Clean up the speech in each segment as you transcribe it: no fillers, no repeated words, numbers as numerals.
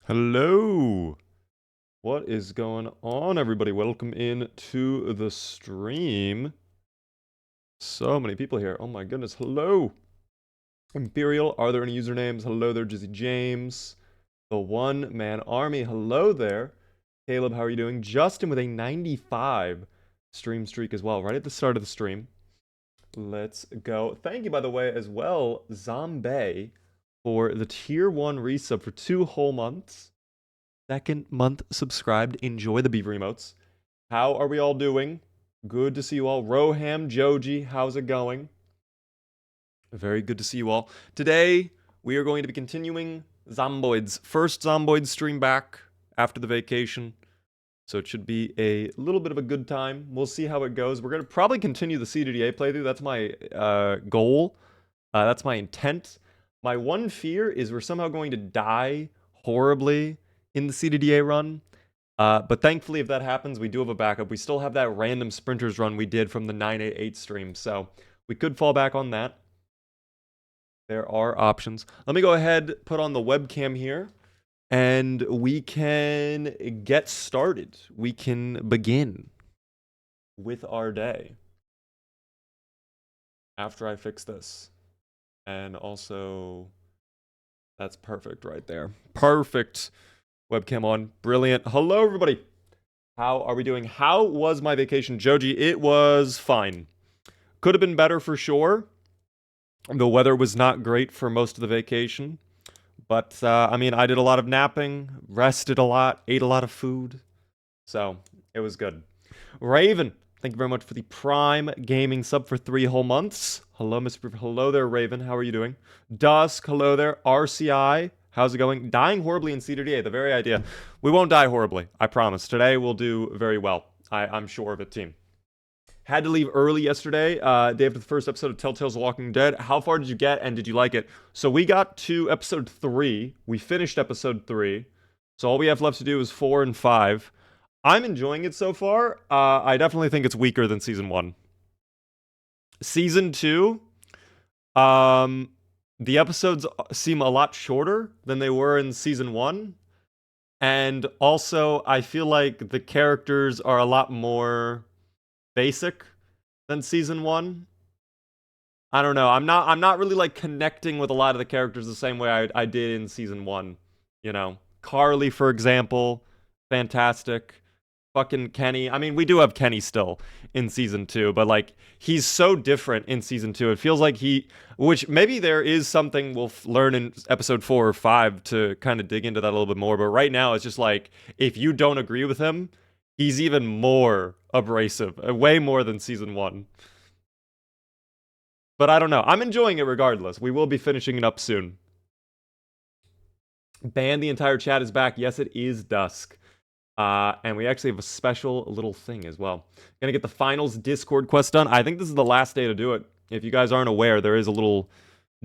Hello. What is going on, everybody? Welcome in to the stream. So many people here. Oh my goodness. Hello. Imperial, are there any usernames? Hello there, Jizzy James. The One Man Army. Hello there. Caleb, how are you doing? Justin with a 95 stream streak as well, right at the start of the stream. Let's go. Thank you, by the way, as well, Zombay, for the tier 1 resub for 2 whole months. Second month subscribed. Enjoy the beaver emotes. How are we all doing? Good to see you all. Roham, Joji, how's it going? Very good to see you all. Today, we are going to be continuing Zomboid's first Zomboid stream back after the vacation. So it should be a little bit of a good time. We'll see how it goes. We're going to probably continue the CDDA playthrough. That's my goal. That's my intent. My one fear is we're somehow going to die horribly in the CDDA run. But thankfully, if that happens, we do have a backup. We still have that random sprinters run we did from the 988 stream. So we could fall back on that. There are options. Let me go ahead, put on the webcam here, and we can get started. We can begin with our day. After I fix this. And also, that's perfect right there. Perfect. Webcam on. Brilliant. Hello, everybody. How are we doing? How was my vacation, Joji? It was fine. Could have been better for sure. The weather was not great for most of the vacation. But, I mean, I did a lot of napping, rested a lot, ate a lot of food. So, it was good. Raven, thank you very much for the Prime Gaming sub for 3 whole months. Hello, Mr. Hello there, Raven. How are you doing? Dusk, hello there. RCI, how's it going? Dying horribly in CDDA, the very idea. We won't die horribly, I promise. Today we'll do very well. I'm sure of it, team. Had to leave early yesterday, day after the first episode of Telltale's Walking Dead. How far did you get, and did you like it? So we got to episode 3. We finished episode 3. So all we have left to do is 4 and 5. I'm enjoying it so far. I definitely think it's weaker than Season 1. Season 2, the episodes seem a lot shorter than they were in Season 1. And also, I feel like the characters are a lot more basic than Season 1. I don't know. I'm not really like connecting with a lot of the characters the same way I did in Season 1. You know, Carly, for example, fantastic. Fucking Kenny. I mean, we do have Kenny still in Season 2, but like, he's so different in Season 2. It feels like which maybe there is something we'll learn in episode 4 or 5 to kind of dig into that a little bit more, but right now it's just like, if you don't agree with him, he's even more abrasive, way more than Season 1. But I don't know. I'm enjoying it regardless. We will be finishing it up soon. Ban the entire chat is back. Yes, it is Dusk. And we actually have a special little thing as well. Gonna get the finals Discord quest done. I think this is the last day to do it. If you guys aren't aware, there is a little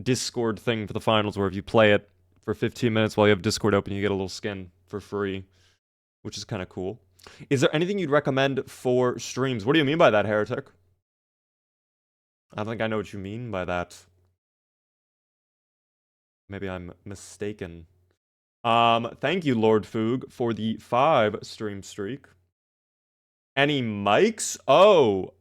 Discord thing for the finals where if you play it for 15 minutes while you have Discord open, you get a little skin for free, which is kind of cool. Is there anything you'd recommend for streams? What do you mean by that, Heretic? I don't think I know what you mean by that. Maybe I'm mistaken. Thank you, Lord Foog, for the 5 stream streak. Any mics? Oh,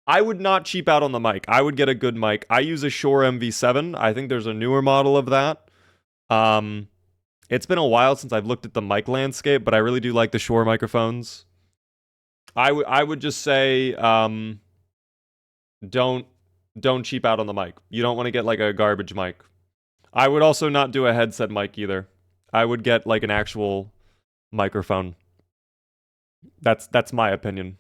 I would not cheap out on the mic. I would get a good mic. I use a Shure MV7. I think there's a newer model of that. It's been a while since I've looked at the mic landscape, but I really do like the Shure microphones. I would just say, don't cheap out on the mic. You don't want to get like a garbage mic. I would also not do a headset mic either. I would get like an actual microphone. That's my opinion.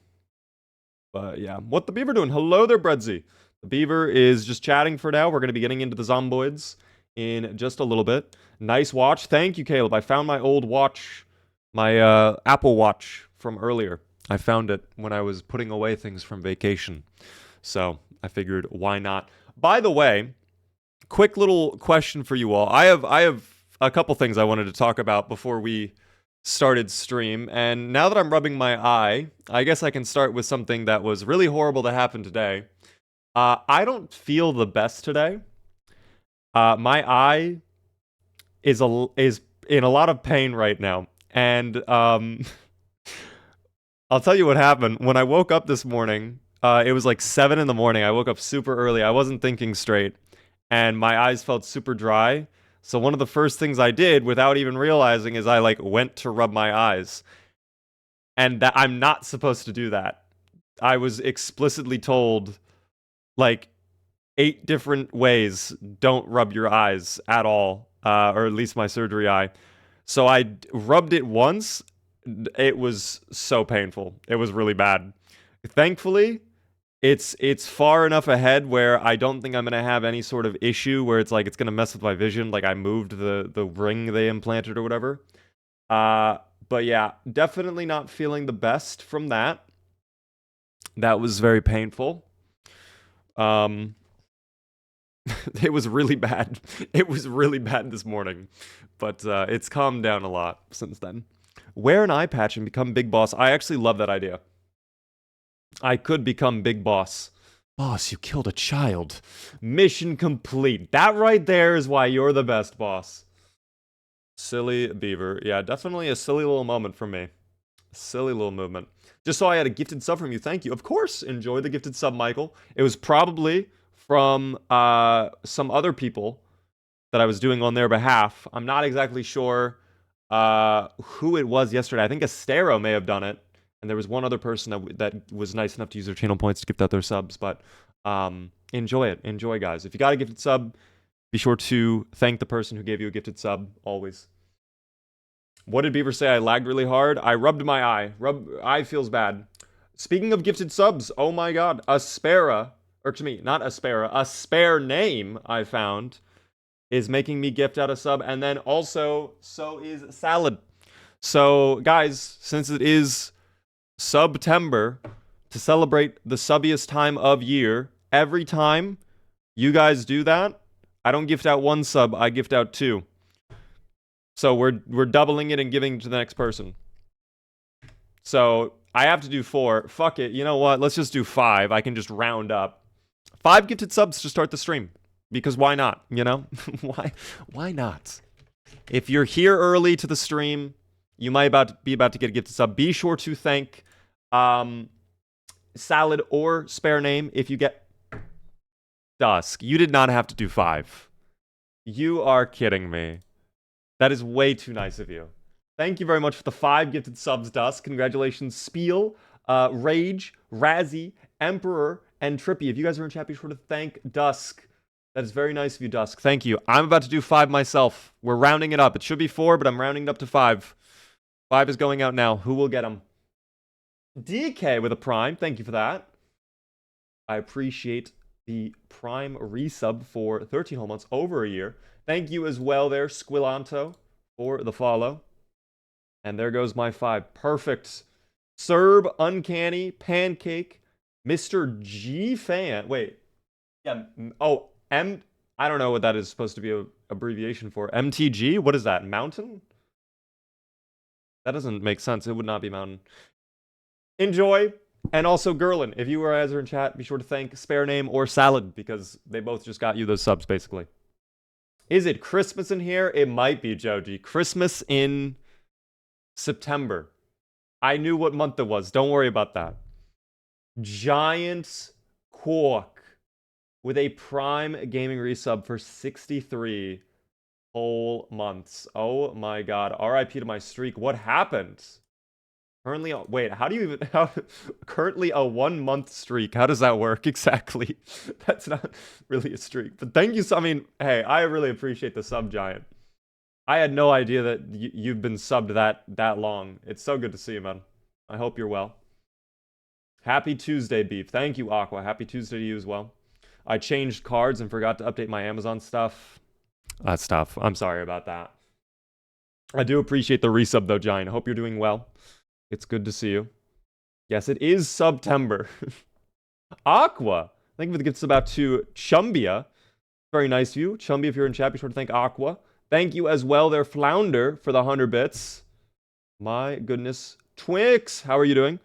But yeah, what the beaver doing? Hello there, Breadsy. The beaver is just chatting for now. We're going to be getting into the Zomboids in just a little bit. Nice watch. Thank you, Caleb. I found my old watch, my Apple Watch from earlier. I found it when I was putting away things from vacation. So I figured, why not? By the way, quick little question for you all. I have a couple things I wanted to talk about before we started stream, and now that I'm rubbing my eye, I guess I can start with something that was really horrible that happened today. I don't feel the best today. My eye is in a lot of pain right now. And I'll tell you what happened. When I woke up this morning, it was like 7 in the morning. I woke up super early. I wasn't thinking straight, and my eyes felt super dry. So one of the first things I did, without even realizing, is I like went to rub my eyes, and that I'm not supposed to do that. I was explicitly told, like, 8 different ways don't rub your eyes at all, or at least my surgery eye. So I rubbed it once. It was so painful. It was really bad. Thankfully, it's far enough ahead where I don't think I'm gonna have any sort of issue where it's like it's gonna mess with my vision. Like I moved the ring they implanted or whatever. But yeah, definitely not feeling the best from that. That was very painful. It was really bad. It was really bad this morning, but it's calmed down a lot since then. Wear an eye patch and become Big Boss. I actually love that idea. I could become Big Boss. Boss, you killed a child. Mission complete. That right there is why you're the best, boss. Silly beaver. Yeah, definitely a silly little moment for me. Silly little movement. Just saw I had a gifted sub from you. Thank you. Of course, enjoy the gifted sub, Michael. It was probably from some other people that I was doing on their behalf. I'm not exactly sure who it was yesterday. I think Estero may have done it. And there was one other person that was nice enough to use their channel points to gift out their subs. But enjoy it. Enjoy, guys. If you got a gifted sub, be sure to thank the person who gave you a gifted sub, always. What did Beaver say? I lagged really hard. I rubbed my eye. Eye feels bad. Speaking of gifted subs, oh my god. Aspera, or to me, not Aspera, a spare name I found is making me gift out a sub. And then also, so is Salad. So, guys, since it is September, to celebrate the subbiest time of year, every time you guys do that, I don't gift out 1 sub, I gift out 2. So we're doubling it and giving to the next person. So I have to do 4. Fuck it. You know what? Let's just do 5. I can just round up. 5 gifted subs to start the stream. Because why not? You know? Why not? If you're here early to the stream, you might be about to get a gifted sub. Be sure to thank Salad or Spare Name if you get Dusk. You did not have to do 5. You are kidding me. That is way too nice of you. Thank you very much for the 5 gifted subs, Dusk. Congratulations, Spiel, Rage, Razzie, Emperor, and Trippy. If you guys are in chat, be sure to thank Dusk. That is very nice of you, Dusk. Thank you. I'm about to do 5 myself. We're rounding it up. It should be 4, but I'm rounding it up to 5. 5 is going out now. Who will get them? DK with a Prime. Thank you for that. I appreciate the Prime resub for 13 whole months, over a year. Thank you as well there, Squillanto, for the follow. And there goes my 5. Perfect. Serb, Uncanny, Pancake, Mr. G Fan. Wait. Yeah. Oh, I don't know what that is supposed to be an abbreviation for. MTG? What is that? Mountain? That doesn't make sense. It would not be mountain. Enjoy. And also, Gerlin, if you guys are in chat, be sure to thank Spare Name or Salad, because they both just got you those subs, basically. Is it Christmas in here? It might be, Joji. Christmas in September. I knew what month it was. Don't worry about that. Giant Quark with a Prime Gaming resub for 63 whole months. Oh my god. RIP to my streak. What happened? Currently, wait, how do you even, currently a 1-month streak. How does that work exactly? That's not really a streak. But thank you. I mean, hey, I really appreciate the sub, Giant. I had no idea that you've been subbed that long. It's so good to see you, man. I hope you're well. Happy Tuesday, Beef. Thank you, Aqua. Happy Tuesday to you as well. I changed cards and forgot to update my Amazon stuff. That's tough. I'm sorry about that. I do appreciate the resub, though, Giant. I hope you're doing well. It's good to see you. Yes, it is September. Aqua. Thank you for the gifts about to Chumbia. Very nice of you. Chumbia, if you're in chat, be sure to thank Aqua. Thank you as well, there, Flounder, for the 100 bits. My goodness. Twix, how are you doing?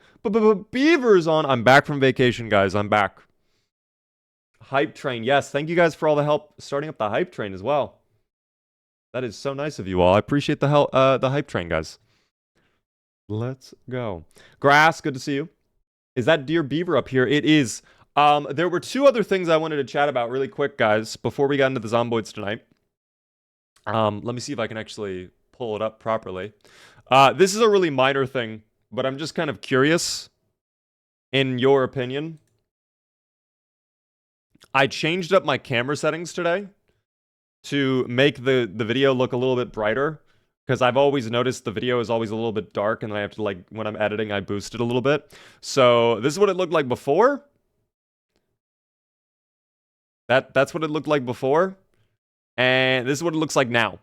Beaver's on. I'm back from vacation, guys. I'm back. Hype Train. Yes, thank you guys for all the help starting up the Hype Train as well. That is so nice of you all. I appreciate the the hype train, guys. Let's go. Grass, good to see you. Is that Dear Beaver up here? It is. There were two other things I wanted to chat about really quick, guys, before we got into the Zomboids tonight. Let me see if I can actually pull it up properly. This is a really minor thing, but I'm just kind of curious, in your opinion. I changed up my camera settings today to make the video look a little bit brighter, because I've always noticed the video is always a little bit dark, and then I have to, like, when I'm editing, I boost it a little bit. So this is what it looked like before. That's what it looked like before. And this is what it looks like now.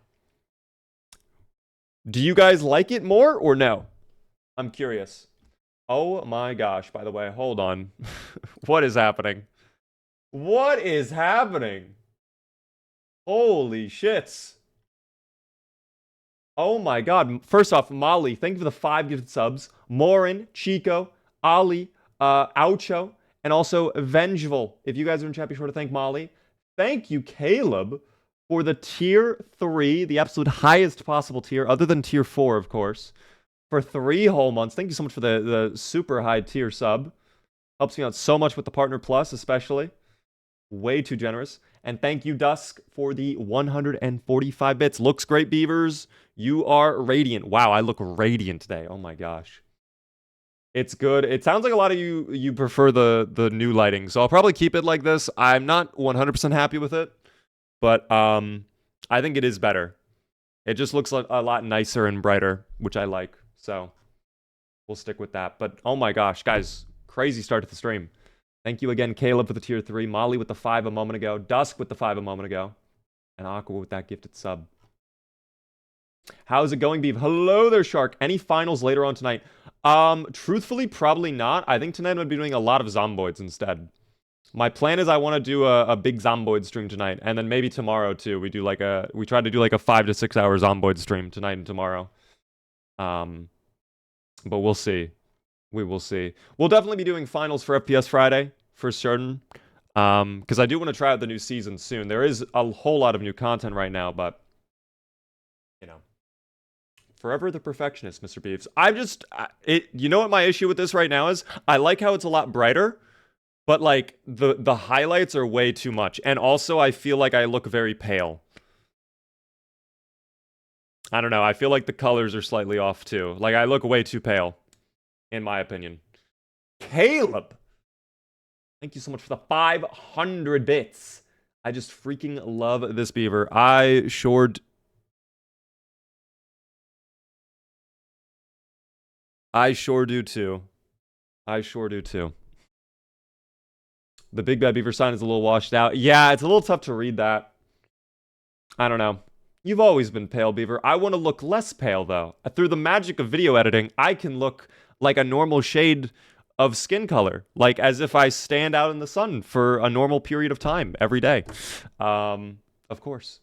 Do you guys like it more or no? I'm curious. Oh my gosh, by the way, hold on. What is happening? What is happening? Holy shits. Oh my god. First off, Molly, thank you for the 5 gifted subs. Morin, Chico, Ali, Oucho, and also Vengeful. If you guys are in chat, be sure to thank Molly. Thank you, Caleb, for the tier 3, the absolute highest possible tier, other than tier 4, of course, for 3 whole months. Thank you so much for the super high tier sub. Helps me out so much with the Partner Plus, especially. Way too generous. And thank you, Dusk, for the 145 bits. Looks great, Beavers. You are radiant. Wow, I look radiant today. Oh my gosh. It's good. It sounds like a lot of you prefer the new lighting, so I'll probably keep it like this. I'm not 100% happy with it, but I think it is better. It just looks like a lot nicer and brighter, which I like. So we'll stick with that. But oh my gosh, guys, crazy start to the stream. Thank you again, Caleb, for the tier 3, Molly with the 5 a moment ago, Dusk with the 5 a moment ago, and Aqua with that gifted sub. How's it going, Beav? Hello there, Shark. Any finals later on tonight? Truthfully, probably not. I think tonight I'm going to be doing a lot of Zomboids instead. My plan is I want to do a big Zomboid stream tonight, and then maybe tomorrow too. We try to do like a 5 to 6 hour Zomboid stream tonight and tomorrow. But we'll see. We will see. We'll definitely be doing finals for FPS Friday for certain. Because I do want to try out the new season soon. There is a whole lot of new content right now, but you know. Forever the perfectionist, Mr. Beeves. You know what my issue with this right now is? I like how it's a lot brighter, but like the highlights are way too much. And also I feel like I look very pale. I don't know. I feel like the colors are slightly off too. Like I look way too pale, in my opinion. Caleb! Thank you so much for the 500 bits. I just freaking love this beaver. I sure do too. I sure do too. The Big Bad Beaver sign is a little washed out. Yeah, it's a little tough to read that. I don't know. You've always been pale, Beaver. I want to look less pale, though. Through the magic of video editing, I can look like a normal shade of skin color. Like as if I stand out in the sun for a normal period of time every day. Of course.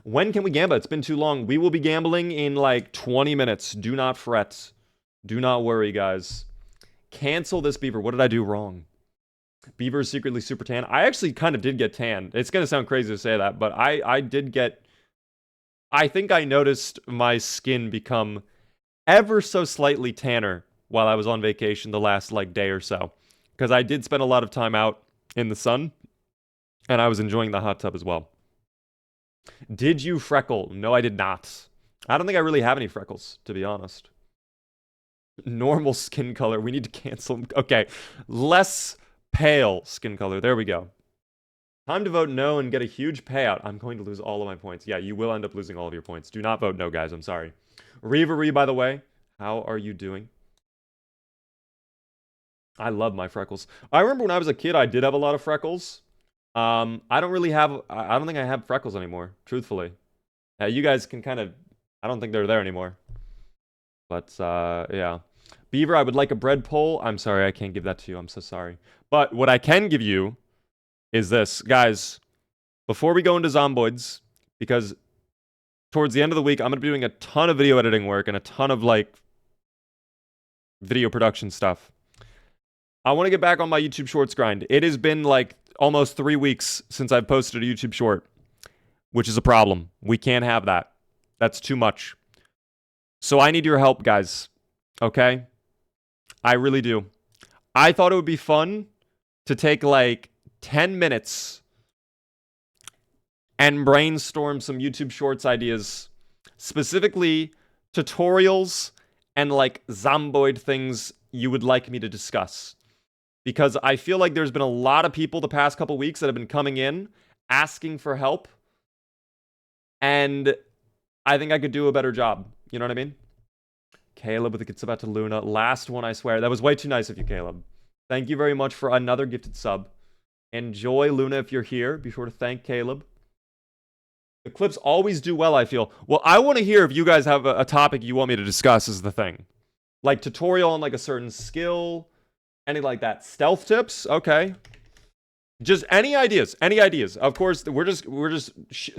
When can we gamble? It's been too long. We will be gambling in like 20 minutes. Do not fret. Do not worry, guys. Cancel this, Beaver. What did I do wrong? Beaver is secretly super tan. I actually kind of did get tan. It's going to sound crazy to say that, but I did get... I think I noticed my skin become ever so slightly tanner while I was on vacation the last, like, day or so. Because I did spend a lot of time out in the sun, and I was enjoying the hot tub as well. Did you freckle? No, I did not. I don't think I really have any freckles, to be honest. Normal skin color. We need to cancel. Okay. Less pale skin color. There we go. Time to vote no and get a huge payout. I'm going to lose all of my points. Yeah, you will end up losing all of your points. Do not vote no, guys. I'm sorry. Reverie, by the way. How are you doing? I love my freckles. I remember when I was a kid, I did have a lot of freckles. I don't think I have freckles anymore, truthfully. You guys can kind of... I don't think they're there anymore. But, yeah. Beaver, I would like a bread poll. I'm sorry, I can't give that to you. I'm so sorry. But what I can give you is this. Guys, before we go into Zomboids, because towards the end of the week, I'm going to be doing a ton of video editing work and a ton of, like, video production stuff. I want to get back on my YouTube Shorts grind. It has been, like, almost 3 weeks since I've posted a YouTube Short. which is a problem. We can't have that. That's too much. So I need your help, guys. Okay? I really do. I thought it would be fun to take like 10 minutes and brainstorm some YouTube Shorts ideas, specifically tutorials and like Zomboid things you would like me to discuss. Because I feel like there's been a lot of people the past couple weeks that have been coming in asking for help. And I think I could do a better job. You know what I mean? Caleb with the gets about to Luna. Last one, I swear. That was way too nice of you, Caleb. Thank you very much for another gifted sub. Enjoy, Luna, if you're here. Be sure to thank Caleb. The clips always do well, I feel. Well, I want to hear if you guys have a topic you want me to discuss is the thing. Like tutorial on like a certain skill. Any like that. Stealth tips? Okay. Just any ideas. Any ideas. Of course, we're just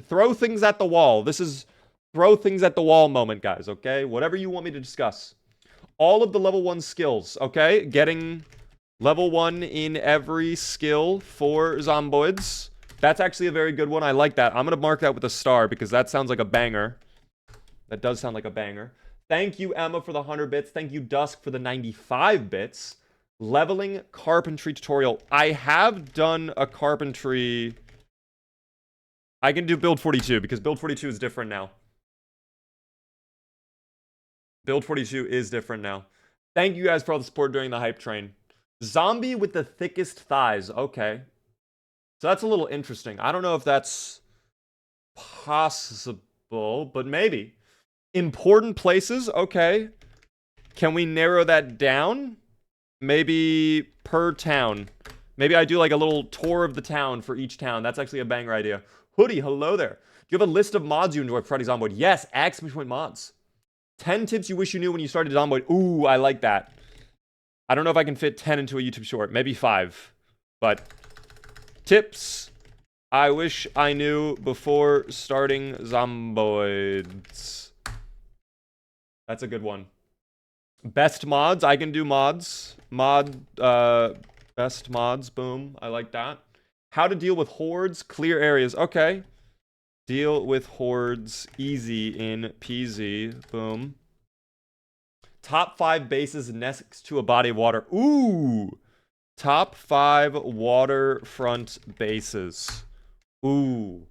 throw things at the wall. This is throw things at the wall moment, guys, okay? Whatever you want me to discuss. All of the level 1 skills, okay? Getting level 1 in every skill for Zomboids. That's actually a very good one. I like that. I'm going to mark that with a star because that sounds like a banger. That does sound like a banger. Thank you, Emma, for the 100 bits. Thank you, Dusk, for the 95 bits. Leveling carpentry tutorial. I have done a carpentry. I can do build 42 because build 42 is different now. Build 42 is different now. Thank you guys for all the support during the hype train. Zombie with the thickest thighs. Okay. So that's a little interesting. I don't know if that's possible, but maybe. Important places. Okay. Can we narrow that down? Maybe per town. Maybe I do like a little tour of the town for each town. That's actually a banger idea. Hoodie, hello there. Do you have a list of mods you enjoy for Project Zomboid? Yes, !point mods. 10 tips you wish you knew when you started Zomboid. Ooh, I like that. I don't know if I can fit 10 into a YouTube short. Maybe 5. But tips I wish I knew before starting Zomboids. That's a good one. Best mods. I can do mods. Best mods. Boom. I like that. How to deal with hordes. Clear areas. Okay. Deal with hordes. Easy in peasy. Boom. Top 5 bases next to a body of water. Ooh. Top 5 waterfront bases. Ooh.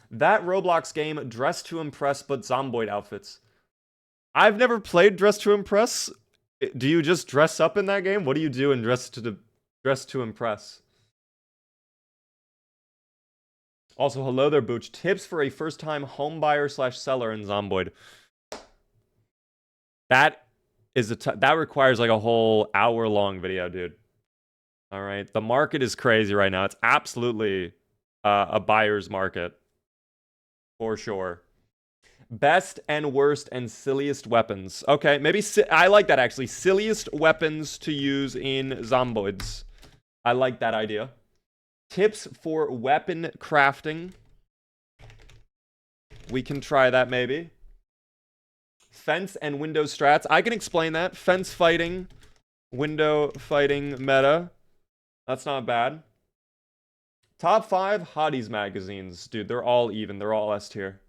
That Roblox game, Dress to Impress, but Zomboid outfits. I've never played Dress to Impress. Do you just dress up in that game? What do you do in Dress to Impress? Also, hello there, Booch. Tips for a first-time homebuyer/seller in Zomboid. That requires like a whole hour-long video, dude. All right, the market is crazy right now. It's absolutely a buyer's market, for sure. Best and worst and silliest weapons. Okay, maybe I like that actually. Silliest weapons to use in Zomboids. I like that idea. Tips for weapon crafting. We can try that maybe. Fence and window strats. I can explain that. Fence fighting, window fighting meta. That's not bad. Top 5 Hotties magazines. Dude, they're all even. They're all S tier.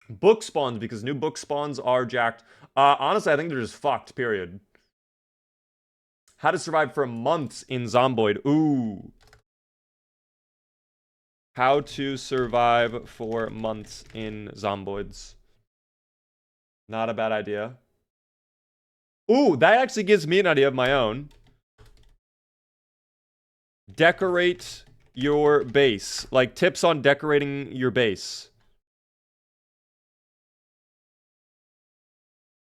Book spawns, because new book spawns are jacked. Honestly, I think they're just fucked, period. How to survive for months in Zomboid. Ooh. How to survive for months in Zomboids. Not a bad idea. Ooh, that actually gives me an idea of my own. Decorate your base. Like, tips on decorating your base.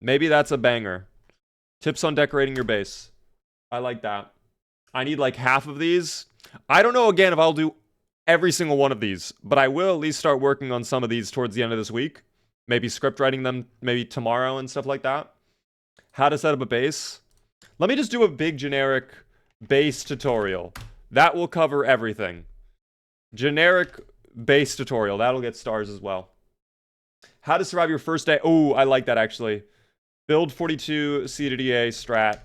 Maybe that's a banger. Tips on decorating your base. I like that. I need like half of these. I don't know, again, if I'll do every single one of these, but I will at least start working on some of these towards the end of this week. Maybe script writing them maybe tomorrow and stuff like that. How to set up a base. Let me just do a big generic base tutorial. That will cover everything. Generic base tutorial. That'll get stars as well. How to survive your first day. Oh, I like that actually. Build 42 CDDA strat.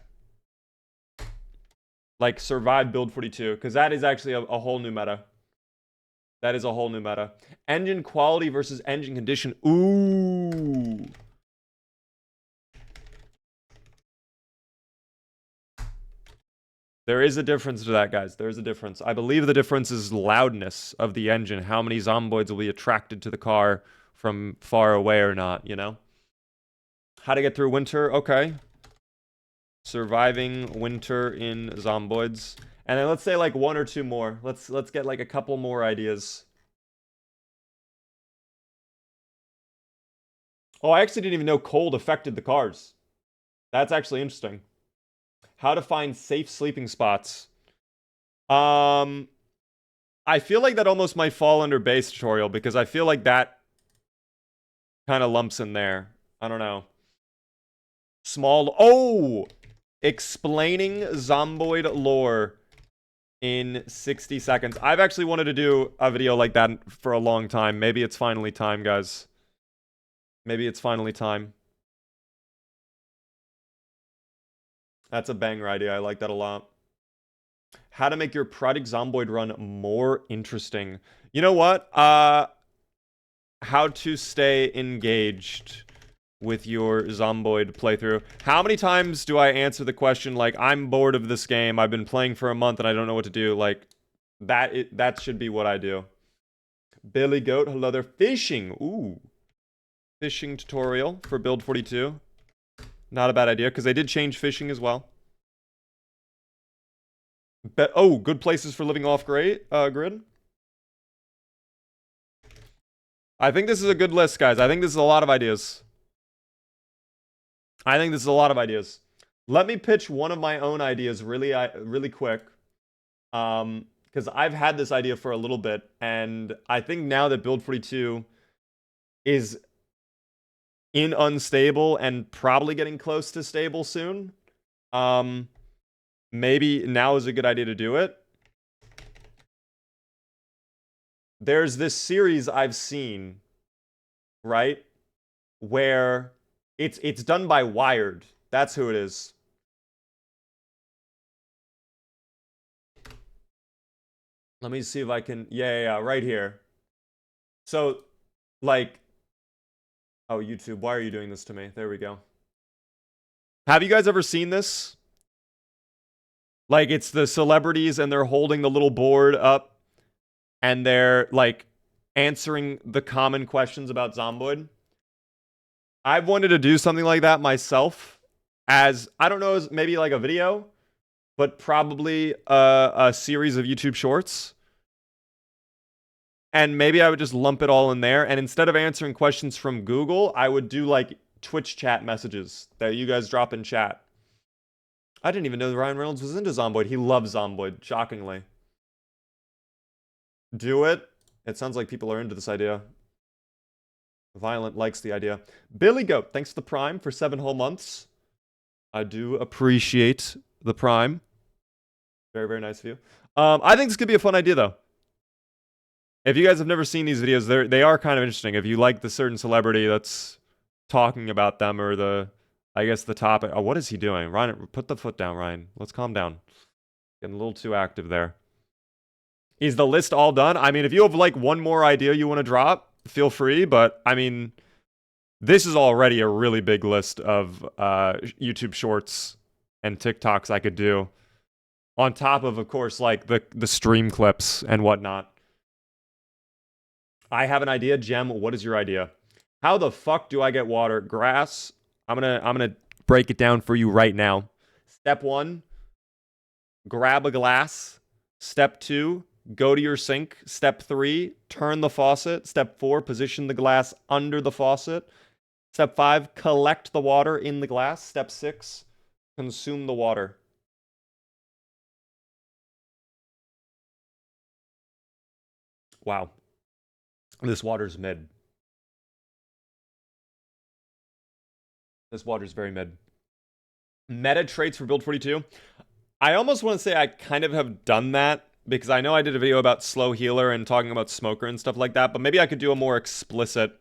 Like survive build 42. Because that is actually a whole new meta. That is a whole new meta. Engine quality versus engine condition. Ooh. There is a difference to that, guys. There is a difference. I believe the difference is loudness of the engine. How many zomboids will be attracted to the car from far away or not, you know? How to get through winter. Okay. Surviving winter in zomboids. And then let's say like one or two more. Let's get like a couple more ideas. Oh, I actually didn't even know cold affected the cars. That's actually interesting. How to find safe sleeping spots. I feel like that almost might fall under base tutorial because I feel like that kind of lumps in there. I don't know. Small. Oh! Explaining Zomboid lore in 60 seconds. I've actually wanted to do a video like that for a long time. Maybe it's finally time, guys. Maybe it's finally time. That's a banger idea. I like that a lot. How to make your Project Zomboid run more interesting. You know what? How to stay engaged with your Zomboid playthrough. How many times do I answer the question like, I'm bored of this game, I've been playing for a month and I don't know what to do? Like, that should be what I do. Billy Goat, hello there. Fishing, ooh. Fishing tutorial for Build 42. Not a bad idea, because they did change fishing as well. Oh, good places for living off grid. I think this is a good list, guys. I think this is a lot of ideas. Let me pitch one of my own ideas really quick. Because I've had this idea for a little bit, and I think now that Build 42 is in unstable and probably getting close to stable soon, maybe now is a good idea to do it. There's this series I've seen, right? Where it's done by Wired. That's who it is. Let me see if I can... Yeah, right here. So, like... Oh, YouTube, why are you doing this to me? There we go. Have you guys ever seen this? Like, it's the celebrities and they're holding the little board up and they're, like, answering the common questions about Zomboid. I've wanted to do something like that myself as, I don't know, as maybe like a video, but probably a series of YouTube shorts. And maybe I would just lump it all in there. And instead of answering questions from Google, I would do like Twitch chat messages that you guys drop in chat. I didn't even know that Ryan Reynolds was into Zomboid. He loves Zomboid, shockingly. Do it. It sounds like people are into this idea. Violent likes the idea. Billy Goat, thanks to the Prime for 7 whole months. I do appreciate the Prime. Very, very nice of you. I think this could be a fun idea, though. If you guys have never seen these videos, they are kind of interesting. If you like the certain celebrity that's talking about them or I guess the topic. Oh, what is he doing? Ryan, put the foot down, Ryan. Let's calm down. Getting a little too active there. Is the list all done? I mean, if you have like one more idea you want to drop, feel free. But I mean, this is already a really big list of YouTube shorts and TikToks I could do. On top of course, like the stream clips and whatnot. I have an idea. Jem, what is your idea? How the fuck do I get water? Grass. I'm gonna break it down for you right now. Step 1, grab a glass. Step 2, go to your sink. Step 3, turn the faucet. Step 4, position the glass under the faucet. Step 5, collect the water in the glass. Step 6, consume the water. Wow. This water's mid. This water's very mid. Meta traits for Build 42. I almost want to say I kind of have done that because I know I did a video about Slow Healer and talking about Smoker and stuff like that, but maybe I could do a more explicit...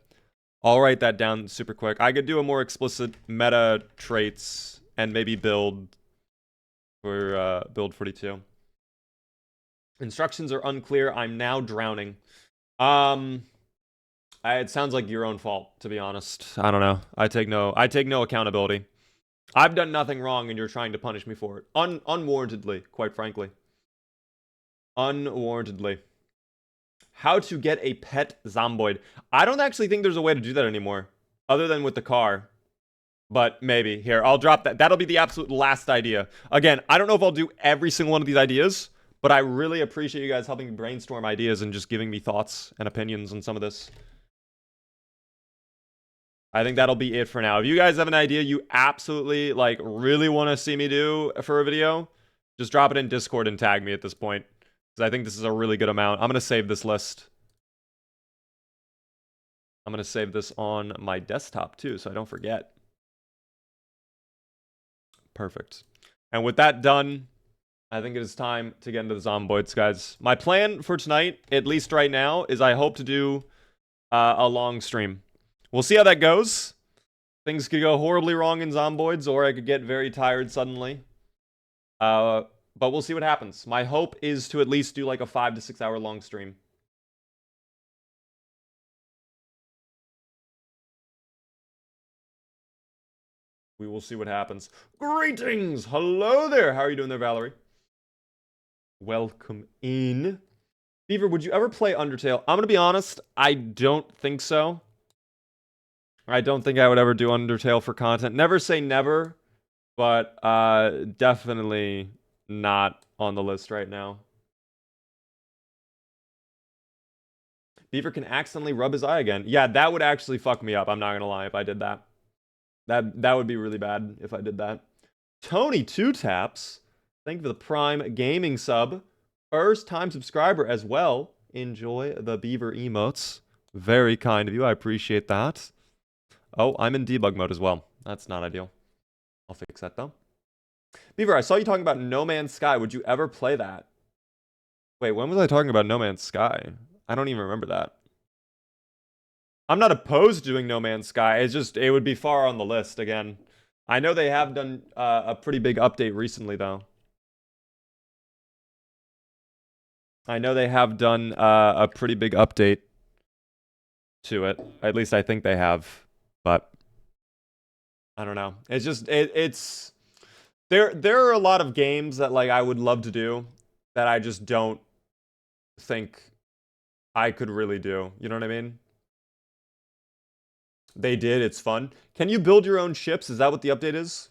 I'll write that down super quick. I could do a more explicit meta traits and maybe build for Build 42. Instructions are unclear. I'm now drowning. It sounds like your own fault, to be honest. I don't know. I take no accountability. I've done nothing wrong, and you're trying to punish me for it. Unwarrantedly, quite frankly. Unwarrantedly. How to get a pet zomboid. I don't actually think there's a way to do that anymore, other than with the car. But maybe. Here, I'll drop that. That'll be the absolute last idea. Again, I don't know if I'll do every single one of these ideas, but I really appreciate you guys helping me brainstorm ideas and just giving me thoughts and opinions on some of this. I think that'll be it for now. If you guys have an idea you absolutely, like, really want to see me do for a video, just drop it in Discord and tag me at this point. Because I think this is a really good amount. I'm going to save this list. I'm going to save this on my desktop, too, so I don't forget. Perfect. And with that done, I think it is time to get into the zomboids, guys. My plan for tonight, at least right now, is I hope to do a long stream. We'll see how that goes. Things could go horribly wrong in zomboids, or I could get very tired suddenly. But we'll see what happens. My hope is to at least do like a 5 to 6 hour long stream. We will see what happens. Greetings! Hello there! How are you doing there, Valerie? Welcome in. Beaver, would you ever play Undertale? I'm gonna be honest, I don't think so. I don't think I would ever do Undertale for content. Never say never, but definitely not on the list right now. Beaver can accidentally rub his eye again. Yeah, that would actually fuck me up. I'm not gonna lie if I did that. That would be really bad if I did that. Tony 2 Taps. Thank you for the Prime Gaming sub. First time subscriber as well. Enjoy the Beaver emotes. Very kind of you. I appreciate that. Oh, I'm in debug mode as well. That's not ideal. I'll fix that though. Beaver, I saw you talking about No Man's Sky. Would you ever play that? Wait, when was I talking about No Man's Sky? I don't even remember that. I'm not opposed to doing No Man's Sky. It's just, it would be far on the list again. I know they have done a pretty big update recently though. I know they have done a pretty big update to it. At least I think they have. But I don't know. It's just it's there are a lot of games that like I would love to do that I just don't think I could really do. You know what I mean? They did. It's fun. Can you build your own ships? Is that what the update is?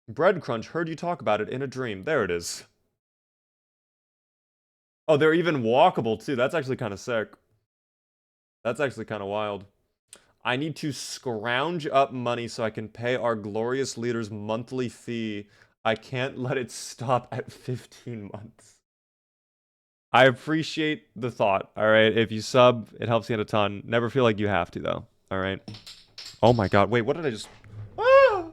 Bread Crunch, heard you talk about it in a dream. There it is. Oh, they're even walkable too. That's actually kind of sick. That's actually kind of wild. I need to scrounge up money so I can pay our glorious leader's monthly fee. I can't let it stop at 15 months. I appreciate the thought, all right? If you sub, it helps me out a ton. Never feel like you have to, though, all right? Oh my god, wait, what did I just... Ah!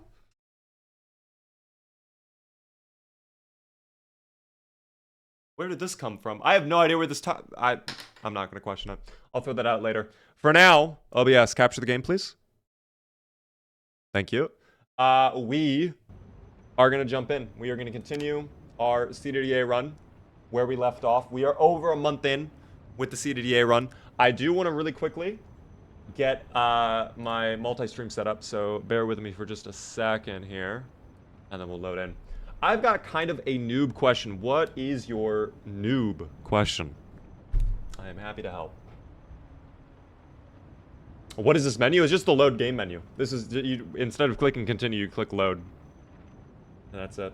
Where did this come from? I have no idea where this... I'm not going to question it. I'll throw that out later. For now, OBS, capture the game, please. Thank you. We are going to jump in. We are going to continue our CDDA run where we left off. We are over a month in with the CDDA run. I do want to really quickly get my multi-stream set up, so bear with me for just a second here, and then we'll load in. I've got kind of a noob question. What is your noob question? I am happy to help. What is this menu? It's just the load game menu. This is, instead of clicking continue, you click load. And that's it.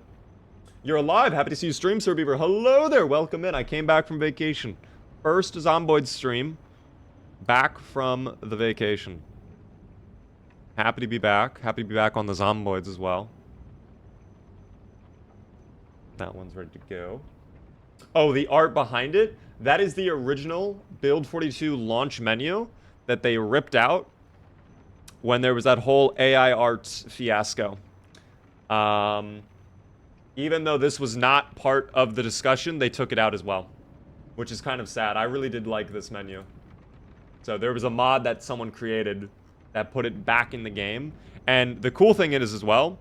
You're alive. Happy to see you stream, Sir Beaver. Hello there. Welcome in. I came back from vacation. First Zomboid stream. Back from the vacation. Happy to be back. Happy to be back on the Zomboids as well. That one's ready to go. Oh, the art behind it? That is the original Build 42 launch menu that they ripped out when there was that whole AI art fiasco. Even though this was not part of the discussion, they took it out as well, which is kind of sad. I really did like this menu. So there was a mod that someone created that put it back in the game. And the cool thing is as well,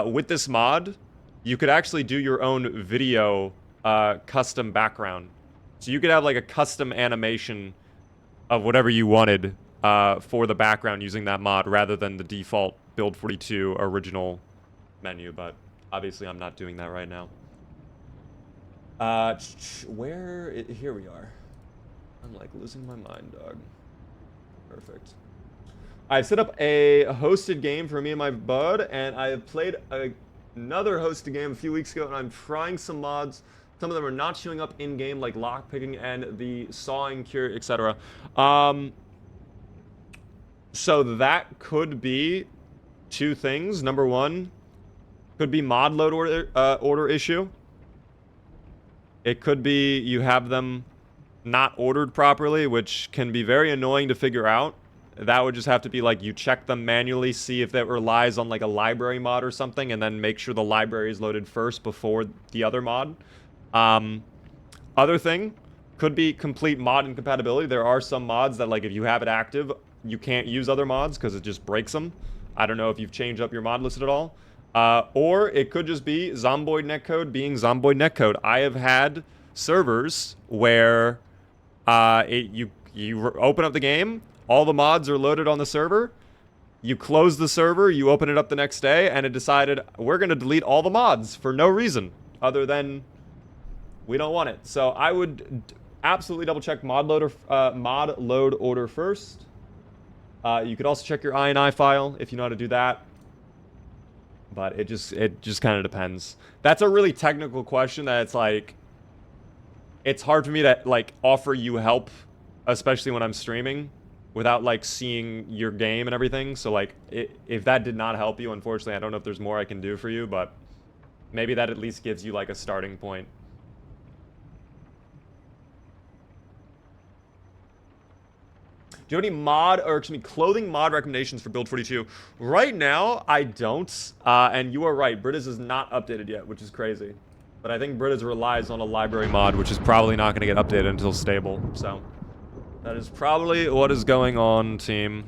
with this mod, you could actually do your own video custom background. So you could have like a custom animation of whatever you wanted for the background using that mod rather than the default Build 42 original menu, but obviously I'm not doing that right now. Here we are. I'm like losing my mind, dog. Perfect. I've set up a hosted game for me and my bud, and I have played another hosted game a few weeks ago, and I'm trying some mods. Some of them are not showing up in-game, like lockpicking and the sawing cure, etc. So that could be two things. Number one, could be mod load order issue. It could be you have them not ordered properly, which can be very annoying to figure out. That would just have to be like you check them manually, see if that relies on like a library mod or something, and then make sure the library is loaded first before the other mod. Other thing could be complete mod incompatibility. There are some mods that like if you have it active, you can't use other mods because it just breaks them. I don't know if you've changed up your mod list at all. Or it could just be Zomboid netcode being Zomboid netcode. I have had servers where you open up the game, all the mods are loaded on the server, you close the server, you open it up the next day, and it decided we're going to delete all the mods for no reason other than we don't want it. So I would absolutely double check mod load order first. You could also check your INI file if you know how to do that. But it just kind of depends. That's a really technical question that it's like, it's hard for me to like offer you help, especially when I'm streaming, without like seeing your game and everything. So like, if that did not help you, unfortunately, I don't know if there's more I can do for you, but maybe that at least gives you like a starting point. Do you have any clothing mod recommendations for Build 42? Right now, I don't. And you are right, British is not updated yet, which is crazy. But I think British relies on a library mod, which is probably not going to get updated until stable. So that is probably what is going on, team.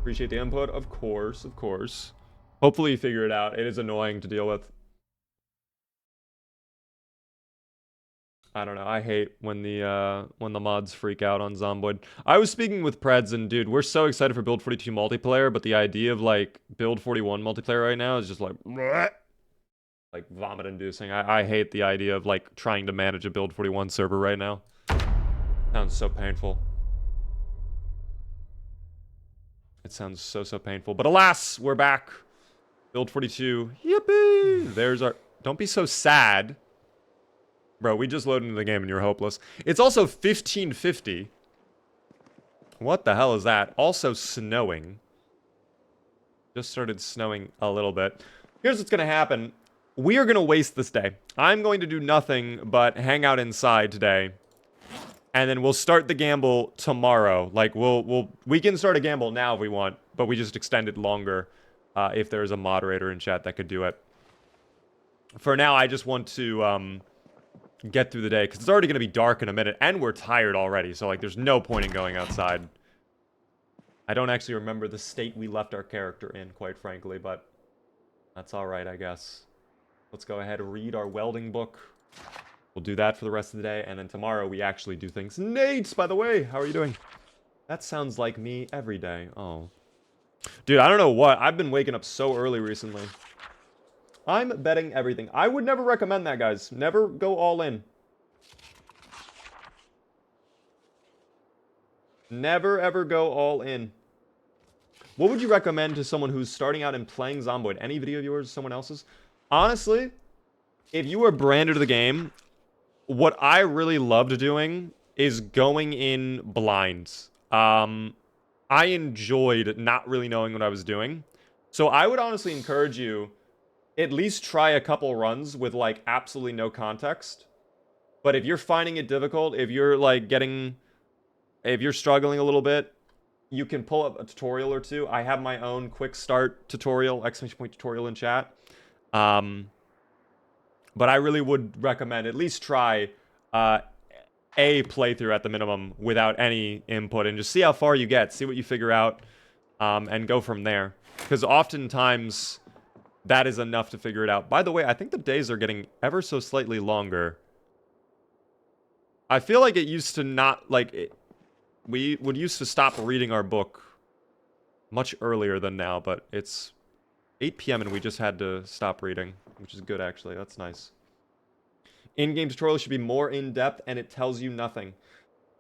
Appreciate the input, of course, of course. Hopefully you figure it out. It is annoying to deal with. I don't know. I hate when the mods freak out on Zomboid. I was speaking with Preds, and dude, we're so excited for Build 42 multiplayer, but the idea of like Build 41 multiplayer right now is just like vomit-inducing. I hate the idea of like trying to manage a Build 41 server right now. Sounds so painful. It sounds so painful. But alas, we're back. Build 42. Yippee! There's our. Don't be so sad. Bro, we just loaded into the game and you're hopeless. It's also 1550. What the hell is that? Also snowing. Just started snowing a little bit. Here's what's going to happen. We are going to waste this day. I'm going to do nothing but hang out inside today. And then we'll start the gamble tomorrow. Like, we can start a gamble now if we want, but we just extend it longer if there's a moderator in chat that could do it. For now, I just want to get through the day, because it's already going to be dark in a minute, and we're tired already, so like there's no point in going outside. I don't actually remember the state we left our character in, quite frankly, but that's alright, I guess. Let's go ahead and read our welding book. We'll do that for the rest of the day, and then tomorrow we actually do things. Nate, by the way, how are you doing? That sounds like me every day. Oh. Dude, I don't know what. I've been waking up so early recently. I'm betting everything. I would never recommend that, guys. Never go all in. Never, ever go all in. What would you recommend to someone who's starting out and playing Zomboid? Any video of yours, someone else's? Honestly, if you are brand new to the game, what I really loved doing is going in blind. I enjoyed not really knowing what I was doing. So I would honestly encourage you at least try a couple runs with like absolutely no context. But if you're finding it difficult, if you're like if you're struggling a little bit, you can pull up a tutorial or two. I have my own quick start tutorial, exclamation point tutorial in chat. But I really would recommend at least try a playthrough at the minimum without any input and just see how far you get, see what you figure out, and go from there. Because oftentimes that is enough to figure it out. By the way, I think the days are getting ever so slightly longer. I feel like it used to not, like, we would used to stop reading our book much earlier than now, but it's 8 p.m. and we just had to stop reading, which is good, actually. That's nice. In-game tutorial should be more in-depth, and it tells you nothing.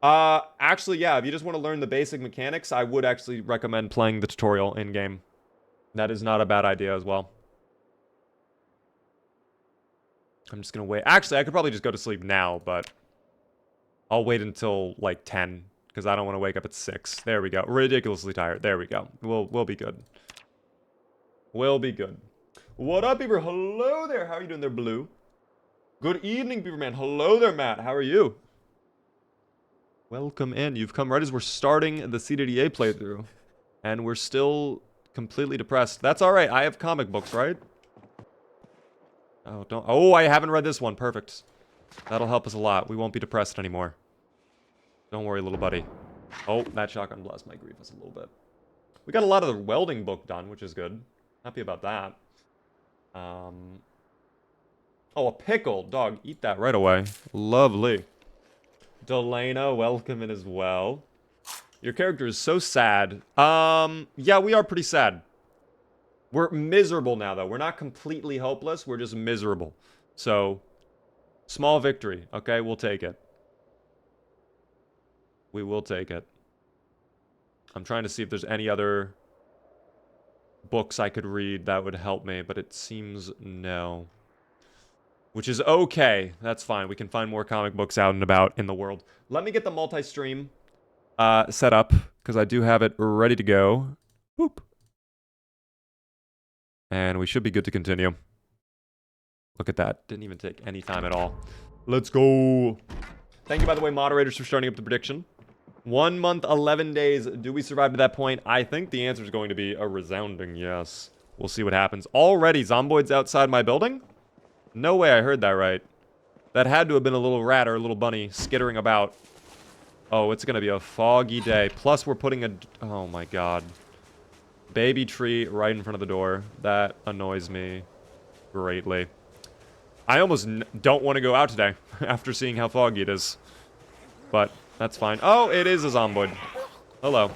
Actually, yeah, if you just want to learn the basic mechanics, I would actually recommend playing the tutorial in-game. That is not a bad idea as well. I'm just gonna wait. Actually, I could probably just go to sleep now, but I'll wait until, like, 10, because I don't want to wake up at 6. There we go. Ridiculously tired. There we go. We'll be good. We'll be good. What up, Beaver? Hello there. How are you doing there, Blue? Good evening, Beaverman. Hello there, Matt. How are you? Welcome in. You've come right as we're starting the CDDA playthrough. And we're still completely depressed. That's alright. I have comic books, right? Oh, don't... Oh, I haven't read this one. Perfect. That'll help us a lot. We won't be depressed anymore. Don't worry, little buddy. Oh, that shotgun blast might grieve us a little bit. We got a lot of the welding book done, which is good. Happy about that. Oh, a pickle. Dog, eat that right away. Lovely. Delana, welcome in as well. Your character is so sad. Yeah, we are pretty sad. We're miserable now, though. We're not completely hopeless. We're just miserable. So, small victory. Okay, we'll take it. We will take it. I'm trying to see if there's any other books I could read that would help me, but it seems no. Which is okay. That's fine. We can find more comic books out and about in the world. Let me get the multi-stream set up, because I do have it ready to go. Whoop. And we should be good to continue. Look at that. Didn't even take any time at all. Let's go. Thank you, by the way, moderators, for starting up the prediction. 1 month, 11 days. Do we survive to that point? I think the answer is going to be a resounding yes. We'll see what happens. Already, Zomboid's outside my building? No way I heard that right. That had to have been a little rat or a little bunny skittering about. Oh, it's going to be a foggy day. Plus, we're putting a... Oh, my God. Baby tree right in front of the door. That annoys me greatly. I almost don't want to go out today after seeing how foggy it is. But that's fine. Oh, it is a zomboid. Hello.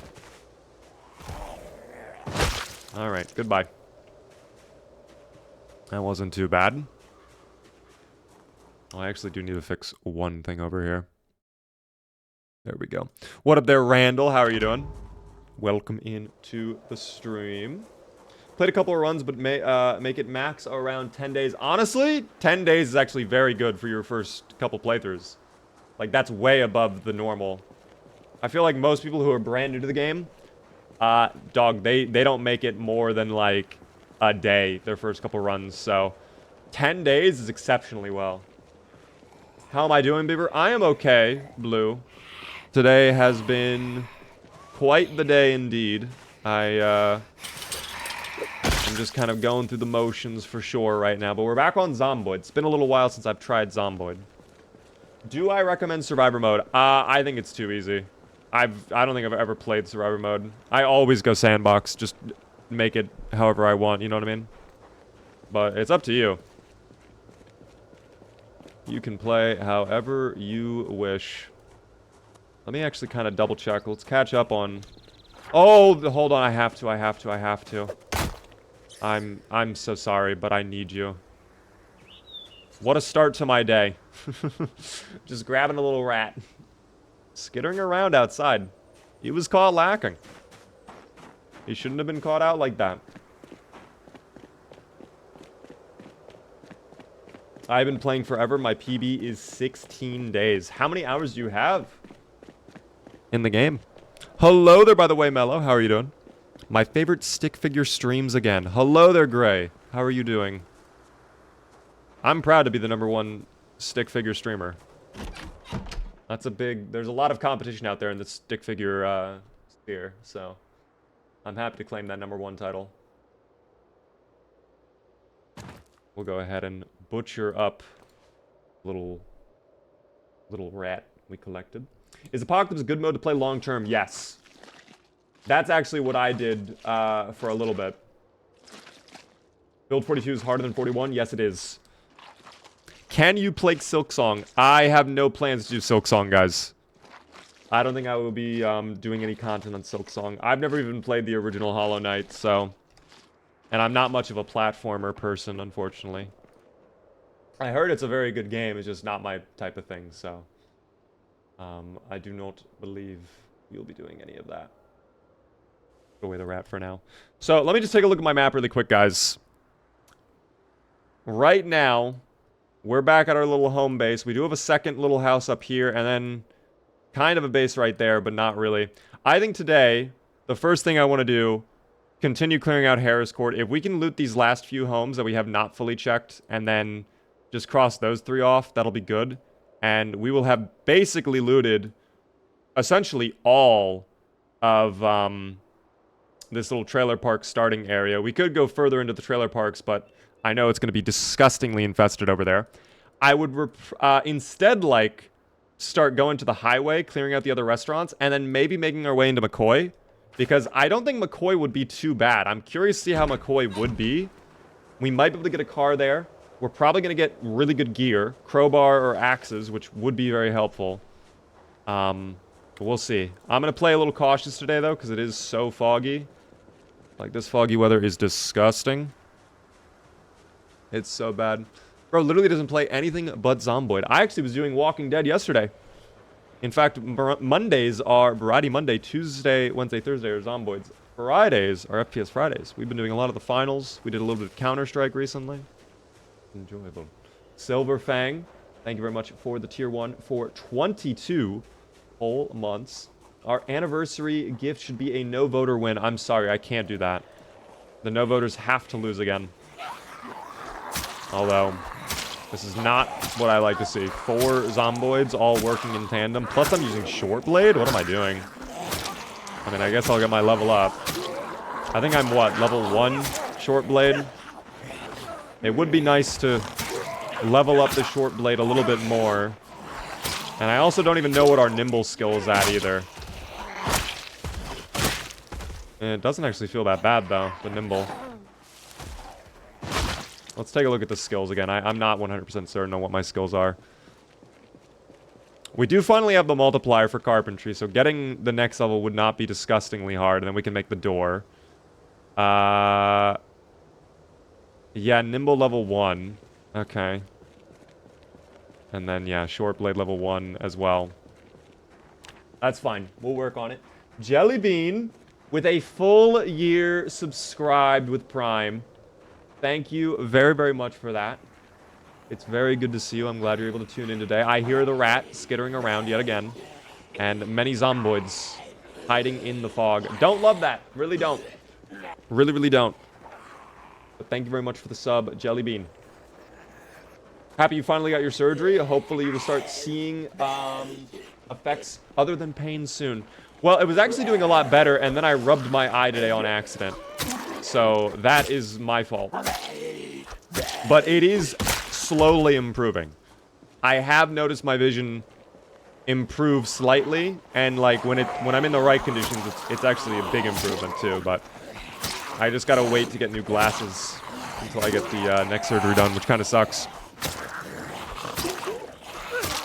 Alright, goodbye. That wasn't too bad. Oh, I actually do need to fix one thing over here. There we go. What up there, Randall? How are you doing? Welcome into the stream. Played a couple of runs, but make it max around 10 days. Honestly, 10 days is actually very good for your first couple playthroughs. Like, that's way above the normal. I feel like most people who are brand new to the game, dog, they don't make it more than, like, a day, their first couple runs. So, 10 days is exceptionally well. How am I doing, Beaver? I am okay, Blue. Today has been quite the day indeed. I'm just kind of going through the motions for sure right now. But we're back on Zomboid. It's been a little while since I've tried Zomboid. Do I recommend Survivor Mode? I think it's too easy. I don't think I've ever played Survivor Mode. I always go Sandbox. Just make it however I want, you know what I mean? But it's up to you. You can play however you wish. Let me actually kind of double check. Let's catch up on... Oh, hold on. I have to. I'm so sorry, but I need you. What a start to my day. Just grabbing a little rat. Skittering around outside. He was caught lacking. He shouldn't have been caught out like that. I've been playing forever. My PB is 16 days. How many hours do you have in the game? Hello there, by the way, Mello. How are you doing? My favorite stick figure streams again. Hello there, Gray. How are you doing? I'm proud to be the #1 stick figure streamer. That's a big... There's a lot of competition out there in the stick figure sphere, so I'm happy to claim that #1 title. We'll go ahead and butcher up little rat we collected. Is Apocalypse a good mode to play long term? Yes. That's actually what I did for a little bit. Build 42 is harder than 41? Yes, it is. Can you play Silksong? I have no plans to do Silksong, guys. I don't think I will be doing any content on Silksong. I've never even played the original Hollow Knight, so... And I'm not much of a platformer person, unfortunately. I heard it's a very good game, it's just not my type of thing, so... I do not believe you'll be doing any of that. Go away the rat for now. So, let me just take a look at my map really quick, guys. Right now, we're back at our little home base. We do have a second little house up here, and then kind of a base right there, but not really. I think today, the first thing I want to do, continue clearing out Harris Court. If we can loot these last few homes that we have not fully checked, and then just cross those 3 off, that'll be good. And we will have basically looted essentially all of this little trailer park starting area. We could go further into the trailer parks, but I know it's going to be disgustingly infested over there. I would instead like start going to the highway, clearing out the other restaurants, and then maybe making our way into McCoy. Because I don't think McCoy would be too bad. I'm curious to see how McCoy would be. We might be able to get a car there. We're probably going to get really good gear. Crowbar or axes, which would be very helpful. We'll see. I'm going to play a little cautious today, though, because it is so foggy. Like, this foggy weather is disgusting. It's so bad. Bro literally doesn't play anything but Zomboid. I actually was doing Walking Dead yesterday. In fact, Mondays are Variety Monday, Tuesday, Wednesday, Thursday are Zomboids. Fridays are FPS Fridays. We've been doing a lot of the finals. We did a little bit of Counter-Strike recently. Enjoyable. Silver Fang, thank you very much for the tier 1 for 22 whole months. Our anniversary gift should be a no voter win. I'm sorry, I can't do that. The no voters have to lose again. Although, this is not what I like to see. 4 Zomboids all working in tandem. Plus I'm using Short Blade? What am I doing? I mean, I guess I'll get my level up. I think I'm what? Level 1 Short Blade? It would be nice to level up the Short Blade a little bit more. And I also don't even know what our Nimble skill is at either. And it doesn't actually feel that bad though, the Nimble. Let's take a look at the skills again. I'm not 100% certain on what my skills are. We do finally have the multiplier for carpentry, so getting the next level would not be disgustingly hard, and then we can make the door. Yeah, Nimble level 1. Okay. And then, yeah, Short Blade level 1 as well. That's fine. We'll work on it. Jellybean, with a full year subscribed with Prime. Thank you very, very much for that. It's very good to see you. I'm glad you're able to tune in today. I hear the rat skittering around yet again. And many Zomboids hiding in the fog. Don't love that. Really don't. Really, really don't. But thank you very much for the sub, Jellybean. Happy you finally got your surgery. Hopefully you will start seeing effects other than pain soon. Well, it was actually doing a lot better, and then I rubbed my eye today on accident. So that is my fault. But it is slowly improving. I have noticed my vision improve slightly, and like when I'm in the right conditions, it's actually a big improvement too. But I just gotta wait to get new glasses until I get the neck surgery done, which kind of sucks.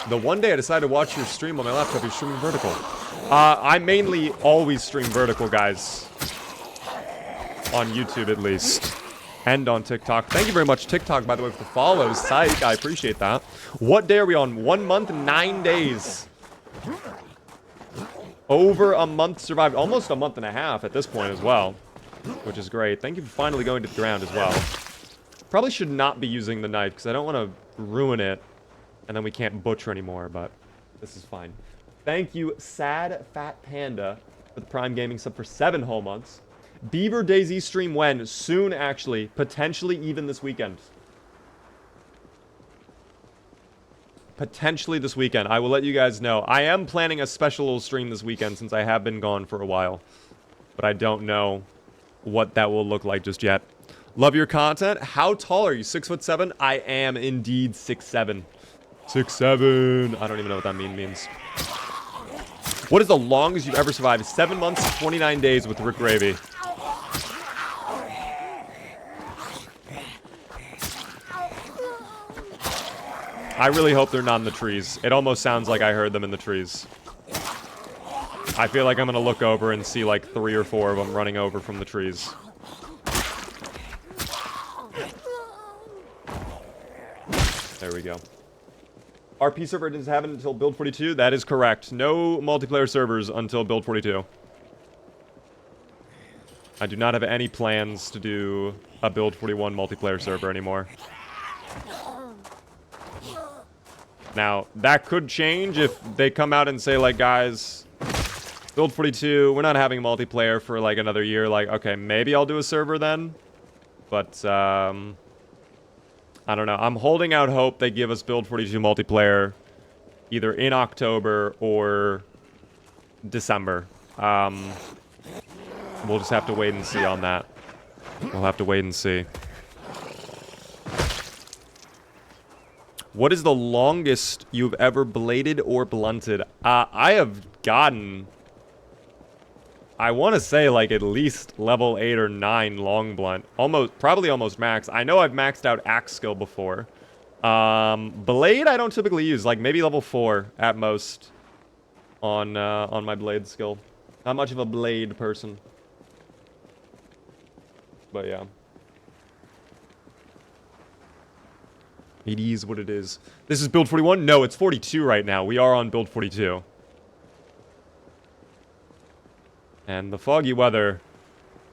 The one day I decided to watch your stream on my laptop, you're streaming vertical. I mainly always stream vertical, guys. On YouTube, at least. And on TikTok. Thank you very much, TikTok, by the way, for the follows. Psych, I appreciate that. What day are we on? 1 month, 9 days. Over a month survived. Almost a month and a half at this point as well. Which is great. Thank you for finally going to the ground as well. Probably should not be using the knife, because I don't want to ruin it. And then we can't butcher anymore, but this is fine. Thank you, Sad Fat Panda, for the Prime Gaming sub for 7 whole months. Beaver Daisy stream when? Soon, actually. Potentially even this weekend. Potentially this weekend. I will let you guys know. I am planning a special little stream this weekend since I have been gone for a while. But I don't know what that will look like just yet. Love your content. How tall are you? 6'7"? I am indeed 6'7". 6'7". I don't even know what that means. What is the longest you've ever survived? 7 months, 29 days with Rick Gravy. I really hope they're not in the trees. It almost sounds like I heard them in the trees. I feel like I'm gonna look over and see like 3 or 4 of them running over from the trees. There we go. RP server doesn't have it until build 42? That is correct. No multiplayer servers until build 42. I do not have any plans to do a build 41 multiplayer server anymore. Now, that could change if they come out and say, like, guys, build 42, we're not having multiplayer for, like, another year. Like, okay, maybe I'll do a server then. But, I don't know. I'm holding out hope they give us build 42 multiplayer either in October or December. We'll just have to wait and see on that. We'll have to wait and see. What is the longest you've ever bladed or blunted? I have gotten, I want to say, like, at least level 8 or 9 long blunt. Probably almost max. I know I've maxed out axe skill before. Blade I don't typically use. Like, maybe level 4 at most on my blade skill. Not much of a blade person. But yeah. It is what it is. This is build 41? No, it's 42 right now. We are on build 42. And the foggy weather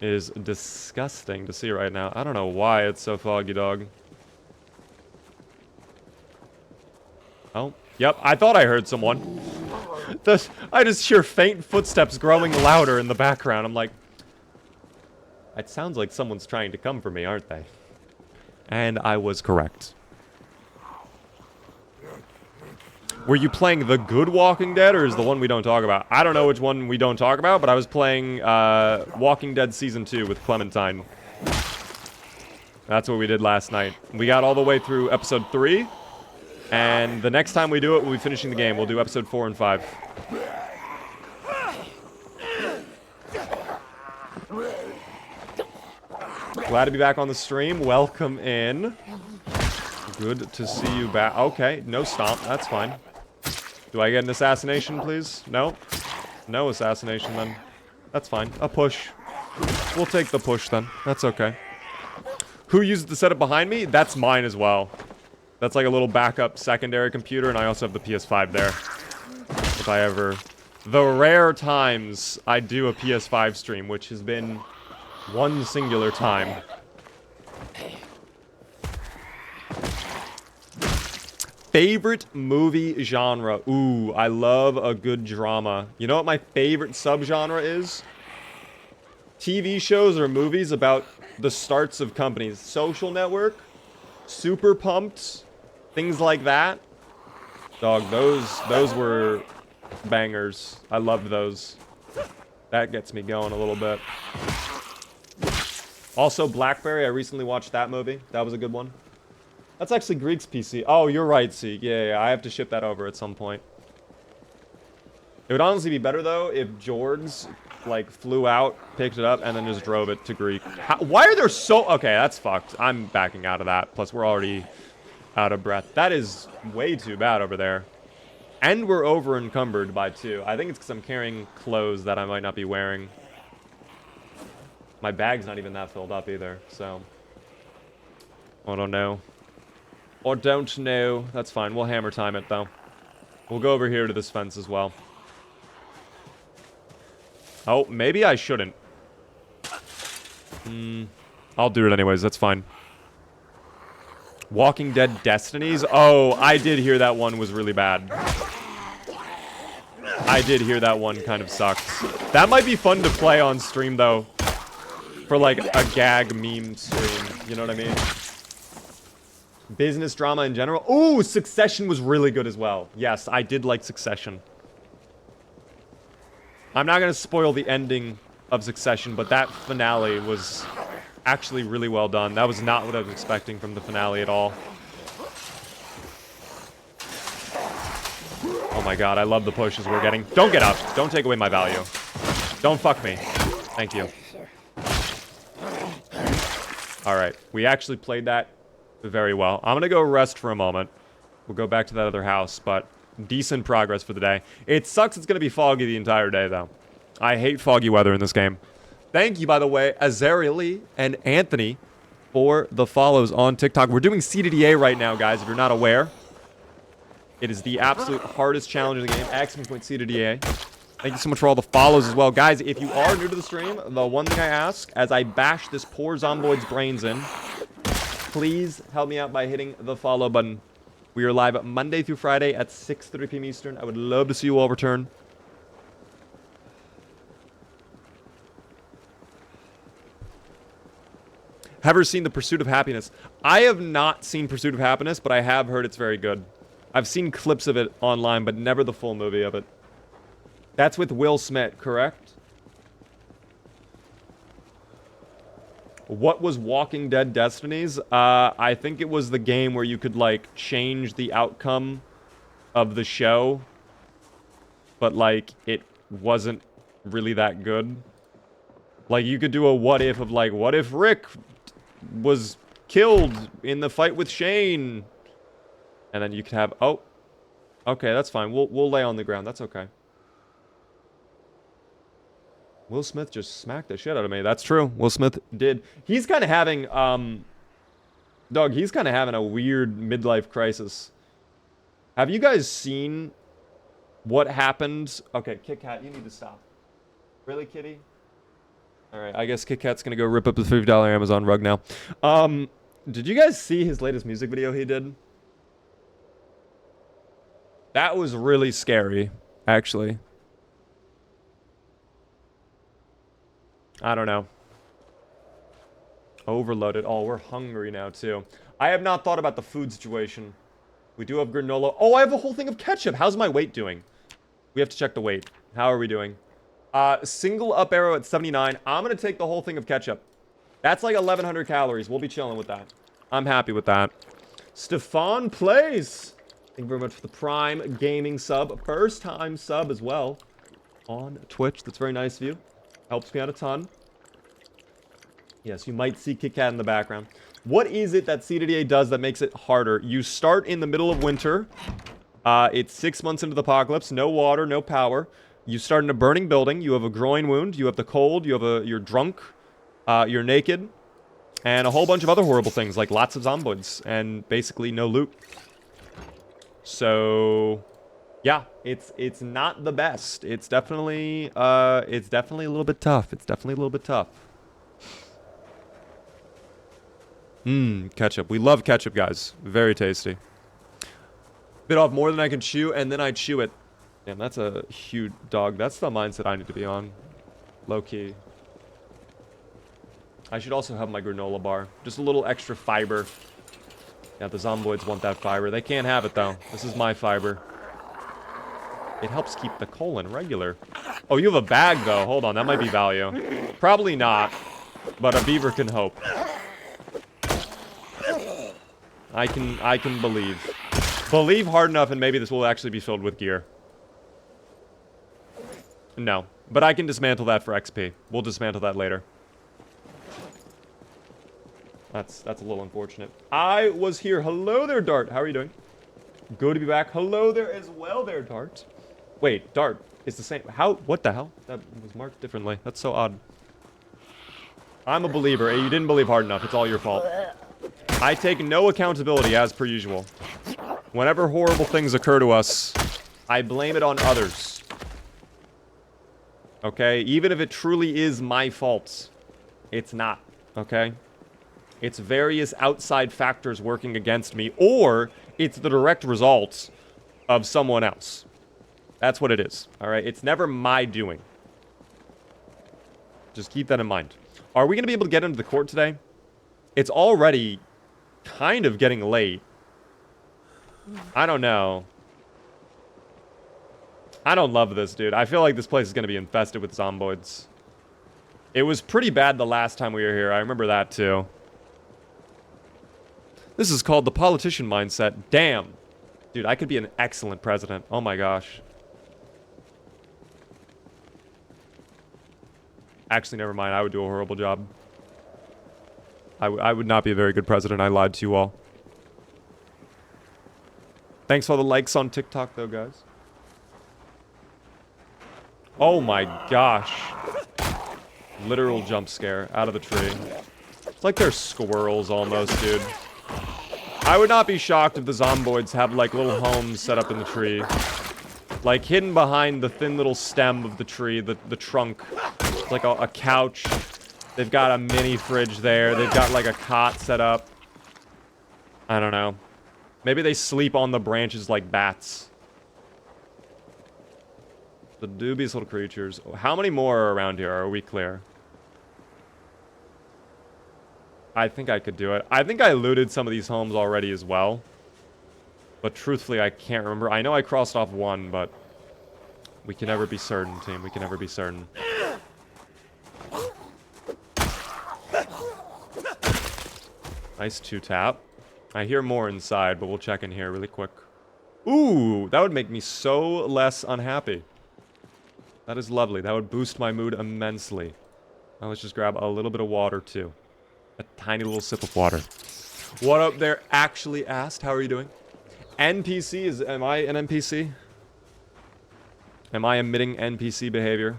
is disgusting to see right now. I don't know why it's so foggy, dog. Oh, yep. I thought I heard someone. I just hear faint footsteps growing louder in the background. I'm like, it sounds like someone's trying to come for me, aren't they? And I was correct. Were you playing the good Walking Dead, or is the one we don't talk about? I don't know which one we don't talk about, but I was playing Walking Dead Season 2 with Clementine. That's what we did last night. We got all the way through Episode 3, and the next time we do it, we'll be finishing the game. We'll do Episode 4 and 5. Glad to be back on the stream. Welcome in. Good to see you back. Okay, no stomp. That's fine. Do I get an assassination, please? No? No assassination, then. That's fine. A push. We'll take the push, then. That's okay. Who used the setup behind me? That's mine as well. That's like a little backup secondary computer, and I also have the PS5 there. If I ever... The rare times I do a PS5 stream, which has been one singular time. Favorite movie genre? Ooh, I love a good drama. You know what my favorite subgenre is? TV shows or movies about the starts of companies. Social Network, Super Pumped, things like that. Dog, those were bangers. I loved those. That gets me going a little bit. Also, Blackberry, I recently watched that movie. That was a good one. That's actually Greek's PC. Oh, you're right, C. Yeah, I have to ship that over at some point. It would honestly be better, though, if Jorgs, like, flew out, picked it up, and then just drove it to Greek. Why are there so... Okay, that's fucked. I'm backing out of that. Plus, we're already out of breath. That is way too bad over there. And we're over-encumbered by 2. I think it's because I'm carrying clothes that I might not be wearing. My bag's not even that filled up, either, so... I don't know. Or don't know. That's fine. We'll hammer time it, though. We'll go over here to this fence as well. Oh, maybe I shouldn't. I'll do it anyways. That's fine. Walking Dead Destinies? Oh, I did hear that one was really bad. I did hear that one kind of sucked. That might be fun to play on stream, though. For, like, a gag meme stream. You know what I mean? Business drama in general. Ooh, Succession was really good as well. Yes, I did like Succession. I'm not going to spoil the ending of Succession, but that finale was actually really well done. That was not what I was expecting from the finale at all. Oh my god, I love the pushes we're getting. Don't get up. Don't take away my value. Don't fuck me. Thank you. Alright, we actually played that very well. I'm gonna go rest for a moment. We'll go back to that other house, but decent progress for the day. It sucks it's going to be foggy the entire day, though. I hate foggy weather in this game. Thank you, by the way, Azarieli and Anthony for the follows on TikTok. We're doing CDDA right now, guys, if you're not aware. It is the absolute hardest challenge in the game. !CDDA. Thank you so much for all the follows as well. Guys, if you are new to the stream, the one thing I ask, as I bash this poor Zomboid's brains in, please help me out by hitting the follow button. We are live Monday through Friday at 6:30 p.m. Eastern. I would love to see you all return. Have you seen The Pursuit of Happiness? I have not seen Pursuit of Happiness, but I have heard it's very good. I've seen clips of it online, but never the full movie of it. That's with Will Smith, correct? What was Walking Dead Destinies? I think it was the game where you could, like, change the outcome of the show. But, like, it wasn't really that good. Like, you could do a what if of, like, what if Rick was killed in the fight with Shane? And then you could have, oh, okay, that's fine. We'll lay on the ground. That's okay. Will Smith just smacked the shit out of me. That's true. Will Smith did. He's kind of having, Doug, he's kind of having a weird midlife crisis. Have you guys seen what happened? Okay, Kit Kat, you need to stop. Really, kitty? All right, I guess Kit Kat's going to go rip up the $50 Amazon rug now. Did you guys see his latest music video he did? That was really scary, actually. I don't know. Overloaded. Oh, we're hungry now, too. I have not thought about the food situation. We do have granola. Oh, I have a whole thing of ketchup. How's my weight doing? We have to check the weight. How are we doing? Single up arrow at 79. I'm going to take the whole thing of ketchup. That's like 1,100 calories. We'll be chilling with that. I'm happy with that. Stefan Plays. Thank you very much for the Prime Gaming sub. First time sub as well on Twitch. That's very nice of you. Helps me out a ton. Yes, you might see Kit Kat in the background. What is it that CDDA does that makes it harder? You start in the middle of winter. It's 6 months into the apocalypse. No water, no power. You start in a burning building. You have a groin wound. You have the cold. You're drunk. You're naked. And a whole bunch of other horrible things, like lots of zomboids. And basically no loot. So... yeah, it's not the best. It's definitely a little bit tough. It's definitely a little bit tough. Ketchup. We love ketchup, guys. Very tasty. Bit off more than I can chew, and then I chew it. Damn, that's a huge dog. That's the mindset I need to be on. Low key. I should also have my granola bar. Just a little extra fiber. Yeah, the zomboids want that fiber. They can't have it, though. This is my fiber. It helps keep the colon regular. Oh, you have a bag, though. Hold on, that might be value. Probably not, but a beaver can hope. I can believe. Believe hard enough, and maybe this will actually be filled with gear. No, but I can dismantle that for XP. We'll dismantle that later. That's a little unfortunate. I was here. Hello there, Dart. How are you doing? Good to be back. Hello there as well there, Dart. Wait, Dart is the same. How? What the hell? That was marked differently. That's so odd. I'm a believer. You didn't believe hard enough. It's all your fault. I take no accountability as per usual. Whenever horrible things occur to us, I blame it on others. Okay? Even if it truly is my fault, it's not. Okay? It's various outside factors working against me, or it's the direct result of someone else. That's what it is. Alright? It's never my doing. Just keep that in mind. Are we going to be able to get into the court today? It's already kind of getting late. I don't know. I don't love this, dude. I feel like this place is going to be infested with zomboids. It was pretty bad the last time we were here. I remember that, too. This is called the politician mindset. Damn. Dude, I could be an excellent president. Oh my gosh. Actually, never mind. I would do a horrible job. I would not be a very good president. I lied to you all. Thanks for the likes on TikTok, though, guys. Oh my gosh. Literal jump scare out of the tree. It's like they're squirrels almost, dude. I would not be shocked if the zomboids have, like, little homes set up in the tree. Like, hidden behind the thin little stem of the tree, the trunk. It's like a couch. They've got a mini fridge there. They've got, like, a cot set up. I don't know. Maybe they sleep on the branches like bats. The dubious little creatures. How many more are around here? Are we clear? I think I could do it. I think I looted some of these homes already as well. But truthfully, I can't remember. I know I crossed off one, but we can never be certain, team. We can never be certain. Nice 2-tap. I hear more inside, but we'll check in here really quick. Ooh, that would make me so less unhappy. That is lovely. That would boost my mood immensely. Now let's just grab a little bit of water, too. A tiny little sip of water. What up there? Actually asked, how are you doing? NPC am I an NPC? Am I emitting NPC behavior?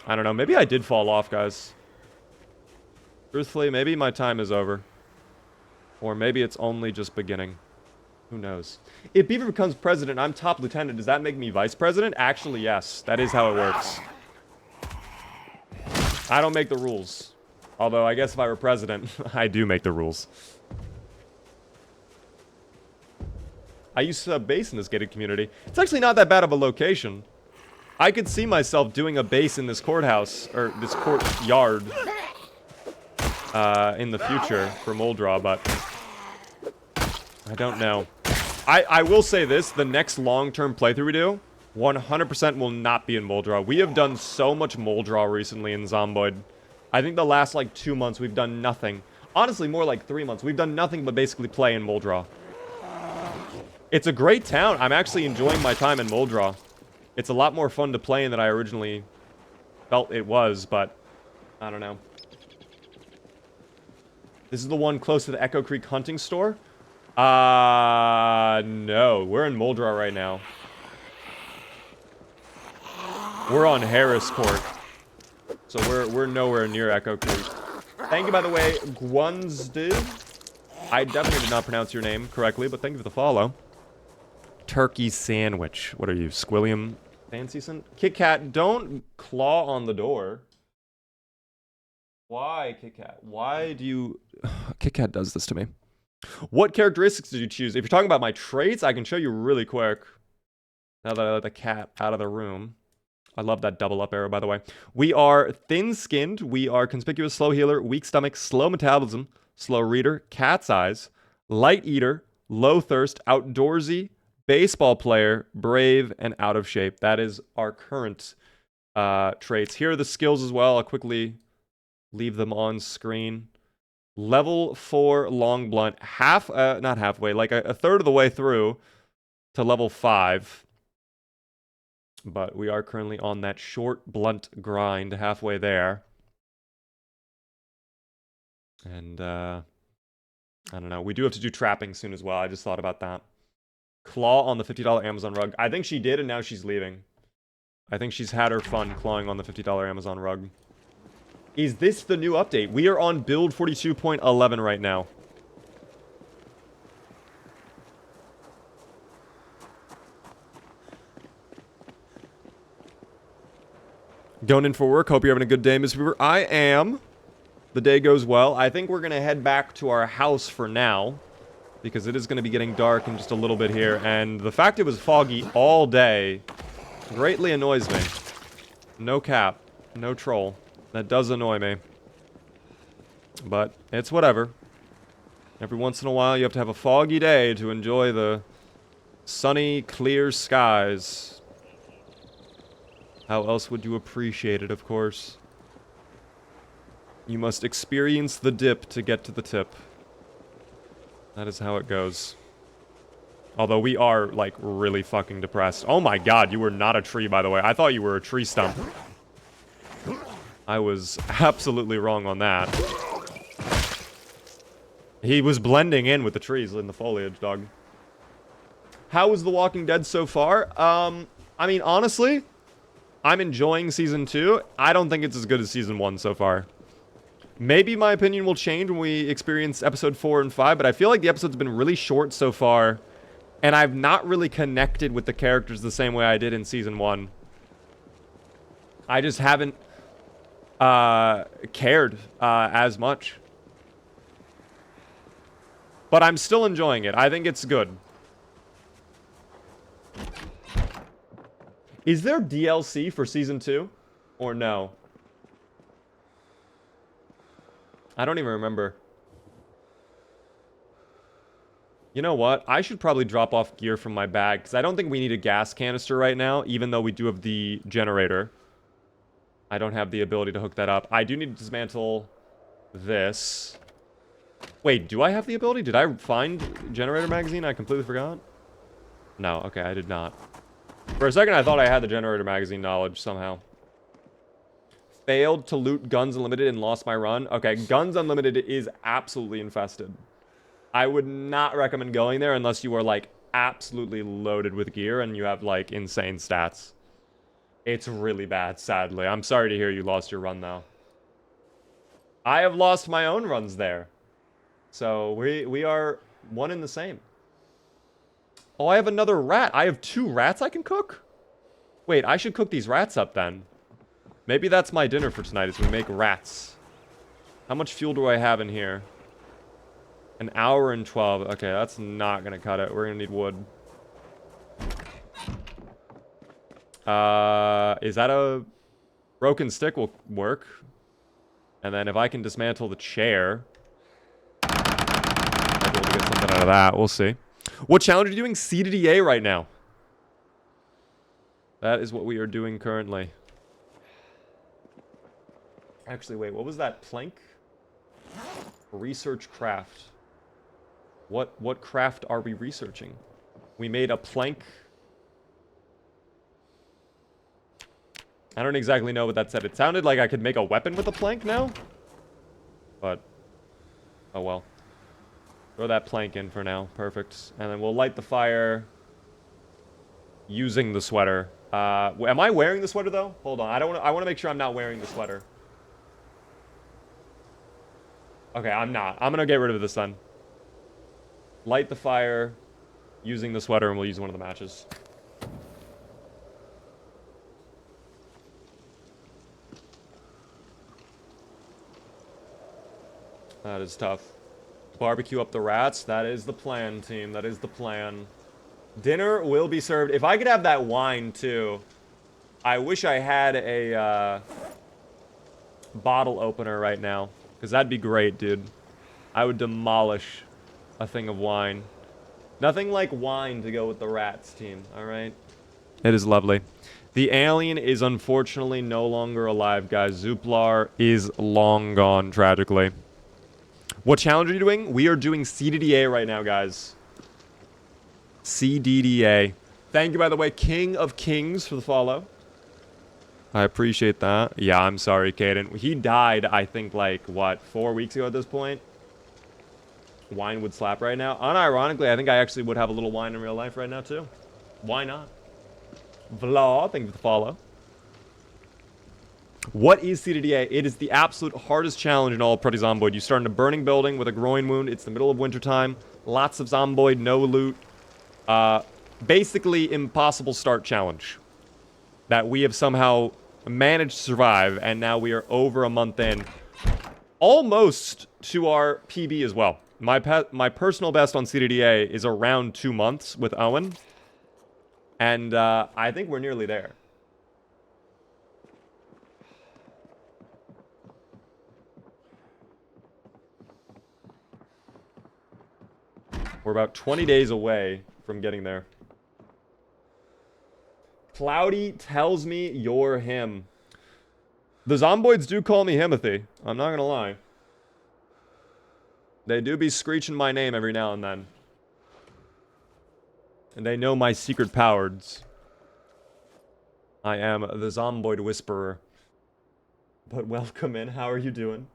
I don't know. Maybe I did fall off, guys. Truthfully, maybe my time is over. Or maybe it's only just beginning. Who knows? If Beaver becomes president, I'm top lieutenant. Does that make me vice president? Actually, yes. That is how it works. I don't make the rules. Although, I guess if I were president, I do make the rules. I used to base in this gated community. It's actually not that bad of a location. I could see myself doing a base in this courthouse, or this courtyard, in the future for Muldraugh, but I don't know. I will say this, the next long-term playthrough we do, 100% will not be in Muldraugh. We have done so much Muldraugh recently in Zomboid. I think the last, like, 2 months we've done nothing. Honestly, more like 3 months. We've done nothing but basically play in Muldraugh. It's a great town. I'm actually enjoying my time in Muldraugh. It's a lot more fun to play in than I originally felt it was, but I don't know. This is the one close to the Echo Creek hunting store? No. We're in Muldraugh right now. We're on Harris Court. So we're nowhere near Echo Creek. Thank you, by the way, Gwunsdid. I definitely did not pronounce your name correctly, but thank you for the follow. Turkey sandwich. What are you, Squilliam Fancyson? Kit Kat, don't claw on the door. Why, Kit Kat? Why do you... Kit Kat does this to me. What characteristics did you choose? If you're talking about my traits, I can show you really quick. Now that I let the cat out of the room. I love that double up arrow, by the way. We are thin-skinned. We are conspicuous, slow healer, weak stomach, slow metabolism, slow reader, cat's eyes, light eater, low thirst, outdoorsy, baseball player, brave, and out of shape. That is our current traits. Here are the skills as well. I'll quickly leave them on screen. Level 4 long blunt, not halfway, like a third of the way through to level 5. But we are currently on that short blunt grind, halfway there. And, I don't know. We do have to do trapping soon as well. I just thought about that. Claw on the $50 Amazon rug. I think she did, and now she's leaving. I think she's had her fun clawing on the $50 Amazon rug. Is this the new update? We are on build 42.11 right now. Going in for work. Hope you're having a good day, Ms. Weaver. I am. The day goes well. I think we're going to head back to our house for now, because it is going to be getting dark in just a little bit here. And the fact it was foggy all day greatly annoys me. No cap. No troll. That does annoy me. But it's whatever. Every once in a while, you have to have a foggy day to enjoy the sunny, clear skies. How else would you appreciate it, of course? You must experience the dip to get to the tip. That is how it goes. Although we are, like, really fucking depressed. Oh my god, you were not a tree, by the way. I thought you were a tree stump. I was absolutely wrong on that. He was blending in with the trees in the foliage, dog. How is The Walking Dead so far? I mean, honestly, I'm enjoying Season 2. I don't think it's as good as Season 1 so far. Maybe my opinion will change when we experience Episode 4 and 5, but I feel like the episode's been really short so far, and I've not really connected with the characters the same way I did in Season 1. I just haven't cared as much. But I'm still enjoying it. I think it's good. Is there DLC for Season 2? Or no? I don't even remember. You know what? I should probably drop off gear from my bag, because I don't think we need a gas canister right now, even though we do have the generator. I don't have the ability to hook that up. I do need to dismantle this. Wait, do I have the ability? Did I find generator magazine? I completely forgot. No, okay, I did not. For a second, I thought I had the generator magazine knowledge somehow. Failed to loot Guns Unlimited and lost my run. Okay, Guns Unlimited is absolutely infested. I would not recommend going there unless you are, like, absolutely loaded with gear and you have, like, insane stats. It's really bad, sadly. I'm sorry to hear you lost your run, though. I have lost my own runs there. So, we are one and the same. Oh, I have another rat. I have 2 rats I can cook? Wait, I should cook these rats up, then. Maybe that's my dinner for tonight, is we make rats. How much fuel do I have in here? An hour and 12. Okay, that's not gonna cut it. We're gonna need wood. Is that a... broken stick will work. And then if I can dismantle the chair... I'll be able to get something out of that. We'll see. What challenge are you doing? CDDA right now. That is what we are doing currently. Actually, wait, what was that? Plank? Research craft. What craft are we researching? We made a plank. I don't exactly know what that said. It sounded like I could make a weapon with a plank now. But, oh well. Throw that plank in for now. Perfect. And then we'll light the fire using the sweater. Am I wearing the sweater, though? Hold on. I want to make sure I'm not wearing the sweater. Okay, I'm not. I'm going to get rid of this then. Light the fire using the sweater, and we'll use one of the matches. That is tough. Barbecue up the rats. That is the plan, team. That is the plan. Dinner will be served. If I could have that wine, too. I wish I had a bottle opener right now. Because that'd be great, dude. I would demolish a thing of wine. Nothing like wine to go with the rats, team. Alright? It is lovely. The alien is unfortunately no longer alive, guys. Zooplar is long gone, tragically. What challenge are you doing? We are doing CDDA right now, guys. CDDA. Thank you, by the way, King of Kings, for the follow. I appreciate that. Yeah, I'm sorry, Caden. He died, I think, like, what, 4 weeks ago at this point? Wine would slap right now. Unironically, I think I actually would have a little wine in real life right now, too. Why not? Vla, thank you for the follow. What is CDDA? It is the absolute hardest challenge in all of Project Zomboid. You start in a burning building with a groin wound. It's the middle of wintertime. Lots of Zomboid, no loot. Basically, impossible start challenge. That we have somehow managed to survive, and now we are over a month in. Almost to our PB as well. My personal best on CDDA is around 2 months with Owen. And I think we're nearly there. We're about 20 days away from getting there. Cloudy tells me you're him. The Zomboids do call me Himothy. I'm not gonna lie. They do be screeching my name every now and then. And they know my secret powers. I am the Zomboid Whisperer. But welcome in. How are you doing?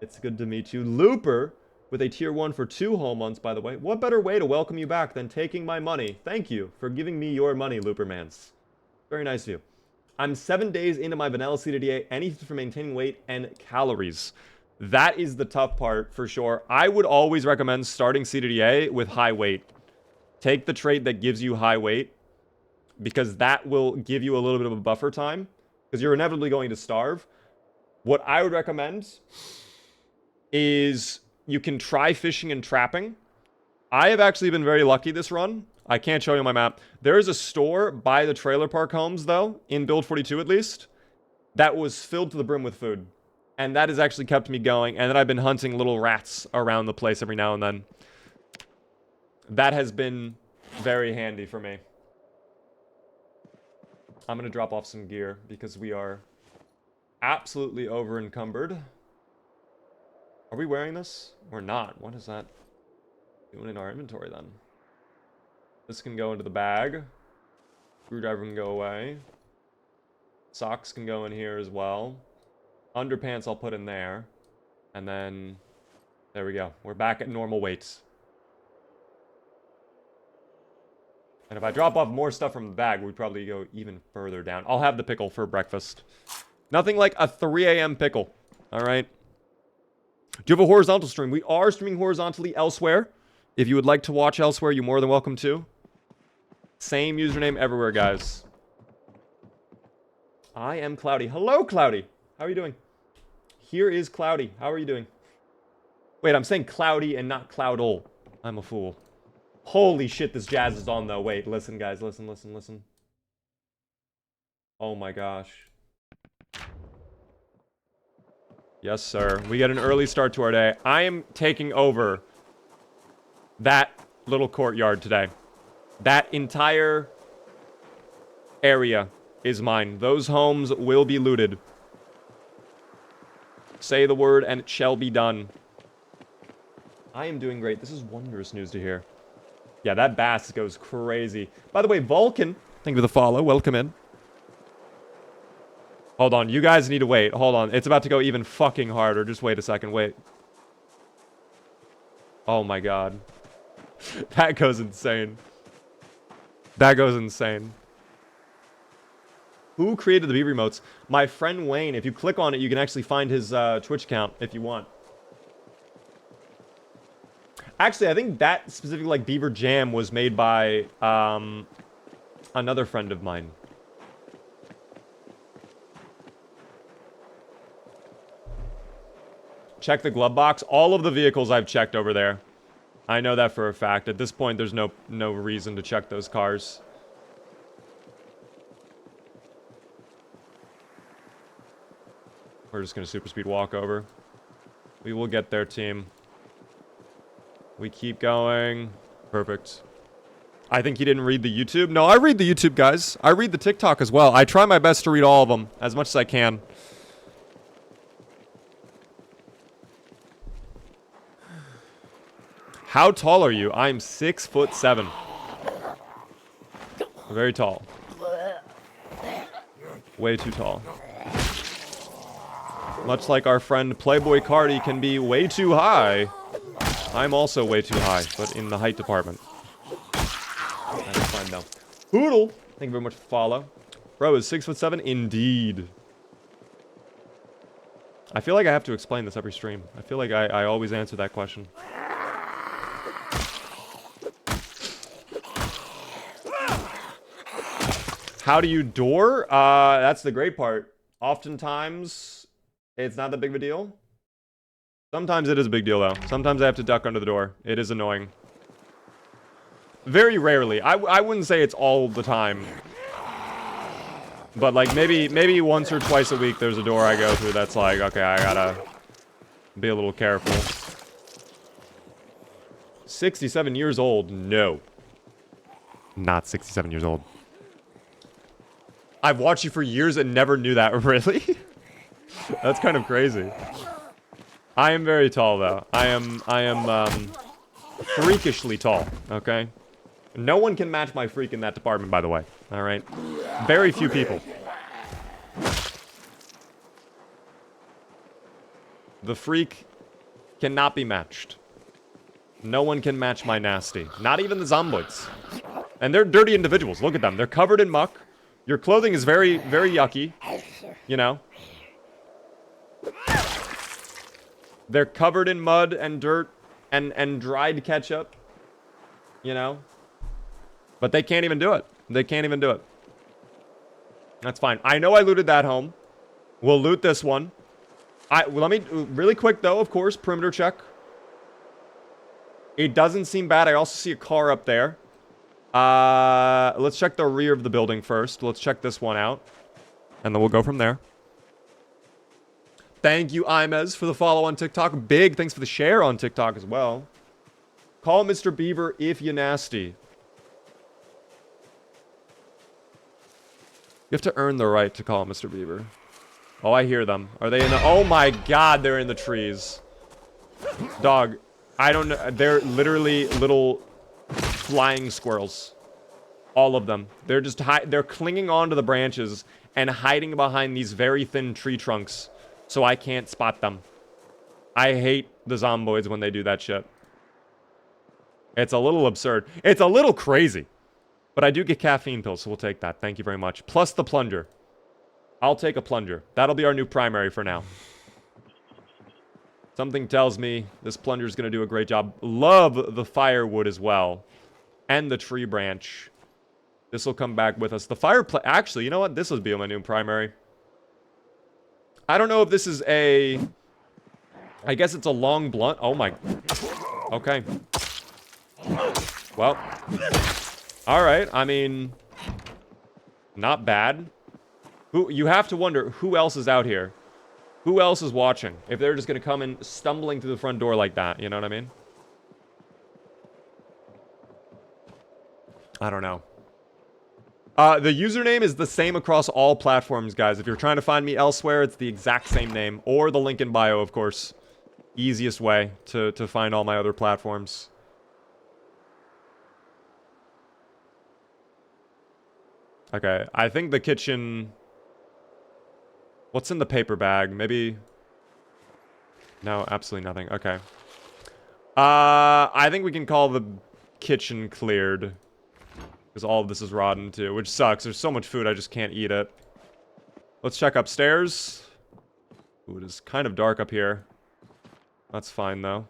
It's good to meet you. Looper, with a tier 1 for 2 whole months, by the way. What better way to welcome you back than taking my money? Thank you for giving me your money, Loopermans. Very nice of you. I'm 7 days into my vanilla CDDA, anything for maintaining weight and calories. That is the tough part, for sure. I would always recommend starting CDDA with high weight. Take the trait that gives you high weight, because that will give you a little bit of a buffer time, because you're inevitably going to starve. What I would recommend is you can try fishing and trapping. I have actually been very lucky this run. I can't show you my map. There is a store by the trailer park homes, though, in Build 42 at least, that was filled to the brim with food. And that has actually kept me going. And then I've been hunting little rats around the place every now and then. That has been very handy for me. I'm going to drop off some gear because we are absolutely over encumbered. Are we wearing this? Or not? What is that doing in our inventory then? This can go into the bag. Screwdriver can go away. Socks can go in here as well. Underpants I'll put in there. And then, there we go. We're back at normal weights. And if I drop off more stuff from the bag, we'd probably go even further down. I'll have the pickle for breakfast. Nothing like a 3 a.m. pickle. Alright? Do you have a horizontal stream? We are streaming horizontally elsewhere. If you would like to watch elsewhere, you're more than welcome to. Same username everywhere, guys. I am Cloudy. Hello, Cloudy. How are you doing? Here is Cloudy. How are you doing? Wait, I'm saying Cloudy and not Cloudle. I'm a fool. Holy shit, this jazz is on, though. Wait, listen, guys. Listen, listen, listen. Oh, my gosh. Yes, sir. We get an early start to our day. I am taking over that little courtyard today. That entire area is mine. Those homes will be looted. Say the word and it shall be done. I am doing great. This is wondrous news to hear. Yeah, that bass goes crazy. By the way, Vulcan, thank you for the follow. Welcome in. Hold on, you guys need to wait. Hold on, it's about to go even fucking harder. Just wait a second, wait. Oh my god. That goes insane. That goes insane. Who created the Beaver emotes? My friend Wayne. If you click on it, you can actually find his Twitch account if you want. Actually, I think that specific like Beaver Jam was made by another friend of mine. Check the glove box. All of the vehicles I've checked over there. I know that for a fact. At this point, there's no reason to check those cars. We're just gonna super speed walk over. We will get there, team. We keep going. Perfect. I think he didn't read the YouTube. No, I read the YouTube, guys. I read the TikTok as well. I try my best to read all of them as much as I can. How tall are you? I'm 6'7". Very tall. Way too tall. Much like our friend Playboy Cardi can be way too high. I'm also way too high, but in the height department. That's fine though. Poodle, thank you very much for the follow. Bro is 6'7". Indeed. I feel like I have to explain this every stream. I feel like I always answer that question. How do you door? That's the great part. Oftentimes, it's not that big of a deal. Sometimes it is a big deal, though. Sometimes I have to duck under the door. It is annoying. Very rarely. I wouldn't say it's all the time. But, like, maybe once or twice a week there's a door I go through that's like, okay, I gotta be a little careful. 67 years old? No. Not 67 years old. I've watched you for years and never knew that. Really? That's kind of crazy. I am very tall, though. I am freakishly tall, okay? No one can match my freak in that department, by the way. Alright? Very few people. The freak cannot be matched. No one can match my nasty. Not even the zomboids. And they're dirty individuals. Look at them. They're covered in muck. Your clothing is very, very yucky. You know? They're covered in mud and dirt and dried ketchup. You know? But they can't even do it. They can't even do it. That's fine. I know I looted that home. We'll loot this one. Let me, really quick though, of course, perimeter check. It doesn't seem bad. I also see a car up there. Let's check the rear of the building first. Let's check this one out. And then we'll go from there. Thank you, Imez, for the follow on TikTok. Big thanks for the share on TikTok as well. Call Mr. Beaver if you nasty. You have to earn the right to call Mr. Beaver. Oh, I hear them. Are they in the... Oh my god, they're in the trees. Dog, I don't know. They're literally little flying squirrels. All of them. They're just... They're clinging onto the branches and hiding behind these very thin tree trunks so I can't spot them. I hate the zomboids when they do that shit. It's a little absurd. It's a little crazy. But I do get caffeine pills, so we'll take that. Thank you very much. Plus the plunger. I'll take a plunger. That'll be our new primary for now. Something tells me this plunger is going to do a great job. Love the firewood as well. And the tree branch. This will come back with us. The fireplace... Actually, you know what? This will be my new primary. I don't know if this is a... I guess it's a long blunt. Oh my... Okay. Well... Alright, I mean... Not bad. You have to wonder, who else is out here? Who else is watching? If they're just gonna come in stumbling through the front door like that, you know what I mean? I don't know. The username is the same across all platforms, guys. If you're trying to find me elsewhere, it's the exact same name. Or the link in bio, of course. Easiest way to find all my other platforms. Okay, I think the kitchen... What's in the paper bag? Maybe... No, absolutely nothing. Okay. I think we can call the kitchen cleared. Because all of this is rotten too, which sucks. There's so much food, I just can't eat it. Let's check upstairs. Ooh, it is kind of dark up here. That's fine, though.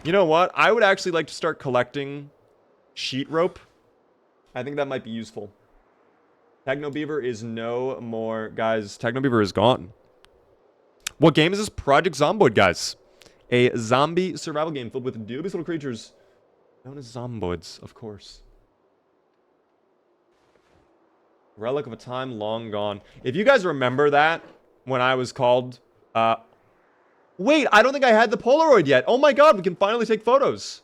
You know what? I would actually like to start collecting sheet rope. I think that might be useful. Techno Beaver is no more. Guys, Techno Beaver is gone. What game is this? Project Zomboid, guys. A zombie survival game filled with dubious little creatures known as zomboids, of course. Relic of a time long gone. If you guys remember that, when I was called... Wait, I don't think I had the Polaroid yet. Oh my god, we can finally take photos.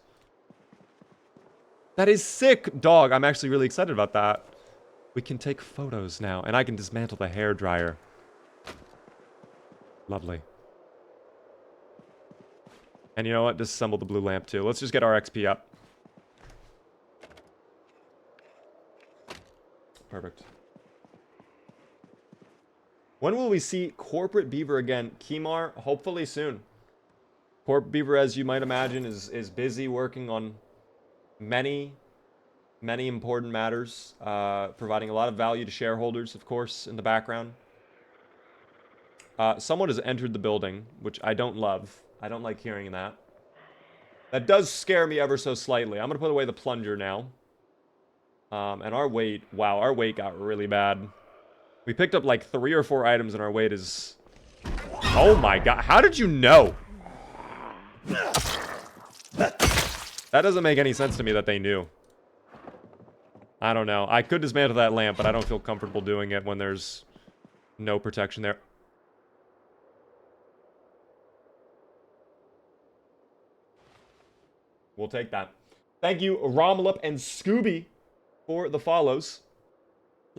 That is sick, dog. I'm actually really excited about that. We can take photos now, and I can dismantle the hairdryer. Lovely. And you know what? Disassemble the blue lamp, too. Let's just get our XP up. Perfect. When will we see Corporate Beaver again? Kimar, hopefully soon. Corporate Beaver, as you might imagine, is busy working on many important matters. Providing a lot of value to shareholders, of course, in the background. Someone has entered the building, which I don't love. I don't like hearing that. That does scare me ever so slightly. I'm going to put away the plunger now. And our weight... Wow, our weight got really bad. We picked up like 3 or 4 items and our weight is... Oh my god. How did you know? That doesn't make any sense to me that they knew. I don't know. I could dismantle that lamp, but I don't feel comfortable doing it when there's no protection there. We'll take that. Thank you, Romulup and Scooby, for the follows.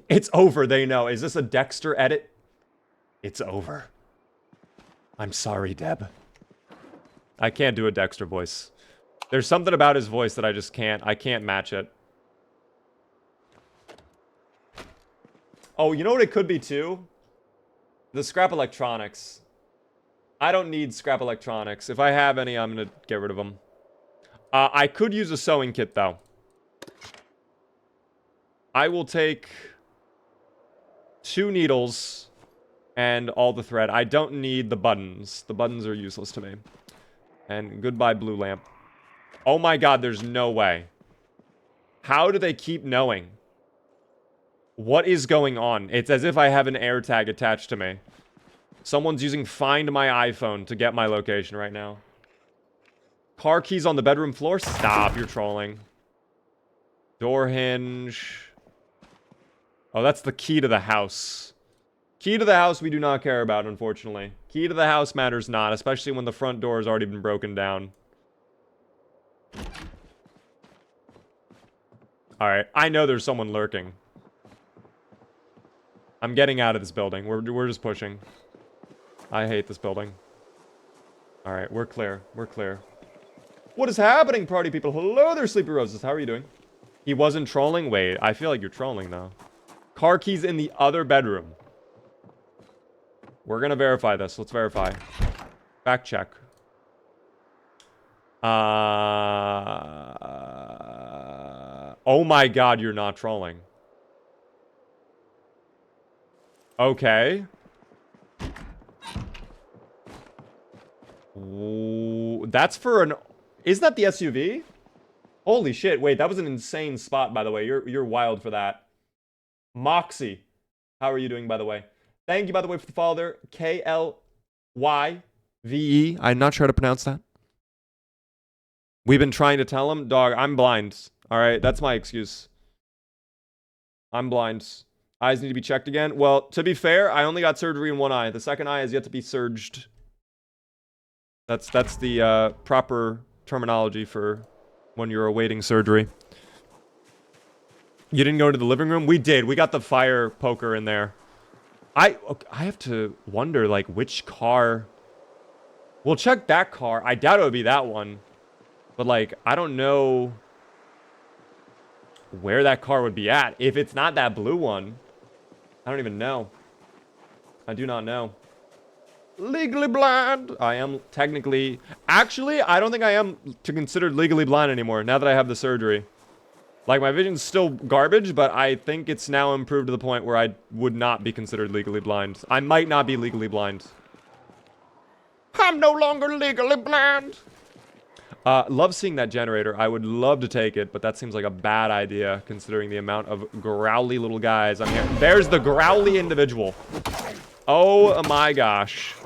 It's over, they know. Is this a Dexter edit? It's over. I'm sorry, Deb. I can't do a Dexter voice. There's something about his voice that I just can't. I can't match it. Oh, you know what it could be, too? The scrap electronics. I don't need scrap electronics. If I have any, I'm gonna get rid of them. I could use a sewing kit, though. I will take 2 needles and all the thread. I don't need the buttons. The buttons are useless to me. And goodbye, blue lamp. Oh my god, there's no way. How do they keep knowing? What is going on? It's as if I have an air tag attached to me. Someone's using Find My iPhone to get my location right now. Car keys on the bedroom floor? Stop, you're trolling. Door hinge. Oh, that's the key to the house. Key to the house we do not care about, unfortunately. Key to the house matters not, especially when the front door has already been broken down. Alright, I know there's someone lurking. I'm getting out of this building. We're just pushing. I hate this building. Alright, we're clear. We're clear. What is happening, party people? Hello there, Sleepy Roses. How are you doing? He wasn't trolling? Wait, I feel like you're trolling, though. Car keys in the other bedroom. We're gonna verify this. Let's verify. Fact check. Oh my god, you're not trolling. Okay. Ooh, that's for an... Is that the SUV? Holy shit, wait, that was an insane spot, by the way. You're wild for that. Moxie. How are you doing, by the way? Thank you, by the way, for the follow there. K-L-Y-V-E. I'm not sure how to pronounce that. We've been trying to tell him. Dog, I'm blind. Alright, that's my excuse. I'm blind. Eyes need to be checked again. Well, to be fair, I only got surgery in one eye. The second eye has yet to be surged. That's the proper terminology for when you're awaiting surgery. You didn't go to the living room? We did. We got the fire poker in there. I have to wonder, like, which car... We'll check that car. I doubt it would be that one. But, like, I don't know where that car would be at. If it's not that blue one, I don't even know. I do not know. Legally blind. I am technically... Actually, I don't think I am considered legally blind anymore now that I have the surgery. Like, my vision's still garbage, but I think it's now improved to the point where I would not be considered legally blind. I might not be legally blind. I'm no longer legally blind. Love seeing that generator. I would love to take it, but that seems like a bad idea considering the amount of growly little guys I'm here. There's the growly individual. Oh my gosh.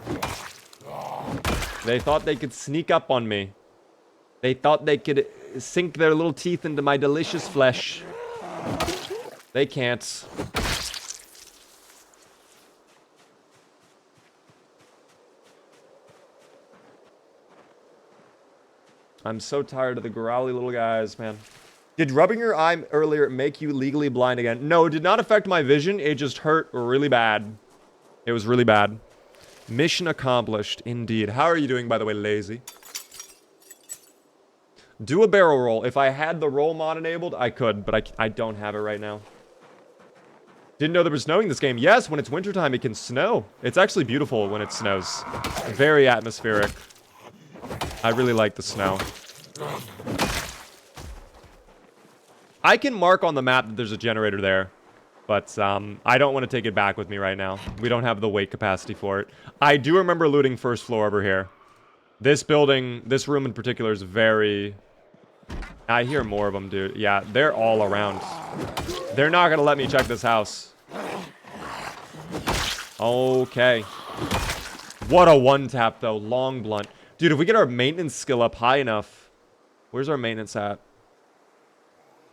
They thought they could sneak up on me. They thought they could sink their little teeth into my delicious flesh. They can't. I'm so tired of the growly little guys, man. Did rubbing your eye earlier make you legally blind again? No, it did not affect my vision. It just hurt really bad. It was really bad. Mission accomplished, indeed. How are you doing, by the way, lazy? Do a barrel roll. If I had the roll mod enabled, I could, but I don't have it right now. Didn't know there was snowing this game. Yes, when it's wintertime, it can snow. It's actually beautiful when it snows. Very atmospheric. I really like the snow. I can mark on the map that there's a generator there. But I don't want to take it back with me right now. We don't have the weight capacity for it. I do remember looting first floor over here. This building, this room in particular is very... I hear more of them, dude. Yeah, they're all around. They're not going to let me check this house. Okay. What a one-tap, though. Long blunt. Dude, if we get our maintenance skill up high enough... Where's our maintenance at?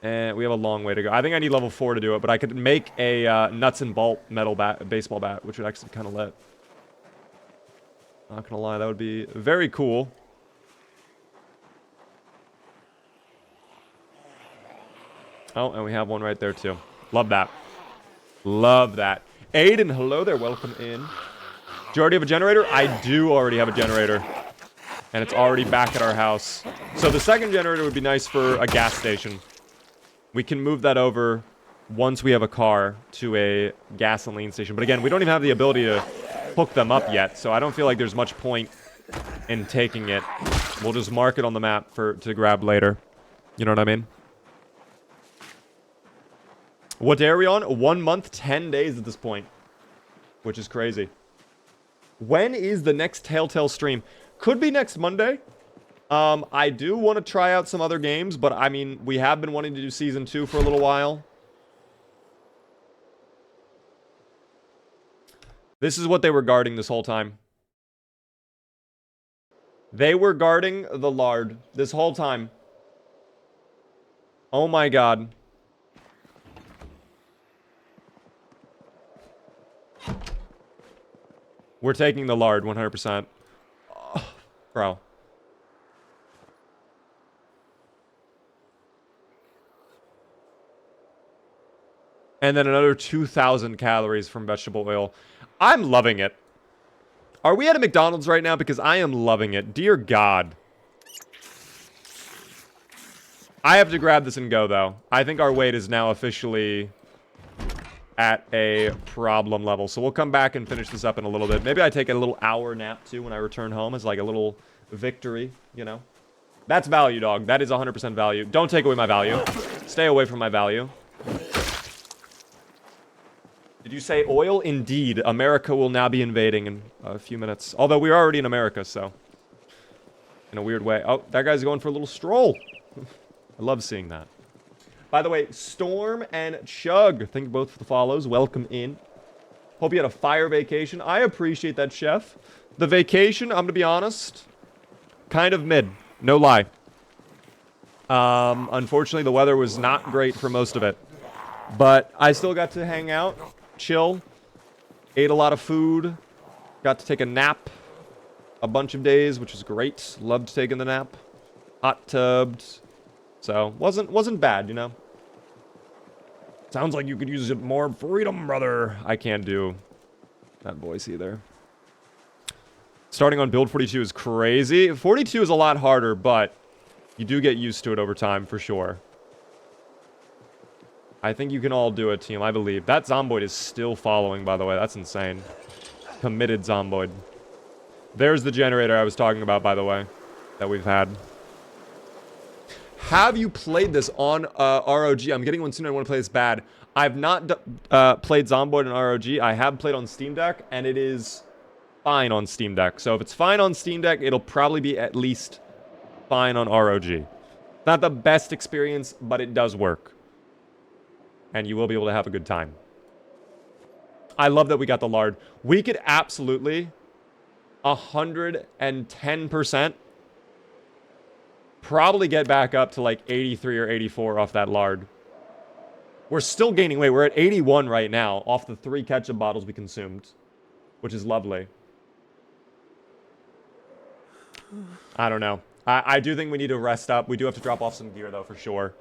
And we have a long way to go. I think I need level 4 to do it, but I could make a nuts and bolt metal baseball bat, which would actually kind of lit. Not gonna lie, that would be very cool. Oh, and we have one right there too. Love that. Love that. Aiden, hello there. Welcome in. Do you already have a generator? I do already have a generator. And it's already back at our house. So the second generator would be nice for a gas station. We can move that over once we have a car to a gasoline station. But again, we don't even have the ability to hook them up yet, so I don't feel like there's much point in taking it. We'll just mark it on the map to grab later. You know what I mean? What day are we on? 1 month, 10 days at this point. Which is crazy. When is the next Telltale stream? Could be next Monday. I do want to try out some other games, but I mean, we have been wanting to do Season 2 for a little while. This is what they were guarding this whole time. They were guarding the lard this whole time. Oh my god. We're taking the lard 100%. Oh, bro. And then another 2,000 calories from vegetable oil. I'm loving it. Are we at a McDonald's right now? Because I am loving it. Dear God. I have to grab this and go, though. I think our weight is now officially at a problem level. So we'll come back and finish this up in a little bit. Maybe I take a little hour nap, too, when I return home as like a little victory, you know? That's value, dog. That is 100% value. Don't take away my value. Stay away from my value. Did you say oil? Indeed. America will now be invading in a few minutes. Although we're already in America, so. In a weird way. Oh, that guy's going for a little stroll. I love seeing that. By the way, Storm and Chug, thank you both for the follows. Welcome in. Hope you had a fire vacation. I appreciate that, Chef. The vacation, I'm going to be honest, kind of mid. No lie. Unfortunately, the weather was not great for most of it. But I still got to hang out, chill, ate a lot of food, got to take a nap a bunch of days, which was great. Loved taking the nap. Hot tubbed. So, wasn't bad, you know? Sounds like you could use more freedom, brother. I can't do that voice either. Starting on build 42 is crazy. 42 is a lot harder, but you do get used to it over time, for sure. I think you can all do it, team. I believe. That Zomboid is still following, by the way. That's insane. Committed Zomboid. There's the generator I was talking about, by the way, that we've had. Have you played this on ROG? I'm getting one soon. I want to play this bad. I've not played Zomboid on ROG. I have played on Steam Deck, and it is fine on Steam Deck. So if it's fine on Steam Deck, it'll probably be at least fine on ROG. Not the best experience, but it does work. And you will be able to have a good time. I love that we got the lard. We could absolutely 110% probably get back up to like 83 or 84 off that lard. We're still gaining weight. We're at 81 right now off the 3 ketchup bottles we consumed, which is lovely. I don't know. I do think we need to rest up. We do have to drop off some gear though, for sure.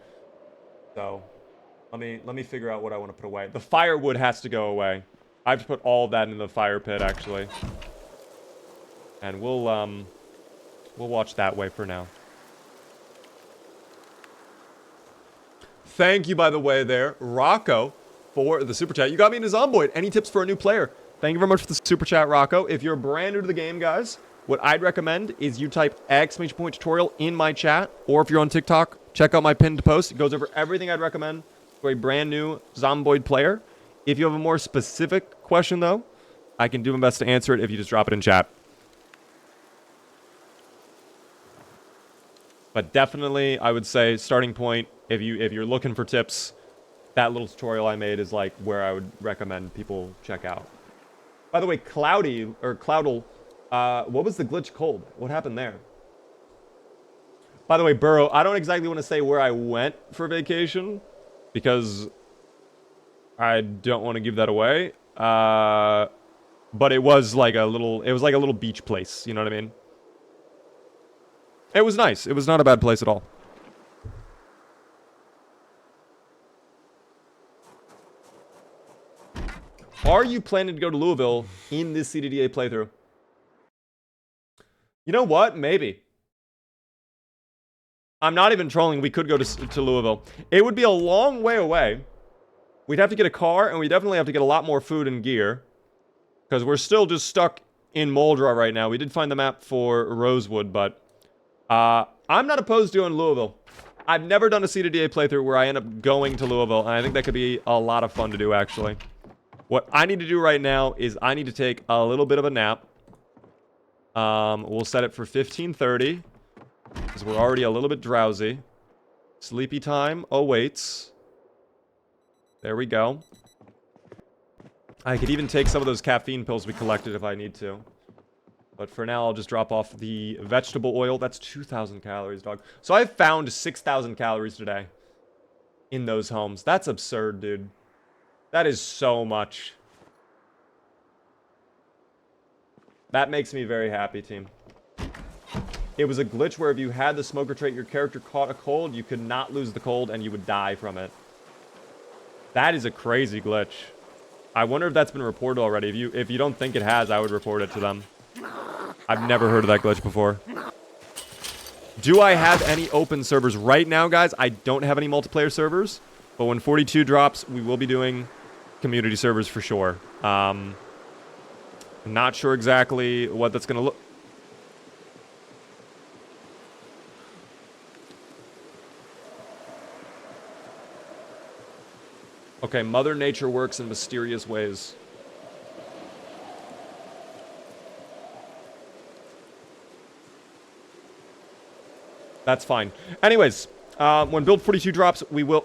So let me figure out what I want to put away. The firewood has to go away. I have to put all of that in the fire pit, actually. And we'll watch that way for now. Thank you, by the way, there, Rocco, for the super chat. You got me into Zomboid. Any tips for a new player? Thank you very much for the super chat, Rocco. If you're brand new to the game, guys, what I'd recommend is you type !tutorial in my chat, or if you're on TikTok, check out my pinned post. It goes over everything I'd recommend for a brand new Zomboid player. If you have a more specific question, though, I can do my best to answer it if you just drop it in chat. But definitely, I would say, starting point, if you're looking for tips, that little tutorial I made is like where I would recommend people check out. By the way, Cloudle, what was the glitch cold? What happened there? By the way, Burrow, I don't exactly want to say where I went for vacation because I don't want to give that away. But it was like a little beach place, you know what I mean? It was nice. It was not a bad place at all. Are you planning to go to Louisville in this CDDA playthrough? You know what? Maybe. I'm not even trolling. We could go to Louisville. It would be a long way away. We'd have to get a car, and we definitely have to get a lot more food and gear. Because we're still just stuck in Muldraugh right now. We did find the map for Rosewood, but I'm not opposed to doing Louisville. I've never done a CDDA playthrough where I end up going to Louisville, and I think that could be a lot of fun to do, actually. What I need to do right now is I need to take a little bit of a nap. We'll set it for 15:30, because we're already a little bit drowsy. Sleepy time awaits. There we go. I could even take some of those caffeine pills we collected if I need to. But for now, I'll just drop off the vegetable oil. That's 2,000 calories, dog. So I've found 6,000 calories today in those homes. That's absurd, dude. That is so much. That makes me very happy, team. It was a glitch where if you had the smoker trait, your character caught a cold, you could not lose the cold and you would die from it. That is a crazy glitch. I wonder if that's been reported already. If you don't think it has, I would report it to them. I've never heard of that glitch before. Do I have any open servers right now, guys? I don't have any multiplayer servers, but when 42 drops, we will be doing community servers for sure. Not sure exactly what that's going to look. Okay, Mother Nature works in mysterious ways. That's fine. Anyways, when Build 42 drops, we will...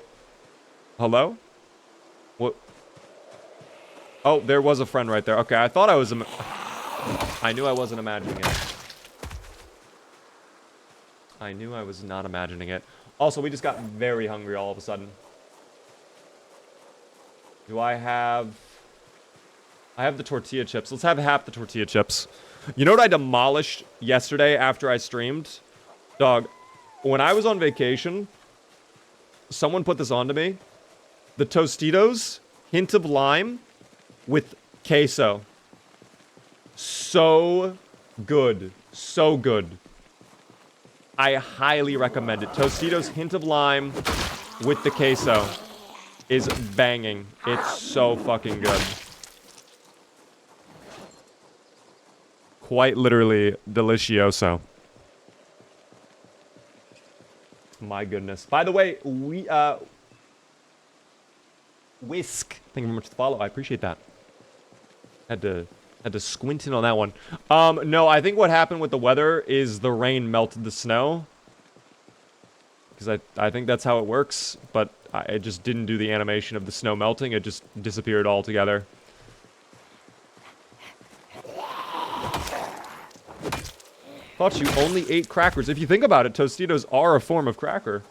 Hello? What? Oh, there was a friend right there. Okay, I thought I was... I knew I wasn't imagining it. I knew I was not imagining it. Also, we just got very hungry all of a sudden. Do I have... I have the tortilla chips. Let's have half the tortilla chips. You know what I demolished yesterday after I streamed? Dog, when I was on vacation, someone put this onto me. The Tostitos, hint of lime, with queso. So good. So good. I highly recommend it. Tostitos, hint of lime, with the queso is banging. It's so fucking good. Quite literally delicioso. My goodness. By the way, Whisk. Thank you very much for the follow. I appreciate that. Had to squint in on that one. No, I think what happened with the weather is the rain melted the snow. Because I think that's how it works. But I just didn't do the animation of the snow melting. It just disappeared altogether. Thought you only ate crackers. If you think about it, Tostitos are a form of cracker.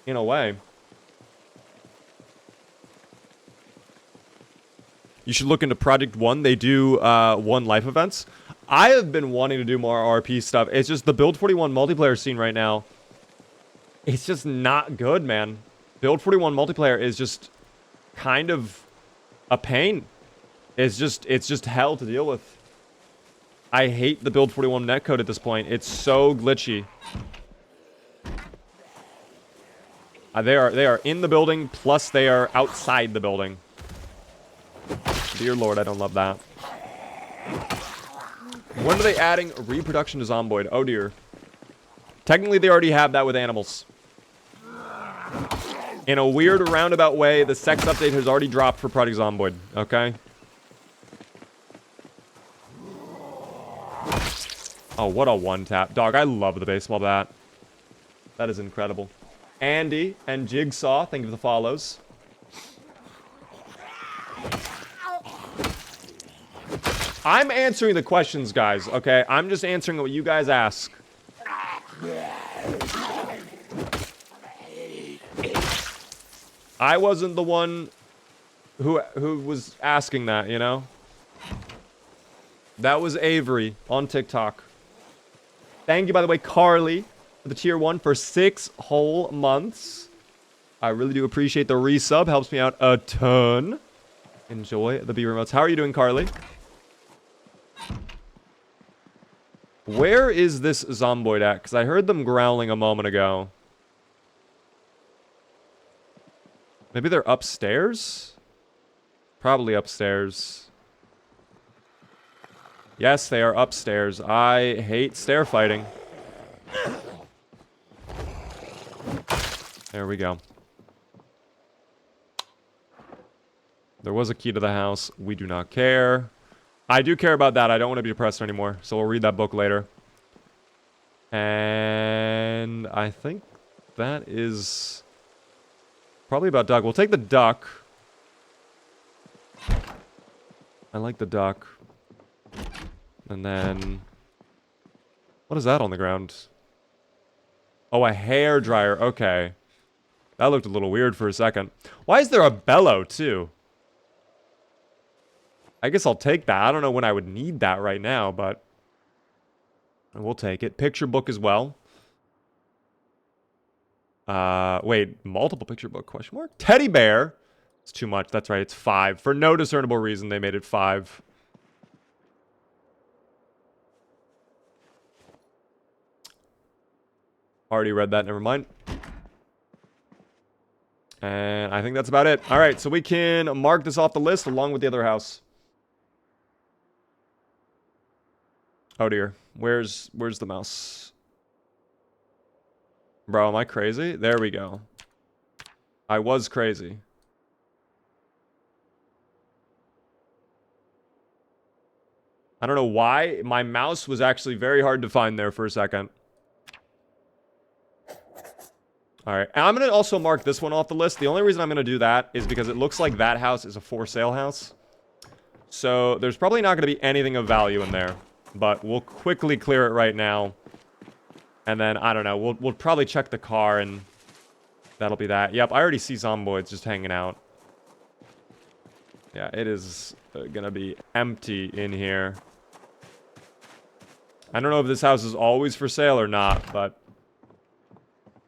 In a way. You should look into Project 1. They do One Life events. I have been wanting to do more RP stuff. It's just the Build 41 multiplayer scene right now. It's just not good, man. Build 41 multiplayer is just kind of a pain. It's just hell to deal with. I hate the Build 41 netcode at this point. It's so glitchy. They are in the building, plus they are outside the building. Dear Lord, I don't love that. When are they adding reproduction to Zomboid? Oh dear. Technically, they already have that with animals. In a weird roundabout way, the sex update has already dropped for Project Zomboid. Okay? Oh, what a one-tap. Dog, I love the baseball bat. That is incredible. Andy and Jigsaw, thank you for the follows. I'm answering the questions, guys, okay? I'm just answering what you guys ask. I wasn't the one who was asking that, you know? That was Avery on TikTok. Thank you, by the way, Carly, for the tier 1 for 6 whole months. I really do appreciate the resub. Helps me out a ton. Enjoy the beaver emotes. How are you doing, Carly? Where is this Zomboid at? Because I heard them growling a moment ago. Maybe they're upstairs? Probably upstairs. Yes, they are upstairs. I hate stair fighting. There we go. There was a key to the house. We do not care. I do care about that. I don't want to be depressed anymore. So we'll read that book later. And I think that is probably about duck. We'll take the duck. I like the duck. And then... what is that on the ground? Oh, a hair dryer. Okay. That looked a little weird for a second. Why is there a bellow, too? I guess I'll take that. I don't know when I would need that right now, but... we'll take it. Picture book as well. Wait. Multiple picture book, question mark? Teddy bear. It's too much. That's right. It's 5. For no discernible reason, they made it 5. Already read that. Never mind. And I think that's about it. All right. So we can mark this off the list along with the other house. Oh, dear. Where's the mouse? Bro, am I crazy? There we go. I was crazy. I don't know why. My mouse was actually very hard to find there for a second. Alright, and I'm going to also mark this one off the list. The only reason I'm going to do that is because it looks like that house is a for sale house. So there's probably not going to be anything of value in there. But we'll quickly clear it right now. And then, I don't know, we'll probably check the car and that'll be that. Yep, I already see Zomboids just hanging out. Yeah, it is going to be empty in here. I don't know if this house is always for sale or not, but...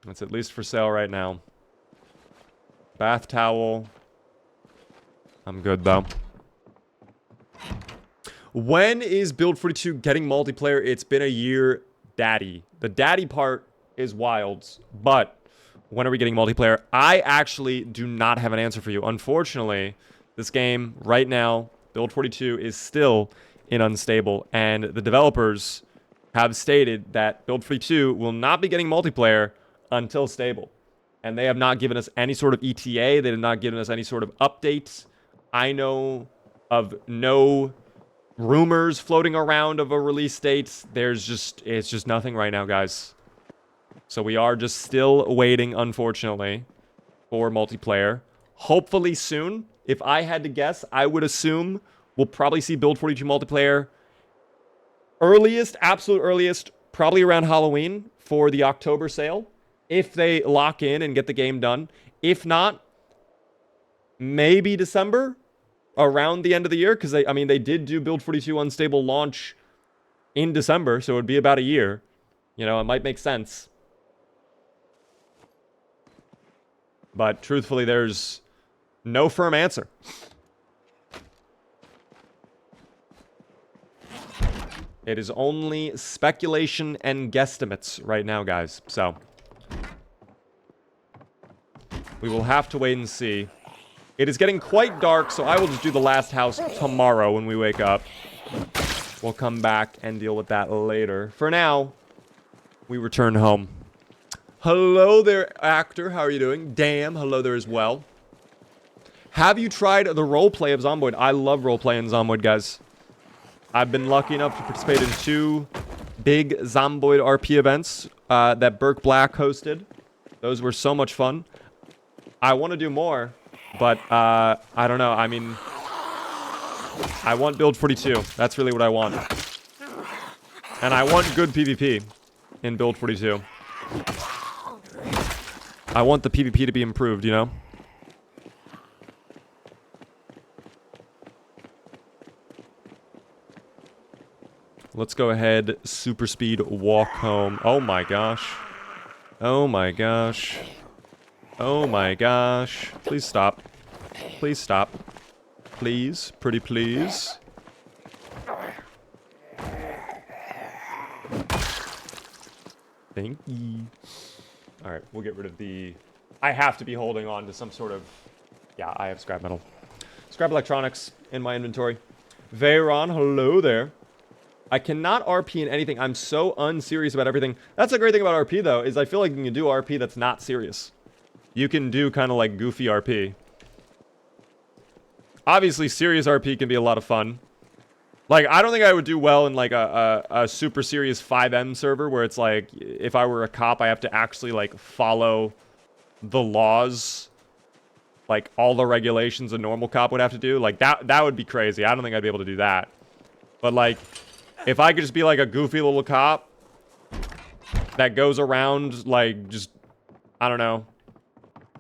it's at least for sale right now. Bath towel. I'm good, though. When is Build 42 getting multiplayer? It's been a year, daddy. The daddy part is wild, but when are we getting multiplayer? I actually do not have an answer for you. Unfortunately, this game right now, Build 42, is still in unstable, and the developers have stated that Build 42 will not be getting multiplayer until stable. And they have not given us any sort of ETA. They have not given us any sort of updates. I know of no rumors floating around of a release date. It's just nothing right now, guys. So we are just still waiting, unfortunately, for multiplayer. Hopefully soon. If I had to guess, I would assume we'll probably see Build 42 multiplayer earliest, absolute earliest, probably around Halloween for the October sale. If they lock in and get the game done. If not, maybe December, around the end of the year. Because, they did do Build 42 Unstable launch in December. So it would be about a year. You know, it might make sense. But truthfully, there's no firm answer. It is only speculation and guesstimates right now, guys. So... we will have to wait and see. It is getting quite dark, so I will just do the last house tomorrow when we wake up. We'll come back and deal with that later. For now, we return home. Hello there, actor. How are you doing? Damn, hello there as well. Have you tried the roleplay of Zomboid? I love roleplay in Zomboid, guys. I've been lucky enough to participate in 2 big Zomboid RP events that Burke Black hosted. Those were so much fun. I want to do more, but I don't know. I mean, I want Build 42. That's really what I want. And I want good PvP in Build 42. I want the PvP to be improved, you know? Let's go ahead, super speed walk home. Oh my gosh. Oh my gosh. Oh my gosh. Please stop. Please stop. Please. Pretty please. Thank you. Alright, we'll get rid of the... I have to be holding on to some sort of... yeah, I have scrap metal. Scrap electronics in my inventory. Veyron, hello there. I cannot RP in anything. I'm so unserious about everything. That's a great thing about RP, though, is I feel like you can do RP that's not serious. You can do kind of like goofy RP. Obviously, serious RP can be a lot of fun. Like, I don't think I would do well in, like, a super serious 5M server where it's like, if I were a cop, I have to actually, like, follow the laws. Like, all the regulations a normal cop would have to do. Like, that would be crazy. I don't think I'd be able to do that. But, like, if I could just be, like, a goofy little cop that goes around, like, just, I don't know,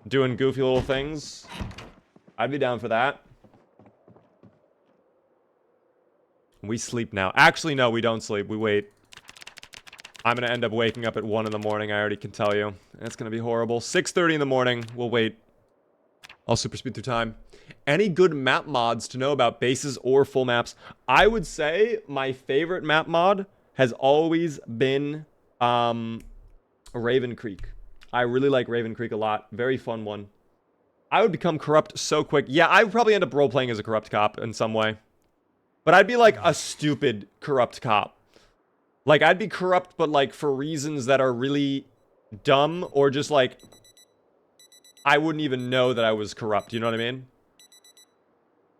doing goofy little things, I'd be down for that. We sleep now. Actually, no, we don't sleep. We wait. I'm going to end up waking up at 1 in the morning. I already can tell you. It's going to be horrible. 6:30 in the morning. We'll wait. I'll super speed through time. Any good map mods to know about bases or full maps? I would say my favorite map mod has always been Raven Creek. I really like Raven Creek a lot. Very fun one. I would become corrupt so quick. Yeah, I would probably end up role-playing as a corrupt cop in some way. But I'd be like a stupid corrupt cop. Like, I'd be corrupt, but like for reasons that are really dumb, or just like I wouldn't even know that I was corrupt. You know what I mean?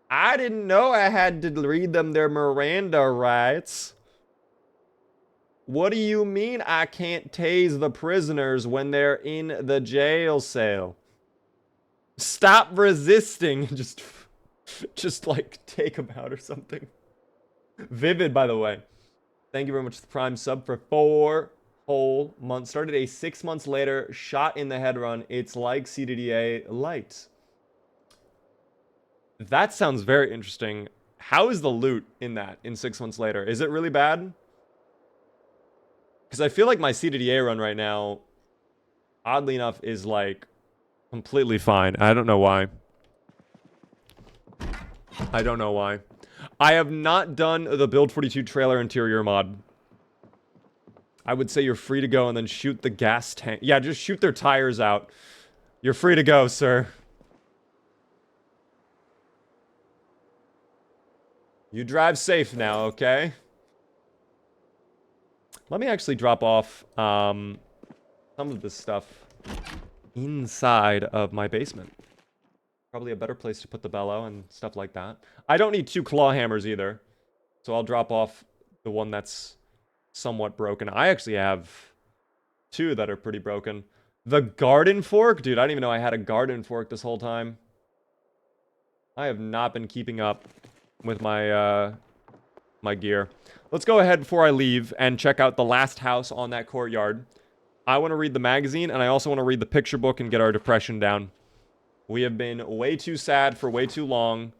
I didn't know I had to read them their Miranda rights. What do you mean I can't tase the prisoners when they're in the jail cell? Stop resisting. Just like take them out or something. Vivid, by the way. Thank you very much for the Prime sub for 4 whole months. Started a 6 months later. Shot in the head run. It's like CDDA light. That sounds very interesting. How is the loot in that in 6 months later? Is it really bad? Because I feel like my CDDA run right now, oddly enough, is like completely fine. I don't know why. I don't know why. I have not done the Build 42 trailer interior mod. I would say you're free to go and then shoot the gas tank. Yeah, just shoot their tires out. You're free to go, sir. You drive safe now, okay? Let me actually drop off some of this stuff inside of my basement. Probably a better place to put the bellow and stuff like that. I don't need 2 claw hammers either. So I'll drop off the one that's somewhat broken. I actually have 2 that are pretty broken. The garden fork? Dude, I didn't even know I had a garden fork this whole time. I have not been keeping up with my my gear. Let's go ahead before I leave and check out the last house on that courtyard. I want to read the magazine, and I also want to read the picture book and get our depression down. We have been way too sad for way too long.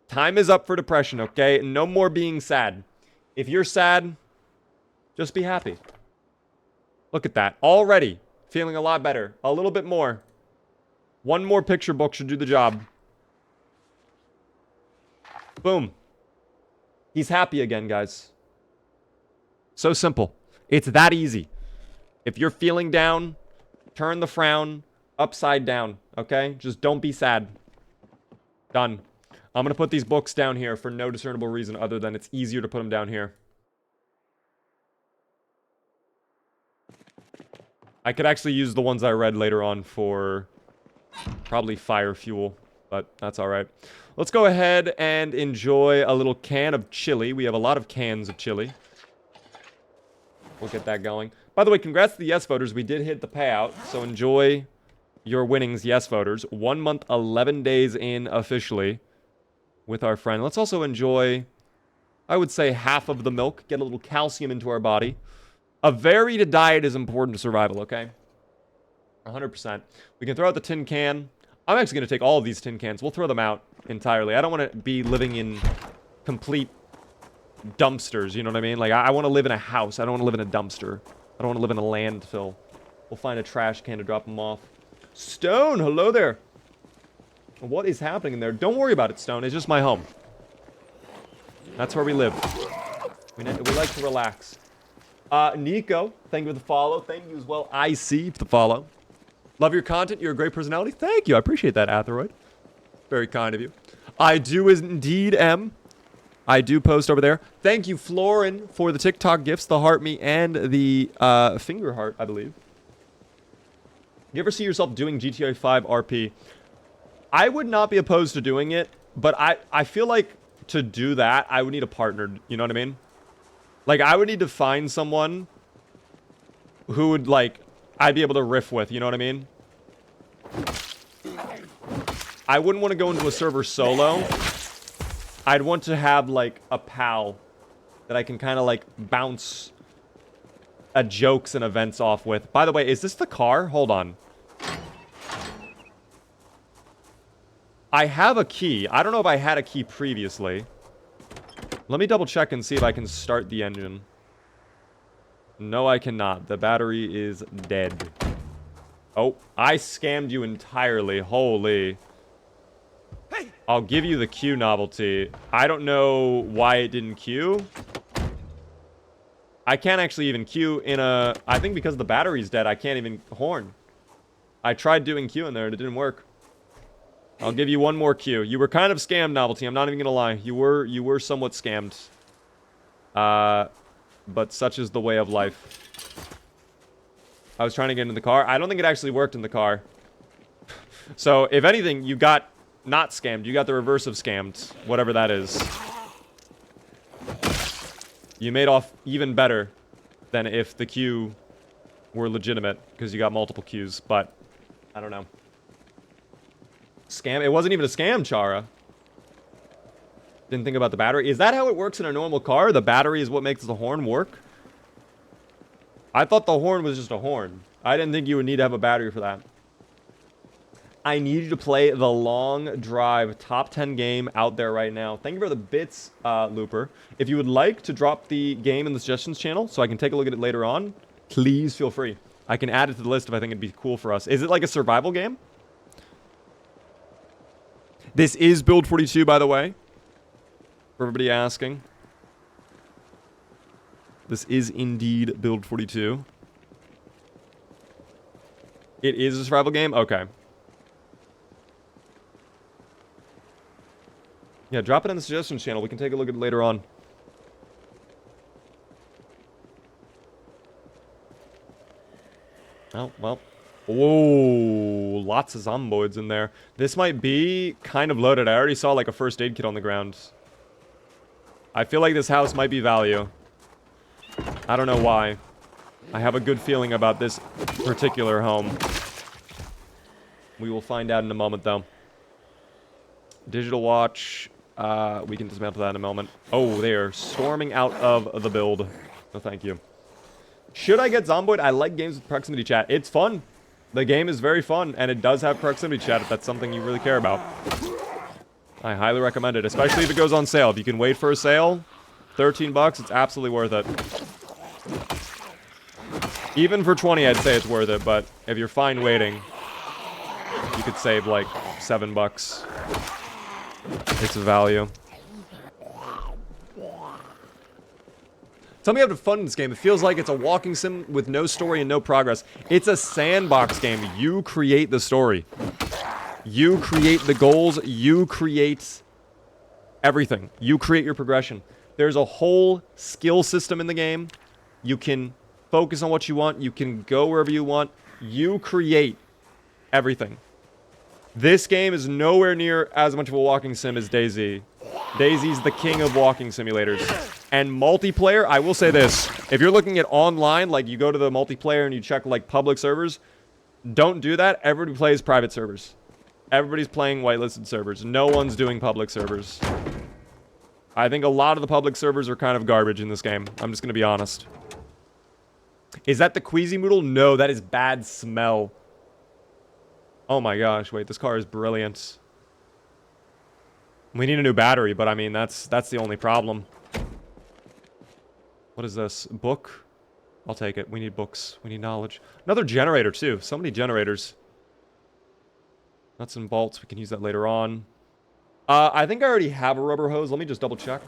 Time is up for depression, okay? No more being sad. If you're sad, just be happy. Look at that. Already feeling a lot better. A little bit more. One more picture book should do the job. Boom. He's happy again, guys. So simple. It's that easy. If you're feeling down, turn the frown upside down, okay? Just don't be sad. Done. I'm gonna put these books down here for no discernible reason other than it's easier to put them down here. I could actually use the ones I read later on for probably fire fuel, but that's alright. Let's go ahead and enjoy a little can of chili. We have a lot of cans of chili. We'll get that going. By the way, congrats to the yes voters. We did hit the payout, so enjoy your winnings, yes voters. 1 month, 11 days in officially with our friend. Let's also enjoy, I would say, half of the milk. Get a little calcium into our body. A varied diet is important to survival, okay? 100%. We can throw out the tin can. I'm actually going to take all of these tin cans. We'll throw them out entirely. I don't want to be living in complete dumpsters, you know what I mean? Like, I want to live in a house. I don't want to live in a dumpster. I don't want to live in a landfill. We'll find a trash can to drop them off. Stone, hello there. What is happening in there? Don't worry about it, Stone. It's just my home. That's where we live. We like to relax. Nico, thank you for the follow. Thank you as well, IC, for the follow. Love your content. You're a great personality. Thank you. I appreciate that, Atheroid. Very kind of you. I do indeed am. I do post over there. Thank you, Florin, for the TikTok gifts, the heart me, and the finger heart, I believe. You ever see yourself doing GTA 5 RP? I would not be opposed to doing it, but I feel like to do that, I would need a partner. You know what I mean? Like, I would need to find someone who would, like, I'd be able to riff with. You know what I mean? I wouldn't want to go into a server solo. I'd want to have, like, a pal that I can kind of, like, bounce jokes and events off with. By the way, is this the car? Hold on. I have a key. I don't know if I had a key previously. Let me double check and see if I can start the engine. No, I cannot. The battery is dead. Oh, I scammed you entirely. Holy. I'll give you the queue novelty. I don't know why it didn't queue. I can't actually even queue in a... I think because the battery's dead, I can't even horn. I tried doing queue in there and it didn't work. I'll give you one more queue. You were kind of scammed, novelty. I'm not even gonna lie. You were somewhat scammed. But such is the way of life. I was trying to get into the car. I don't think it actually worked in the car. So, if anything, you got not scammed. You got the reverse of scammed. Whatever that is. You made off even better than if the queue were legitimate. Because you got multiple queues. But, I don't know. Scam? It wasn't even a scam, Chara. Didn't think about the battery. Is that how it works in a normal car? The battery is what makes the horn work? I thought the horn was just a horn. I didn't think you would need to have a battery for that. I need you to play the Long Drive top 10 game out there right now. Thank you for the bits, Looper. If you would like to drop the game in the suggestions channel so I can take a look at it later on, please feel free. I can add it to the list if I think it'd be cool for us. Is it like a survival game? This is Build 42, by the way. For everybody asking. This is indeed Build 42. It is a survival game? Okay. Yeah, drop it in the suggestions channel. We can take a look at it later on. Oh, well. Whoa, lots of zomboids in there. This might be kind of loaded. I already saw like a first aid kit on the ground. I feel like this house might be value. I don't know why. I have a good feeling about this particular home. We will find out in a moment, though. Digital watch. We can dismantle that in a moment. Oh, they are storming out of the build. No, thank you. Should I get Zomboid? I like games with proximity chat. It's fun. The game is very fun, and it does have proximity chat if that's something you really care about. I highly recommend it, especially if it goes on sale. If you can wait for a sale, 13 bucks, it's absolutely worth it. Even for 20, I'd say it's worth it, but if you're fine waiting, you could save like 7 bucks. It's a value. Tell me how to fun this game. It feels like it's a walking sim with no story and no progress. It's a sandbox game. You create the story. You create the goals. You create everything. You create your progression. There's a whole skill system in the game. You can focus on what you want. You can go wherever you want. You create everything. This game is nowhere near as much of a walking sim as DayZ. DayZ's the king of walking simulators. And multiplayer, I will say this. If you're looking at online, like you go to the multiplayer and you check like public servers, don't do that. Everybody plays private servers. Everybody's playing whitelisted servers. No one's doing public servers. I think a lot of the public servers are kind of garbage in this game. I'm just going to be honest. Is that the Queasy Moodle? No, that is bad smell. Oh my gosh, wait, this car is brilliant. We need a new battery, but I mean, that's the only problem. What is this? Book? I'll take it. We need books. We need knowledge. Another generator, too. So many generators. Nuts and bolts. We can use that later on. I think I already have a rubber hose. Let me just double check.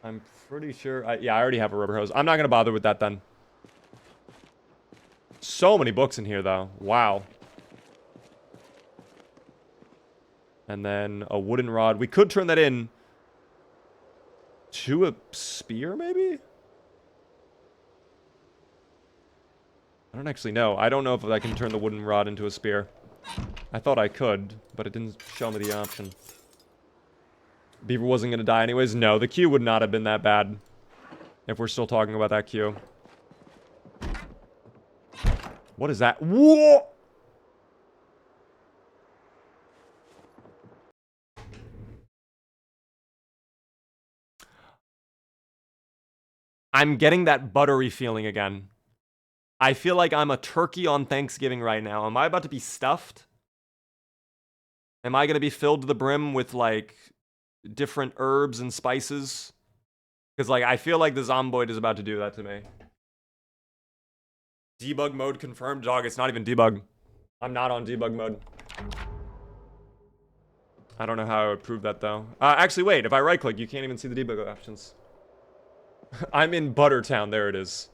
I'm pretty sure... yeah, I already have a rubber hose. I'm not going to bother with that, then. So many books in here, though. Wow. And then a wooden rod. We could turn that in to a spear, maybe? I don't actually know. I don't know if I can turn the wooden rod into a spear. I thought I could, but it didn't show me the option. Beaver wasn't going to die anyways. No, the queue would not have been that bad if we're still talking about that queue. What is that? Whoa! I'm getting that buttery feeling again. I feel like I'm a turkey on Thanksgiving right now. Am I about to be stuffed? Am I going to be filled to the brim with, like, different herbs and spices? Because, like, I feel like the Zomboid is about to do that to me. Debug mode confirmed. Dog, it's not even debug. I'm not on debug mode. I don't know how I would prove that, though. Actually, wait. If I right-click, you can't even see the debug options. I'm in Buttertown. There it is.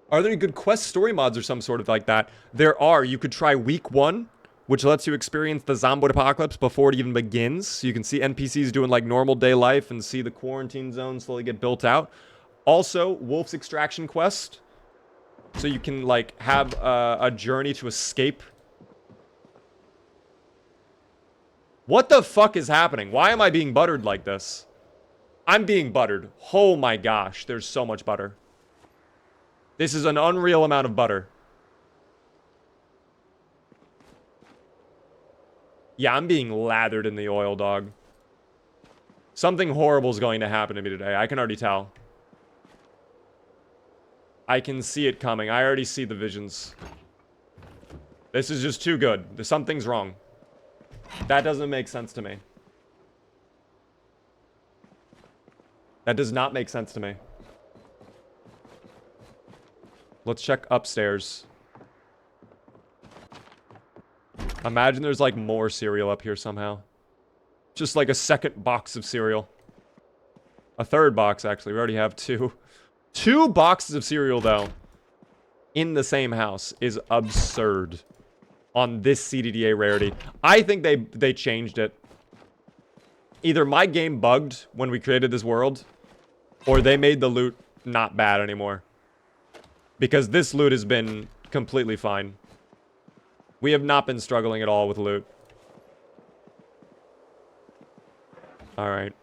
Are there any good quest story mods or some sort of like that? There are. You could try week 1, which lets you experience the Zomboid apocalypse before it even begins. So you can see NPCs doing like normal day life and see the quarantine zone slowly get built out. Also, Wolf's Extraction quest. So you can like have a journey to escape. What the fuck is happening? Why am I being buttered like this? I'm being buttered. Oh my gosh, there's so much butter. This is an unreal amount of butter. Yeah, I'm being lathered in the oil, dog. Something horrible is going to happen to me today. I can already tell. I can see it coming. I already see the visions. This is just too good. Something's wrong. That doesn't make sense to me. That does not make sense to me. Let's check upstairs. Imagine there's like more cereal up here somehow. Just like a second box of cereal. A third box, actually. We already have 2. 2 boxes of cereal, though, in the same house is absurd on this CDDA rarity. I think they changed it. Either my game bugged when we created this world, or they made the loot not bad anymore. Because this loot has been completely fine. We have not been struggling at all with loot. Alright.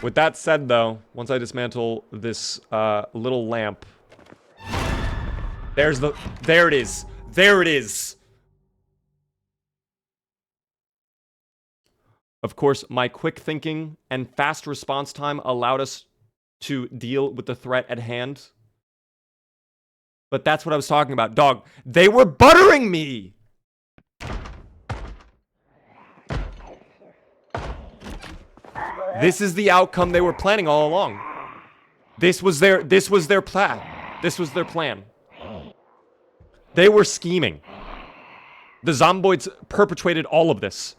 With that said, though, once I dismantle this little lamp... There it is. There it is. Of course, my quick thinking and fast response time allowed us to deal with the threat at hand. But that's what I was talking about. Dog, they were buttering me! This is the outcome they were planning all along. This was their plan. This was their plan. They were scheming. The Zomboids perpetrated all of this.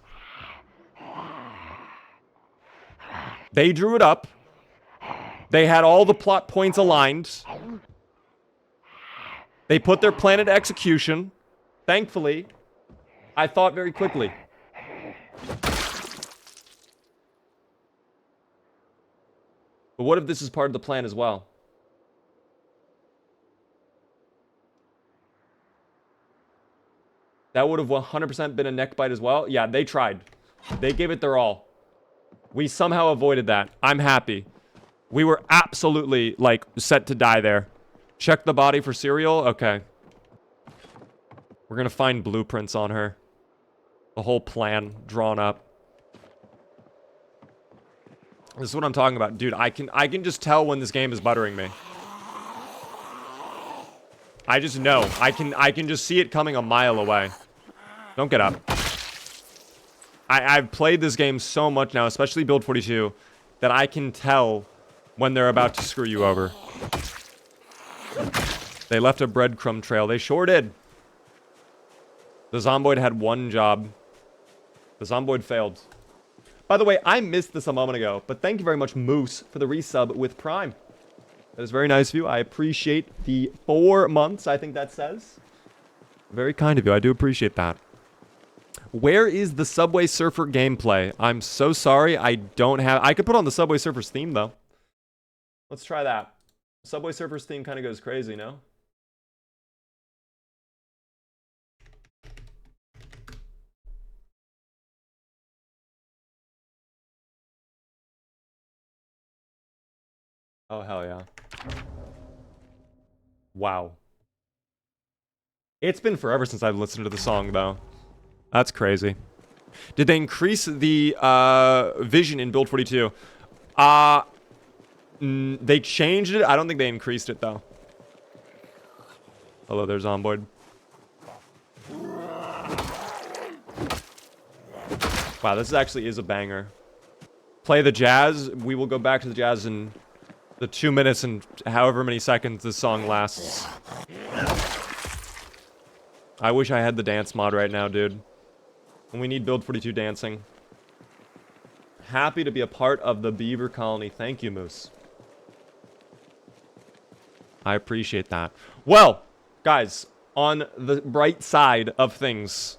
They drew it up. They had all the plot points aligned. They put their plan into execution. Thankfully, I thought very quickly. But what if this is part of the plan as well? That would have 100% been a neck bite as well. Yeah, they tried. They gave it their all. We somehow avoided that. I'm happy. We were absolutely, like, set to die there. Check the body for cereal? Okay. We're gonna find blueprints on her. The whole plan drawn up. This is what I'm talking about. Dude, I can just tell when this game is buttering me. I just know. I can just see it coming a mile away. Don't get up. I've played this game so much now, especially Build 42, that I can tell when they're about to screw you over. They left a breadcrumb trail. They sure did. The Zomboid had one job. The Zomboid failed. By the way, I missed this a moment ago, but thank you very much, Moose, for the resub with Prime. That is very nice of you. I appreciate the 4 months, I think that says. Very kind of you. I do appreciate that. Where is the Subway Surfer gameplay? I'm so sorry. I don't have... I could put on the Subway Surfers theme, though. Let's try that. Subway Surfers theme kind of goes crazy, no? Oh, hell yeah. Wow. It's been forever since I've listened to the song, though. That's crazy. Did they increase the vision in Build 42? They changed it. I don't think they increased it, though. Hello there, Zomboid. Wow, this actually is a banger. Play the jazz. We will go back to the jazz in the 2 minutes and however many seconds this song lasts. I wish I had the dance mod right now, dude. And we need Build 42 dancing. Happy to be a part of the Beaver Colony. Thank you, Moose. I appreciate that. Well, guys, on the bright side of things,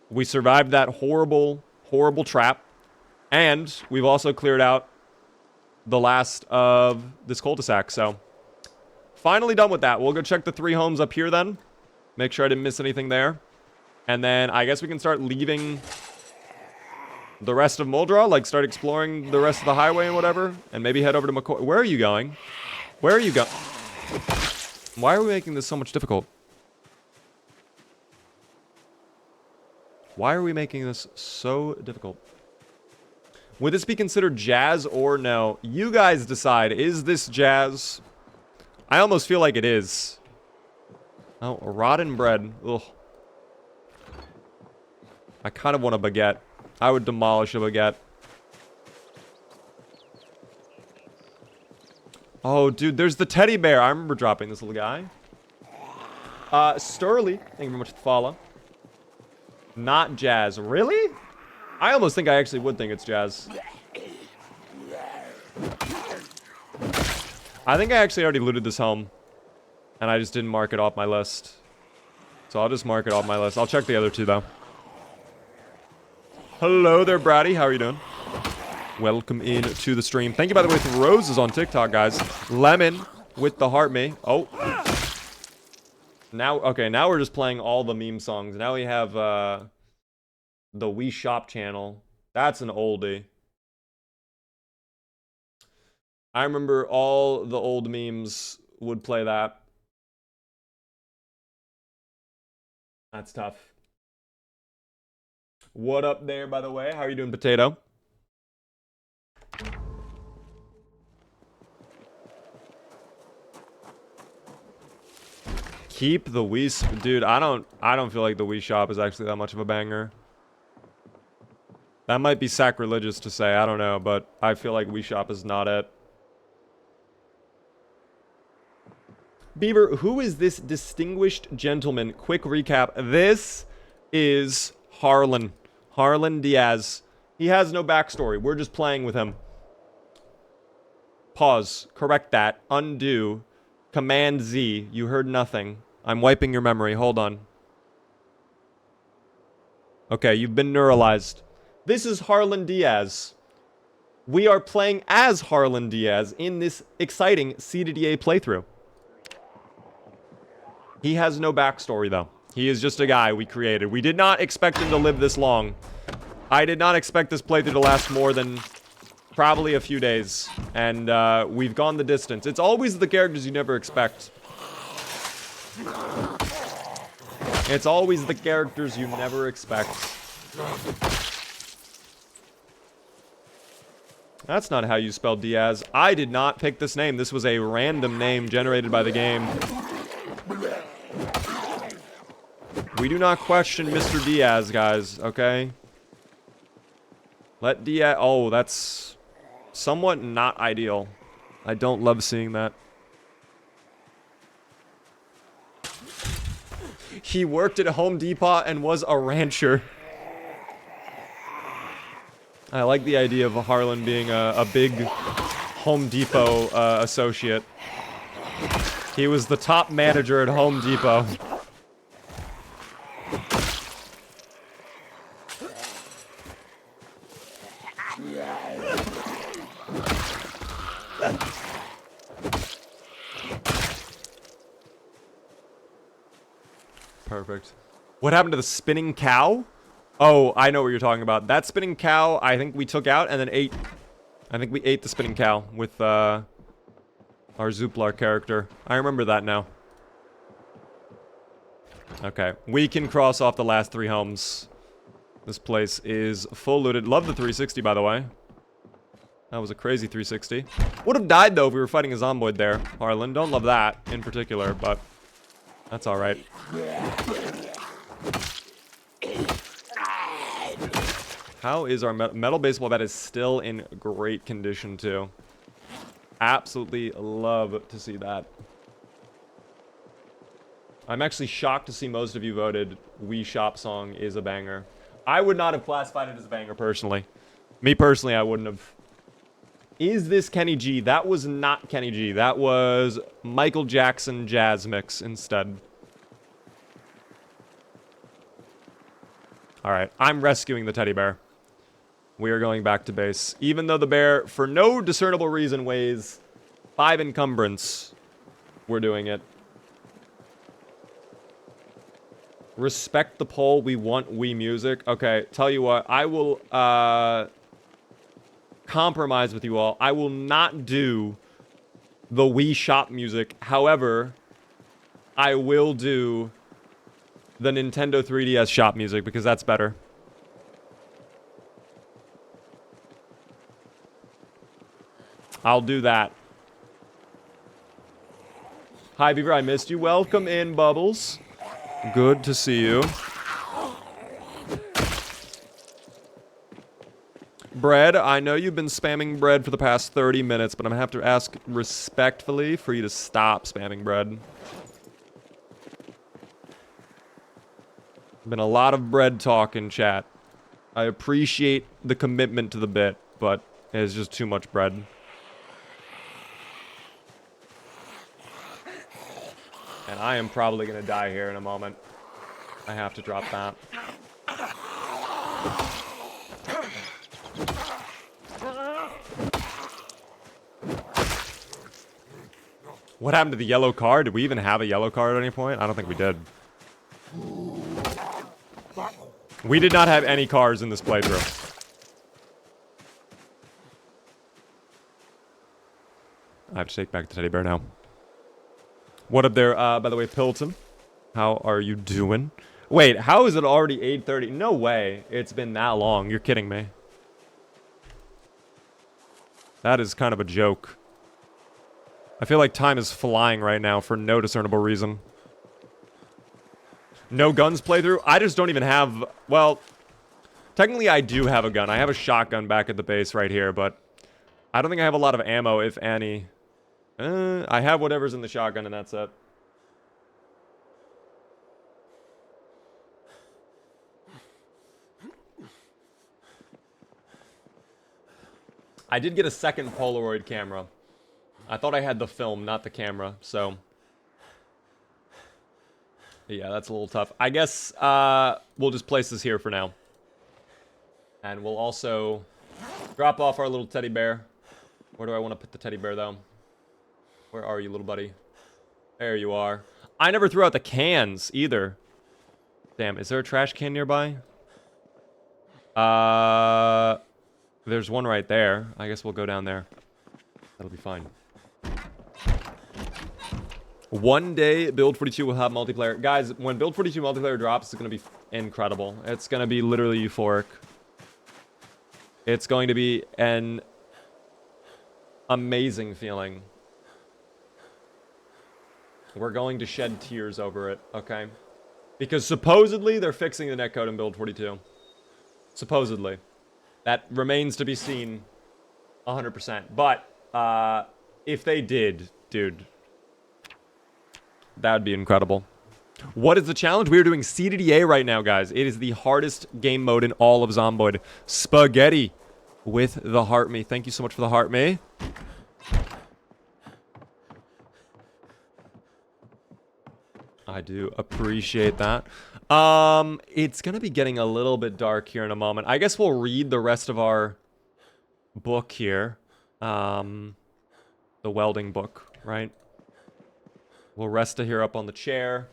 we survived that horrible, horrible trap. And we've also cleared out the last of this cul-de-sac. So, finally done with that. We'll go check the 3 homes up here then. Make sure I didn't miss anything there. And then I guess we can start leaving the rest of Muldraugh. Like, start exploring the rest of the highway and whatever. And maybe head over to McCoy. Where are you going? Where are you going? Why are we making this so much difficult? Why are we making this so difficult? Would this be considered jazz or no? You guys decide. Is this jazz? I almost feel like it is. Oh, rotten bread. Ugh. I kind of want a baguette. I would demolish a baguette. Oh, dude, there's the teddy bear. I remember dropping this little guy. Sturley, thank you very much for the follow. Not jazz. Really? I almost think I actually would think it's jazz. I think I actually already looted this home. And I just didn't mark it off my list. So I'll just mark it off my list. I'll check the other 2, though. Hello there, Brady. How are you doing? Welcome in to the stream. Thank you, by the way, for roses on TikTok, guys. Lemon with the heart me. Oh. Now, okay, now we're just playing all the meme songs. Now we have, the Wii Shop channel. That's an oldie. I remember all the old memes would play that. That's tough. What up there, by the way? How are you doing, Potato? Keep the Wii... Dude, I don't feel like the Wii Shop is actually that much of a banger. That might be sacrilegious to say, I don't know, but I feel like Wii Shop is not it. Beaver, who is this distinguished gentleman? Quick recap. This is Harland. Harland Diaz. He has no backstory. We're just playing with him. Pause. Correct that. Undo. Command Z. You heard nothing. I'm wiping your memory. Hold on. Okay, you've been neuralized. This is Harland Diaz. We are playing as Harland Diaz in this exciting CDDA playthrough. He has no backstory, though. He is just a guy we created. We did not expect him to live this long. I did not expect this playthrough to last more than probably a few days. And we've gone the distance. It's always the characters you never expect. It's always the characters you never expect. That's not how you spell Diaz. I did not pick this name. This was a random name generated by the game. We do not question Mr. Diaz, guys, okay? Let Diaz... Oh, that's somewhat not ideal. I don't love seeing that. He worked at Home Depot and was a rancher. I like the idea of Harland being a big Home Depot associate. He was the top manager at Home Depot. Perfect. What happened to the spinning cow? Oh, I know what you're talking about. That spinning cow, I think we took out and then ate. I think we ate the spinning cow with our Zooplar character. I remember that now. Okay, we can cross off the last 3 homes. This place is full looted. Love the 360, by the way. That was a crazy 360. Would have died, though, if we were fighting a Zomboid there. Harland, don't love that in particular, but that's alright. How is our metal baseball bat? Is still in great condition, too. Absolutely love to see that. I'm actually shocked to see most of you voted Wii Shop Song is a banger. I would not have classified it as a banger, personally. Me, personally, I wouldn't have. Is this Kenny G? That was not Kenny G. That was Michael Jackson Jazz Mix instead. Alright, I'm rescuing the teddy bear. We are going back to base. Even though the bear, for no discernible reason, weighs 5 encumbrance, we're doing it. Respect the poll. We want Wii music. Okay, tell you what. I will compromise with you all. I will not do the Wii shop music. However, I will do the Nintendo 3DS shop music because that's better. I'll do that. Hi, Beaver. I missed you. Welcome in, Bubbles. Good to see you. Bread, I know you've been spamming bread for the past 30 minutes, but I'm gonna have to ask respectfully for you to stop spamming bread. Been a lot of bread talk in chat. I appreciate the commitment to the bit, but it's just too much bread. And I am probably gonna die here in a moment. I have to drop that. What happened to the yellow card? Did we even have a yellow card at any point? I don't think we did. We did not have any cars in this playthrough. I have to take back the teddy bear now. What up there, by the way, Pilton? How are you doing? Wait, how is it already 8:30? No way. It's been that long. You're kidding me. That is kind of a joke. I feel like time is flying right now for no discernible reason. No guns playthrough? I just don't even have... Well, technically I do have a gun. I have a shotgun back at the base right here, but I don't think I have a lot of ammo, if any. I have whatever's in the shotgun, and that's it. I did get a second Polaroid camera. I thought I had the film, not the camera, so... Yeah, that's a little tough. I guess we'll just place this here for now. And we'll also drop off our little teddy bear. Where do I want to put the teddy bear, though? Where are you, little buddy? There you are. I never threw out the cans, either. Damn, is there a trash can nearby? There's one right there. I guess we'll go down there. That'll be fine. One day, Build 42 will have multiplayer. Guys, when Build 42 multiplayer drops, it's going to be incredible. It's going to be literally euphoric. It's going to be an amazing feeling. We're going to shed tears over it, okay? Because supposedly, they're fixing the netcode in Build 42. Supposedly. That remains to be seen 100%. But, if they did, dude... That would be incredible. What is the challenge? We are doing CDDA right now, guys. It is the hardest game mode in all of Zomboid. Spaghetti with the heart me. Thank you so much for the heart me. I do appreciate that. It's gonna be getting a little bit dark here in a moment. I guess we'll read the rest of our book here. The welding book, right? We'll rest here up on the chair,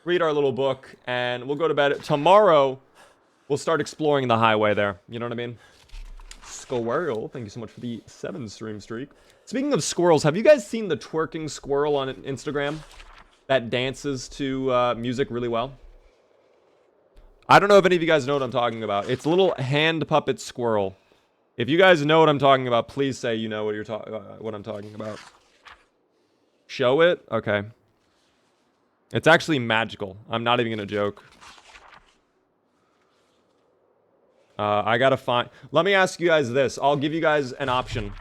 read our little book, and we'll go to bed. Tomorrow, we'll start exploring the highway there. You know what I mean? Squirrel, thank you so much for the 7 stream streak. Speaking of squirrels, have you guys seen the twerking squirrel on Instagram that dances to music really well? I don't know if any of you guys know what I'm talking about. It's a little hand puppet squirrel. If you guys know what I'm talking about, please say you know what I'm talking about. Show it? Okay. It's actually magical. I'm not even gonna joke. I gotta find... Let me ask you guys this. I'll give you guys an option.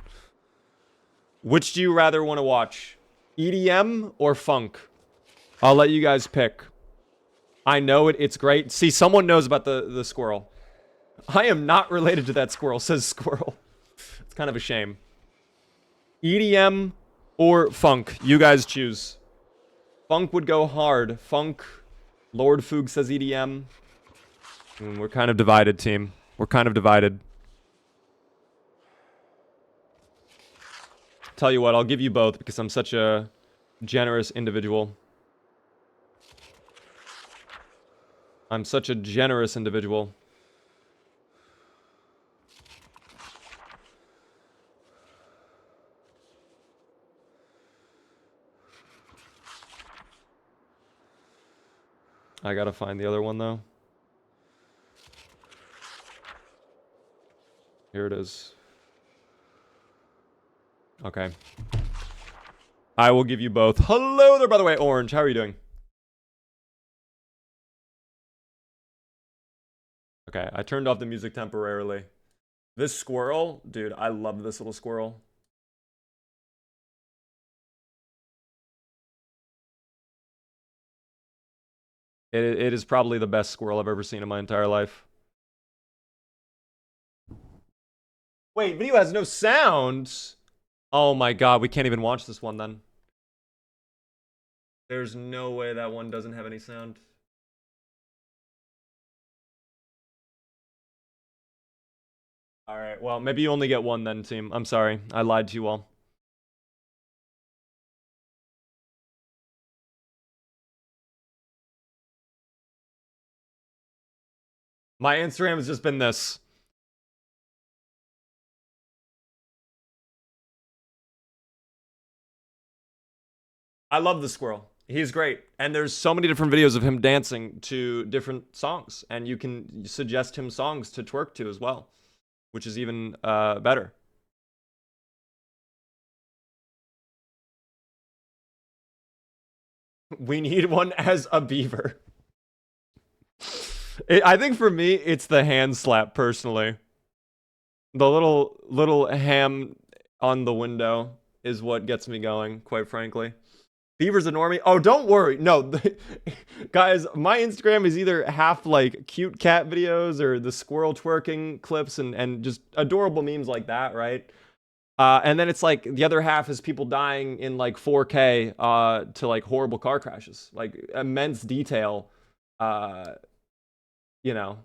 Which do you rather want to watch? EDM or funk? I'll let you guys pick. I know it. It's great. See, someone knows about the squirrel. I am not related to that squirrel, says Squirrel. It's kind of a shame. EDM or funk? You guys choose. Funk would go hard. Funk. Lord Foog says EDM. We're kind of divided, team. We're kind of divided. Tell you what, I'll give you both because I'm such a generous individual. I'm such a generous individual. I gotta find the other one though. Here it is. Okay. I will give you both. Hello there, by the way, Orange. How are you doing? Okay, I turned off the music temporarily. This squirrel, dude, I love this little squirrel. It is probably the best squirrel I've ever seen in my entire life. Wait, video has no sound? Oh my god, we can't even watch this one then. There's no way that one doesn't have any sound. Alright, well, maybe you only get one then, team. I'm sorry. I lied to you all. My Instagram has just been this. I love the squirrel. He's great. And there's so many different videos of him dancing to different songs. And you can suggest him songs to twerk to as well, which is even better. We need one as a beaver. I think for me, it's the hand slap, personally. The little ham on the window is what gets me going, quite frankly. Beaver's a normie. Oh, don't worry. No, guys, my Instagram is either half like cute cat videos or the squirrel twerking clips and just adorable memes like that, right? And then it's like the other half is people dying in like 4K to like horrible car crashes, like immense detail. You know,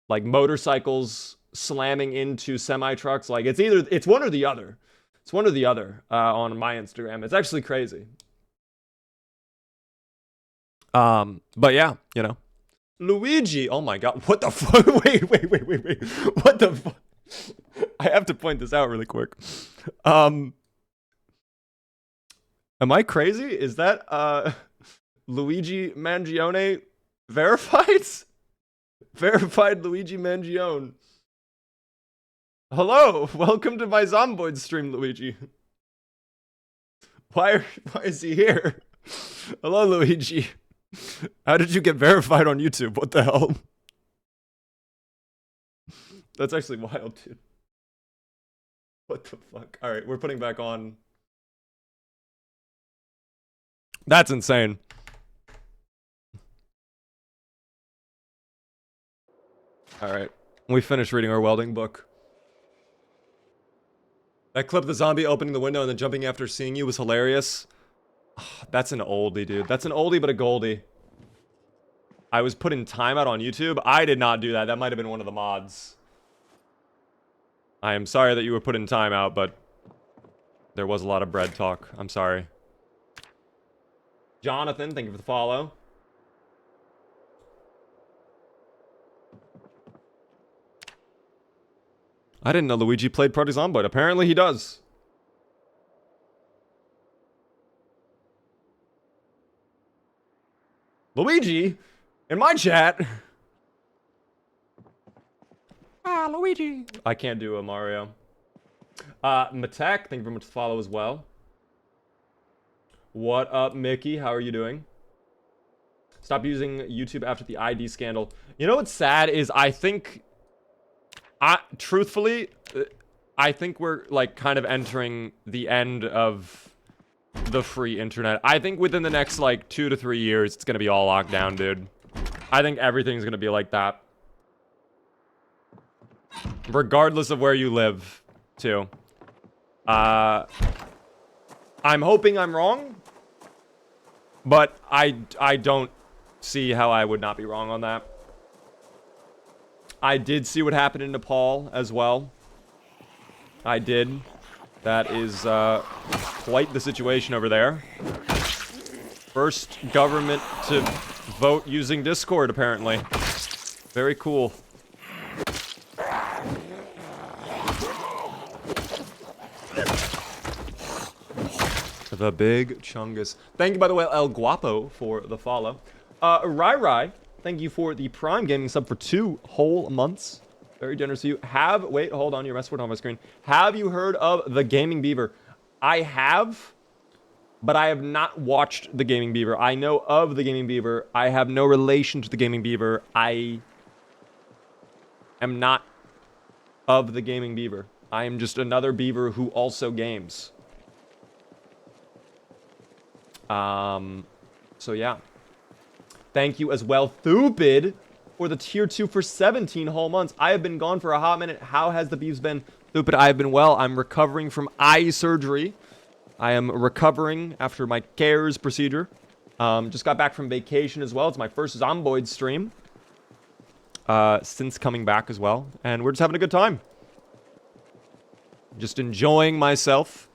like motorcycles slamming into semi trucks. Like it's one or the other. It's one or the other on my Instagram. It's actually crazy. But yeah, you know. Luigi, oh my god, what the fuck? Wait. What the fuck? I have to point this out really quick. Am I crazy? Is that Luigi Mangione verified? Verified Luigi Mangione. Hello, welcome to my Zomboid stream, Luigi. Why is he here? Hello, Luigi. How did you get verified on YouTube? What the hell? That's actually wild, dude. What the fuck? Alright, we're putting back on. That's insane. Alright, we finished reading our welding book. That clip of the zombie opening the window and then jumping after seeing you was hilarious. That's an oldie, dude. That's an oldie but a goldie. I was put in timeout on YouTube. I did not do that. That might have been one of the mods. I am sorry that you were put in timeout, but there was a lot of bread talk. I'm sorry. Jonathan, thank you for the follow. I didn't know Luigi played Project Zomboid. Apparently he does. Luigi? In my chat? Ah, Luigi. I can't do a Mario. Matek, thank you very much for the follow as well. What up, Mickey? How are you doing? Stop using YouTube after the ID scandal. You know what's sad is truthfully, I think we're like kind of entering the end of the free internet. I think within the next like 2 to 3 years, it's gonna be all locked down, dude. I think everything's gonna be like that. Regardless of where you live, too. I'm hoping I'm wrong, but I don't see how I would not be wrong on that. I did see what happened in Nepal as well. I did. That is quite the situation over there. First government to vote using Discord, apparently. Very cool. The big chungus. Thank you, by the way, El Guapo, for the follow. Rai, thank you for the Prime Gaming sub for 2 whole months. Very generous of you. Wait, hold on, your message went on my screen. Have you heard of The Gaming Beaver? I have, but I have not watched The Gaming Beaver. I know of The Gaming Beaver. I have no relation to The Gaming Beaver. I am not of The Gaming Beaver. I am just another beaver who also games. So yeah. Thank you as well, Thupid, for the tier 2 for 17 whole months. I have been gone for a hot minute. How has the beeves been? Thupid, I have been well. I'm recovering from eye surgery. I am recovering after my CARES procedure. Just got back from vacation as well. It's my first Zomboid stream since coming back as well. And we're just having a good time. Just enjoying myself.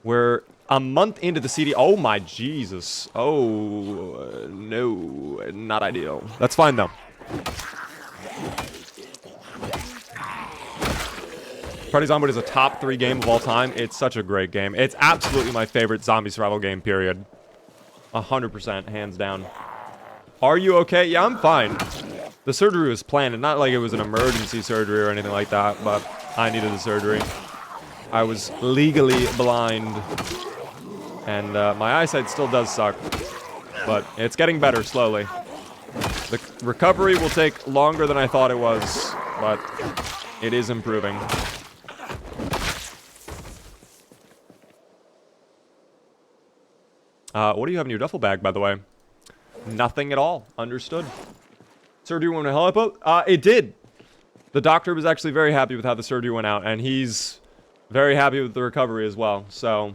We're a month into the CDDA. Oh my Jesus. Oh, no. Not ideal. That's fine, though. Project Zomboid is a top 3 game of all time. It's such a great game. It's absolutely my favorite zombie survival game, period. 100%, hands down. Are you okay? Yeah, I'm fine. The surgery was planned, and not like it was an emergency surgery or anything like that, but I needed the surgery. I was legally blind. And my eyesight still does suck, but it's getting better slowly. The recovery will take longer than I thought it was, but it is improving. What do you have in your duffel bag, by the way? Nothing at all. Understood. Surgery went well. It did. The doctor was actually very happy with how the surgery went out, and he's very happy with the recovery as well, so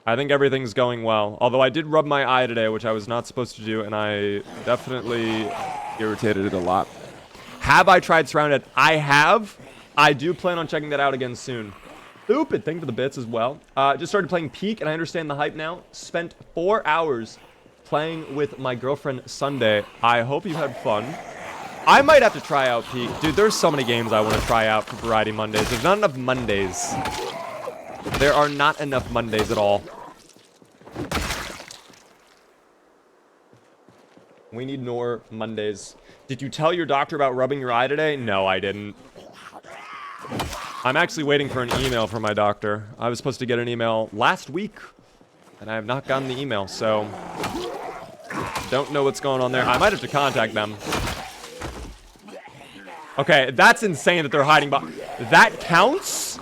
I think everything's going well. Although I did rub my eye today, which I was not supposed to do, and I definitely irritated it a lot. Have I tried Surrounded? I have. I do plan on checking that out again soon. Stupid. Thank you for the bits as well. Just started playing Peak, and I understand the hype now. Spent 4 hours playing with my girlfriend Sunday. I hope you had fun. I might have to try out Peak. Dude, there's so many games I want to try out for Variety Mondays. There's not enough Mondays. There are not enough Mondays at all. We need more Mondays. Did you tell your doctor about rubbing your eye today? No, I didn't. I'm actually waiting for an email from my doctor. I was supposed to get an email last week, and I have not gotten the email, so don't know what's going on there. I might have to contact them. Okay, that's insane that they're hiding behind. That counts?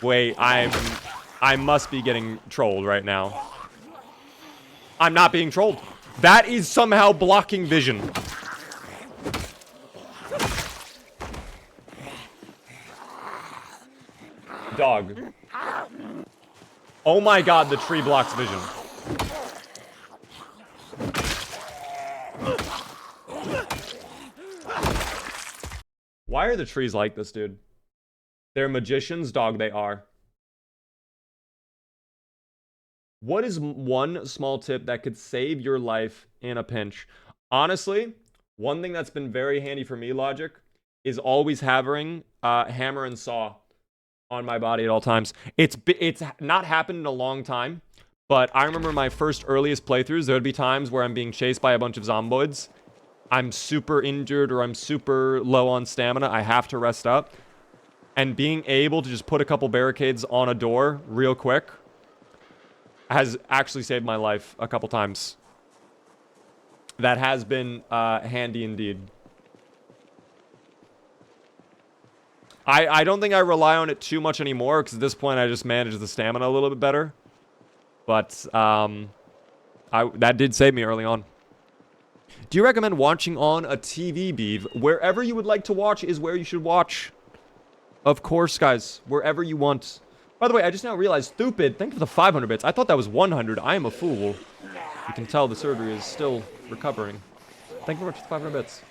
Wait, I must be getting trolled right now. I'm not being trolled. That is somehow blocking vision. Dog. Oh my god, the tree blocks vision. Why are the trees like this, dude? They're magicians, dog, they are. What is one small tip that could save your life in a pinch? Honestly, one thing that's been very handy for me, Logic, is always having hammer and saw on my body at all times. It's not happened in a long time, but I remember my first earliest playthroughs, there would be times where I'm being chased by a bunch of zomboids. I'm super injured or I'm super low on stamina. I have to rest up. And being able to just put a couple barricades on a door real quick has actually saved my life a couple times. That has been handy indeed. I don't think I rely on it too much anymore, because at this point I just manage the stamina a little bit better. But that did save me early on. Do you recommend watching on a TV, Beeve? Wherever you would like to watch is where you should watch. Of course, guys. Wherever you want. By the way, I just now realized, stupid, thank you for the 500 bits. I thought that was 100. I am a fool. You can tell the surgery is still recovering. Thank you very much for the 500 bits.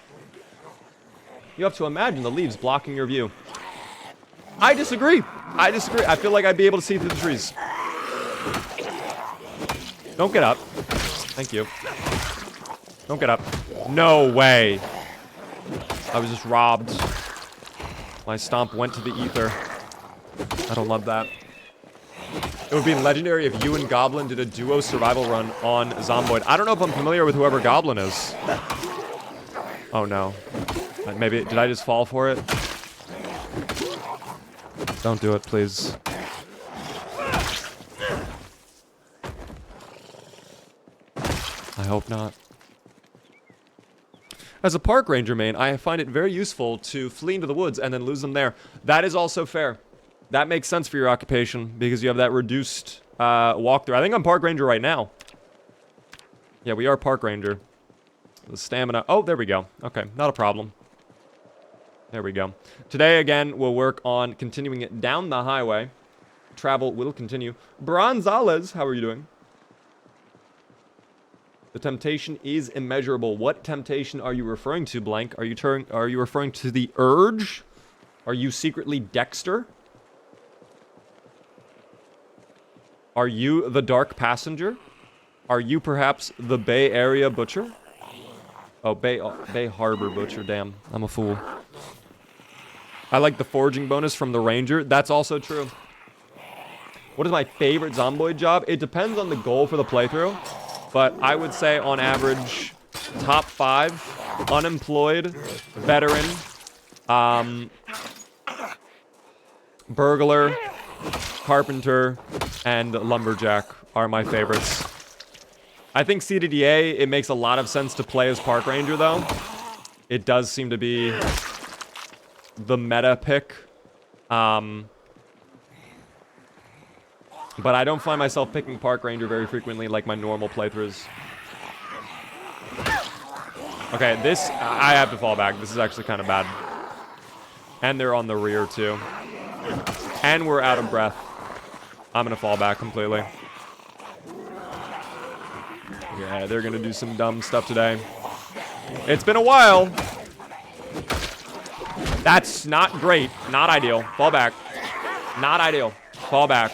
You have to imagine the leaves blocking your view. I disagree. I disagree. I feel like I'd be able to see through the trees. Don't get up. Thank you. Don't get up. No way. I was just robbed. My stomp went to the ether. I don't love that. It would be legendary if you and Goblin did a duo survival run on Zomboid. I don't know if I'm familiar with whoever Goblin is. Oh no. Maybe, did I just fall for it? Don't do it, please. I hope not. As a park ranger main, I find it very useful to flee into the woods and then lose them there. That is also fair. That makes sense for your occupation because you have that reduced walkthrough. I think I'm park ranger right now. Yeah, we are park ranger. The stamina. Oh, there we go. Okay, not a problem. There we go. Today, again, we'll work on continuing it down the highway. Travel will continue. Bronzales, how are you doing? The temptation is immeasurable. What temptation are you referring to, Blank? Are you referring to the urge? Are you secretly Dexter? Are you the dark passenger? Are you perhaps the Bay Area butcher? Oh, Bay Harbor butcher. Damn, I'm a fool. I like the foraging bonus from the ranger. That's also true. What is my favorite Zomboid job? It depends on the goal for the playthrough. But I would say, on average, top 5, unemployed, veteran, burglar, carpenter, and lumberjack are my favorites. I think CDDA, it makes a lot of sense to play as park ranger, though. It does seem to be the meta pick. But I don't find myself picking park ranger very frequently like my normal playthroughs. Okay, this, I have to fall back. This is actually kind of bad. And they're on the rear, too. And we're out of breath. I'm gonna fall back completely. Yeah, they're gonna do some dumb stuff today. It's been a while. That's not great. Not ideal. Fall back. Not ideal. Fall back.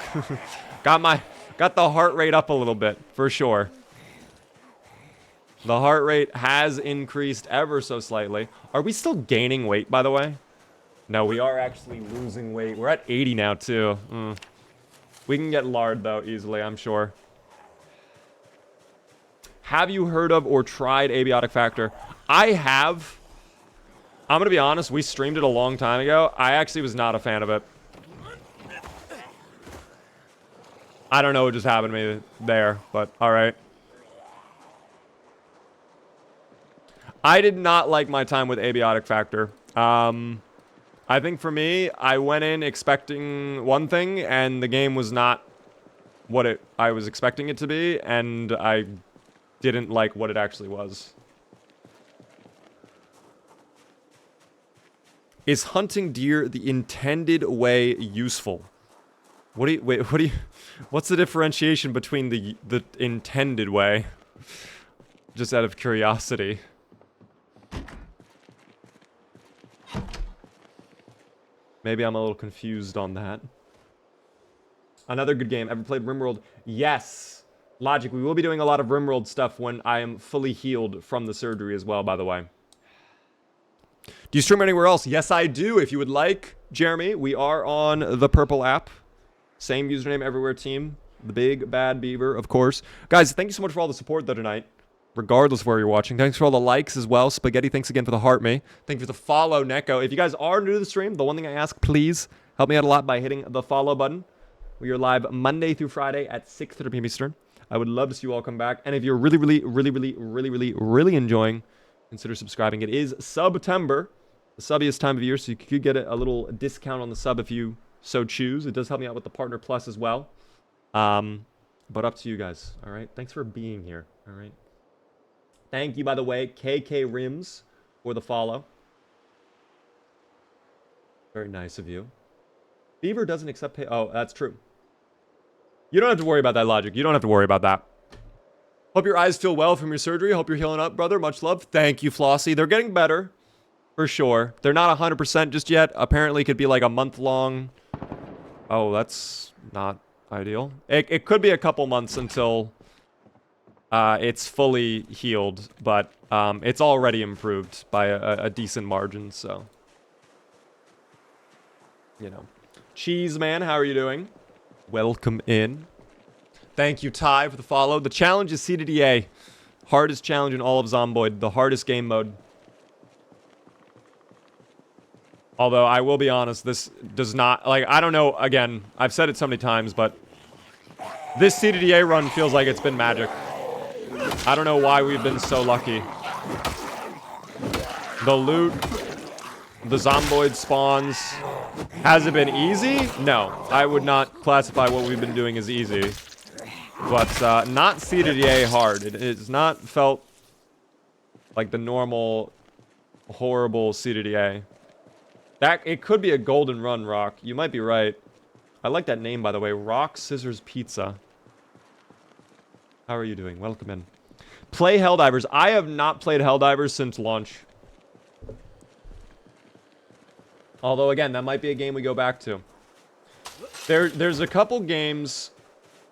Got the heart rate up a little bit, for sure. The heart rate has increased ever so slightly. Are we still gaining weight, by the way? No, we are actually losing weight. We're at 80 now, too. We can get lard, though, easily, I'm sure. Have you heard of or tried Abiotic Factor? I have. I'm gonna be honest, we streamed it a long time ago. I actually was not a fan of it. I don't know what just happened to me there, but alright. I did not like my time with Abiotic Factor. I think for me, I went in expecting one thing, and the game was not what I was expecting it to be, and I didn't like what it actually was. Is hunting deer the intended way useful? What do you, wait, what's the differentiation between the intended way? Just out of curiosity. Maybe I'm a little confused on that. Another good game. Ever played RimWorld? Yes. Logic, we will be doing a lot of RimWorld stuff when I am fully healed from the surgery as well, by the way. Do you stream anywhere else? Yes, I do. If you would like, Jeremy, we are on the Purple app. Same username everywhere, team. The Big Bad Beaver, of course. Guys, thank you so much for all the support, though, tonight. Regardless of where you're watching. Thanks for all the likes as well. Spaghetti, thanks again for the heart me. Thank you for the follow, Neko. If you guys are new to the stream, the one thing I ask, please help me out a lot by hitting the follow button. We are live Monday through Friday at 6:30 p.m. Eastern. I would love to see you all come back. And if you're really enjoying, consider subscribing. It is September, the subbiest time of year, so you could get a little discount on the sub if you so choose. It does help me out with the Partner Plus as well. But up to you guys, all right? Thanks for being here, all right? Thank you, by the way, KK Rims, for the follow. Very nice of you. Beaver doesn't accept pay. Oh, that's true. You don't have to worry about that, Logic. You don't have to worry about that. Hope your eyes feel well from your surgery. Hope you're healing up, brother. Much love. Thank you, Flossie. They're getting better, for sure. They're not 100% just yet. Apparently, it could be like a month-long. Oh, that's not ideal. It could be a couple months until it's fully healed, but it's already improved by a decent margin, so. You know. Cheese Man, how are you doing? Welcome in. Thank you, Ty, for the follow. The challenge is CDDA. Hardest challenge in all of Zomboid. The hardest game mode. Although, I will be honest, this does not... Like, I don't know, again, I've said it so many times, but... This CDDA run feels like it's been magic. I don't know why we've been so lucky. The loot... The Zomboid spawns... Has it been easy? No. I would not classify what we've been doing as easy. But, not CDDA hard. It's not felt like the normal, horrible CDDA. It could be a golden run, Rock. You might be right. I like that name, by the way. Rock Scissors Pizza. How are you doing? Welcome in. Play Helldivers. I have not played Helldivers since launch. Although, again, that might be a game we go back to. There's a couple games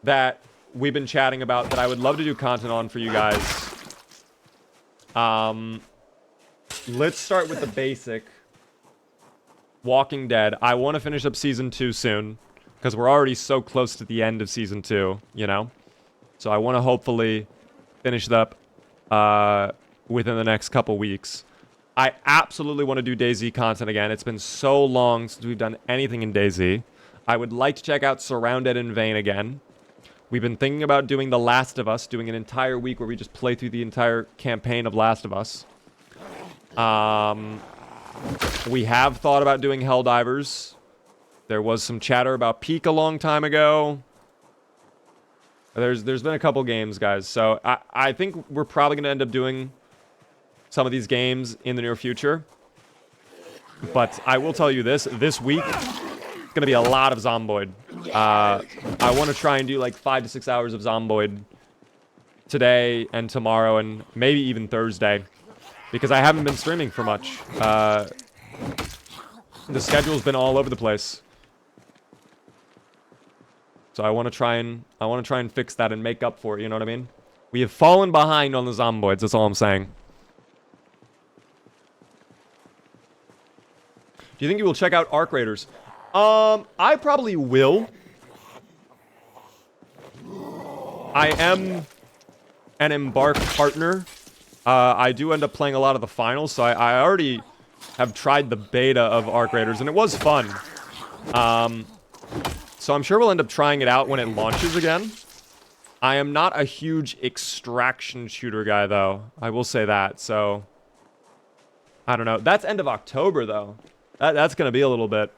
that we've been chatting about that I would love to do content on for you guys. Let's start with the basic. Walking Dead. I want to finish up Season 2 soon, because we're already so close to the end of Season 2, you know? So I want to hopefully finish it up within the next couple weeks. I absolutely want to do DayZ content again. It's been so long since we've done anything in DayZ. I would like to check out Surrounded in Vain again. We've been thinking about doing The Last of Us, doing an entire week where we just play through the entire campaign of Last of Us. We have thought about doing Helldivers. There was some chatter about Peak a long time ago. There's been a couple games, guys. So I think we're probably going to end up doing some of these games in the near future. But I will tell you this week, it's going to be a lot of Zomboid. I want to try and do like 5 to 6 hours of Zomboid today and tomorrow and maybe even Thursday. Because I haven't been streaming for much. The schedule's been all over the place. So I want to try and fix that and make up for it, you know what I mean? We have fallen behind on the Zomboids, that's all I'm saying. Do you think you will check out Arc Raiders? I probably will. I am an Embark partner. I do end up playing a lot of the finals, so I already have tried the beta of Arc Raiders, and it was fun. So I'm sure we'll end up trying it out when it launches again. I am not a huge extraction shooter guy, though. I will say that, so... I don't know. That's end of October, though. That's going to be a little bit...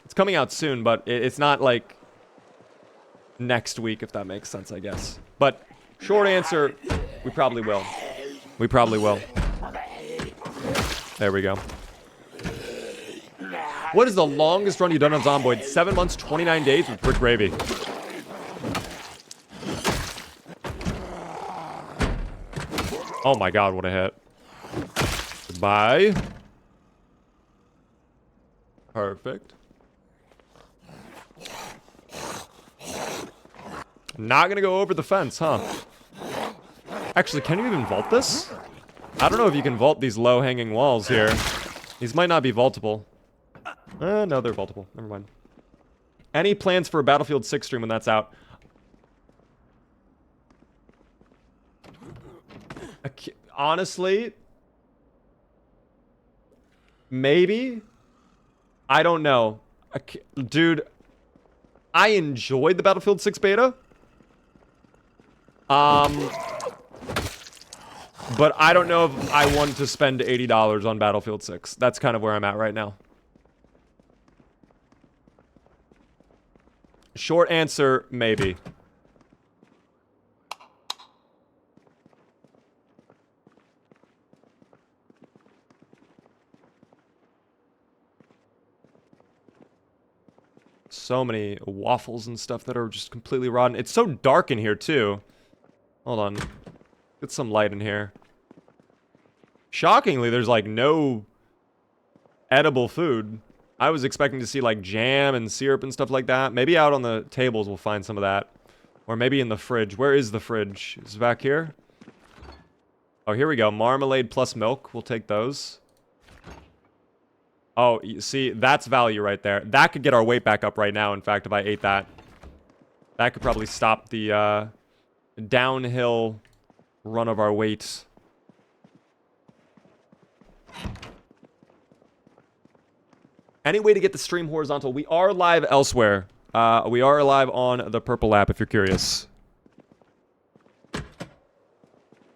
It's coming out soon, but it's not, like, next week, if that makes sense, I guess. But, short answer, we probably will. We probably will. There we go. What is the longest run you've done on Zomboid? 7 months, 29 days with Brick Gravy. Oh my god, what a hit. Goodbye. Perfect. Not gonna go over the fence, huh? Actually, can you even vault this? I don't know if you can vault these low-hanging walls here. These might not be vaultable. No, they're vaultable. Never mind. Any plans for a Battlefield 6 stream when that's out? Honestly, maybe. I don't know. Dude, I enjoyed the Battlefield 6 beta. But I don't know if I want to spend $80 on Battlefield 6. That's kind of where I'm at right now. Short answer, maybe. So many waffles and stuff that are just completely rotten. It's so dark in here, too. Hold on. Get some light in here. Shockingly, there's, like, no edible food. I was expecting to see, like, jam and syrup and stuff like that. Maybe out on the tables we'll find some of that. Or maybe in the fridge. Where is the fridge? Is it back here? Oh, here we go. Marmalade plus milk. We'll take those. Oh, you see, that's value right there. That could get our weight back up right now, in fact, if I ate that. That could probably stop the downhill run of our weight. Any way to get the stream horizontal? We are live elsewhere. We are live on the Purple app, if you're curious.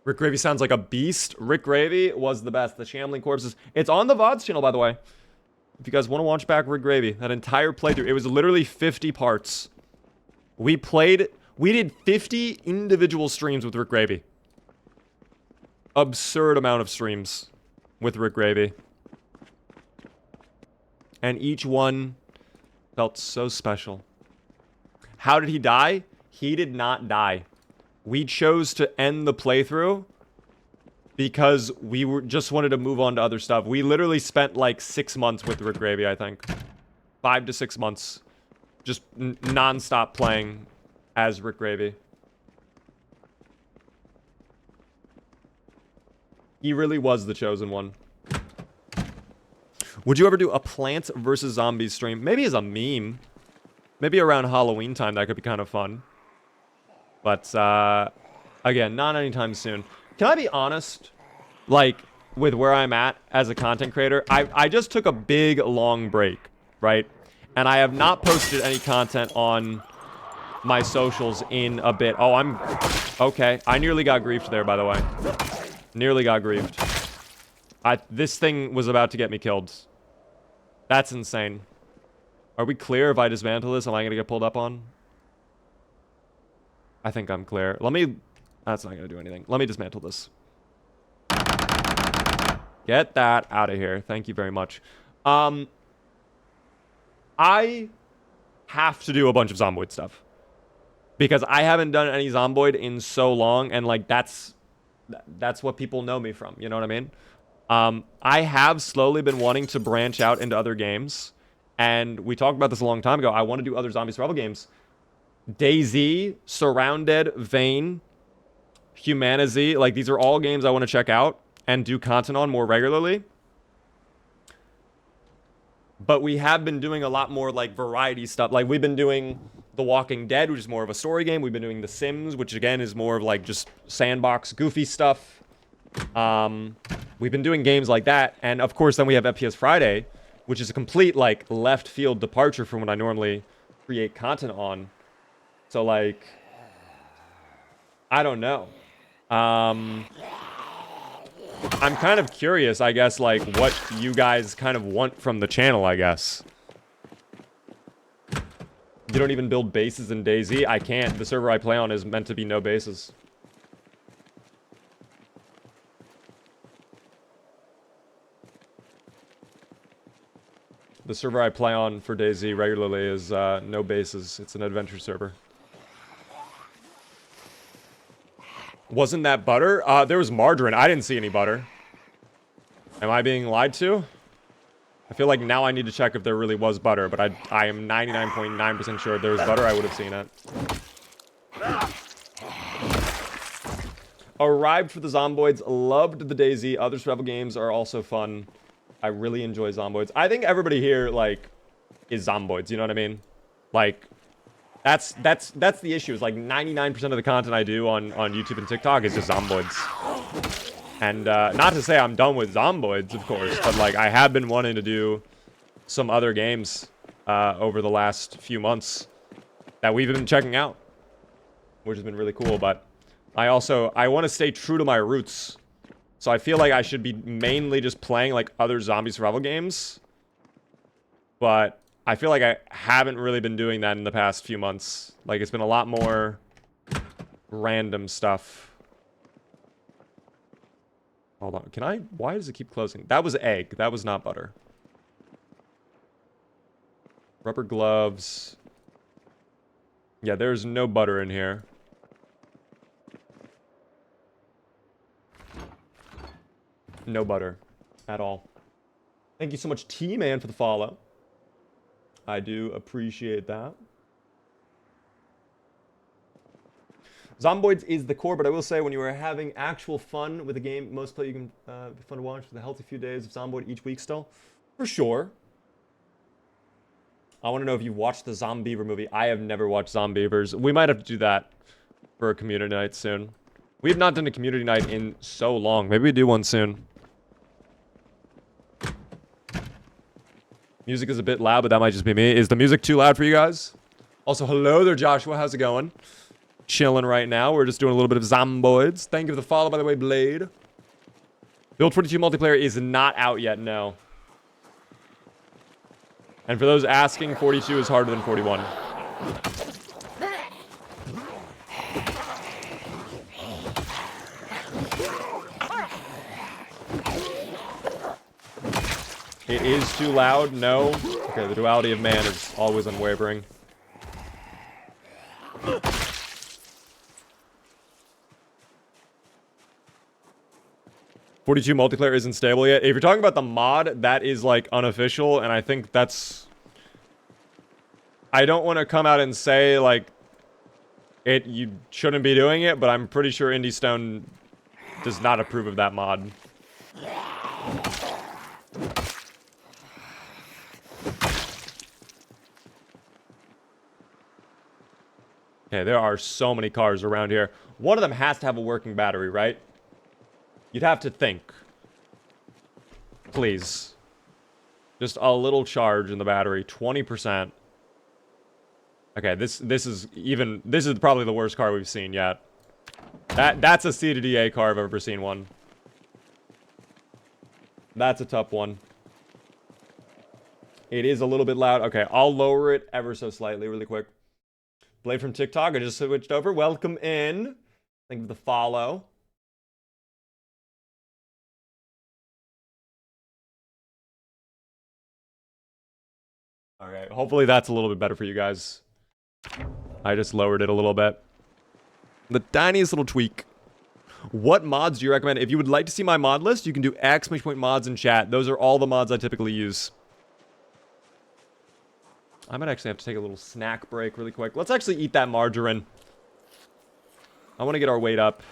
Rick Gravy sounds like a beast. Rick Gravy was the best. The Shambling Corpses. It's on the VODs channel, by the way. If you guys want to watch back Rick Gravy. That entire playthrough. It was literally 50 parts. We did 50 individual streams with Rick Gravy. Absurd amount of streams with Rick Gravy. And each one felt so special. How did he die? He did not die. We chose to end the playthrough because we just wanted to move on to other stuff. We literally spent like 6 months with Rick Gravy, I think. 5 to 6 months. Just non-stop playing as Rick Gravy. He really was the chosen one. Would you ever do a Plants vs. Zombies stream? Maybe as a meme. Maybe around Halloween time, that could be kind of fun. But, again, not anytime soon. Can I be honest? Like, with where I'm at as a content creator, I just took a big, long break, right? And I have not posted any content on my socials in a bit. Oh, okay. I nearly got griefed there, by the way. Nearly got griefed. This thing was about to get me killed. That's insane. Are we clear if I dismantle this? Am I going to get pulled up on? I think I'm clear. That's not going to do anything. Let me dismantle this. Get that out of here. Thank you very much. I have to do a bunch of Zomboid stuff. Because I haven't done any Zomboid in so long, and, like, that's what people know me from. You know what I mean? I have slowly been wanting to branch out into other games. And we talked about this a long time ago. I want to do other zombie survival games. DayZ, Surrounded, Vane, Humanizy. Like, these are all games I want to check out and do content on more regularly. But we have been doing a lot more, like, variety stuff. Like, we've been doing The Walking Dead, which is more of a story game. We've been doing The Sims, which, again, is more of, like, just sandbox, goofy stuff. We've been doing games like that. And, of course, then we have FPS Friday, which is a complete, like, left field departure from what I normally create content on. So, like, I don't know. I'm kind of curious, I guess, like, what you guys kind of want from the channel, I guess. You don't even build bases in DayZ? I can't. The server I play on is meant to be no bases. The server I play on for DayZ regularly is no bases. It's an adventure server. Wasn't that butter? There was margarine. I didn't see any butter. Am I being lied to? I feel like now I need to check if there really was butter, but I am 99.9% sure if there was butter, I would have seen it. Arrived for the Zomboids. Loved the DayZ. Other survival games are also fun. I really enjoy Zomboids. I think everybody here, like, is Zomboids. You know what I mean? Like, that's the issue. Is like 99% of the content I do on YouTube and TikTok is just Zomboids. And not to say I'm done with Zomboids, of course, but like I have been wanting to do some other games over the last few months that we've been checking out, which has been really cool. But I want to stay true to my roots. So I feel like I should be mainly just playing like other zombie survival games. But I feel like I haven't really been doing that in the past few months. Like it's been a lot more random stuff. Hold on. Can I? Why does it keep closing? That was egg. That was not butter. Rubber gloves. Yeah, there's no butter in here. No butter at all. Thank you so much, T-Man, for the follow. I do appreciate that. Zomboids is the core, but I will say when you are having actual fun with a game, most play you can be fun to watch with a healthy few days of Zomboid each week still. For sure. I want to know if you've watched the Zombeaver movie. I have never watched Zombeavers. We might have to do that for a community night soon. We have not done a community night in so long. Maybe we do one soon. Music is a bit loud, but that might just be me. Is the music too loud for you guys? Also, hello there, Joshua. How's it going? Chilling right now. We're just doing a little bit of Zomboids. Thank you for the follow, by the way, Blade. Build 42 multiplayer is not out yet, no. And for those asking, 42 is harder than 41. It is too loud, no. Okay, the duality of man is always unwavering. "42 multiplayer isn't stable yet." If you're talking about the mod, that is like unofficial, and I think that's... I don't want to come out and say like you shouldn't be doing it, but I'm pretty sure Indie Stone does not approve of that mod. Okay, there are so many cars around here. One of them has to have a working battery, right? You'd have to think. Please. Just a little charge in the battery. 20%. Okay, this is probably the worst car we've seen yet. That's a CDDA car if I've ever seen one. That's a tough one. It is a little bit loud. Okay, I'll lower it ever so slightly really quick. Blade from TikTok, I just switched over. Welcome in. Thank you for the follow. Alright, hopefully that's a little bit better for you guys. I just lowered it a little bit. The tiniest little tweak. What mods do you recommend? If you would like to see my mod list, you can do !mods in chat. Those are all the mods I typically use. I might actually have to take a little snack break really quick. Let's actually eat that margarine. I want to get our weight up.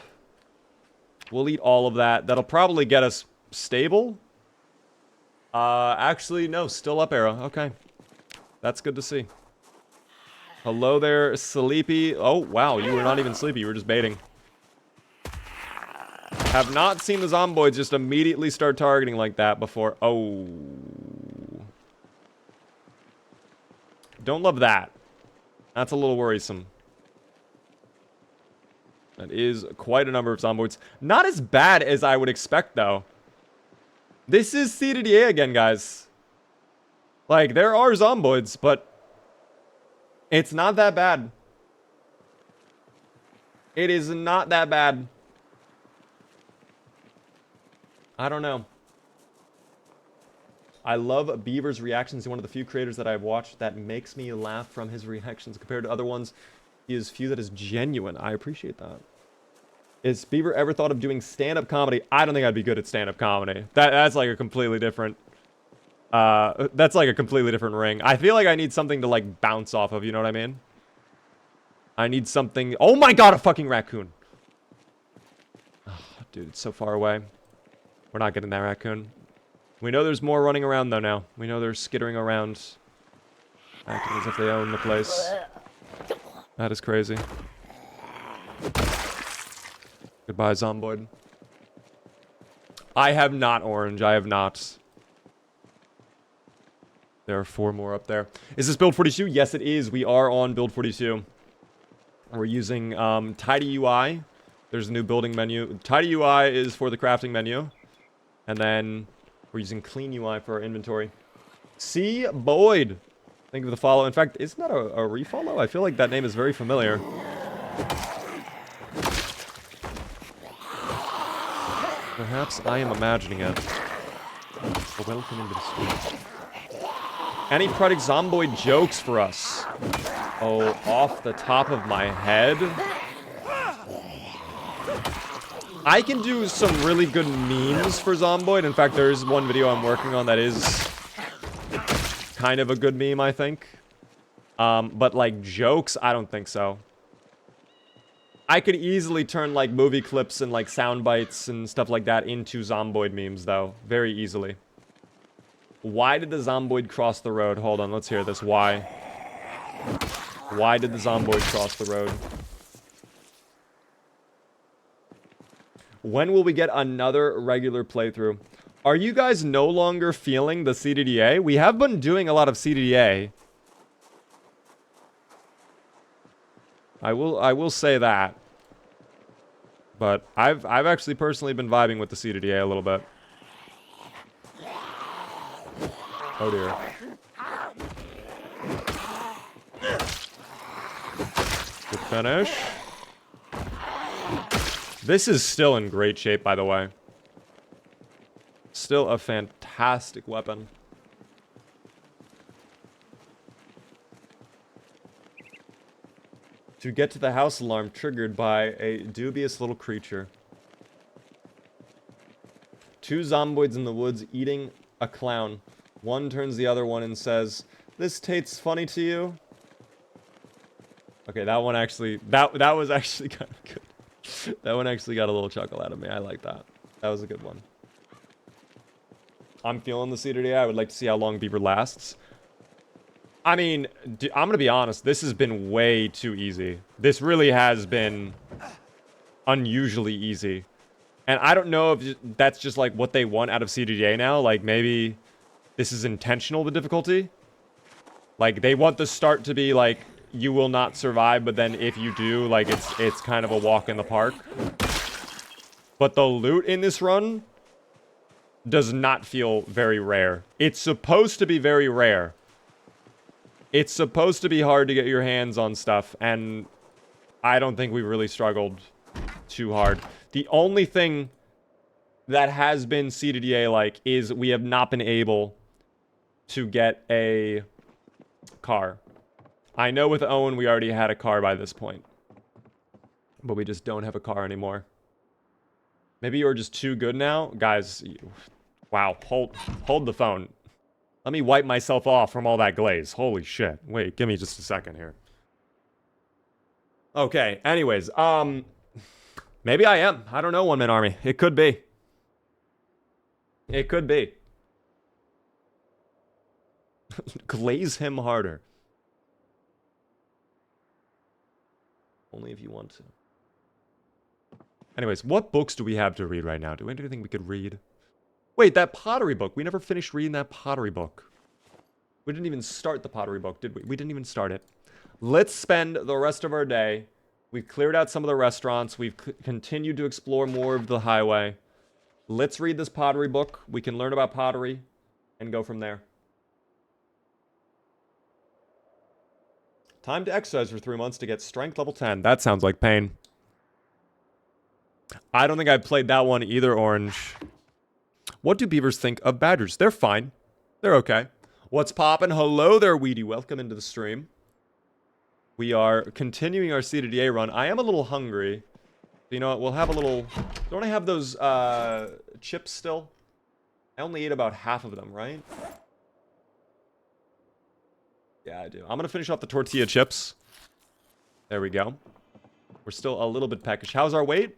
We'll eat all of that. That'll probably get us stable. Actually, no. Still up arrow. Okay. That's good to see. Hello there, Sleepy. Oh, wow. You were not even sleepy. You were just baiting. Have not seen the Zomboids just immediately start targeting like that before. Oh. Don't love that. That's a little worrisome. That is quite a number of Zomboids. Not as bad as I would expect, though. This is CDDA again, guys. Like, there are Zomboids, but it's not that bad. It is not that bad. I don't know. I love Beaver's reactions. He's one of the few creators that I've watched that makes me laugh from his reactions compared to other ones. He is few that is genuine. I appreciate that. Is Beaver ever thought of doing stand-up comedy? I don't think I'd be good at stand-up comedy. That's like a completely different... that's like a completely different ring. I feel like I need something to like bounce off of, you know what I mean? I need something... Oh my god, a fucking raccoon! Oh, dude, it's so far away. We're not getting that raccoon. We know there's more running around though now. We know they're skittering around. Acting as if they own the place. That is crazy. Goodbye, Zomboid. I have not, Orange. I have not. There are 4 more up there. Is this build 42? Yes, it is. We are on build 42. We're using Tidy UI. There's a new building menu. Tidy UI is for the crafting menu. And then we're using Clean UI for our inventory. C. Boyd. Thank you for the follow. In fact, isn't that a refollow? I feel like that name is very familiar. Perhaps I am imagining it. Well, welcome into the street. Any Project Zomboid jokes for us? Oh, off the top of my head? I can do some really good memes for Zomboid. In fact, there is one video I'm working on that is kind of a good meme, I think. But like jokes, I don't think so. I could easily turn like movie clips and like sound bites and stuff like that into Zomboid memes though. Very easily. Why did the Zomboid cross the road? Hold on, let's hear this. Why? Why did the Zomboid cross the road? When will we get another regular playthrough? Are you guys no longer feeling the CDDA? We have been doing a lot of CDDA. I will say that. But I've actually personally been vibing with the CDDA a little bit. Oh dear. Good finish. This is still in great shape, by the way. Still a fantastic weapon. To get to the house alarm triggered by a dubious little creature. 2 Zomboids in the woods eating a clown. One turns the other one and says, "This tastes funny to you?" Okay, that one actually... That was actually kind of good. That one actually got a little chuckle out of me. I like that. That was a good one. I'm feeling the CDDA. I would like to see how long Beaver lasts. I mean, I'm going to be honest. This has been way too easy. This really has been unusually easy. And I don't know if that's just like what they want out of CDDA now. Like maybe this is intentional, the difficulty. Like they want the start to be like, you will not survive, but then if you do, like it's kind of a walk in the park. But the loot in this run does not feel very rare. It's supposed to be very rare. It's supposed to be hard to get your hands on stuff, and I don't think we really struggled too hard. The only thing that has been CDDA-like is we have not been able to get a car. I know with Owen we already had a car by this point, but we just don't have a car anymore. Maybe you're just too good now? Guys, wow, hold the phone. Let me wipe myself off from all that glaze. Holy shit. Wait, give me just a second here. Okay, anyways, maybe I am. I don't know, One Man Army. It could be. It could be. Glaze him harder. Only if you want to. Anyways, what books do we have to read right now? Do we have anything we could read? Wait, that pottery book. We never finished reading that pottery book. We didn't even start the pottery book, did we? We didn't even start it. Let's spend the rest of our day. We've cleared out some of the restaurants. We've continued to explore more of the highway. Let's read this pottery book. We can learn about pottery and go from there. Time to exercise for 3 months to get strength level 10. That sounds like pain. I don't think I've played that one either, Orange. What do beavers think of badgers? They're fine. They're okay. What's poppin'? Hello there, Weedy. Welcome into the stream. We are continuing our CDDA run. I am a little hungry. You know what? We'll have a little... Don't I have those chips still? I only ate about half of them, right? Yeah, I do. I'm going to finish off the tortilla chips. There we go. We're still a little bit peckish. How's our weight?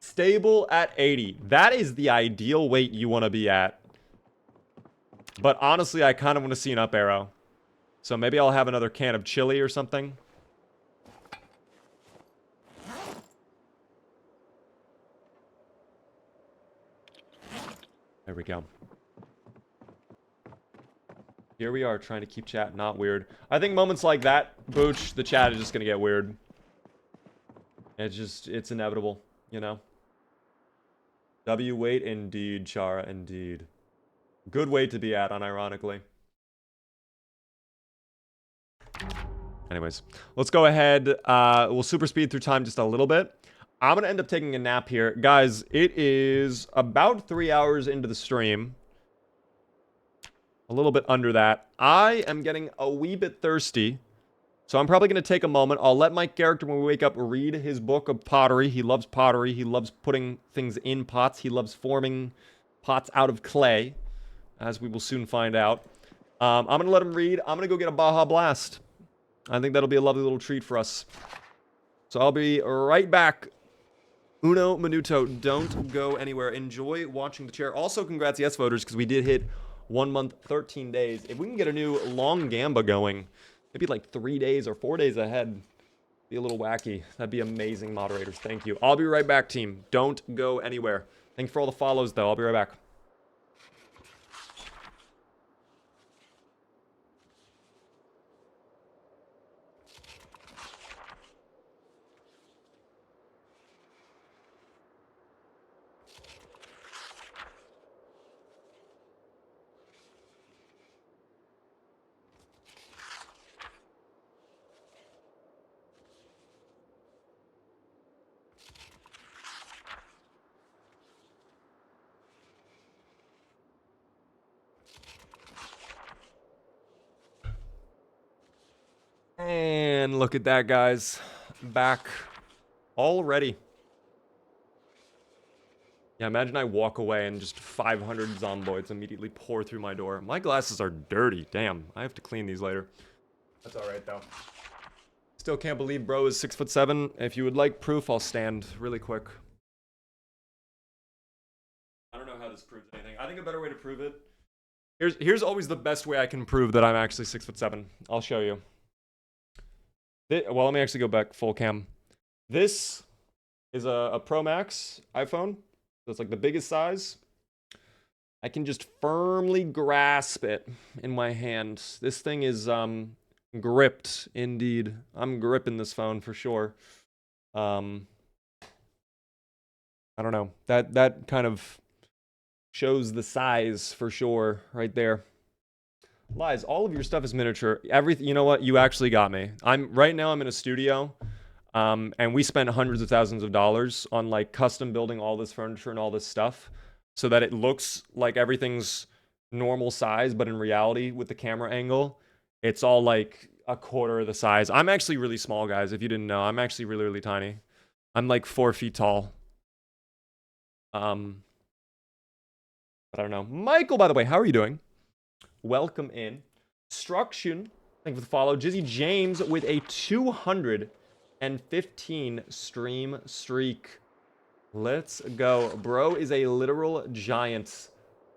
Stable at 80. That is the ideal weight you want to be at. But honestly, I kind of want to see an up arrow. So maybe I'll have another can of chili or something. There we go. Here we are trying to keep chat not weird. I think moments like that, Booch, the chat is just going to get weird. It's inevitable, you know? W weight indeed, Chara, indeed. Good weight to be at, unironically. Anyways, let's go ahead. We'll super speed through time just a little bit. I'm going to end up taking a nap here. Guys, it is about 3 hours into the stream. A little bit under that. I am getting a wee bit thirsty. So I'm probably going to take a moment. I'll let my character, when we wake up, read his book of pottery. He loves pottery. He loves putting things in pots. He loves forming pots out of clay, as we will soon find out. I'm going to let him read. I'm going to go get a Baja Blast. I think that'll be a lovely little treat for us. So I'll be right back. Uno minuto. Don't go anywhere. Enjoy watching the chair. Also, congrats, yes, voters, because we did hit 1 month, 13 days. If we can get a new long gamba going, maybe like 3 days or 4 days ahead, be a little wacky. That'd be amazing, moderators. Thank you. I'll be right back, team. Don't go anywhere. Thanks for all the follows, though. I'll be right back. And look at that, guys. Back already. Yeah, imagine I walk away and just 500 zomboids immediately pour through my door. My glasses are dirty. Damn, I have to clean these later. That's alright, though. Still can't believe bro is 6'7". If you would like proof, I'll stand really quick. I don't know how this proves anything. I think a better way to prove it... Here's always the best way I can prove that I'm actually 6'7". I'll show you. Well, let me actually go back full cam. This is a Pro Max iPhone. So it's like the biggest size. I can just firmly grasp it in my hand. This thing is gripped, indeed. I'm gripping this phone for sure. I don't know. That kind of shows the size for sure right there. Lies, all of your stuff is miniature. Everything, you know what? You actually got me. Right now I'm in a studio, and we spent hundreds of thousands of dollars on like custom building all this furniture and all this stuff so that it looks like everything's normal size, but in reality with the camera angle, it's all like a quarter of the size. I'm actually really small, guys. If you didn't know, I'm actually really, really tiny. I'm like 4 feet tall. But I don't know. Michael, by the way, how are you doing? Welcome in. Struction, thank you for the follow. Jizzy James with a 215 stream streak. Let's go. Bro is a literal giant.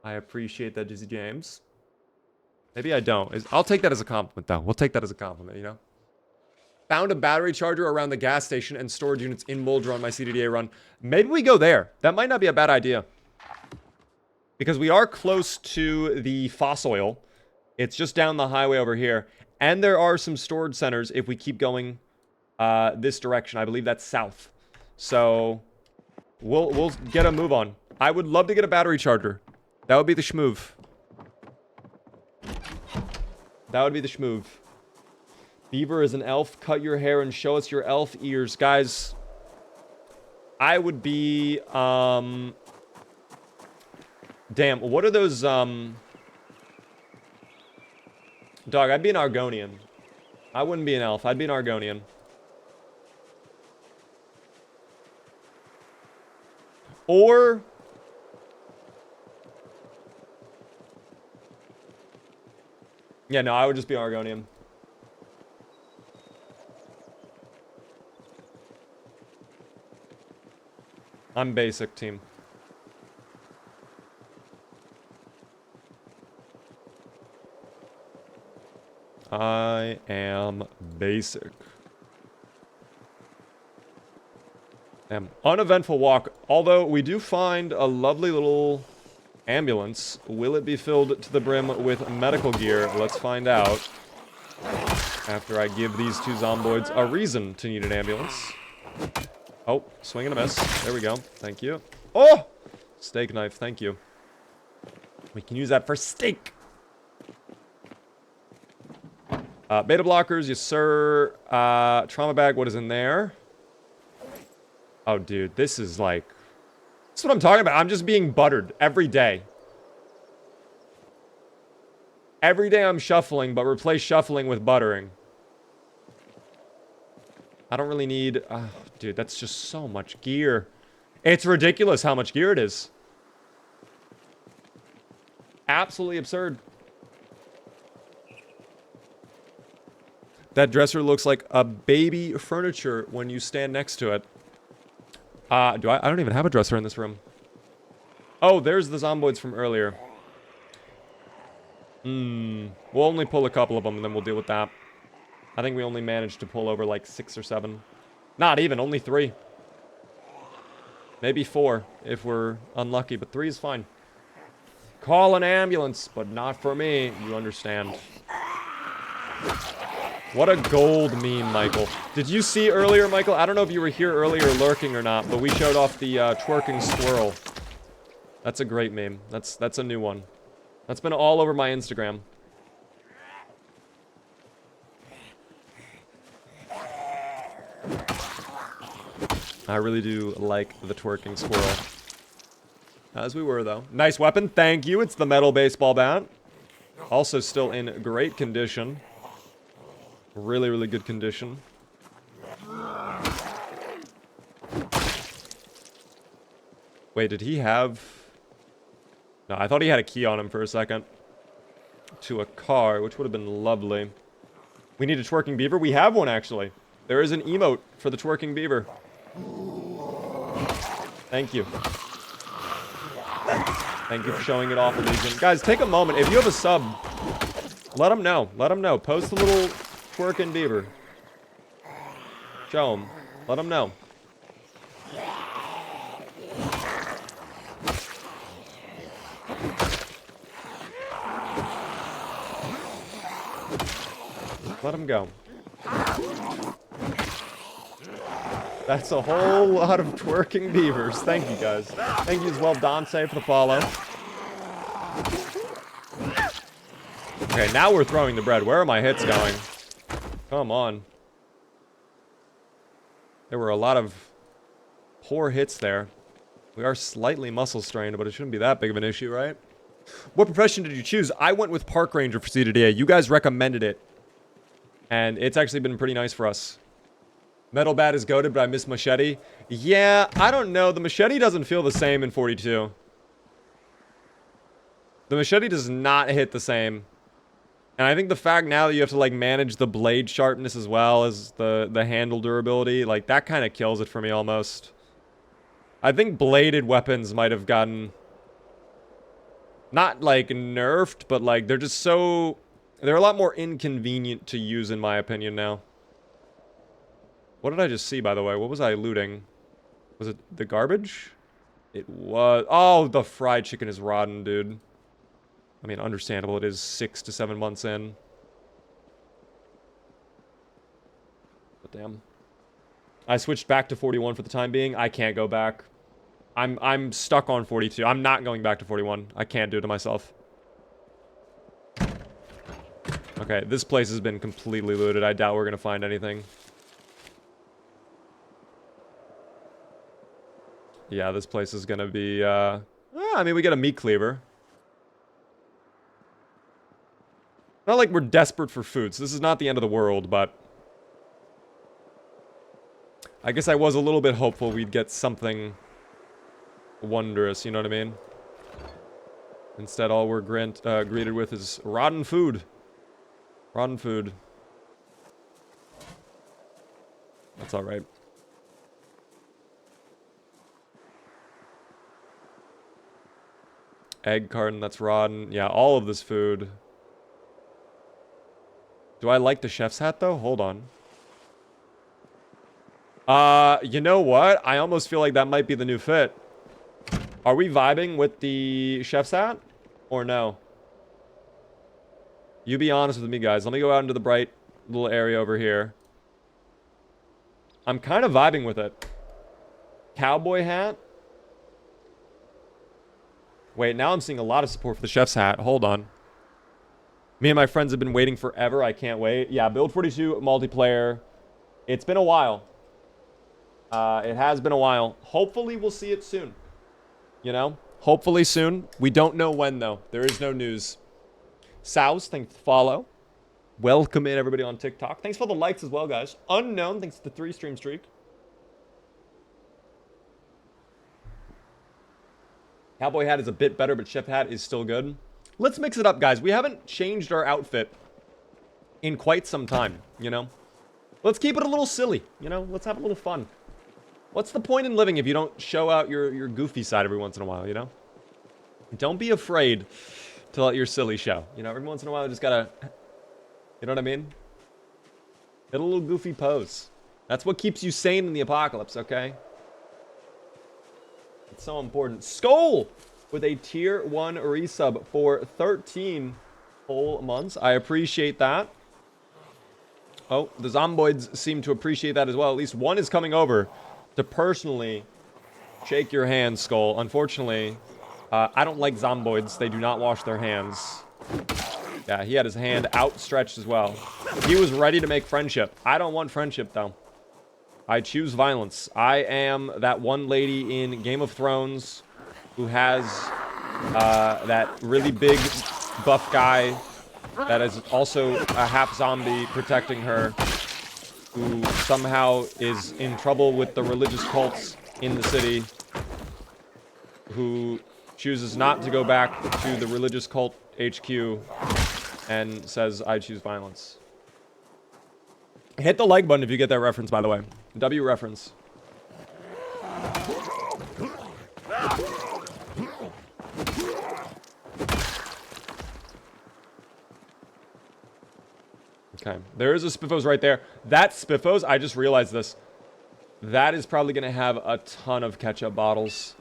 I appreciate that, Jizzy James. Maybe I don't. I'll take that as a compliment, though. We'll take that as a compliment, you know? Found a battery charger around the gas station and storage units in Muldraugh on my CDDA run. Maybe we go there. That might not be a bad idea. Because we are close to the fossil. It's just down the highway over here. And there are some storage centers if we keep going this direction. I believe that's south. So we'll get a move on. I would love to get a battery charger. That would be the schmoove. That would be the schmoove. Beaver is an elf. Cut your hair and show us your elf ears. Guys, I would be... Damn, what are those, Dog, I'd be an Argonian. I wouldn't be an elf. I'd be an Argonian. Or... yeah, no, I would just be Argonian. I'm basic, team. I am basic. Damn. Uneventful walk. Although we do find a lovely little ambulance. Will it be filled to the brim with medical gear? Let's find out. After I give these two zomboids a reason to need an ambulance. Oh, swing and a miss. There we go. Thank you. Oh! Steak knife. Thank you. We can use that for steak. Beta blockers, yes sir. Trauma bag, what is in there? Oh, dude, this is like... that's what I'm talking about. I'm just being buttered every day. Every day I'm shuffling, but replace shuffling with buttering. I don't really need... dude, that's just so much gear. It's ridiculous how much gear it is. Absolutely absurd. That dresser looks like a baby furniture when you stand next to it. I don't even have a dresser in this room. Oh, there's the zomboids from earlier. We'll only pull a couple of them and then we'll deal with that. I think we only managed to pull over like 6 or 7. Not even, only 3. Maybe 4 if we're unlucky, but 3 is fine. Call an ambulance, but not for me. You understand. What a gold meme, Michael. Did you see earlier, Michael? I don't know if you were here earlier lurking or not, but we showed off the twerking squirrel. That's a great meme. That's a new one. That's been all over my Instagram. I really do like the twerking squirrel. As we were, though. Nice weapon. Thank you. It's the metal baseball bat. Also still in great condition. Really, really good condition. Wait, did he have... no, I thought he had a key on him for a second. To a car, which would have been lovely. We need a twerking beaver. We have one, actually. There is an emote for the twerking beaver. Thank you. Thank you for showing it off, Legion. Guys, take a moment. If you have a sub, let them know. Let them know. Post a little twerking beaver. Show them. Let them know. Let them go. That's a whole lot of twerking beavers. Thank you, guys. Thank you as well, Dante, for the follow. Okay, now we're throwing the bread. Where are my hits going? Come on. There were a lot of poor hits there. We are slightly muscle strained, but it shouldn't be that big of an issue, right? What profession did you choose? I went with Park Ranger for CDDA. You guys recommended it. And it's actually been pretty nice for us. Metal bat is goated, but I miss machete. Yeah, I don't know. The machete doesn't feel the same in 42. The machete does not hit the same. And I think the fact now that you have to, like, manage the blade sharpness as well as the handle durability, like, that kind of kills it for me almost. I think bladed weapons might have gotten... not, like, nerfed, but, like, they're just so... they're a lot more inconvenient to use, in my opinion, now. What did I just see, by the way? What was I looting? Was it the garbage? It was... oh, the fried chicken is rotten, dude. I mean, understandable. It is 6 to 7 months in. But damn. I switched back to 41 for the time being. I can't go back. I'm stuck on 42. I'm not going back to 41. I can't do it to myself. Okay, this place has been completely looted. I doubt we're gonna find anything. Yeah, this place is gonna be, I mean, we get a meat cleaver. Not like we're desperate for food, so this is not the end of the world, but I guess I was a little bit hopeful we'd get something wondrous, you know what I mean? Instead, all we're greeted with is rotten food. Rotten food. That's alright. Egg carton, that's rotten. Yeah, all of this food. Do I like the chef's hat, though? Hold on. You know what? I almost feel like that might be the new fit. Are we vibing with the chef's hat? Or no? You be honest with me, guys. Let me go out into the bright little area over here. I'm kind of vibing with it. Cowboy hat? Wait, now I'm seeing a lot of support for the chef's hat. Hold on. Me and my friends have been waiting forever. I can't wait. Yeah, Build42 multiplayer. It's been a while. It has been a while. Hopefully we'll see it soon. You know? Hopefully soon. We don't know when, though. There is no news. Sows, thanks for the follow. Welcome in, everybody on TikTok. Thanks for the likes as well, guys. Unknown, thanks to the 3-stream streak. Cowboy hat is a bit better, but chef hat is still good. Let's mix it up, guys. We haven't changed our outfit in quite some time, you know? Let's keep it a little silly, you know? Let's have a little fun. What's the point in living if you don't show out your goofy side every once in a while, you know? Don't be afraid to let your silly show. You know, every once in a while, you just gotta... You know what I mean? Hit a little goofy pose. That's what keeps you sane in the apocalypse, okay? It's so important. Skull with a tier 1 resub for 13 whole months. I appreciate that. Oh, the Zomboids seem to appreciate that as well. At least one is coming over to personally shake your hand, Skull. Unfortunately, I don't like Zomboids. They do not wash their hands. Yeah, he had his hand outstretched as well. He was ready to make friendship. I don't want friendship, though. I choose violence. I am that one lady in Game of Thrones who has that really big buff guy that is also a half zombie protecting her, who somehow is in trouble with the religious cults in the city, who chooses not to go back to the religious cult HQ and says, I choose violence. Hit the like button if you get that reference, by the way. W reference. Okay, there is a Spiffos right there. That Spiffos, I just realized this. That is probably going to have a ton of ketchup bottles.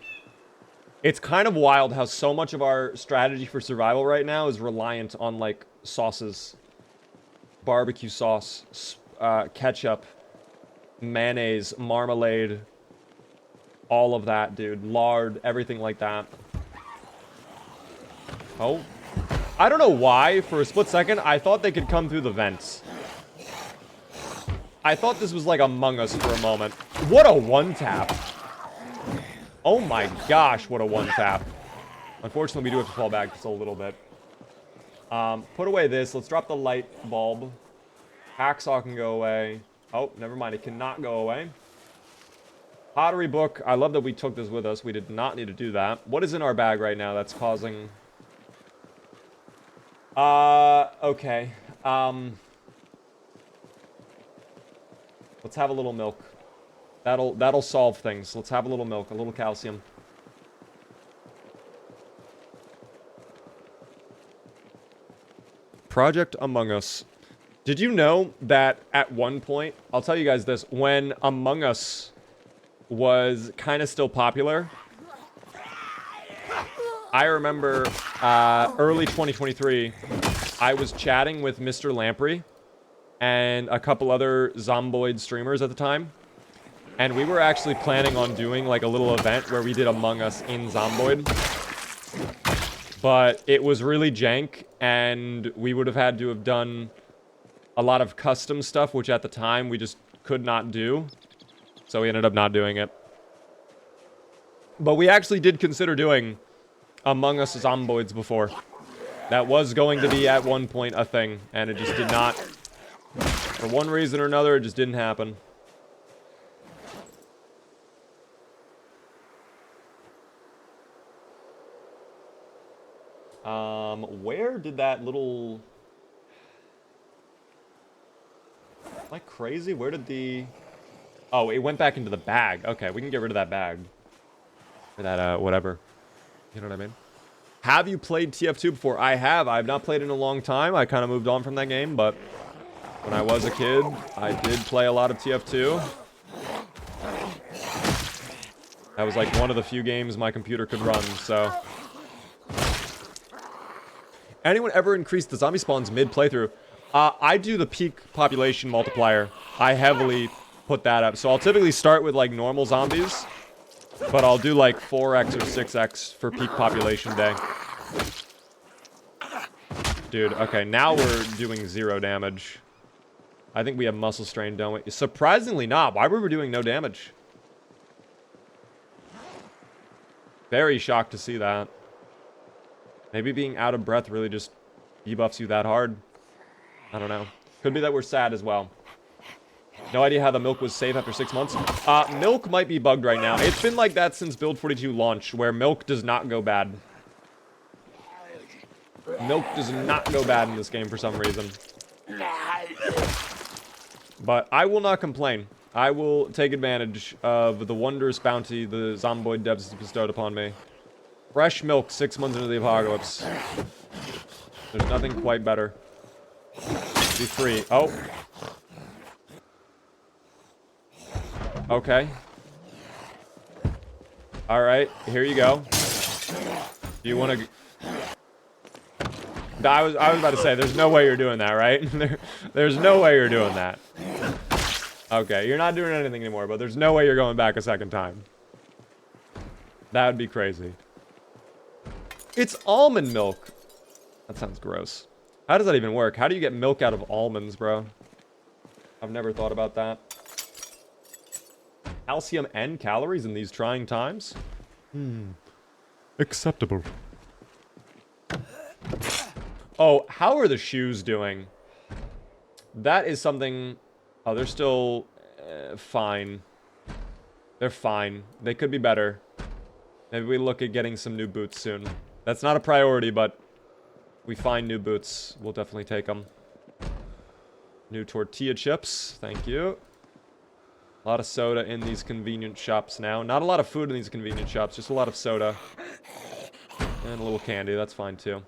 It's kind of wild how so much of our strategy for survival right now is reliant on, like, sauces. Barbecue sauce, ketchup, mayonnaise, marmalade, all of that, dude. Lard, everything like that. Oh. I don't know why, for a split second, I thought they could come through the vents. I thought this was like Among Us for a moment. What a one-tap. Oh my gosh, what a one-tap. Unfortunately, we do have to fall back just a little bit. Put away this. Let's drop the light bulb. Hacksaw can go away. Oh, never mind. It cannot go away. Pottery book. I love that we took this with us. We did not need to do that. What is in our bag right now that's causing... okay. Let's have a little milk. That'll solve things. Let's have a little milk, a little calcium. Project Among Us. Did you know that at one point, I'll tell you guys this, when Among Us was kind of still popular, I remember early 2023, I was chatting with Mr. Lamprey and a couple other Zomboid streamers at the time. And we were actually planning on doing like a little event where we did Among Us in Zomboid. But it was really jank, and we would have had to have done a lot of custom stuff, which at the time we just could not do. So we ended up not doing it. But we actually did consider doing Among Us Zomboids before. That was going to be at one point a thing, and it just did not. For one reason or another, it just didn't happen. Where did that little... Am I crazy? Where did the... Oh, it went back into the bag. Okay, we can get rid of that bag. Or that, whatever. You know what I mean? Have you played TF2 before? I have. I have not played in a long time. I kind of moved on from that game, but when I was a kid, I did play a lot of TF2. That was like one of the few games my computer could run, so... Anyone ever increase the zombie spawns mid-playthrough? I do the peak population multiplier. I heavily put that up. So I'll typically start with like normal zombies, but I'll do like 4x or 6x for peak population day. Dude, okay, now we're doing 0 damage. I think we have muscle strain, don't we? Surprisingly not. Why were we doing no damage? Very shocked to see that. Maybe being out of breath really just debuffs you that hard. I don't know. Could be that we're sad as well. No idea how the milk was safe after 6 months. Milk might be bugged right now. It's been like that since Build 42 launch, where milk does not go bad. Milk does not go bad in this game for some reason. But I will not complain. I will take advantage of the wondrous bounty the Zomboid devs bestowed upon me. Fresh milk 6 months into the apocalypse. There's nothing quite better. Be free. Oh. Okay. Alright, here you go. Do you want to... I was about to say, there's no way you're doing that, right? There's no way you're doing that. Okay, you're not doing anything anymore, but there's no way you're going back a second time. That would be crazy. It's almond milk. That sounds gross. How does that even work? How do you get milk out of almonds, bro? I've never thought about that. Calcium and calories in these trying times? Acceptable. Oh, how are the shoes doing? That is something... Oh, they're still... fine. They're fine. They could be better. Maybe we look at getting some new boots soon. That's not a priority, but... we find new boots. We'll definitely take them. New tortilla chips. Thank you. A lot of soda in these convenience shops now. Not a lot of food in these convenience shops. Just a lot of soda. And a little candy. That's fine, too.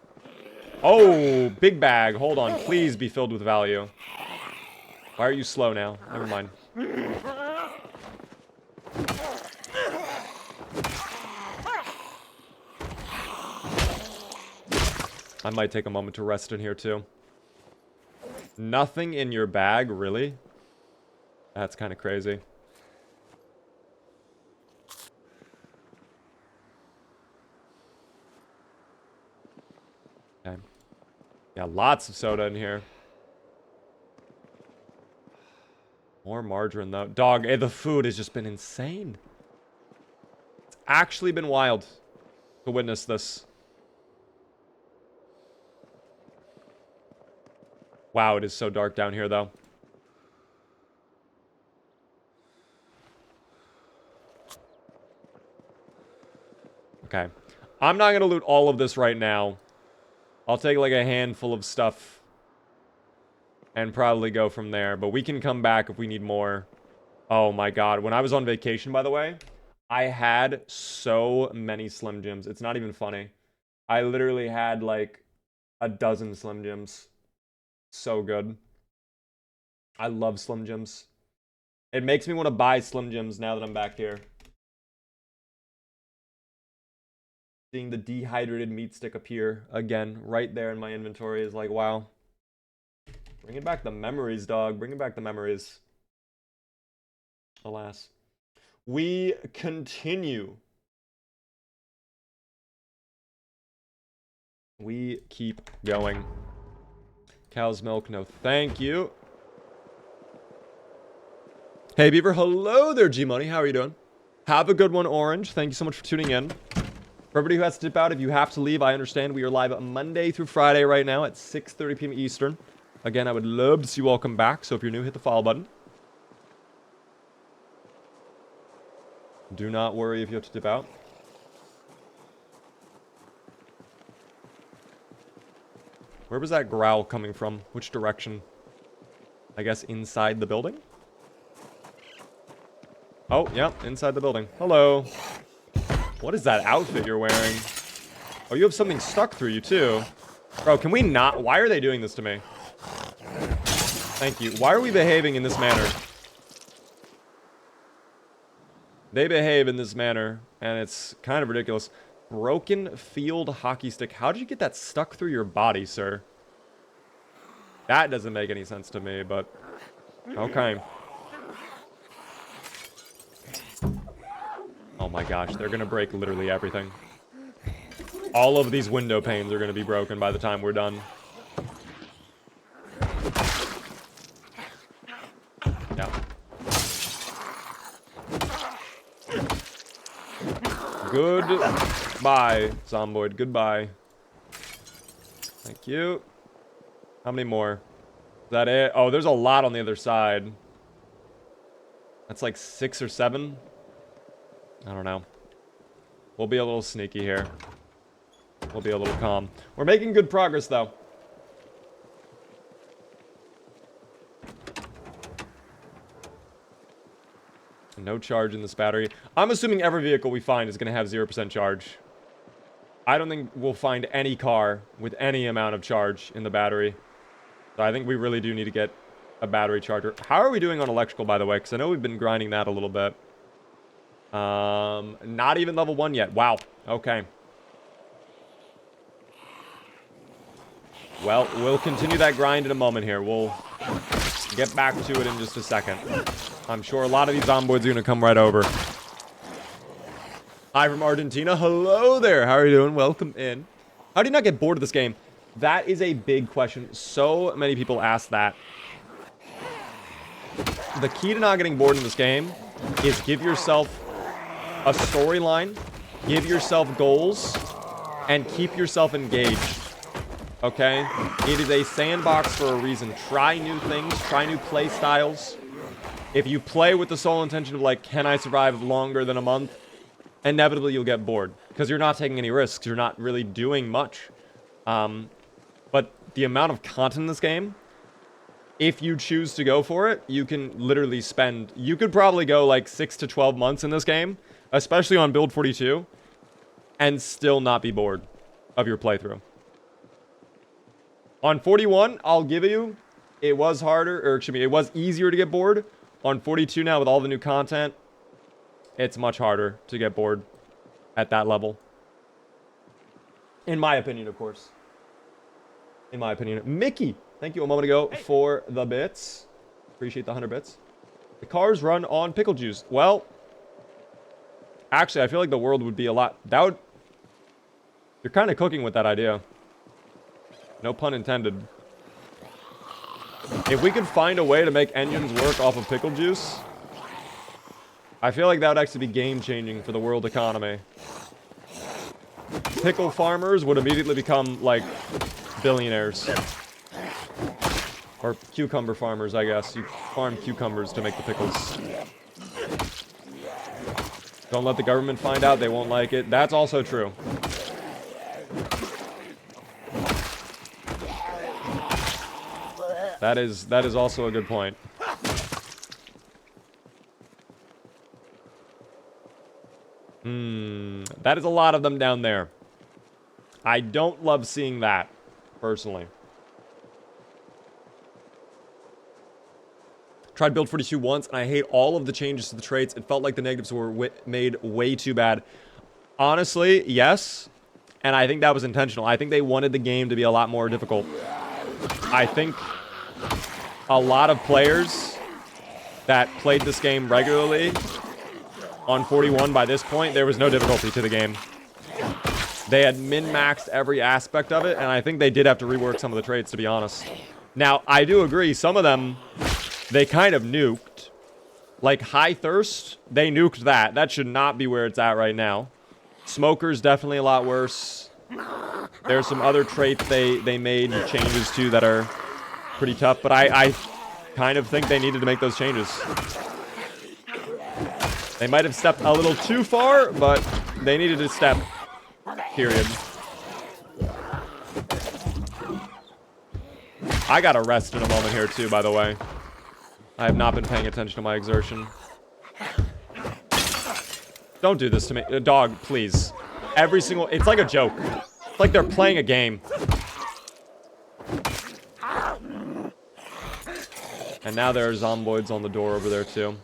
Oh, big bag. Hold on. Please be filled with value. Why are you slow now? Never mind. I might take a moment to rest in here, too. Nothing in your bag? Really? That's kind of crazy. Okay. Yeah, lots of soda in here. More margarine, though. Dog, the food has just been insane. It's actually been wild to witness this. Wow, it is so dark down here, though. Okay. I'm not going to loot all of this right now. I'll take like a handful of stuff and probably go from there. But we can come back if we need more. Oh my god. When I was on vacation, by the way, I had so many Slim Jims. It's not even funny. I literally had like a dozen Slim Jims. So good. I love Slim Jims. It makes me want to buy Slim Jims now that I'm back here. Seeing the dehydrated meat stick appear again right there in my inventory is like, wow. Bringing back the memories, dog. Bringing back the memories. Alas. We continue. We keep going. Cow's milk, no thank you. Hey, Beaver. Hello there, G-Money. How are you doing? Have a good one, Orange. Thank you so much for tuning in. For everybody who has to dip out, if you have to leave, I understand. We are live Monday through Friday right now at 6:30 p.m. Eastern. Again, I would love to see you all come back. So if you're new, hit the follow button. Do not worry if you have to dip out. Where was that growl coming from? Which direction? I guess inside the building? Oh, yeah, inside the building. Hello. What is that outfit you're wearing? Oh, you have something stuck through you, too. Bro, can we not? Why are they doing this to me? Thank you. Why are we behaving in this manner? They behave in this manner, and it's kind of ridiculous. Broken field hockey stick. How did you get that stuck through your body, sir? That doesn't make any sense to me, but... okay. Oh my gosh, they're gonna break literally everything. All of these window panes are gonna be broken by the time we're done. Yeah. Goodbye, Zomboid. Goodbye. Thank you. How many more? Is that it? Oh, there's a lot on the other side. That's like 6 or 7. I don't know. We'll be a little sneaky here. We'll be a little calm. We're making good progress, though. No charge in this battery. I'm assuming every vehicle we find is going to have 0% charge. I don't think we'll find any car with any amount of charge in the battery. So I think we really do need to get a battery charger. How are we doing on electrical, by the way? Because I know we've been grinding that a little bit. Not even level 1 yet. Wow. Okay. Well, we'll continue that grind in a moment here. We'll get back to it in just a second. I'm sure a lot of these zomboids are going to come right over. Hi from Argentina. Hello there. How are you doing? Welcome in. How do you not get bored of this game? That is a big question. So many people ask that. The key to not getting bored in this game is give yourself a storyline, give yourself goals, and keep yourself engaged. Okay? It is a sandbox for a reason. Try new things, try new play styles. If you play with the sole intention of like, can I survive longer than a month? Inevitably you'll get bored because you're not taking any risks. You're not really doing much. But the amount of content in this game, if you choose to go for it, you can literally spend... you could probably go like 6 to 12 months in this game, especially on Build 42, and still not be bored of your playthrough. On 41, I'll give you, it was harder, or excuse me, it was easier to get bored. On 42 now, with all the new content, it's much harder to get bored at that level. In my opinion, of course. In my opinion. Mickey, thank you a moment ago for the bits. Appreciate the 100 bits. The cars run on pickle juice. Well, actually, I feel like the world would be a lot... that would... you're kind of cooking with that idea. No pun intended. If we could find a way to make engines work off of pickle juice, I feel like that would actually be game-changing for the world economy. Pickle farmers would immediately become, like, billionaires. Or cucumber farmers, I guess. You farm cucumbers to make the pickles. Don't let the government find out, they won't like it. That's also true. That is also a good point. That is a lot of them down there. I don't love seeing that, personally. Tried Build 42 once, and I hate all of the changes to the traits. It felt like the negatives were made way too bad. Honestly, yes. And I think that was intentional. I think they wanted the game to be a lot more difficult. I think a lot of players that played this game regularly on 41 by this point, there was no difficulty to the game. They had min-maxed every aspect of it, and I think they did have to rework some of the traits, to be honest. Now, I do agree, some of them, they kind of nuked. Like High Thirst, they nuked that. That should not be where it's at right now. Smoker's definitely a lot worse. There's some other traits they made changes to that are pretty tough, but I kind of think they needed to make those changes. They might have stepped a little too far, but they needed to step, period. I gotta rest in a moment here too, by the way. I have not been paying attention to my exertion. Don't do this to me. Dog, please. Every single... It's like a joke. It's like they're playing a game. And now there are zomboids on the door over there too.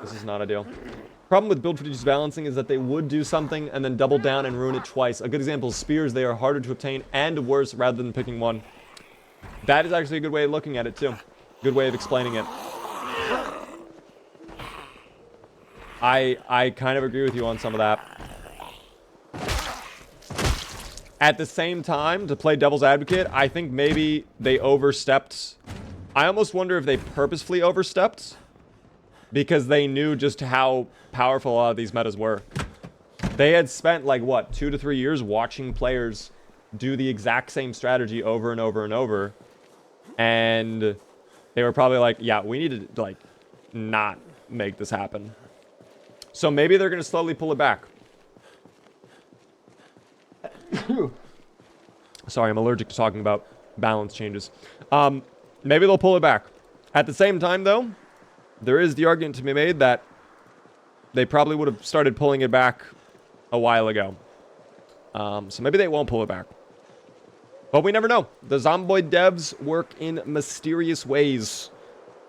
This is not ideal. Problem with Build 42's balancing is that they would do something and then double down and ruin it twice. A good example is spears. They are harder to obtain and worse rather than picking one. That is actually a good way of looking at it too. Good way of explaining it. I kind of agree with you on some of that. At the same time, to play devil's advocate, I think maybe they overstepped. I almost wonder if they purposefully overstepped because they knew just how powerful a lot of these metas were. They had spent, like, what, 2 to 3 years watching players do the exact same strategy over and over and over. And they were probably like, yeah, we need to, like, not make this happen. So maybe they're going to slowly pull it back. Sorry, I'm allergic to talking about balance changes. Maybe they'll pull it back. At the same time, though, there is the argument to be made that they probably would have started pulling it back a while ago. So maybe they won't pull it back. But we never know. The Zomboid devs work in mysterious ways.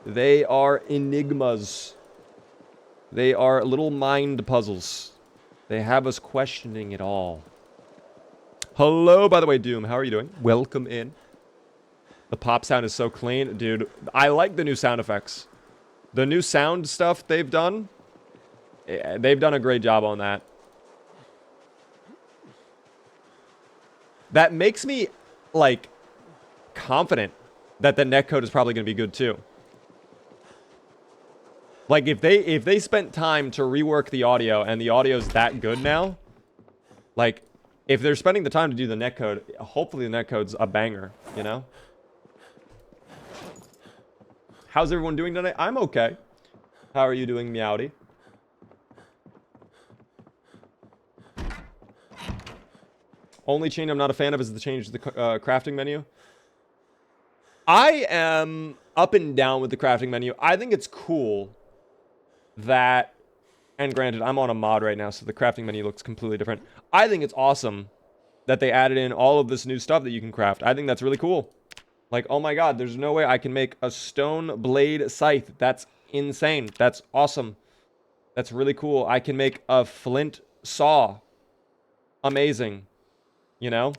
They are enigmas. They are little mind puzzles. They have us questioning it all. Hello, by the way, Doom. How are you doing? Welcome in. The pop sound is so clean. Dude, I like the new sound effects. The new sound stuff they've done a great job on that. That makes me, like, confident that the netcode is probably going to be good, too. Like, if they spent time to rework the audio, and the audio's that good now, like, if they're spending the time to do the netcode, hopefully the netcode's a banger, you know? How's everyone doing tonight? I'm okay. How are you doing, Meowdy? Only change I'm not a fan of is the change to the crafting menu. I am up and down with the crafting menu. I think it's cool that, and granted, I'm on a mod right now, so the crafting menu looks completely different. I think it's awesome that they added in all of this new stuff that you can craft. I think that's really cool. Like, oh my god, there's no way I can make a stone blade scythe. That's insane. That's awesome. That's really cool. I can make a flint saw. Amazing. You know?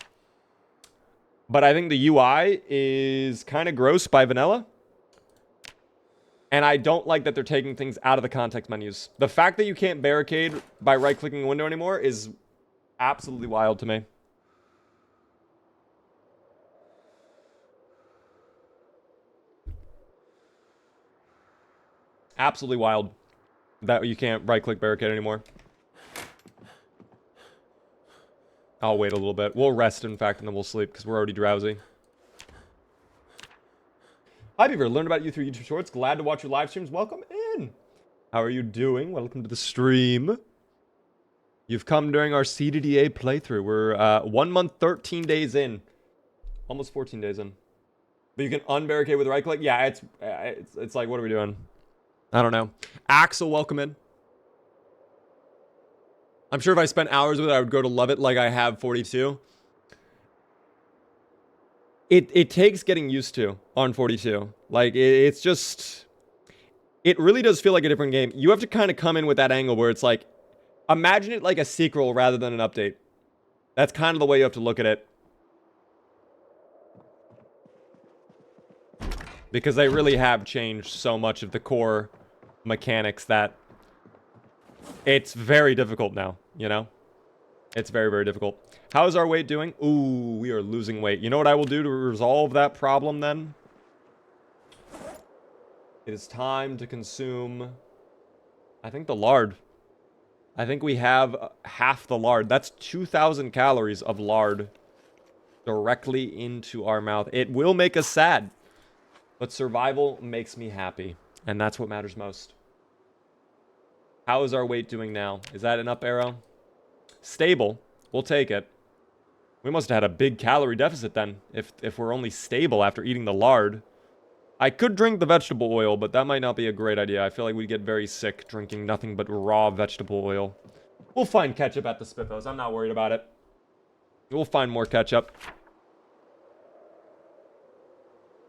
But I think the UI is kind of gross by vanilla. And I don't like that they're taking things out of the context menus. The fact that you can't barricade by right-clicking a window anymore is absolutely wild to me. Absolutely wild that you can't right-click barricade anymore. I'll wait a little bit. We'll rest, in fact, and then we'll sleep because we're already drowsy. Hi, Beaver. Learned about you through YouTube Shorts. Glad to watch your live streams. Welcome in. How are you doing? Welcome to the stream. You've come during our CDDA playthrough. We're 1 month, 13 days in. Almost 14 days in. But you can unbarricade with right-click. Yeah, it's like, what are we doing? I don't know. Axel, welcome in. I'm sure if I spent hours with it, I would grow to love it like I have 42. It takes getting used to on 42. Like, it's just... It really does feel like a different game. You have to kind of come in with that angle where it's like... Imagine it like a sequel rather than an update. That's kind of the way you have to look at it. Because they really have changed so much of the core mechanics that... It's very difficult now, you know? It's very, very difficult. How is our weight doing? Ooh, we are losing weight. You know what I will do to resolve that problem then? It is time to consume, I think, the lard. I think we have half the lard. That's 2,000 calories of lard directly into our mouth. It will make us sad, but survival makes me happy, and that's what matters most. How is our weight doing now? Is that an up arrow? Stable. We'll take it. We must have had a big calorie deficit then, if we're only stable after eating the lard. I could drink the vegetable oil, but that might not be a great idea. I feel like we'd get very sick drinking nothing but raw vegetable oil. We'll find ketchup at the Spiffos. I'm not worried about it. We'll find more ketchup.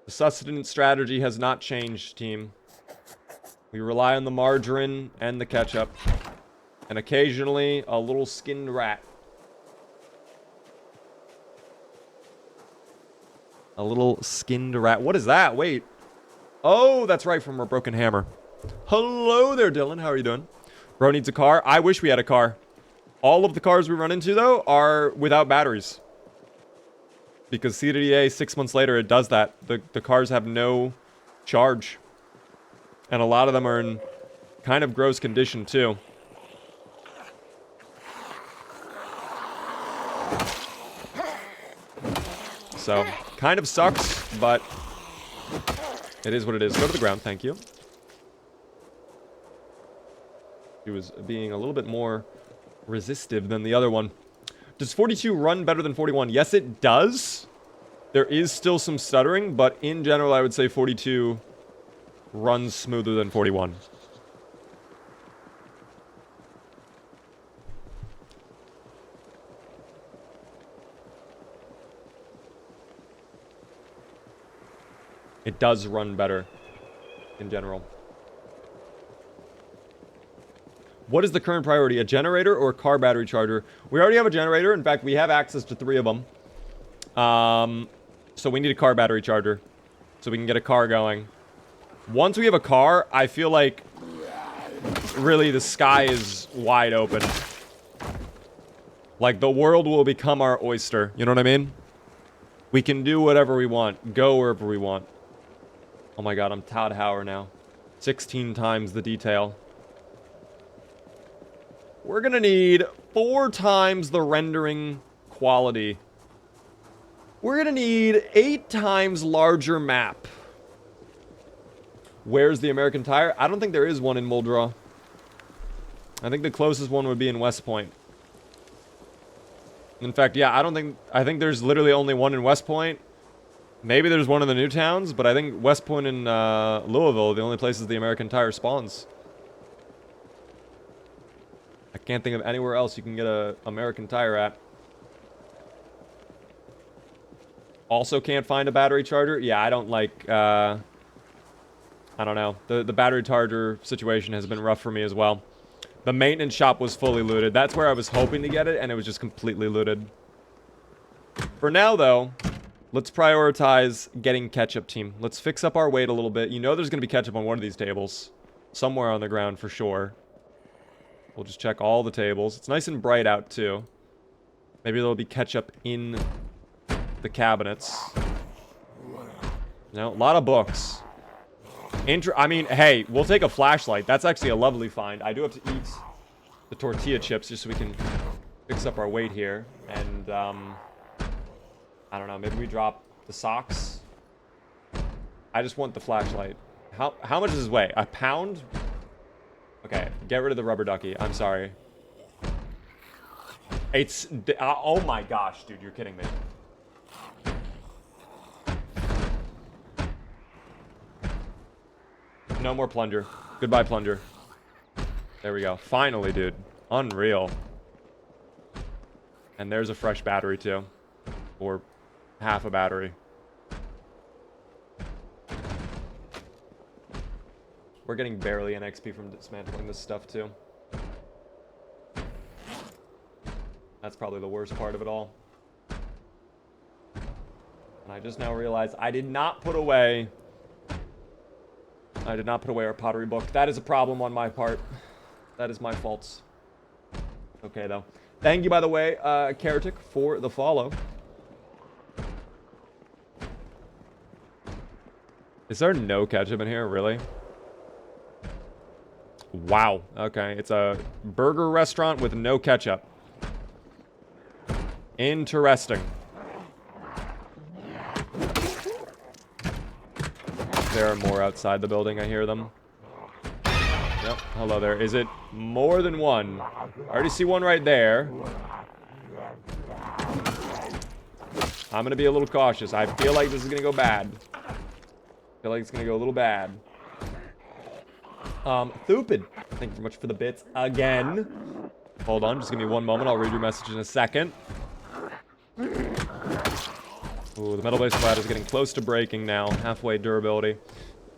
The sustenance strategy has not changed, team. We rely on the margarine and the ketchup. And occasionally, a little skinned rat. A little skinned rat. What is that? Wait. Oh, that's right, from our broken hammer. Hello there, Dylan. How are you doing? Bro needs a car. I wish we had a car. All of the cars we run into, though, are without batteries. Because CDDA, 6 months later, it does that. The cars have no charge. And a lot of them are in kind of gross condition, too. So, kind of sucks, but it is what it is. Go to the ground, thank you. He was being a little bit more resistive than the other one. Does 42 run better than 41? Yes, it does. There is still some stuttering, but in general, I would say 42 runs smoother than 41. It does run better in general. What is the current priority? A generator or a car battery charger? We already have a generator. In fact, we have access to 3 of them. So we need a car battery charger so we can get a car going. Once we have a car, I feel like really the sky is wide open. Like the world will become our oyster. You know what I mean? We can do whatever we want. Go wherever we want. Oh my god, I'm Todd Hauer now. 16 times the detail. We're gonna need 4 times the rendering quality. We're gonna need 8 times larger map. Where's the American Tire? I don't think there is one in Muldraugh. I think the closest one would be in West Point. In fact, yeah, I think there's literally only one in West Point. Maybe there's one in the new towns, but I think West Point and Louisville are the only places the American Tire spawns. I can't think of anywhere else you can get a American Tire at. Also can't find a battery charger. Yeah, I don't like, I don't know. The battery charger situation has been rough for me as well. The maintenance shop was fully looted. That's where I was hoping to get it, and it was just completely looted. For now, though, let's prioritize getting ketchup, team. Let's fix up our weight a little bit. You know there's going to be ketchup on one of these tables. Somewhere on the ground, for sure. We'll just check all the tables. It's nice and bright out, too. Maybe there'll be ketchup in the cabinets. No, a lot of books. I mean, hey, we'll take a flashlight. That's actually a lovely find. I do have to eat the tortilla chips just so we can fix up our weight here. And, I don't know, maybe we drop the socks. I just want the flashlight. How much does this weigh? A pound? Okay, get rid of the rubber ducky. I'm sorry. It's... oh my gosh, dude, you're kidding me. No more plunger. Goodbye, plunger. There we go. Finally, dude. Unreal. And there's a fresh battery, too. Or half a battery. We're getting barely an XP from dismantling this stuff, too. That's probably the worst part of it all. And I just now realized I did not put away... our pottery book. That is a problem on my part. That is my fault. Okay, though. Thank you, by the way, Keratic, for the follow. Is there no ketchup in here? Really? Wow. Okay. It's a burger restaurant with no ketchup. Interesting. There are more outside the building. I hear them. Yep. Hello there. Is it more than one? I already see one right there. I'm going to be a little cautious. I feel like this is going to go bad. I feel like it's going to go a little bad. Thupid. Thank you very much for the bits again. Hold on. Just give me one moment. I'll read your message in a second. Ooh, the metal base flat is getting close to breaking now. Halfway durability.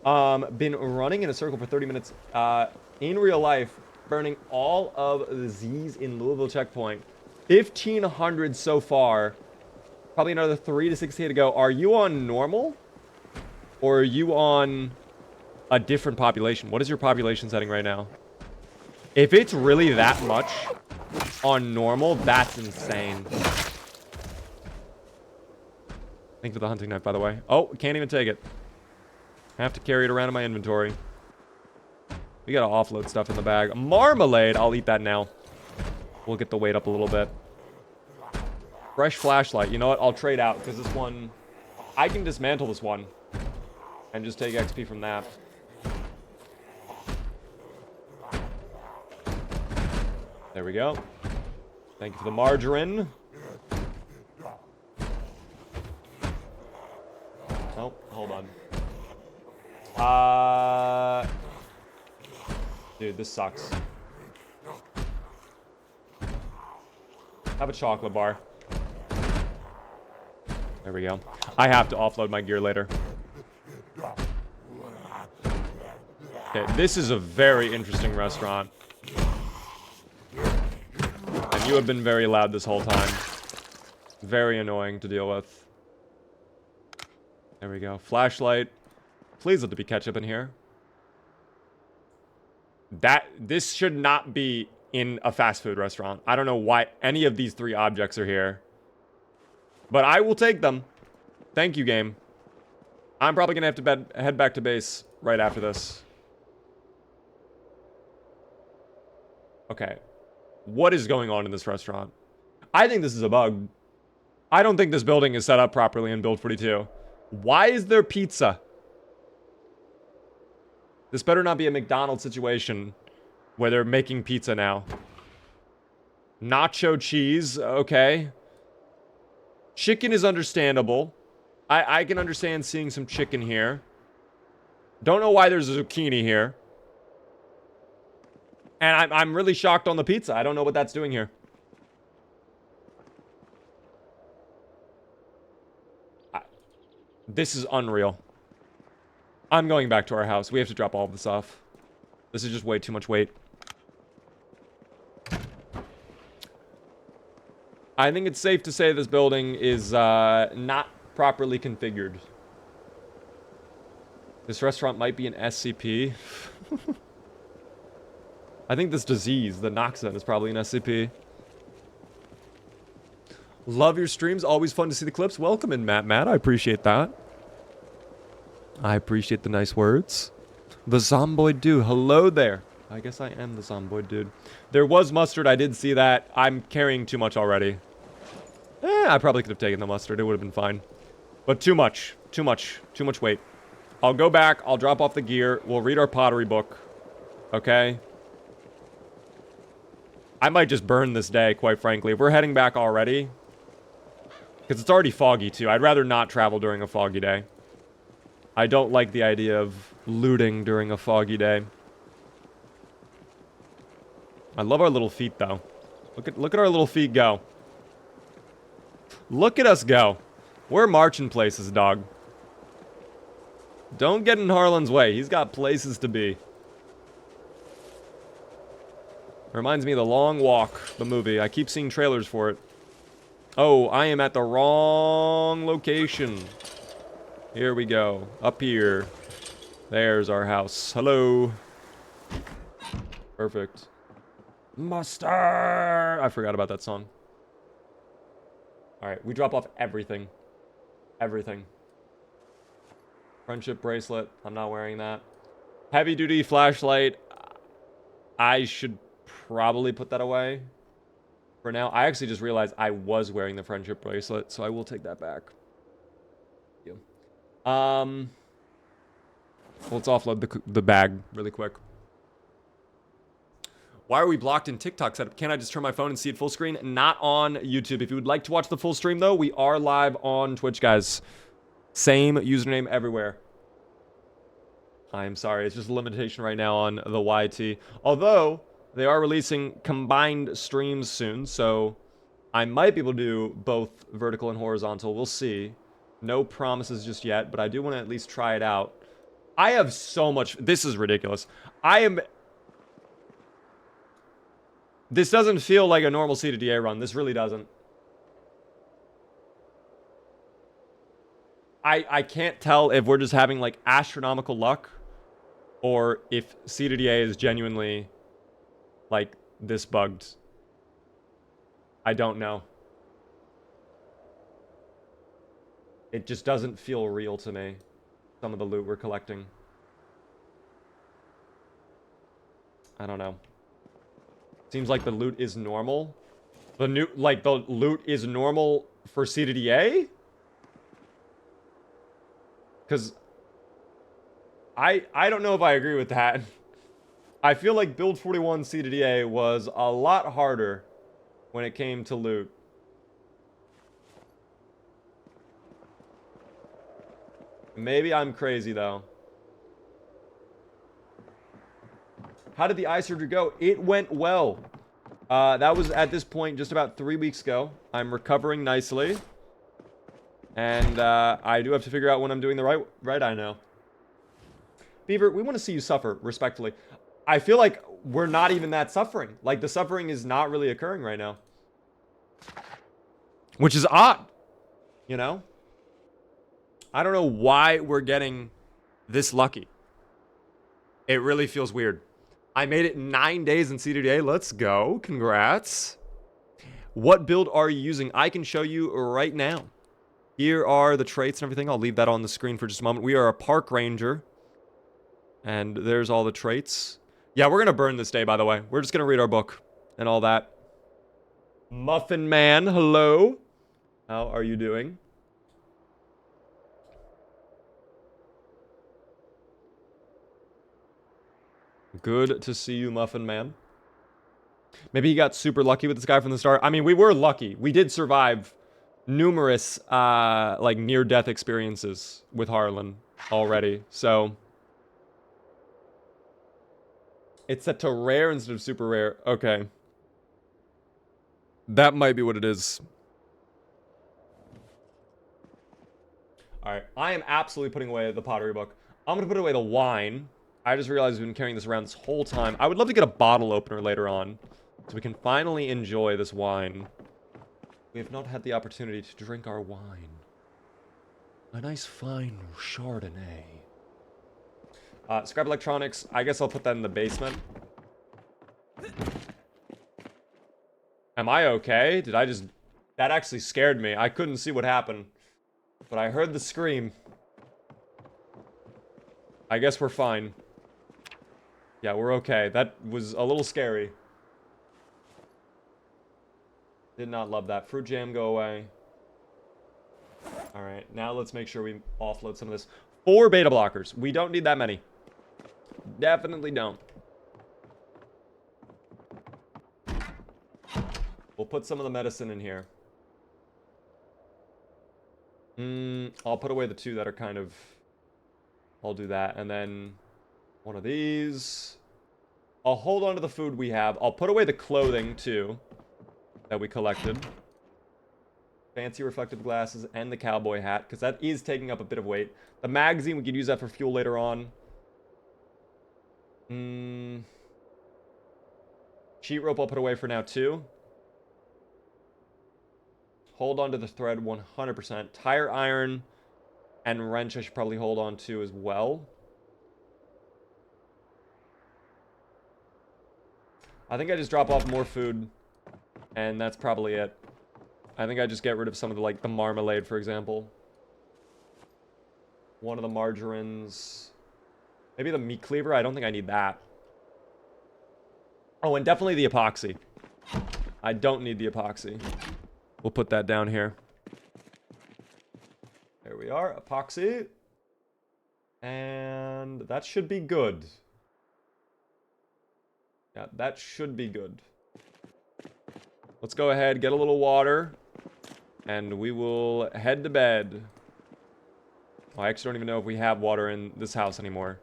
Been running in a circle for 30 minutes. In real life, burning all of the Z's in Louisville checkpoint. 1,500 so far. Probably another 3 to 6 to go. Are you on normal? Or are you on a different population? What is your population setting right now? If it's really that much on normal, that's insane. Thanks for the hunting knife, by the way. Oh, can't even take it. I have to carry it around in my inventory. We gotta offload stuff in the bag. Marmalade! I'll eat that now. We'll get the weight up a little bit. Fresh flashlight. You know what? I'll trade out, because this one... I can dismantle this one. And just take XP from that. There we go. Thank you for the margarine. Oh, hold on. Dude, this sucks. Have a chocolate bar. There we go. I have to offload my gear later. Okay, this is a very interesting restaurant. And you have been very loud this whole time. Very annoying to deal with. There we go. Flashlight. Please let there be ketchup in here. This should not be in a fast food restaurant. I don't know why any of these 3 objects are here. But I will take them. Thank you, game. I'm probably going to have to head back to base right after this. Okay. What is going on in this restaurant? I think this is a bug. I don't think this building is set up properly in Build 42. Why is there pizza? This better not be a McDonald's situation where they're making pizza now. Nacho cheese, okay. Chicken is understandable. I can understand seeing some chicken here. Don't know why there's a zucchini here. And I'm really shocked on the pizza. I don't know what that's doing here. This is unreal. I'm going back to our house. We have to drop all of this off. This is just way too much weight. I think it's safe to say this building is not properly configured. This restaurant might be an SCP. I think this disease, the Noxen, is probably an SCP. Love your streams. Always fun to see the clips. Welcome in, Matt. I appreciate that. I appreciate the nice words. The Zomboid Dude. Hello there. I guess I am the Zomboid Dude. There was mustard. I did see that. I'm carrying too much already. I probably could have taken the mustard. It would have been fine. But too much. Too much. Too much weight. I'll go back. I'll drop off the gear. We'll read our pottery book. Okay? I might just burn this day, quite frankly. If we're heading back already... Because it's already foggy, too. I'd rather not travel during a foggy day. I don't like the idea of looting during a foggy day. I love our little feet, though. Look at our little feet go. Look at us go. We're marching places, dog. Don't get in Harland's way. He's got places to be. Reminds me of The Long Walk, the movie. I keep seeing trailers for it. Oh, I am at the wrong location. Here we go. Up here. There's our house. Hello. Perfect. Mustard! I forgot about that song. Alright, we drop off everything. Everything. Friendship bracelet. I'm not wearing that. Heavy duty flashlight. I should probably put that away for now. I actually just realized I was wearing the friendship bracelet, so I will take that back. Thank you. Let's offload the bag really quick. Why are we blocked in TikTok setup? Can't I just turn my phone and see it full screen? Not on YouTube. If you would like to watch the full stream, though, we are live on Twitch, guys. Same username everywhere. I'm sorry. It's just a limitation right now on the YT. Although, they are releasing combined streams soon, so I might be able to do both vertical and horizontal. We'll see. No promises just yet, but I do want to at least try it out. I have so much... This is ridiculous. This doesn't feel like a normal CDDA run. This really doesn't. I can't tell if we're just having, like, astronomical luck or if CDDA is genuinely, like, this bugged. I don't know. It just doesn't feel real to me, some of the loot we're collecting. I don't know. Seems like the loot is normal. The loot is normal for CDDA? Because I don't know if I agree with that. I feel like Build 41 CDDA was a lot harder when it came to loot. Maybe I'm crazy, though. How did the eye surgery go? It went well. That was, at this point, just about 3 weeks ago. I'm recovering nicely. And I do have to figure out when I'm doing the right eye now. Beaver, we want to see you suffer, respectfully. I feel like we're not even that suffering. Like, the suffering is not really occurring right now. Which is odd. You know? I don't know why we're getting this lucky. It really feels weird. I made it 9 days in CDDA. Let's go. Congrats. What build are you using? I can show you right now. Here are the traits and everything. I'll leave that on the screen for just a moment. We are a park ranger. And there's all the traits. Yeah, we're going to burn this day, by the way. We're just going to read our book and all that. Muffin Man, hello. How are you doing? Good to see you, Muffin Man. Maybe he got super lucky with this guy from the start. I mean, we were lucky. We did survive numerous, like, near-death experiences with Harland already. So, it's set to rare instead of super rare. Okay. That might be what it is. Alright, I am absolutely putting away the pottery book. I'm going to put away the wine. I just realized we've been carrying this around this whole time. I would love to get a bottle opener later on, so we can finally enjoy this wine. We have not had the opportunity to drink our wine. A nice fine Chardonnay. Scrap electronics. I guess I'll put that in the basement. Am I okay? Did I just... That actually scared me. I couldn't see what happened. But I heard the scream. I guess we're fine. Yeah, we're okay. That was a little scary. Did not love that. Fruit jam, go away. Alright, now let's make sure we offload some of this. 4 beta blockers. We don't need that many. Definitely don't. We'll put some of the medicine in here. I'll put away the 2 that are kind of... I'll do that. And then one of these. I'll hold on to the food we have. I'll put away the clothing, too, that we collected. Fancy reflective glasses and the cowboy hat, because that is taking up a bit of weight. The magazine, we could use that for fuel later on. Sheet rope I'll put away for now, too. Hold on to the thread 100%. Tire iron and wrench I should probably hold on to as well. I think I just drop off more food, and that's probably it. I think I just get rid of some of the, like, the marmalade, for example. One of the margarines. Maybe the meat cleaver? I don't think I need that. Oh, and definitely the epoxy. I don't need the epoxy. We'll put that down here. There we are, epoxy. And that should be good. Yeah, that should be good. Let's go ahead, get a little water, and we will head to bed. Oh, I actually don't even know if we have water in this house anymore.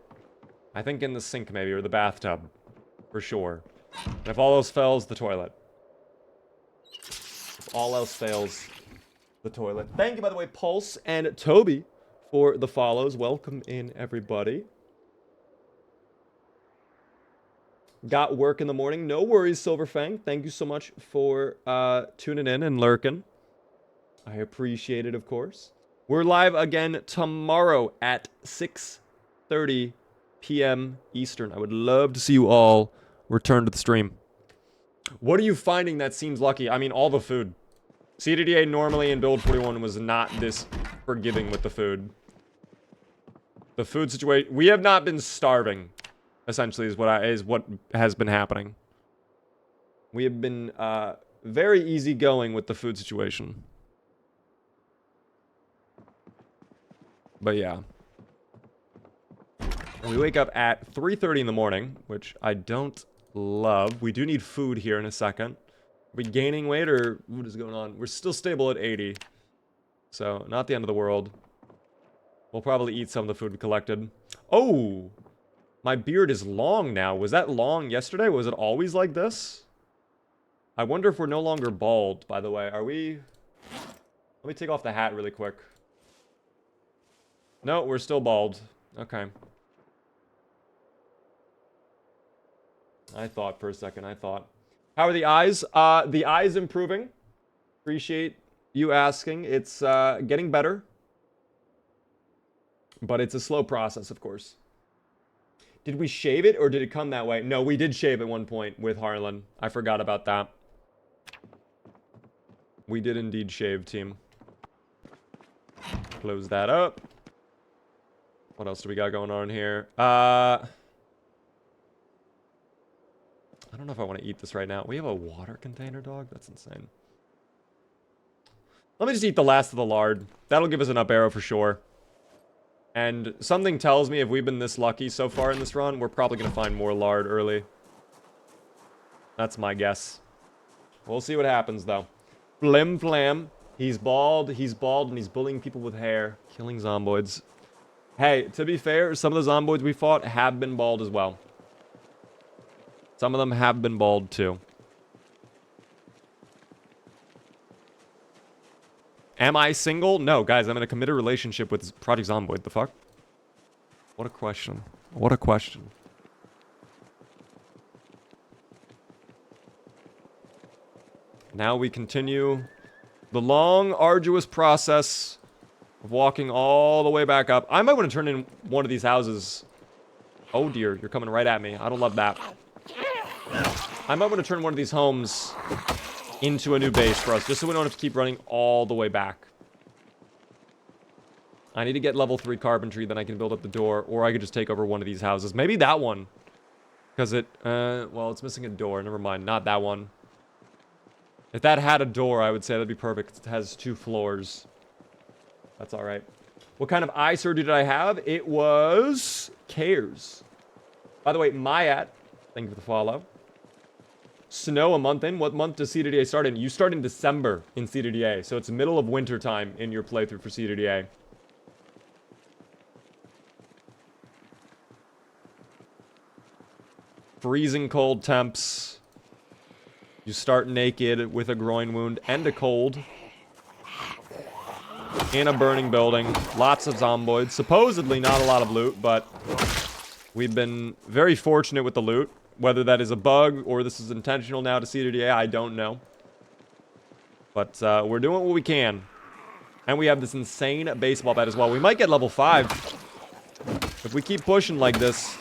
I think in the sink maybe, or the bathtub, for sure. And if all else fails, the toilet. If all else fails, the toilet. Thank you, by the way, Pulse and Toby, for the follows. Welcome in, everybody. Got work in the morning. No worries, Silverfang. Thank you so much for tuning in and lurking. I appreciate it, of course. We're live again tomorrow at 6:30 p.m. Eastern. I would love to see you all return to the stream. What are you finding that seems lucky? I mean, all the food. CDDA normally in Build 41 was not this forgiving with the food. The food situation... We have not been starving, essentially, is what has been happening. We have been very easygoing with the food situation. But yeah. We wake up at 3:30 in the morning, which I don't love. We do need food here in a second. Are we gaining weight or what is going on? We're still stable at 80. So, not the end of the world. We'll probably eat some of the food we collected. Oh! My beard is long now. Was that long yesterday? Was it always like this? I wonder if we're no longer bald, by the way. Are we... Let me take off the hat really quick. No, we're still bald. Okay. I thought for a second, How are the eyes? The eyes improving. Appreciate you asking. It's getting better. But it's a slow process, of course. Did we shave it or did it come that way? No, we did shave at one point with Harland. I forgot about that. We did indeed shave, team. Close that up. What else do we got going on here? I don't know if I want to eat this right now. We have a water container, dog? That's insane. Let me just eat the last of the lard. That'll give us an up arrow for sure. And something tells me if we've been this lucky so far in this run, we're probably going to find more lard early. That's my guess. We'll see what happens, though. Flim Flam. He's bald, and he's bullying people with hair. Killing zomboids. Hey, to be fair, some of the zomboids we fought have been bald as well. Some of them have been bald, too. Am I single? No, guys, I'm in a committed relationship with Project Zomboid. The fuck? What a question. What a question. Now we continue the long, arduous process of walking all the way back up. I might want to turn in one of these houses. Oh dear, you're coming right at me. I don't love that. I might want to turn one of these homes into a new base for us, just so we don't have to keep running all the way back. I need to get level 3 carpentry, then I can build up the door, or I could just take over one of these houses. Maybe that one. Because it, well, it's missing a door. Never mind, not that one. If that had a door, I would say that'd be perfect. It has 2 floors. That's alright. What kind of eye surgery did I have? It was... Cares. By the way, Mayat, thank you for the follow. Snow a month in. What month does CDDA start in? You start in December in CDDA, so it's middle of winter time in your playthrough for CDDA. Freezing cold temps. You start naked with a groin wound and a cold. In a burning building. Lots of zomboids. Supposedly not a lot of loot, but we've been very fortunate with the loot. Whether that is a bug or this is intentional now to CDDA, I don't know. But we're doing what we can. And we have this insane baseball bat as well. We might get level 5. If we keep pushing like this,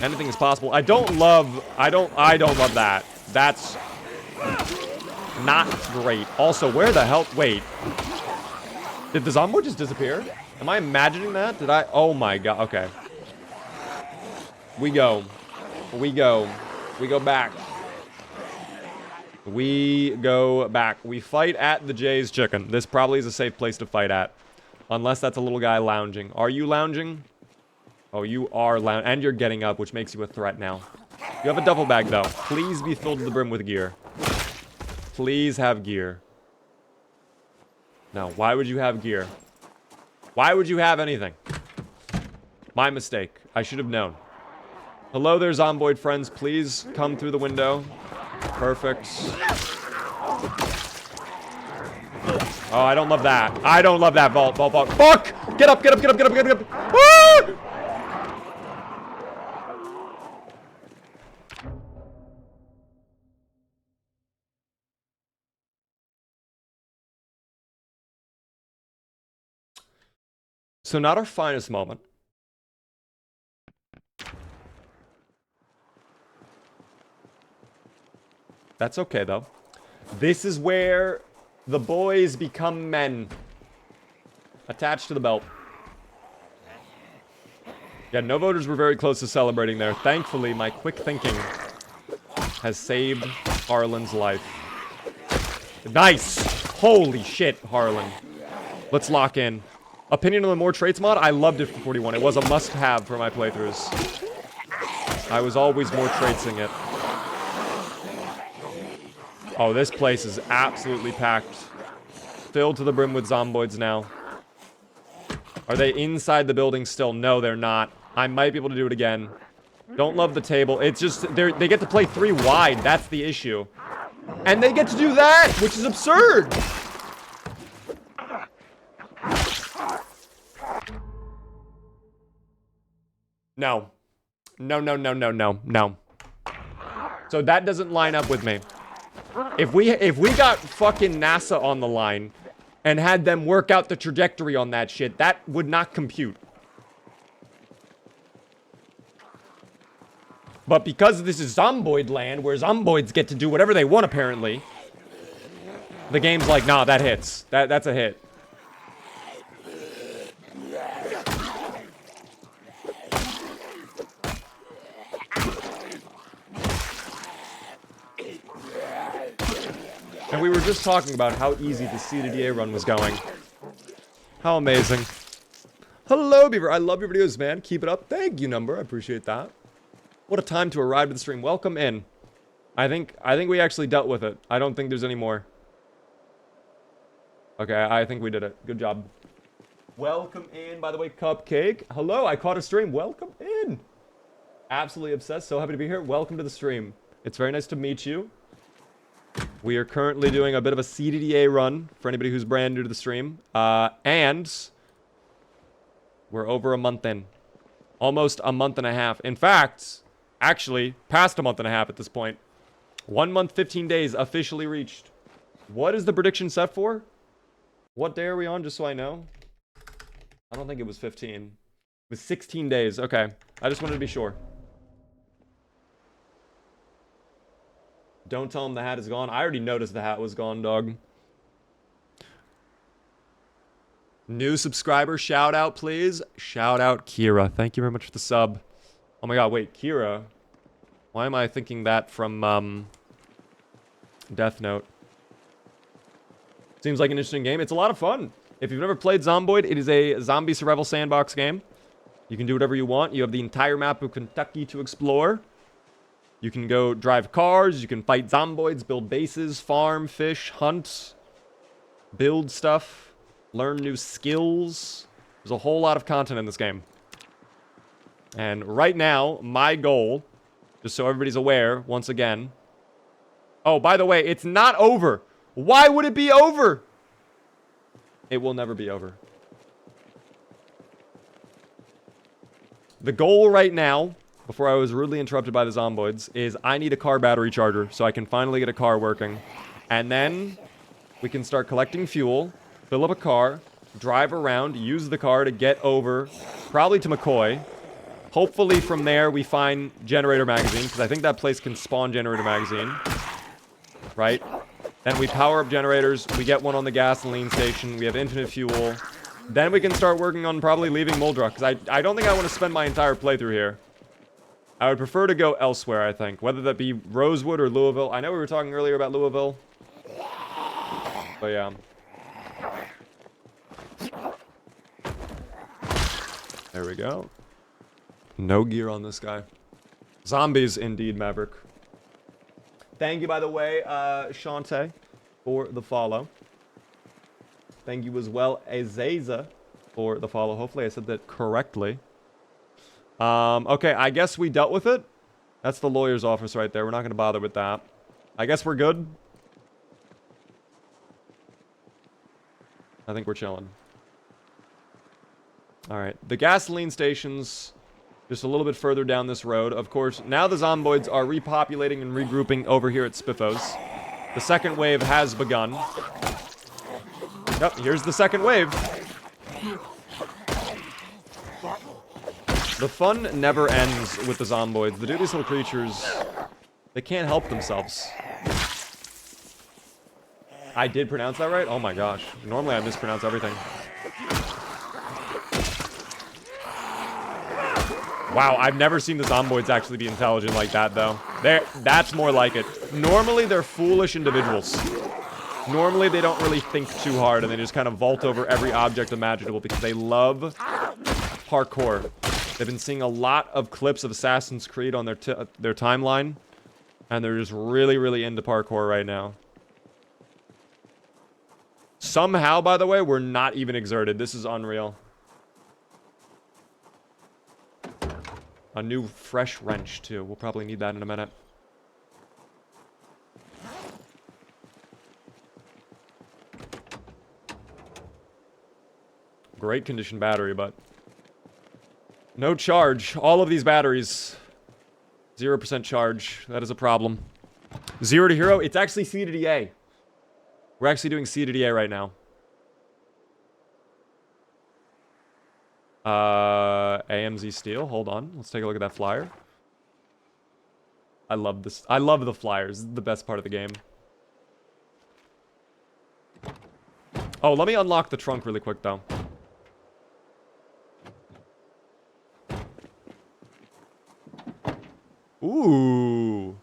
anything is possible. I don't love that. That's not great. Also, where the hell... Wait. Did the zomboid just disappear? Am I imagining that? Did I... Oh my god. Okay. We go. We go back. We go back. We fight at the Jay's Chicken. This probably is a safe place to fight at. Unless that's a little guy lounging. Are you lounging? Oh, you are lounging. And you're getting up, which makes you a threat now. You have a duffel bag, though. Please be filled to the brim with gear. Please have gear. No, why would you have gear? Why would you have anything? My mistake. I should have known. Hello there, Zomboid friends. Please come through the window. Perfect. Oh, I don't love that. I don't love that vault. Fuck! Get up, get up, get up, get up, get up, get up. Ah! So not our finest moment. That's okay, though. This is where the boys become men. Attached to the belt. Yeah, no voters were very close to celebrating there. Thankfully, my quick thinking has saved Harland's life. Nice! Holy shit, Harland. Let's lock in. Opinion on the more traits mod? I loved it for 41. It was a must-have for my playthroughs. I was always more traitsing it. Oh, this place is absolutely packed. Filled to the brim with zomboids now. Are they inside the building still? No, they're not. I might be able to do it again. Don't love the table. It's just, they get to play 3 wide. That's the issue. And they get to do that, which is absurd. No. No, no, no, no, no, no. So that doesn't line up with me. If we got fucking NASA on the line and had them work out the trajectory on that shit, that would not compute. But because this is Zomboid land, where Zomboids get to do whatever they want, apparently, the game's like, nah, that hits. That's a hit. And we were just talking about how easy the CDDA run was going. How amazing. Hello, Beaver. I love your videos, man. Keep it up. Thank you, number. I appreciate that. What a time to arrive to the stream. Welcome in. I think we actually dealt with it. I don't think there's any more. Okay, I think we did it. Good job. Welcome in, by the way, Cupcake. Hello, I caught a stream. Welcome in. Absolutely obsessed. So happy to be here. Welcome to the stream. It's very nice to meet you. We are currently doing a bit of a CDDA run for anybody who's brand new to the stream. And we're over a month in. Almost a month and a half. In fact, actually, past a month and a half at this point. 1 month, 15 days officially reached. What is the prediction set for? What day are we on, just so I know? I don't think it was 15. It was 16 days. Okay. I just wanted to be sure. Don't tell him the hat is gone. I already noticed the hat was gone, dog. New subscriber, shout out, please. Shout out, Kira. Thank you very much for the sub. Oh my god, wait, Kira? Why am I thinking that from, Death Note? Seems like an interesting game. It's a lot of fun. If you've never played Zomboid, it is a zombie survival sandbox game. You can do whatever you want. You have the entire map of Kentucky to explore. You can go drive cars, you can fight zomboids, build bases, farm, fish, hunt, build stuff, learn new skills. There's a whole lot of content in this game. And right now, my goal, just so everybody's aware, once again... Oh, by the way, it's not over. Why would it be over? It will never be over. The goal right now... before I was rudely interrupted by the zomboids, is I need a car battery charger so I can finally get a car working. And then we can start collecting fuel, fill up a car, drive around, use the car to get over, probably to McCoy. Hopefully from there we find Generator Magazine, because I think that place can spawn Generator Magazine. Right? Then we power up generators, we get one on the gasoline station, we have infinite fuel. Then we can start working on probably leaving Muldraugh, because I don't think I want to spend my entire playthrough here. I would prefer to go elsewhere, I think. Whether that be Rosewood or Louisville. I know we were talking earlier about Louisville. But yeah. There we go. No gear on this guy. Zombies, indeed, Maverick. Thank you, by the way, Shantae, for the follow. Thank you as well, Azaza, for the follow. Hopefully I said that correctly. Okay, I guess we dealt with it. That's the lawyer's office right there. We're not going to bother with that. I guess we're good. I think we're chilling. Alright, the gasoline stations just a little bit further down this road. Of course, now the zomboids are repopulating and regrouping over here at Spiffos. The second wave has begun. Yep, here's the second wave. The fun never ends with the zomboids. The dubious little creatures, they can't help themselves. I did pronounce that right? Oh my gosh. Normally I mispronounce everything. Wow, I've never seen the zomboids actually be intelligent like that, though. That's more like it. Normally, they're foolish individuals. Normally, they don't really think too hard, and they just kind of vault over every object imaginable because they love parkour. They've been seeing a lot of clips of Assassin's Creed on their timeline, and they're just really, really into parkour right now. Somehow, by the way, we're not even exerted. This is unreal. A new fresh wrench, too. We'll probably need that in a minute. Great condition battery, but no charge. All of these batteries, 0% charge. That is a problem. 0 to hero. It's actually CDDA. We're actually doing CDDA right now. AMZ Steel. Hold on. Let's take a look at that flyer. I love this. I love the flyers. This is the best part of the game. Oh, let me unlock the trunk really quick, though. Ooh.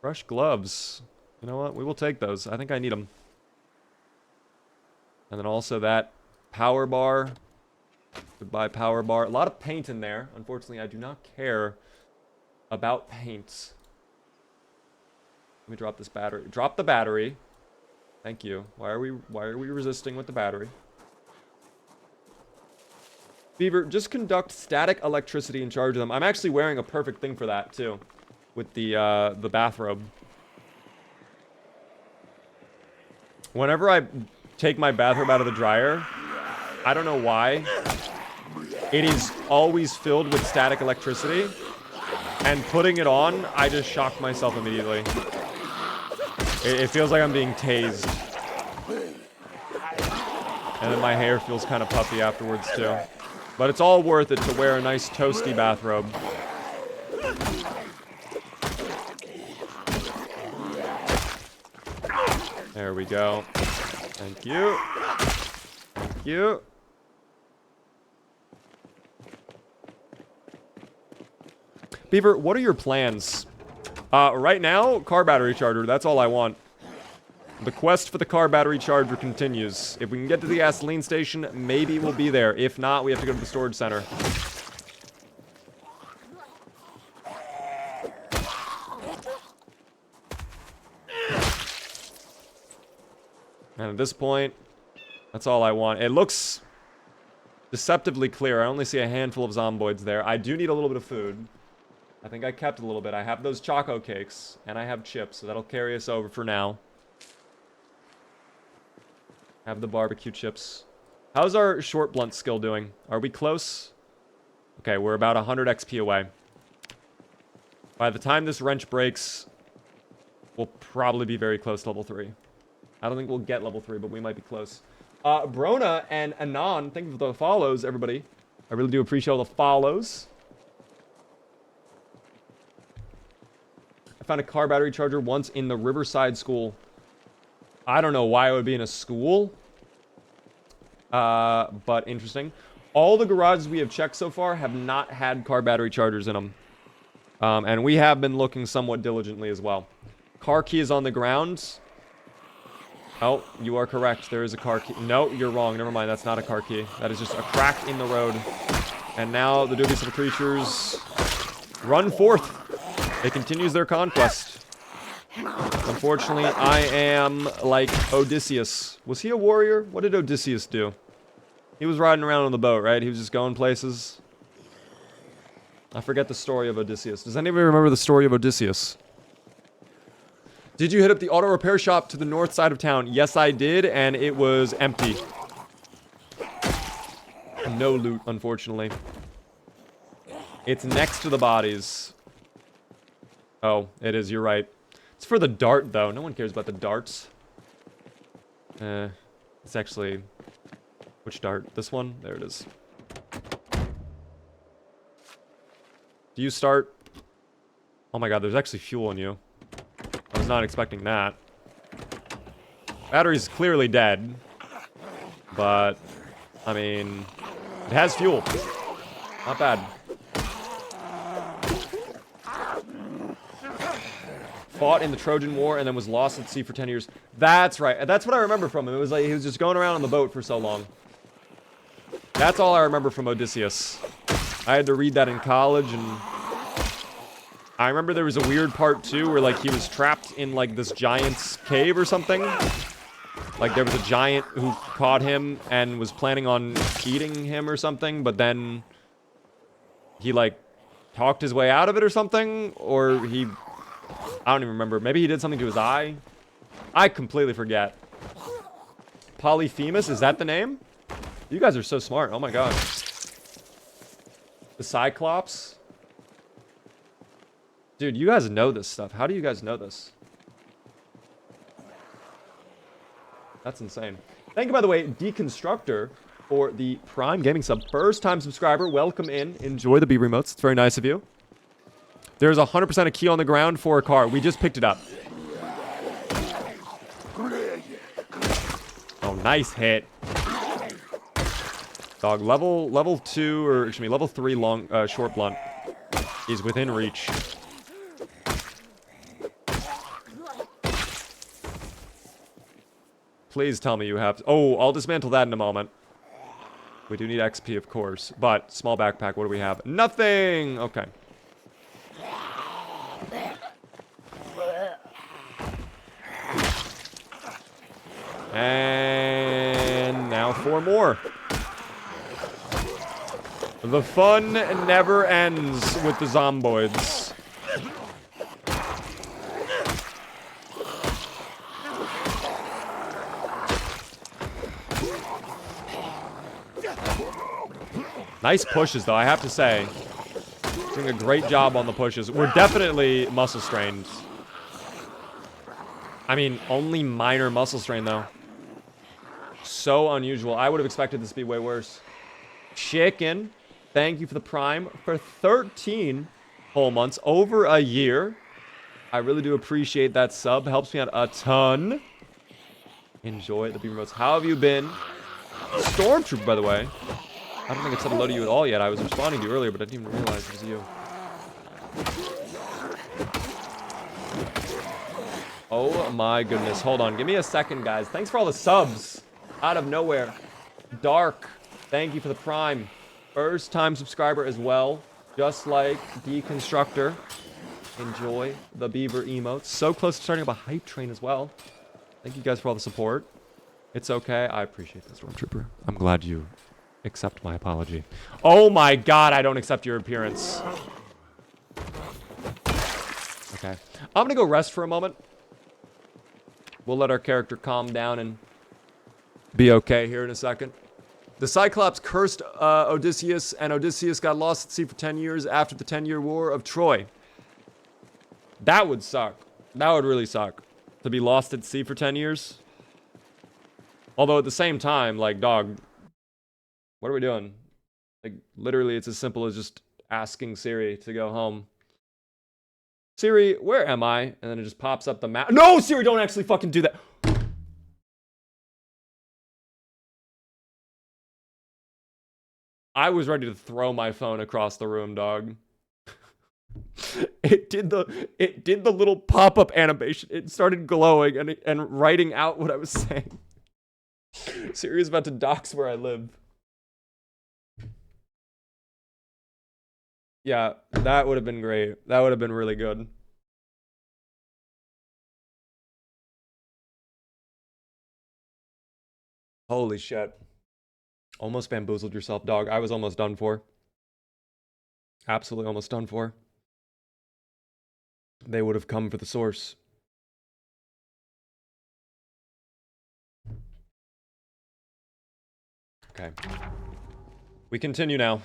Fresh gloves. You know what? We will take those. I think I need them. And then also that power bar. Goodbye, power bar. A lot of paint in there. Unfortunately, I do not care about paint. Let me drop this battery. Drop the battery. Thank you. Why are we resisting with the battery? Beaver, just conduct static electricity and charge them. I'm actually wearing a perfect thing for that too, with the bathrobe. Whenever I take my bathrobe out of the dryer, I don't know why, it is always filled with static electricity, and putting it on, I just shock myself immediately. It feels like I'm being tased. And then my hair feels kind of puffy afterwards too. But it's all worth it to wear a nice toasty bathrobe. There we go. Thank you. Thank you. Beaver, what are your plans? Right now, car battery charger. That's all I want. The quest for the car battery charger continues. If we can get to the gasoline station, maybe we'll be there. If not, we have to go to the storage center. And at this point, that's all I want. It looks deceptively clear. I only see a handful of zomboids there. I do need a little bit of food. I think I kept a little bit. I have those choco cakes, and I have chips, so that'll carry us over for now. Have the barbecue chips. How's our short blunt skill doing? Are we close? Okay, we're about 100 XP away. By the time this wrench breaks, we'll probably be very close to level 3. I don't think we'll get level 3, but we might be close. Brona and Anon, thank you for the follows, everybody. I really do appreciate all the follows. I found a car battery charger once in the Riverside School. I don't know why it would be in a school. But interesting. All the garages we have checked so far have not had car battery chargers in them. And we have been looking somewhat diligently as well. Car key is on the ground. Oh, you are correct. There is a car key. No, you're wrong. Never mind. That's not a car key. That is just a crack in the road. And now the dubious little creatures run forth. It continues their conquest. Unfortunately, I am like Odysseus. Was he a warrior? What did Odysseus do? He was riding around on the boat, right? He was just going places. I forget the story of Odysseus. Does anybody remember the story of Odysseus? Did you hit up the auto repair shop to the north side of town? Yes, I did, and it was empty. No loot, unfortunately. It's next to the bodies. Oh, it is, you're right. It's for the dart, though. No one cares about the darts. It's actually... Which dart? This one? There it is. Do you start? Oh my god, there's actually fuel in you. I was not expecting that. Battery's clearly dead. But, I mean, it has fuel. Not bad. Fought in the Trojan War and then was lost at sea for 10 years. That's right. That's what I remember from him. It was like he was just going around on the boat for so long. That's all I remember from Odysseus. I had to read that in college, and I remember there was a weird part too where like he was trapped in like this giant's cave or something. Like there was a giant who caught him and was planning on eating him or something, but then he like talked his way out of it or something, or he... I don't even remember. Maybe he did something to his eye. I completely forget. Polyphemus, is that the name? You guys are so smart. Oh my god. The Cyclops? Dude, you guys know this stuff. How do you guys know this? That's insane. Thank you, by the way, Deconstructor, for the Prime Gaming sub. First time subscriber. Welcome in. Enjoy the B remotes. It's very nice of you. There's 100% a key on the ground for a car. We just picked it up. Oh, nice hit. Dog, level 2, or excuse me, level 3 long, short blunt is within reach. Please tell me you have... Oh, I'll dismantle that in a moment. We do need XP, of course. But, small backpack, what do we have? Nothing! Okay. And now 4 more. The fun never ends with the zomboids. Nice pushes, though, I have to say. Doing a great job on the pushes. We're definitely muscle strained. I mean, only minor muscle strain, though. So unusual. I would have expected this to be way worse. Chicken, thank you for the Prime for 13 whole months. Over a year. I really do appreciate that sub. Helps me out a ton. Enjoy the B remotes. How have you been? Stormtrooper, by the way. I don't think I said hello to you at all yet. I was responding to you earlier, but I didn't even realize it was you. Oh my goodness. Hold on. Give me a second, guys. Thanks for all the subs. Out of nowhere. Dark, thank you for the Prime. First time subscriber as well. Just like Deconstructor. Enjoy the beaver emotes. So close to starting up a hype train as well. Thank you guys for all the support. It's okay. I appreciate this, Stormtrooper. I'm glad you accept my apology. Oh my god, I don't accept your appearance. Okay. I'm gonna go rest for a moment. We'll let our character calm down and be okay here in a second. The Cyclops cursed Odysseus, and Odysseus got lost at sea for 10 years after the 10-year war of Troy. That would suck. That would really suck. To be lost at sea for 10 years. Although at the same time, like, dog, what are we doing? Like, literally, it's as simple as just asking Siri to go home. Siri, where am I? And then it just pops up the map. No, Siri, don't actually fucking do that. I was ready to throw my phone across the room, dog. It did the little pop-up animation. It started glowing and writing out what I was saying. Siri's about to dox where I live. Yeah, that would have been great. That would have been really good. Holy shit. Almost bamboozled yourself, dog. I was almost done for. Absolutely almost done for. They would have come for the source. Okay. We continue now.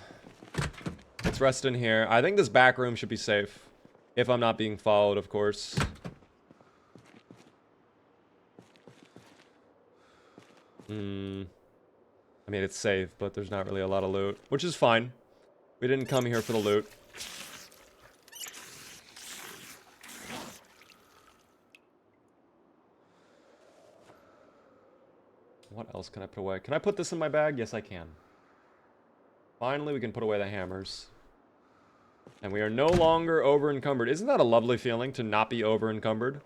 Let's rest in here. I think this back room should be safe. If I'm not being followed, of course. I mean, it's safe, but there's not really a lot of loot. Which is fine. We didn't come here for the loot. What else can I put away? Can I put this in my bag? Yes, I can. Finally, we can put away the hammers. And we are no longer over-encumbered. Isn't that a lovely feeling to not be over-encumbered?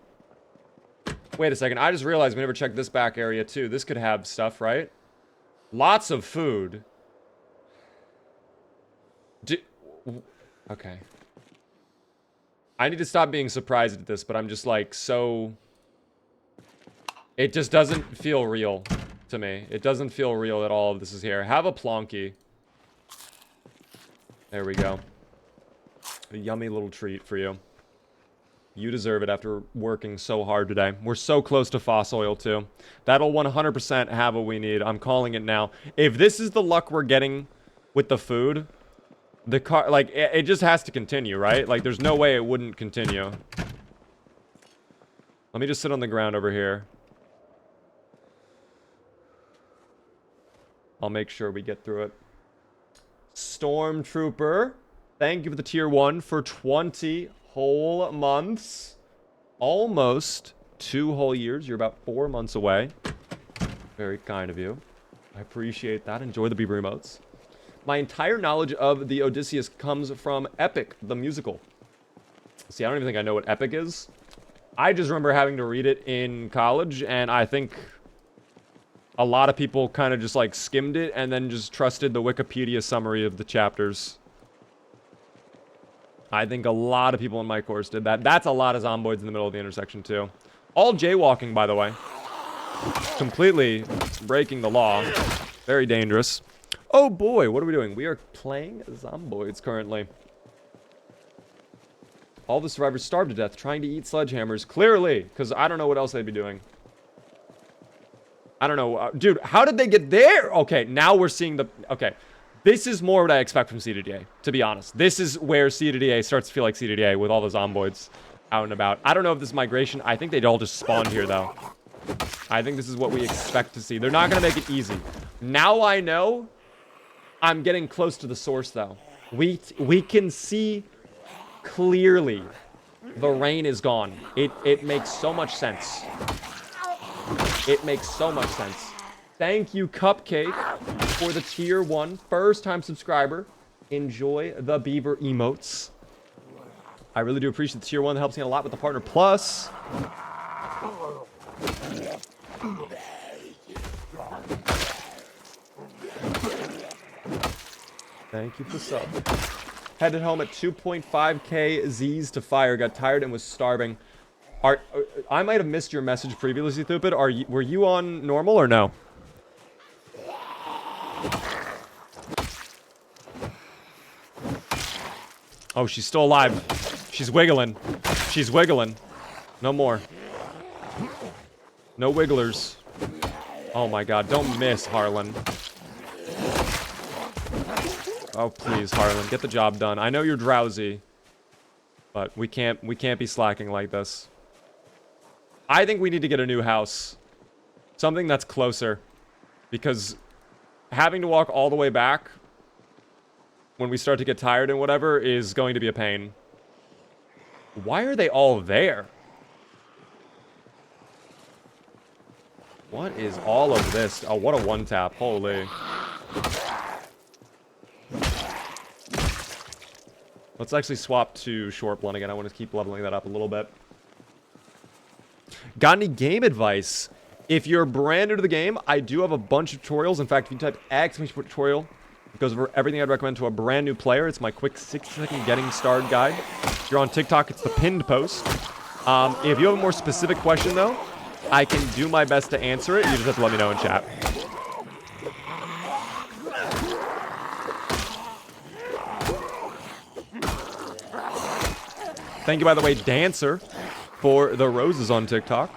Wait a second. I just realized we never checked this back area, too. This could have stuff, right? Lots of food. Okay. I need to stop being surprised at this, but I'm just like so... It just doesn't feel real to me. It doesn't feel real that all of this is here. Have a plonky. There we go. A yummy little treat for you. You deserve it after working so hard today. We're so close to Foss Oil, too. That'll 100% have what we need. I'm calling it now. If this is the luck we're getting with the food, the car, like, it just has to continue, right? Like, there's no way it wouldn't continue. Let me just sit on the ground over here. I'll make sure we get through it. Stormtrooper, thank you for the tier 1 for 20 whole months. Almost 2 whole years. You're about 4 months away. Very kind of you. I appreciate that. Enjoy the Beaver emotes. My entire knowledge of the Odysseus comes from Epic, the musical. See, I don't even think I know what Epic is. I just remember having to read it in college, and I think a lot of people kind of just like skimmed it and then just trusted the Wikipedia summary of the chapters. I think a lot of people in my course did that. That's a lot of zomboids in the middle of the intersection, too. All jaywalking, by the way. Completely breaking the law. Very dangerous. Oh boy, what are we doing? We are playing zomboids currently. All the survivors starved to death trying to eat sledgehammers. Clearly, because I don't know what else they'd be doing. I don't know. Dude, how did they get there? Okay, now we're seeing the... Okay. This is more what I expect from CDDA, to be honest. This is where CDDA starts to feel like CDDA with all the zomboids out and about. I don't know if this is migration. I think they'd all just spawn here, though. I think this is what we expect to see. They're not going to make it easy. Now I know I'm getting close to the source, though. We can see clearly the rain is gone. It makes so much sense. It makes so much sense. Thank you, Cupcake, for the tier 1 first-time subscriber. Enjoy the beaver emotes. I really do appreciate the tier 1. That helps me a lot with the partner plus. Thank you for sub. Headed home at 2.5k Z's to fire. Got tired and was starving. I might have missed your message previously, Thupid. Were you on normal or no? Oh, she's still alive. She's wiggling. She's wiggling. No more. No wigglers. Oh my god, don't miss, Harland. Oh, please, Harland, get the job done. I know you're drowsy, but we can't be slacking like this. I think we need to get a new house. Something that's closer. Because having to walk all the way back when we start to get tired and whatever is going to be a pain. Why are they all there? What is all of this? Oh, what a one-tap. Holy. Let's actually swap to short blunt again. I want to keep leveling that up a little bit. Got any game advice? If you're brand new to the game, I do have a bunch of tutorials. In fact, if you type exclamation tutorial, it goes over everything I'd recommend to a brand new player. It's my quick 60-second getting started guide. If you're on TikTok, it's the pinned post. If you have a more specific question, though, I can do my best to answer it. You just have to let me know in chat. Thank you, by the way, Dancer, for the roses on TikTok.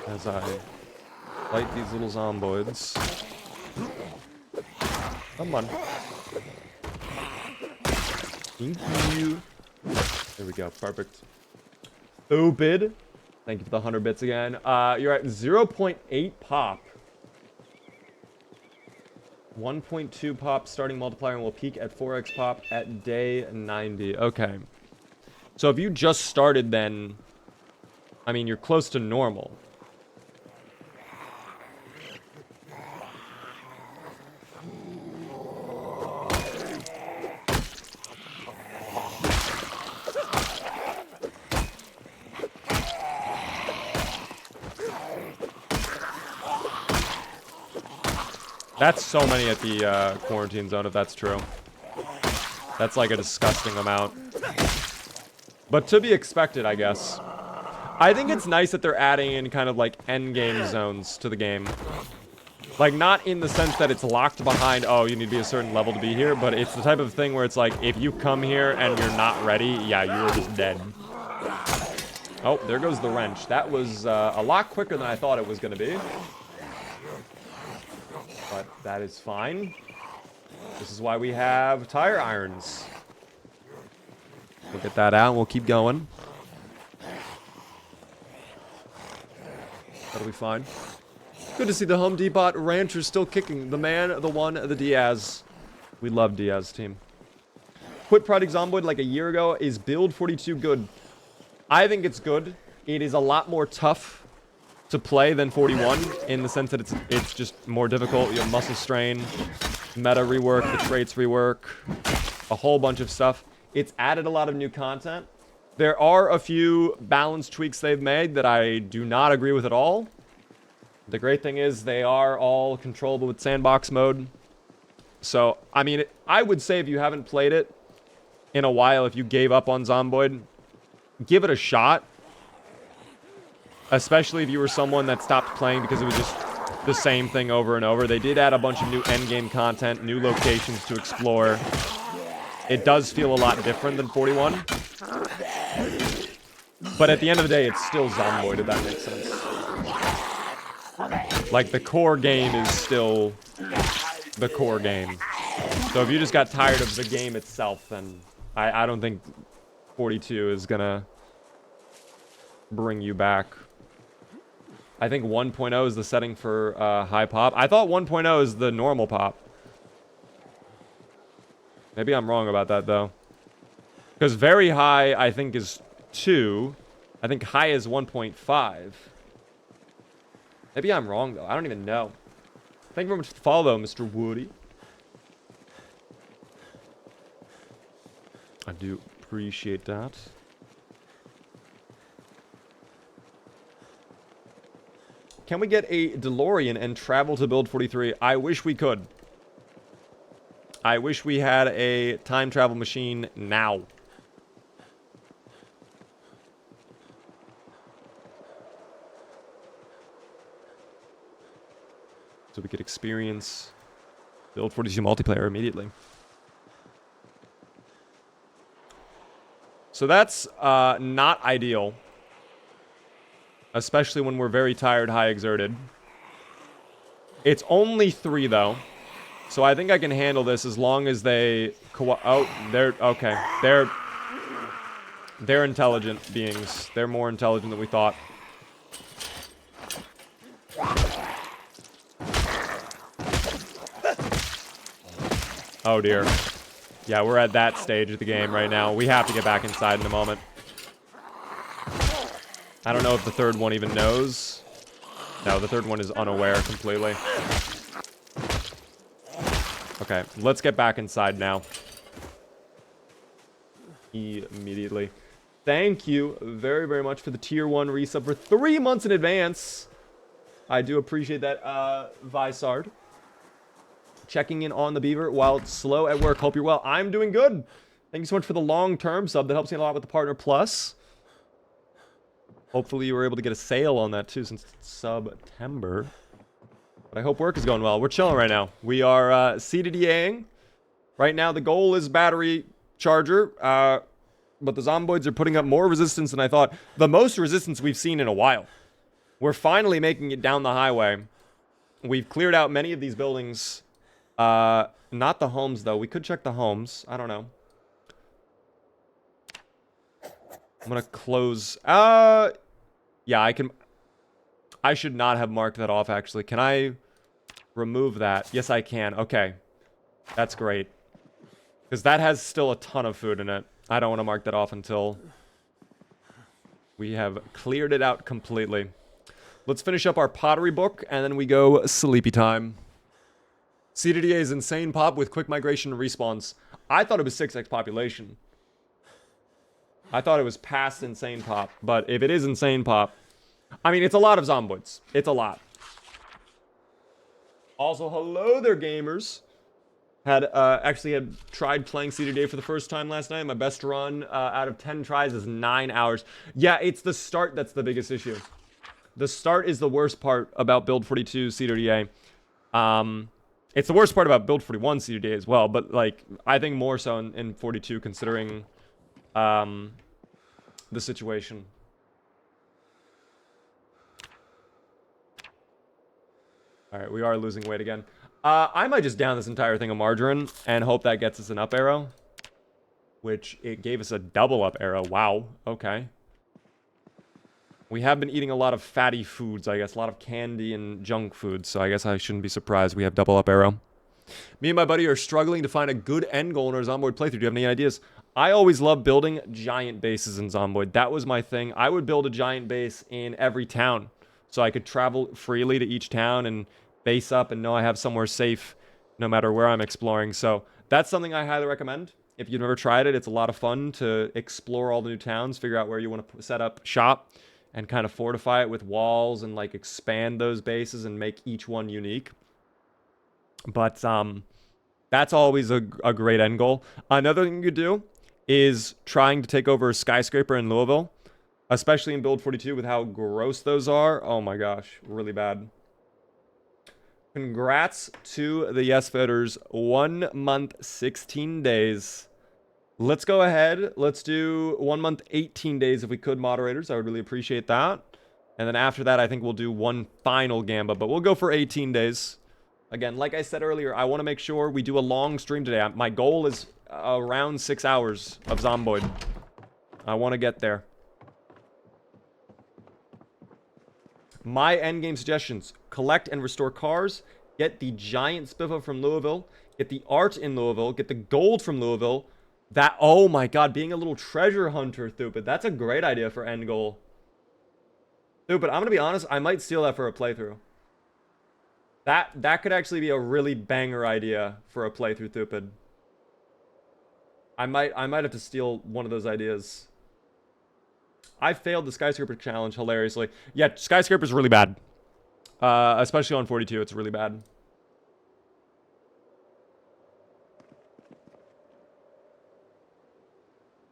As I light these little zomboids. Come on. Thank you. There we go. Perfect. Stupid. Thank you for the 100 bits again. You're at 0.8 pop. 1.2 pop starting multiplier and will peak at 4x pop at day 90. Okay. So if you just started, then, I mean, you're close to normal. That's so many at the quarantine zone, if that's true. That's like a disgusting amount. But to be expected, I guess. I think it's nice that they're adding in kind of like endgame zones to the game. Like, not in the sense that it's locked behind, oh, you need to be a certain level to be here, but it's the type of thing where it's like, if you come here and you're not ready, yeah, you're just dead. Oh, there goes the wrench. That was a lot quicker than I thought it was going to be. But that is fine. This is why we have tire irons. We'll get that out and we'll keep going. That'll be fine. Good to see the Home Depot Rancher still kicking. The man, the one, the Diaz. We love Diaz team. Quit Project Zomboid like a year ago. Is Build 42 good? I think it's good. It is a lot more tough to play than 41 in the sense that it's just more difficult. You have muscle strain, meta rework, the traits rework, a whole bunch of stuff. It's added a lot of new content. There are a few balance tweaks they've made that I do not agree with at all. The great thing is they are all controllable with sandbox mode. So, I mean, I would say if you haven't played it in a while, if you gave up on Zomboid, give it a shot. Especially if you were someone that stopped playing because it was just the same thing over and over. They did add a bunch of new endgame content, new locations to explore. It does feel a lot different than 41. But at the end of the day, it's still Zomboid, if that makes sense. Like, the core game is still the core game. So if you just got tired of the game itself, then I don't think 42 is gonna bring you back. I think 1.0 is the setting for high pop. I thought 1.0 is the normal pop. Maybe I'm wrong about that, though. Because very high, I think, is 2. I think high is 1.5. Maybe I'm wrong, though. I don't even know. Thank you very much for the follow, Mr. Woody. I do appreciate that. Can we get a DeLorean and travel to Build 43? I wish we could. I wish we had a time travel machine now. So we could experience Build 42 multiplayer immediately. So that's not ideal. Especially when we're very tired, high exerted. It's only 3, though. So I think I can handle this as long as they... Oh, they're... Okay. They're intelligent beings. They're more intelligent than we thought. Oh, dear. Yeah, we're at that stage of the game right now. We have to get back inside in a moment. I don't know if the third one even knows. No, the third one is unaware completely. Okay, let's get back inside now. Immediately. Thank you very, very much for the tier 1 resub for 3 months in advance. I do appreciate that, Visard. Checking in on the beaver while it's slow at work. Hope you're well. I'm doing good. Thank you so much for the long-term sub. That helps me a lot with the Partner Plus. Hopefully you were able to get a sale on that too since it's September. But I hope work is going well. We're chilling right now. We are CDDAing. Right now the goal is battery charger. But the zomboids are putting up more resistance than I thought. The most resistance we've seen in a while. We're finally making it down the highway. We've cleared out many of these buildings. Not the homes though. We could check the homes. I don't know. I'm gonna close. Yeah, I can. I should not have marked that off, actually. Can I remove that? Yes, I can. Okay. That's great. Because that has still a ton of food in it. I don't want to mark that off until we have cleared it out completely. Let's finish up our pottery book, and then we go sleepy time. CDDA is insane pop with quick migration and respawns. I thought it was 6x population. I thought it was past insane pop, but if it is insane pop, I mean, it's a lot of zomboids. It's a lot. Also, hello there, gamers. Actually had tried playing CDDA for the first time last night. My best run out of 10 tries is 9 hours. Yeah, it's the start that's the biggest issue. The start is the worst part about Build 42 CDDA. It's the worst part about Build 41 CDDA as well, but like I think more so in 42 considering the situation. All right, we are losing weight again. I might just down this entire thing of margarine and hope that gets us an up arrow. Which, it gave us a double up arrow. Wow, okay. We have been eating a lot of fatty foods, I guess. A lot of candy and junk food, so I guess I shouldn't be surprised we have double up arrow. Me and my buddy are struggling to find a good end goal in our Zomboid playthrough. Do you have any ideas? I always loved building giant bases in Zomboid. That was my thing. I would build a giant base in every town. So I could travel freely to each town and base up and know I have somewhere safe no matter where I'm exploring. So that's something I highly recommend. If you've never tried it, it's a lot of fun to explore all the new towns, figure out where you want to set up shop, and kind of fortify it with walls and like expand those bases and make each one unique. But that's always a great end goal. Another thing you could do is trying to take over a skyscraper in Louisville. Especially in Build 42 with how gross those are. Oh my gosh, really bad. Congrats to the Yes Voters. 1 month, 16 days. Let's go ahead. Let's do 1 month, 18 days if we could, moderators. I would really appreciate that. And then after that, I think we'll do one final Gamba. But we'll go for 18 days. Again, like I said earlier, I want to make sure we do a long stream today. My goal is around 6 hours of Zomboid. I want to get there. My endgame suggestions: collect and restore cars, get the giant spiffa from Louisville, get the art in Louisville, get the gold from Louisville. That, oh my god, being a little treasure hunter, Thupid. That's a great idea for end goal. Thupid, I'm gonna be honest, I might steal that for a playthrough. That could actually be a really banger idea for a playthrough, Thupid. I might have to steal one of those ideas. I failed the skyscraper challenge hilariously. Yeah, skyscraper's really bad. Especially on 42, it's really bad.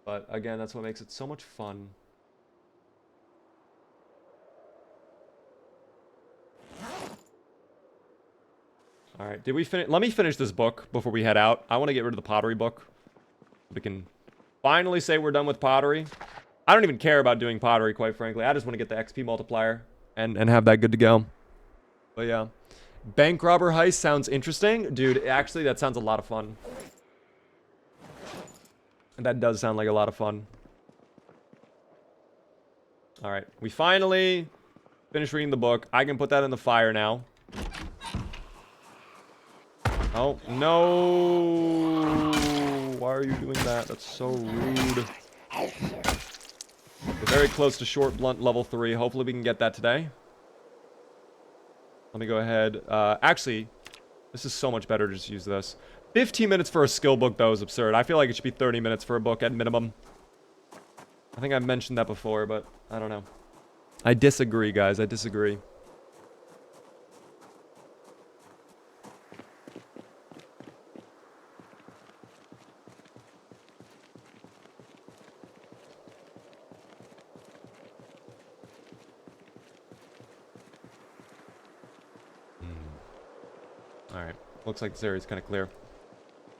But again, that's what makes it so much fun. All right, did we finish? Let me finish this book before we head out. I want to get rid of the pottery book. We can finally say we're done with pottery. I don't even care about doing pottery, quite frankly. I just want to get the XP multiplier and have that good to go. But yeah. Bank robber heist sounds interesting. Dude, actually, that sounds a lot of fun. That does sound like a lot of fun. Alright, we finally finished reading the book. I can put that in the fire now. Oh, no! Why are you doing that? That's so rude. We're very close to short blunt level 3. Hopefully we can get that today. Let me go ahead. Actually, this is so much better to just use this. 15 minutes for a skill book, though, is absurd. I feel like it should be 30 minutes for a book at minimum. I think I mentioned that before, but I don't know. I disagree, guys. I disagree. Alright. Looks like this area is kind of clear.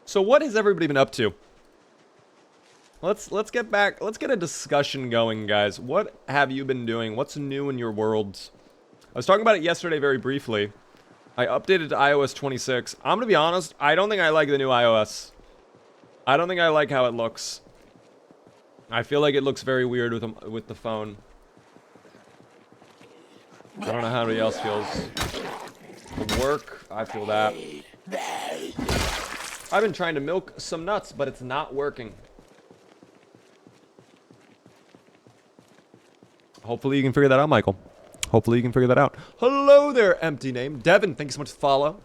So what has everybody been up to? Let's get back. Let's get a discussion going, guys. What have you been doing? What's new in your worlds? I was talking about it yesterday very briefly. I updated to iOS 26. I'm gonna be honest, I don't think I like the new iOS. I don't think I like how it looks. I feel like it looks very weird with the phone. I don't know how anybody else feels. The work, I feel that. I've been trying to milk some nuts, but it's not working. Hopefully you can figure that out, Michael. Hopefully you can figure that out. Hello there, empty name. Devin, thanks so much for the follow.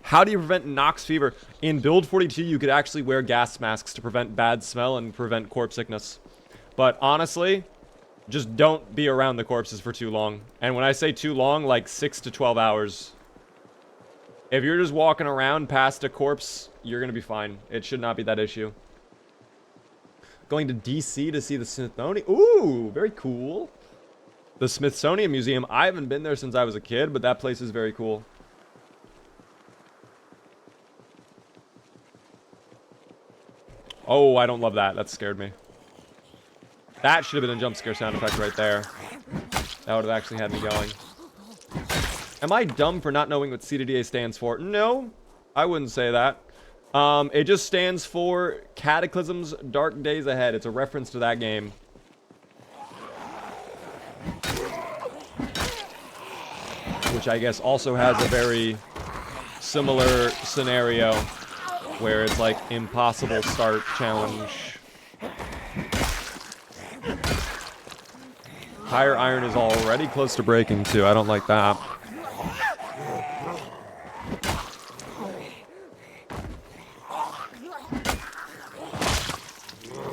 How do you prevent Nox fever? In Build 42, you could actually wear gas masks to prevent bad smell and prevent corpse sickness. But honestly, just don't be around the corpses for too long. And when I say too long, like 6 to 12 hours. If you're just walking around past a corpse, you're going to be fine. It should not be that issue. Going to DC to see the Smithsonian. Ooh, very cool. The Smithsonian Museum. I haven't been there since I was a kid, but that place is very cool. Oh, I don't love that. That scared me. That should have been a jump scare sound effect right there. That would have actually had me going. Am I dumb for not knowing what CDDA stands for? No, I wouldn't say that. It just stands for Cataclysm's Dark Days Ahead. It's a reference to that game. Which I guess also has a very similar scenario where it's like impossible start challenge. Tire iron is already close to breaking too. I don't like that.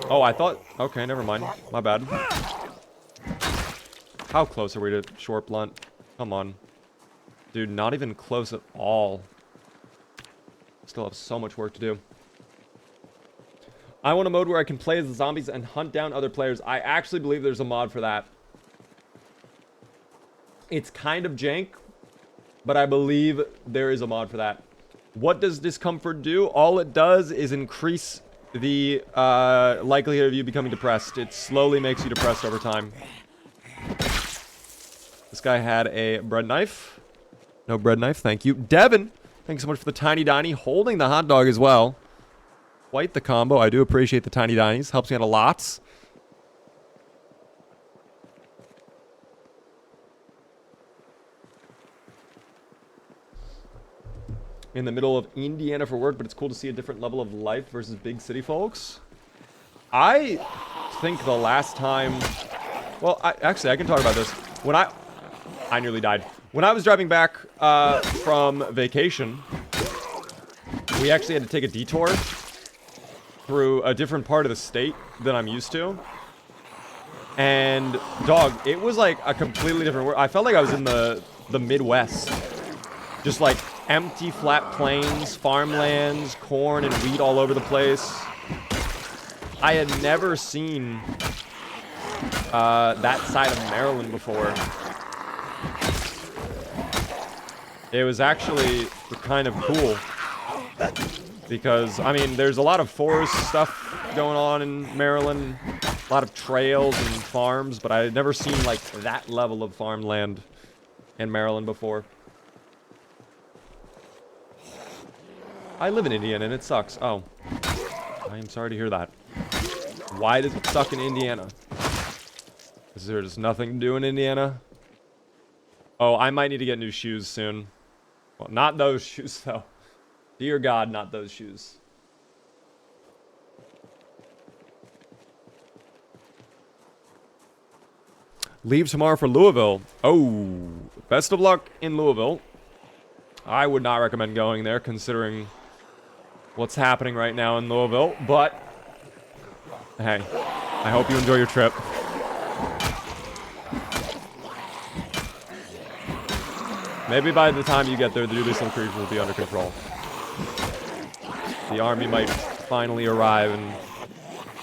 Oh, I thought... Okay, never mind. My bad. How close are we to short blunt? Come on. Dude, not even close at all. Still have so much work to do. I want a mode where I can play as the zombies and hunt down other players. I actually believe there's a mod for that. It's kind of jank, but I believe there is a mod for that. What does discomfort do? All it does is increase the likelihood of you becoming depressed. It slowly makes you depressed over time. This guy had a bread knife. No bread knife, thank you. Devin, thanks so much for the tiny diny, holding the hot dog as well. Quite the combo. I do appreciate the tiny dinies. Helps me out a lot. In the middle of Indiana for work, but it's cool to see a different level of life versus big city folks. I think the last time... Well, actually, I can talk about this. When I nearly died. When I was driving back from vacation, we actually had to take a detour through a different part of the state than I'm used to. And, dog, it was like a completely different world. I felt like I was in the Midwest. Just like empty flat plains, farmlands, corn and wheat all over the place. I had never seen that side of Maryland before. It was actually kind of cool. Because, I mean, there's a lot of forest stuff going on in Maryland. A lot of trails and farms, but I had never seen, like, that level of farmland in Maryland before. I live in Indiana, and it sucks. Oh. I am sorry to hear that. Why does it suck in Indiana? Is there just nothing to do in Indiana? Oh, I might need to get new shoes soon. Well, not those shoes, though. Dear God, not those shoes. Leave tomorrow for Louisville. Oh, best of luck in Louisville. I would not recommend going there, considering what's happening right now in Louisville, but hey, I hope you enjoy your trip. Maybe by the time you get there, the dubious little creature will be under control. The army might finally arrive and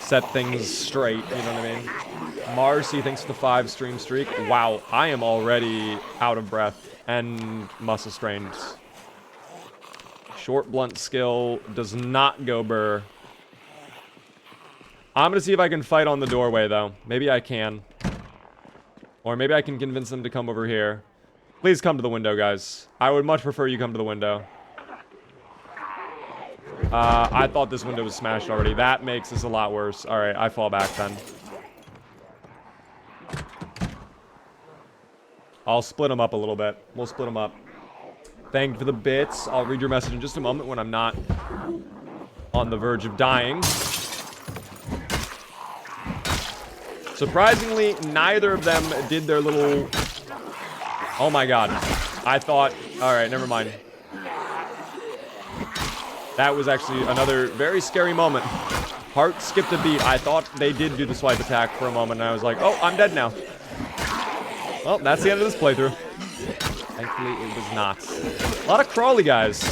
set things straight, you know what I mean? Marcy, thanks for the 5 stream streak. Wow, I am already out of breath and muscle strained. Short blunt skill does not go burr. I'm gonna see if I can fight on the doorway, though. Maybe I can. Or maybe I can convince them to come over here. Please come to the window, guys. I would much prefer you come to the window. I thought this window was smashed already. That makes this a lot worse. Alright, I fall back then. I'll split them up a little bit. We'll split them up. Thank you for the bits. I'll read your message in just a moment when I'm not on the verge of dying. Surprisingly, neither of them did their little... Oh my god. I thought... Alright, never mind. That was actually another very scary moment. Heart skipped a beat. I thought they did do the swipe attack for a moment, and I was like, oh, I'm dead now. Well, that's the end of this playthrough. Thankfully, it was not. A lot of crawly guys.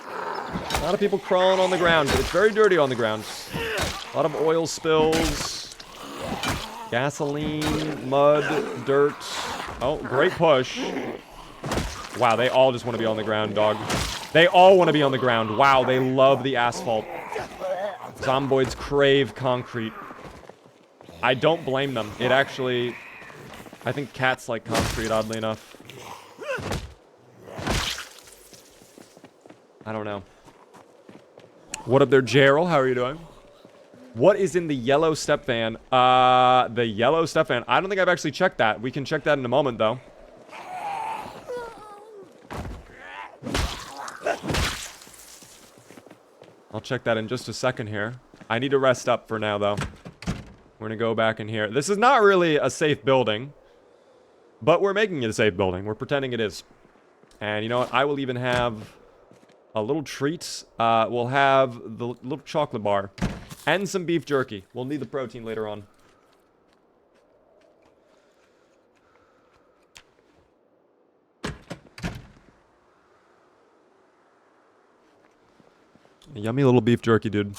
A lot of people crawling on the ground. It's very dirty on the ground. A lot of oil spills. Gasoline, mud, dirt. Oh, great push. Wow, they all just want to be on the ground, dog. They all want to be on the ground. Wow, they love the asphalt. Zomboids crave concrete. I don't blame them. It actually... I think cats like concrete, oddly enough. I don't know. What up there, Gerald? How are you doing? What is in the yellow step van? The yellow step van. I don't think I've actually checked that. We can check that in a moment, though. I'll check that in just a second here. I need to rest up for now, though. We're gonna go back in here. This is not really a safe building, but we're making it a safe building. We're pretending it is. And you know what? I will even have a little treat. We'll have the little chocolate bar and some beef jerky. We'll need the protein later on. A yummy little beef jerky, dude.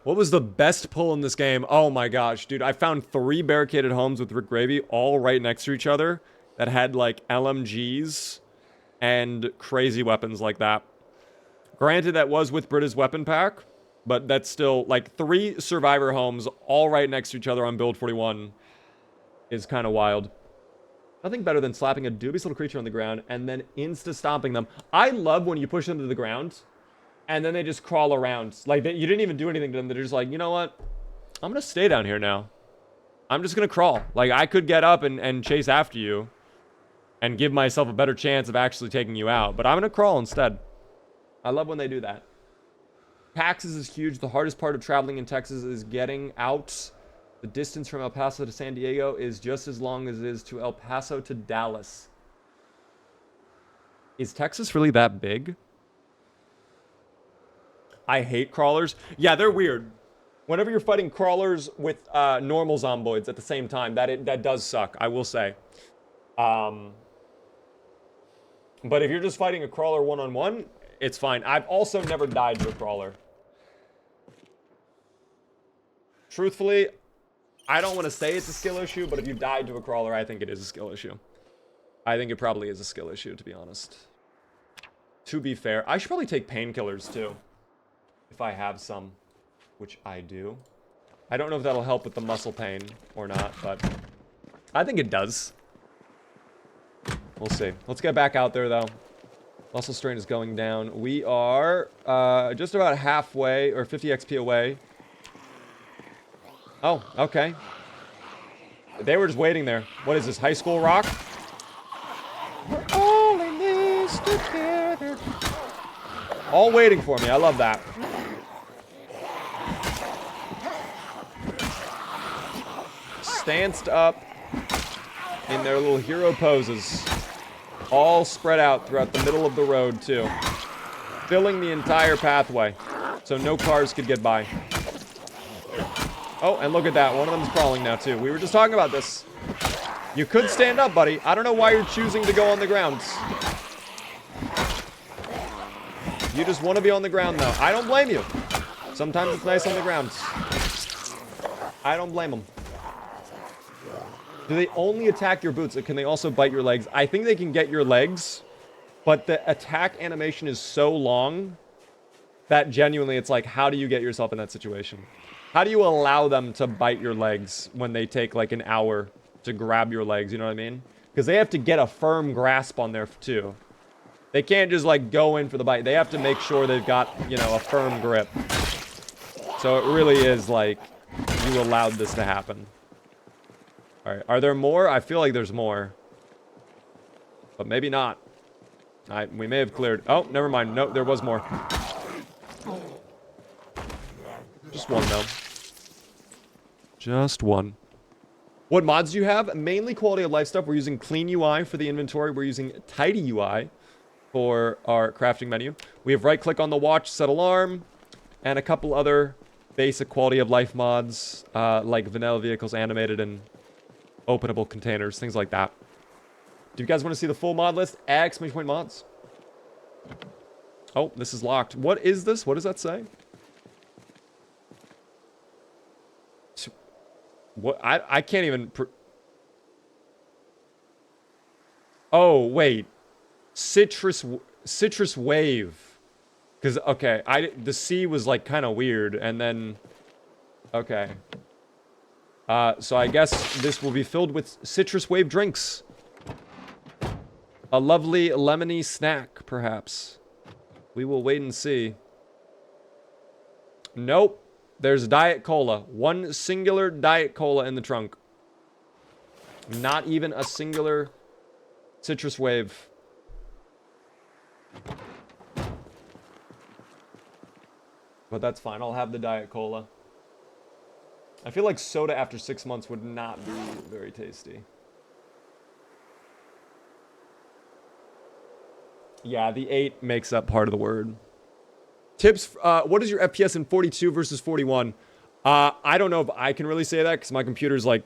What was the best pull in this game? Oh my gosh, dude. I found 3 barricaded homes with Rick Gravy all right next to each other that had like LMGs and crazy weapons like that. Granted, that was with Brita's weapon pack, but that's still like 3 survivor homes all right next to each other on build 41 is kind of wild. Nothing better than slapping a dubious little creature on the ground and then insta-stomping them. I love when you push them to the ground and then they just crawl around. Like, you didn't even do anything to them. They're just like, you know what? I'm going to stay down here now. I'm just going to crawl. Like, I could get up and chase after you and give myself a better chance of actually taking you out. But I'm going to crawl instead. I love when they do that. Taxes is huge. The hardest part of traveling in Texas is getting out. The distance from El Paso to San Diego is just as long as it is to El Paso to Dallas. Is Texas really that big? I hate crawlers. Yeah, they're weird. Whenever you're fighting crawlers with normal zomboids at the same time, that does suck, I will say. But if you're just fighting a crawler one-on-one, it's fine. I've also never died to a crawler. Truthfully, I don't want to say it's a skill issue, but if you died to a crawler, I think it is a skill issue. I think it probably is a skill issue, to be honest. To be fair, I should probably take painkillers, too. If I have some, which I do. I don't know if that'll help with the muscle pain or not, but I think it does. We'll see. Let's get back out there, though. Muscle strain is going down. We are just about halfway, or 50 XP away. Oh, okay. They were just waiting there. What is this, high school rock? We're all in this together. All waiting for me. I love that. Stanced up in their little hero poses. All spread out throughout the middle of the road, too. filling the entire pathway, so no cars could get by. Oh, and look at that. One of them's crawling now, too. We were just talking about this. You could stand up, buddy. I don't know why you're choosing to go on the ground. You just want to be on the ground, though. I don't blame you. Sometimes it's nice on the ground. I don't blame them. Do they only attack your boots, or can they also bite your legs? I think they can get your legs, but the attack animation is so long that genuinely it's like, how do you get yourself in that situation? How do you allow them to bite your legs when they take like an hour to grab your legs? You know what I mean? Because they have to get a firm grasp on there too. They can't just like go in for the bite. They have to make sure they've got, you know, a firm grip. So it really is like you allowed this to happen. All right, are there more? I feel like there's more, but maybe not. We may have cleared. Oh, never mind. No, there was more. Just one though. Just one. What mods do you have? Mainly quality of life stuff. We're using clean UI for the inventory. We're using tidy UI for our crafting menu. We have right click on the watch, set alarm, and a couple other basic quality of life mods, like vanilla vehicles animated and openable containers, things like that. Do you guys want to see the full mod list? Exclamation point mods. Oh, this is locked. What is this? What does that say? What? I can't even... Oh, wait. Citrus wave. Because, okay, the C was, like, kind of weird, and then... Okay. So I guess this will be filled with citrus wave drinks. A lovely lemony snack, perhaps. We will wait and see. Nope. There's Diet Cola. One singular Diet Cola in the trunk. Not even a singular citrus wave. But that's fine. I'll have the Diet Cola. I feel like soda after 6 months would not be very tasty. Yeah, the 8 makes up part of the word. Tips, what is your FPS in 42 versus 41? I don't know if I can really say that because my computer's like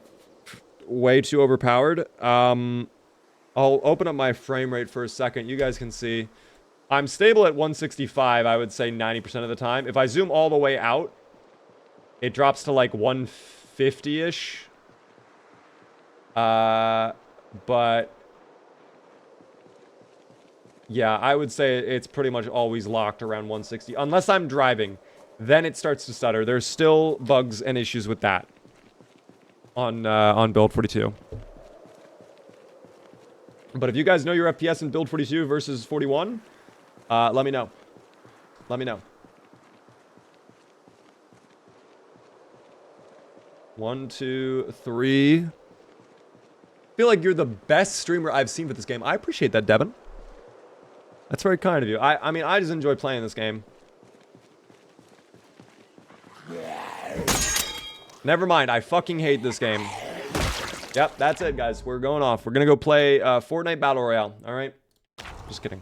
way too overpowered. I'll open up my frame rate for a second. You guys can see. I'm stable at 165, I would say 90% of the time. If I zoom all the way out, it drops to like 150-ish. But yeah, I would say it's pretty much always locked around 160. Unless I'm driving, then it starts to stutter. There's still bugs and issues with that on Build 42. But if you guys know your FPS in Build 42 versus 41, let me know. Let me know. 1, 2, 3. I feel like you're the best streamer I've seen for this game. I appreciate that, Devin. That's very kind of you. I mean, I just enjoy playing this game. Never mind, I fucking hate this game. Yep, that's it, guys. We're going off. We're gonna go play Fortnite Battle Royale, alright? Just kidding.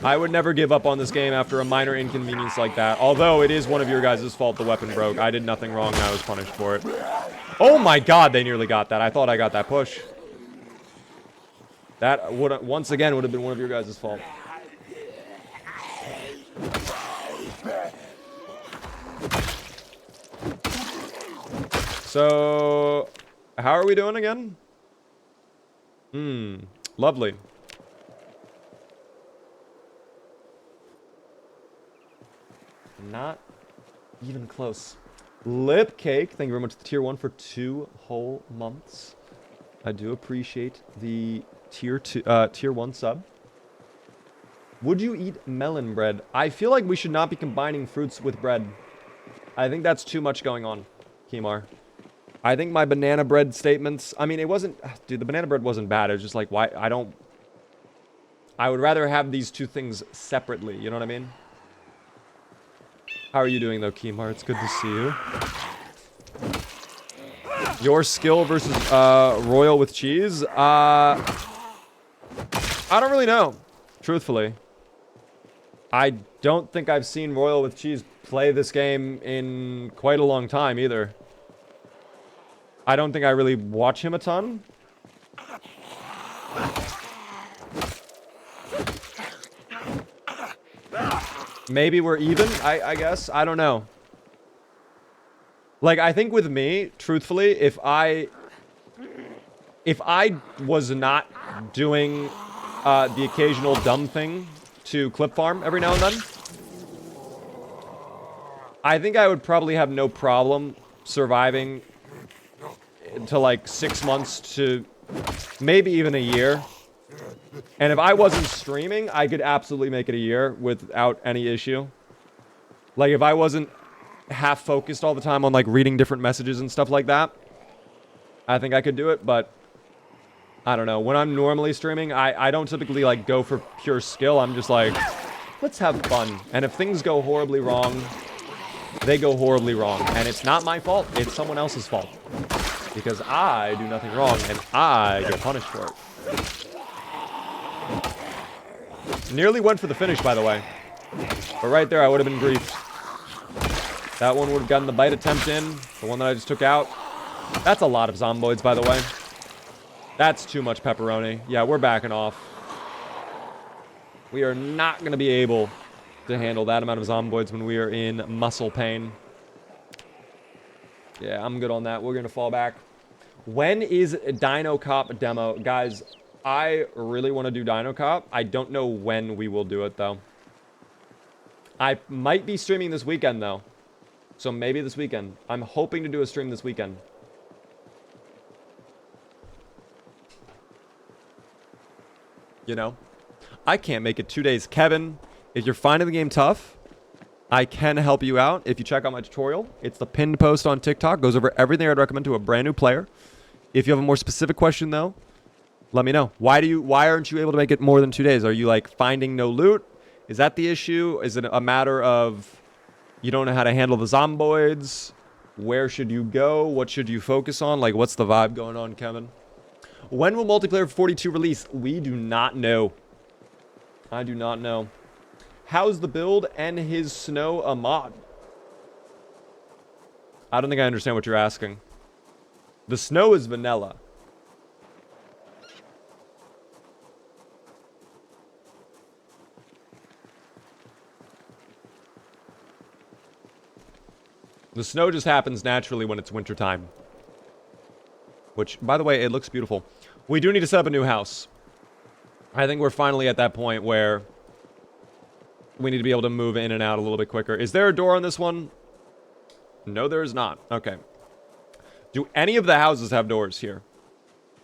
I would never give up on this game after a minor inconvenience like that. Although it is one of your guys' fault the weapon broke. I did nothing wrong and I was punished for it. Oh my god, they nearly got that. I thought I got that push. That would, once again, would have been one of your guys' fault. So, how are we doing again? Lovely. Not even close. Lip Cake, thank you very much to Tier 1 for 2 whole months. I do appreciate the Tier 1 sub. Would you eat melon bread? I feel like we should not be combining fruits with bread. I think that's too much going on, Kimar. I think my banana bread statements... I mean, it wasn't... Dude, the banana bread wasn't bad. It was just like, why... I would rather have these two things separately. You know what I mean? How are you doing, though, Kimar? It's good to see you. Your skill versus Royal with cheese? I don't really know, truthfully. I don't think I've seen Royal with Cheese play this game in quite a long time either. I don't think I really watch him a ton. Maybe we're even, I guess. I don't know. Like, I think with me, truthfully, if I was not doing the occasional dumb thing to clip farm every now and then, I think I would probably have no problem surviving to like 6 months to maybe even a year. And if I wasn't streaming, I could absolutely make it a year without any issue. Like, if I wasn't half focused all the time on like reading different messages and stuff like that, I think I could do it. But I don't know. When I'm normally streaming, I don't typically like go for pure skill. I'm just like, let's have fun. And if things go horribly wrong, they go horribly wrong. And it's not my fault. It's someone else's fault. Because I do nothing wrong and I get punished for it. Nearly went for the finish, by the way. But right there, I would have been griefed. That one would have gotten the bite attempt in. The one that I just took out. That's a lot of zomboids, by the way. That's too much pepperoni. Yeah, we're backing off. We are not going to be able to handle that amount of zomboids when we are in muscle pain. Yeah, I'm good on that. We're going to fall back. When is Dino Cop demo? Guys, I really want to do Dino Cop. I don't know when we will do it, though. I might be streaming this weekend, though. So maybe this weekend. I'm hoping to do a stream this weekend. You know? I can't make it 2 days. Kevin, if you're finding the game tough, I can help you out if you check out my tutorial. It's the pinned post on TikTok. Goes over everything I'd recommend to a brand new player. If you have a more specific question, though, let me know. Why aren't you able to make it more than 2 days? Are you, like, finding no loot? Is that the issue? Is it a matter of you don't know how to handle the zomboids? Where should you go? What should you focus on? Like, what's the vibe going on, Kevin? When will multiplayer 42 release? We do not know. I do not know. How's the build and his snow a mod? I don't think I understand what you're asking. The snow is vanilla. The snow just happens naturally when it's wintertime. Which, by the way, it looks beautiful. We do need to set up a new house. I think we're finally at that point where we need to be able to move in and out a little bit quicker. Is there a door on this one? No, there is not. Okay. Do any of the houses have doors here?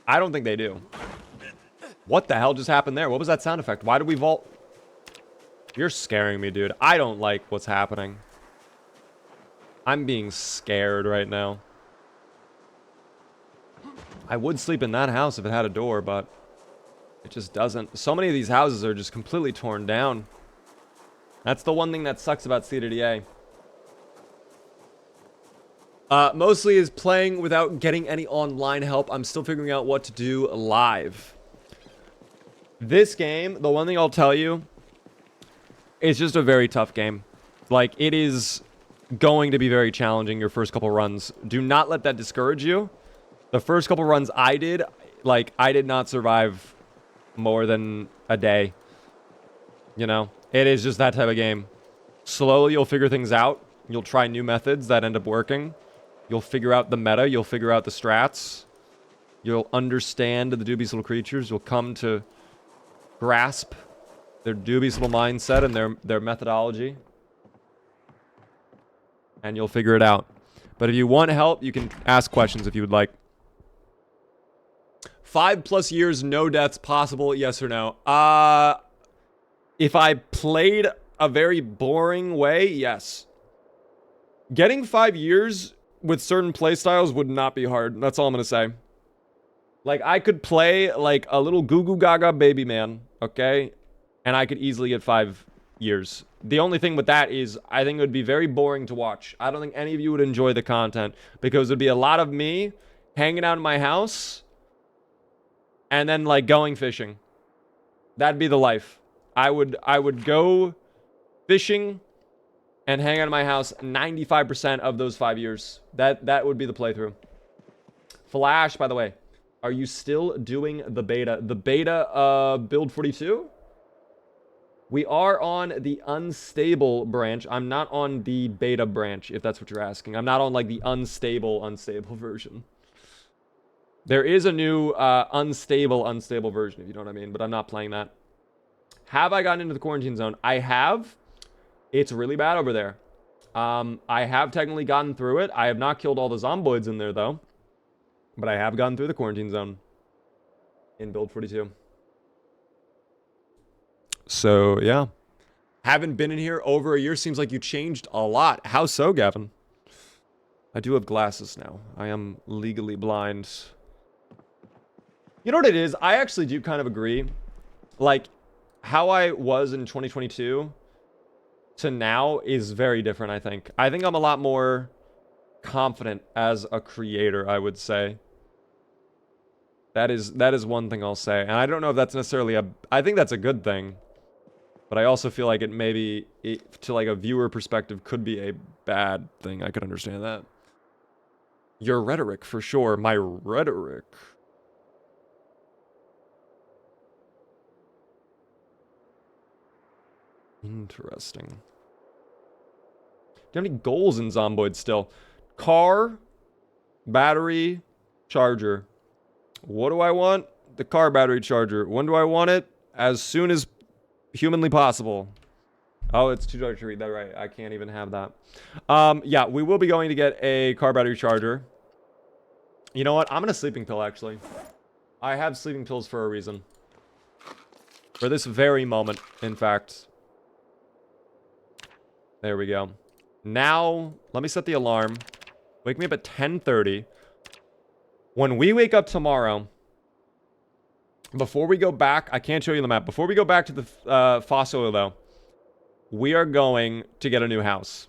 I don't think they do. What the hell just happened there? What was that sound effect? Why did we vault? You're scaring me, dude. I don't like what's happening. I'm being scared right now. I would sleep in that house if it had a door, but it just doesn't. So many of these houses are just completely torn down. That's the one thing that sucks about CDDA. Mostly is playing without getting any online help. I'm still figuring out what to do live. This game, the one thing I'll tell you, it's just a very tough game. Like, it is going to be very challenging your first couple runs. Do not let that discourage you. The first couple runs I did, like, I did not survive more than a day. You know? It is just that type of game. Slowly, you'll figure things out. You'll try new methods that end up working. You'll figure out the meta. You'll figure out the strats. You'll understand the dubious little creatures. You'll come to grasp their dubious little mindset and their methodology. And you'll figure it out. But if you want help, you can ask questions if you would like. 5+ years, no deaths possible, yes or no? If I played a very boring way, yes. Getting 5 years with certain playstyles would not be hard. That's all I'm going to say. Like, I could play like a little goo goo gaga baby man, okay? And I could easily get 5 years. The only thing with that is I think it would be very boring to watch. I don't think any of you would enjoy the content because it would be a lot of me hanging out in my house and then like going fishing. That'd be the life. I would go Fishing and hang out at my house 95% of those 5 years. That would be the playthrough. Flash, by the way, are you still doing the beta? The beta build 42? We are on the unstable branch. I'm not on the beta branch, if that's what you're asking. I'm not on like the unstable version. There is a new unstable version, if you know what I mean, but I'm not playing that. Have I gotten into the quarantine zone? I have. It's really bad over there. I have technically gotten through it. I have not killed all the zomboids in there, though. But I have gotten through the quarantine zone in build 42. So, yeah. Haven't been in here over a year. Seems like you changed a lot. How so, Gavin? I do have glasses now. I am legally blind. You know what it is? I actually do kind of agree. Like, how I was in 2022 to now is very different, I think. I think I'm a lot more confident as a creator, I would say. That is one thing I'll say. And I don't know if that's necessarily I think that's a good thing. But I also feel like it maybe, to like a viewer perspective, could be a bad thing. I could understand that. Your rhetoric, for sure. My rhetoric. Interesting. Do you have any goals in Zomboid still? Car, battery, charger. What do I want? The car battery charger. When do I want it? As soon as humanly possible. Oh, it's too dark to read that right. I can't even have that. Yeah, we will be going to get a car battery charger. You know what? I'm gonna sleeping pill, actually. I have sleeping pills for a reason. For this very moment, in fact. There we go. Now, let me set the alarm. Wake me up at 10:30. When we wake up tomorrow, before we go back, I can't show you the map. Before we go back to the fossil, though, we are going to get a new house.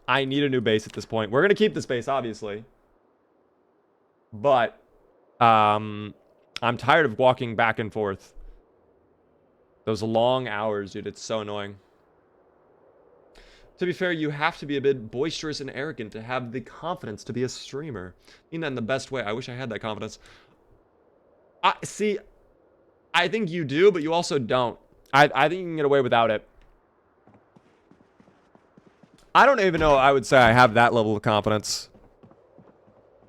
I need a new base at this point. We're going to keep this base, obviously. But, I'm tired of walking back and forth. Those long hours, dude. It's so annoying. To be fair, you have to be a bit boisterous and arrogant to have the confidence to be a streamer. I mean that in the best way. I wish I had that confidence. See, I think you do, but you also don't. I think you can get away without it. I don't even know I would say I have that level of confidence.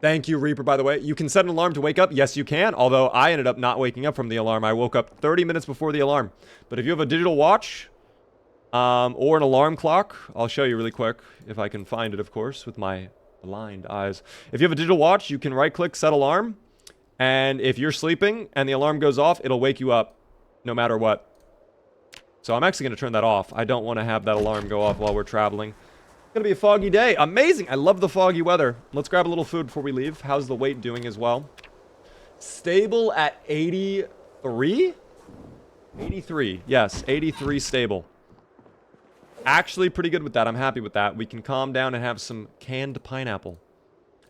Thank you, Reaper, by the way. You can set an alarm to wake up. Yes, you can. Although I ended up not waking up from the alarm. I woke up 30 minutes before the alarm. But if you have a digital watch, or an alarm clock, I'll show you really quick. If I can find it, of course, with my blind eyes. If you have a digital watch, you can right-click, set alarm. And if you're sleeping and the alarm goes off, it'll wake you up no matter what. So I'm actually going to turn that off. I don't want to have that alarm go off while we're traveling. It's going to be a foggy day. Amazing. I love the foggy weather. Let's grab a little food before we leave. How's the weight doing as well? Stable at 83? 83. Yes, 83 stable. Actually pretty good with that. I'm happy with that. We can calm down and have some canned pineapple.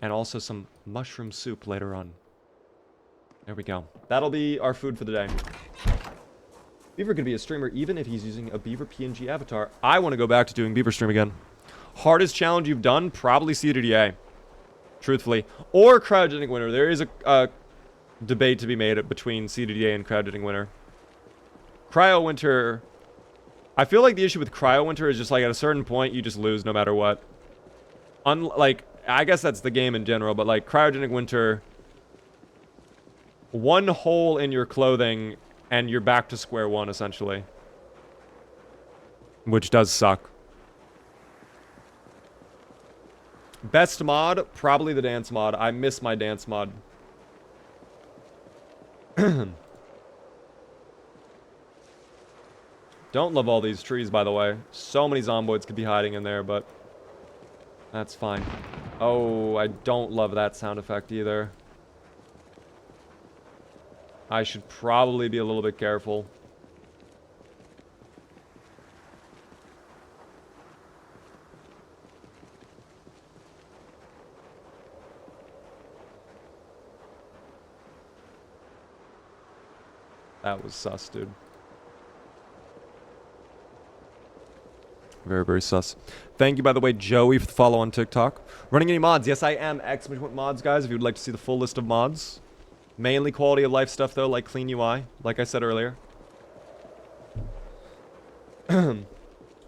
And also some mushroom soup later on. There we go. That'll be our food for the day. Beaver could be a streamer even if he's using a Beaver PNG avatar. I want to go back to doing Beaver stream again. Hardest challenge you've done? Probably CDDA. Truthfully. Or Cryogenic Winter. There is a debate to be made between CDDA and Cryogenic Winter. Cryo Winter... I feel like the issue with Cryo Winter is just like at a certain point you just lose no matter what. Like, I guess that's the game in general, but like Cryogenic Winter... One hole in your clothing and you're back to square one, essentially. Which does suck. Best mod? Probably the dance mod. I miss my dance mod. Don't love all these trees, by the way. So many zomboids could be hiding in there, but... That's fine. Oh, I don't love that sound effect either. I should probably be a little bit careful. That was sus, dude. Very, very sus. Thank you, by the way, Joey, for the follow on TikTok. Running any mods? Yes, I am. Exclamation mods, guys, if you would like to see the full list of mods. Mainly quality of life stuff, though, like clean UI, like I said earlier.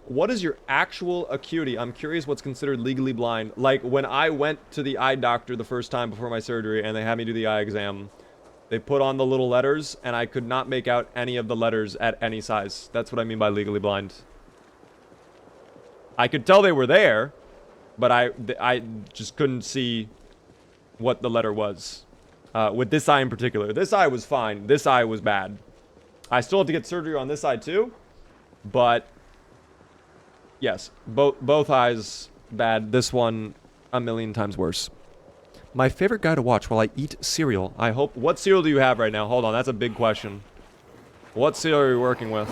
What is your actual acuity? I'm curious what's considered legally blind. Like, when I went to the eye doctor the first time before my surgery and they had me do the eye exam, they put on the little letters, and I could not make out any of the letters at any size. That's what I mean by legally blind. I could tell they were there, but I just couldn't see what the letter was. With this eye in particular. This eye was fine. This eye was bad. I still have to get surgery on this eye too, but yes, both eyes bad. This one a million times worse. My favorite guy to watch while I eat cereal. I hope. What cereal do you have right now? Hold on, that's a big question. What cereal are you working with?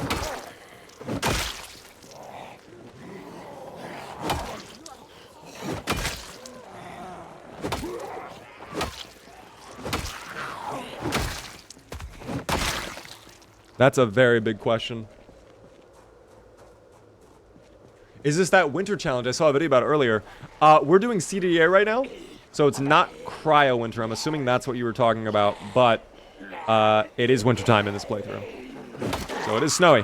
That's a very big question. Is this that winter challenge? I saw a video about it earlier. We're doing CDDA right now, so it's not cryo winter. I'm assuming that's what you were talking about, but it is wintertime in this playthrough. So it is snowy.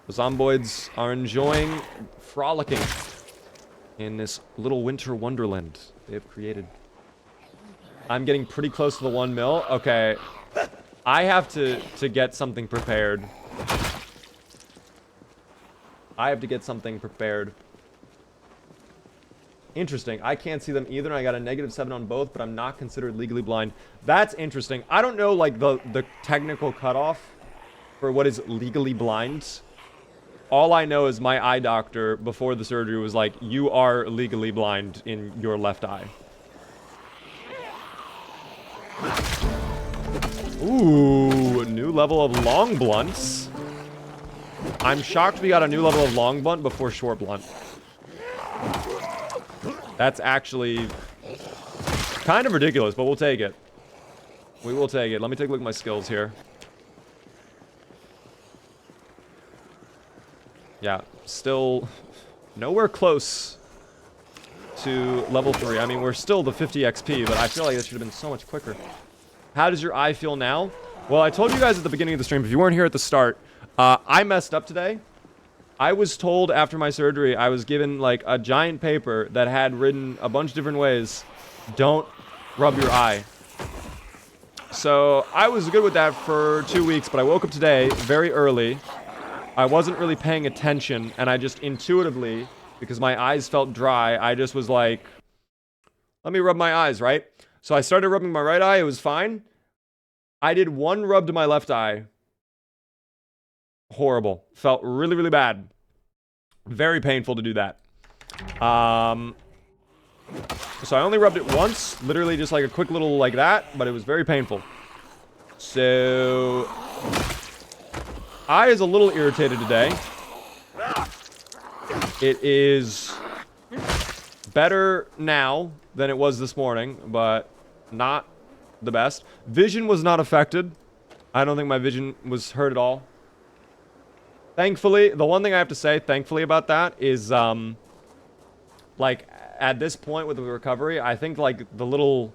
The zomboids are enjoying frolicking in this little winter wonderland they've created. I'm getting pretty close to the 1 mil. Okay. I have to get something prepared. I have to get something prepared. Interesting. I can't see them either, and I got a -7 on both, but I'm not considered legally blind. That's interesting. I don't know, like, the technical cutoff for what is legally blind. All I know is my eye doctor, before the surgery, was like, you are legally blind in your left eye. Ooh, a new level of long blunts. I'm shocked we got a new level of long blunt before short blunt. That's actually kind of ridiculous, but we'll take it. We will take it. Let me take a look at my skills here. Yeah, still nowhere close to level 3. I mean, we're still the 50 XP, but I feel like it should have been so much quicker. How does your eye feel now? Well, I told you guys at the beginning of the stream, if you weren't here at the start, I messed up today. I was told after my surgery, I was given like a giant paper that had written a bunch of different ways, don't rub your eye. So I was good with that for 2 weeks, but I woke up today very early. I wasn't really paying attention, and I just intuitively, because my eyes felt dry, I just was like, let me rub my eyes, right? So I started rubbing my right eye. It was fine. I did one rub to my left eye. Horrible. Felt really, really bad. Very painful to do that. So I only rubbed it once. Literally just like a quick little like that. But it was very painful. So eye is a little irritated today. It is better now than it was this morning, but not the best. Vision was not affected. I don't think my vision was hurt at all. Thankfully, the one thing I have to say, thankfully about that is, like, at this point with the recovery, I think, like, the little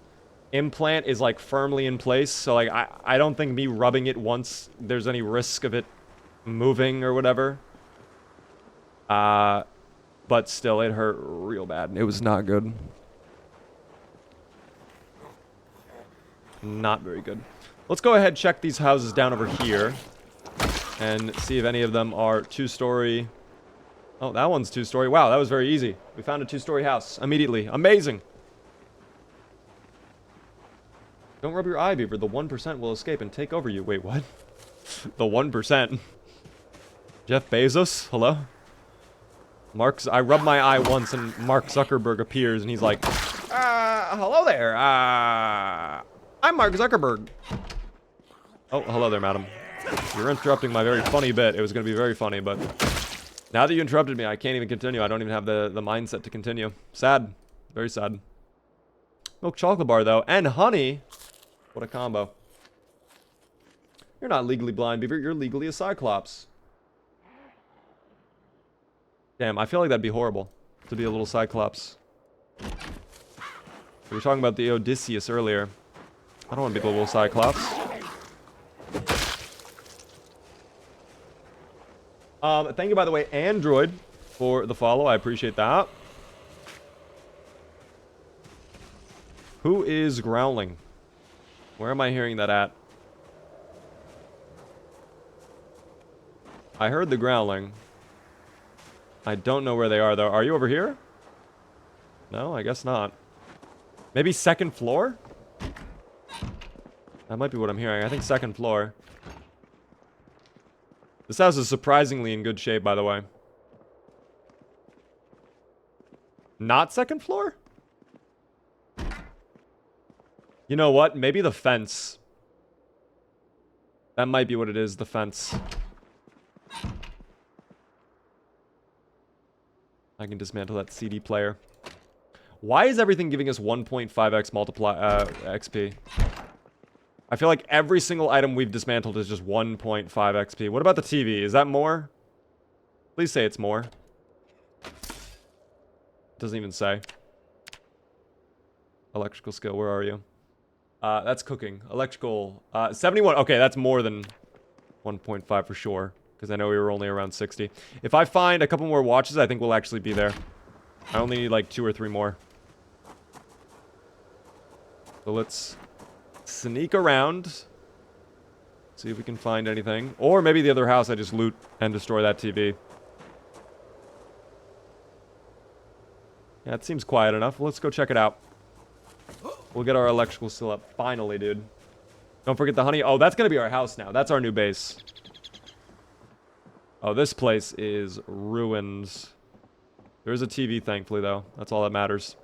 implant is, like, firmly in place. So, like, I don't think me rubbing it once, there's any risk of it moving or whatever. But still, it hurt real bad. It was not good. Not very good. Let's go ahead and check these houses down over here. And see if any of them are 2-story. Oh, that one's 2-story. Wow, that was very easy. We found a 2-story house immediately. Amazing. Don't rub your eye, Beaver. The 1% will escape and take over you. Wait, what? The 1%? Jeff Bezos? Hello? I rubbed my eye once and Mark Zuckerberg appears and he's like, hello there. I'm Mark Zuckerberg. Oh, hello there, madam. You're interrupting my very funny bit. It was going to be very funny, but now that you interrupted me, I can't even continue. I don't even have the mindset to continue. Sad. Very sad. Milk chocolate bar, though. And honey. What a combo. You're not legally blind, Beaver. You're legally a Cyclops. Damn, I feel like that'd be horrible. To be a little Cyclops. We were talking about the Odysseus earlier. I don't want to be the little Cyclops. Thank you, by the way, Android, for the follow. I appreciate that. Who is growling? Where am I hearing that at? I heard the growling. I don't know where they are, though. Are you over here? No, I guess not. Maybe second floor? That might be what I'm hearing. I think second floor. This house is surprisingly in good shape, by the way. Not second floor? You know what? Maybe the fence. That might be what it is, the fence. I can dismantle that CD player. Why is everything giving us 1.5x XP? I feel like every single item we've dismantled is just 1.5 XP. What about the TV? Is that more? Please say it's more. Doesn't even say. Electrical skill, where are you? That's cooking. Electrical, 71. Okay, that's more than 1.5 for sure. Because I know we were only around 60. If I find a couple more watches, I think we'll actually be there. I only need like 2 or 3 more. So let's sneak around. See if we can find anything. Or maybe the other house I just loot and destroy that TV. Yeah, it seems quiet enough. Let's go check it out. We'll get our electrical still up. Finally, dude. Don't forget the honey. Oh, that's going to be our house now. That's our new base. Oh, this place is ruined. There's a TV, thankfully, though. That's all that matters.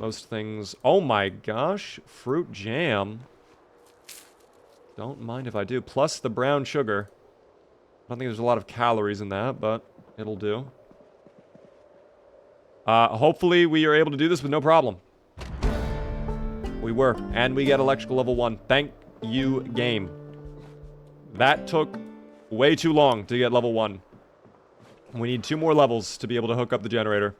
Most things... Oh my gosh. Fruit jam. Don't mind if I do. Plus the brown sugar. I don't think there's a lot of calories in that, but it'll do. Hopefully we are able to do this with no problem. We were. And we get electrical level 1. Thank you, game. That took way too long to get level 1. We need 2 more levels to be able to hook up the generator.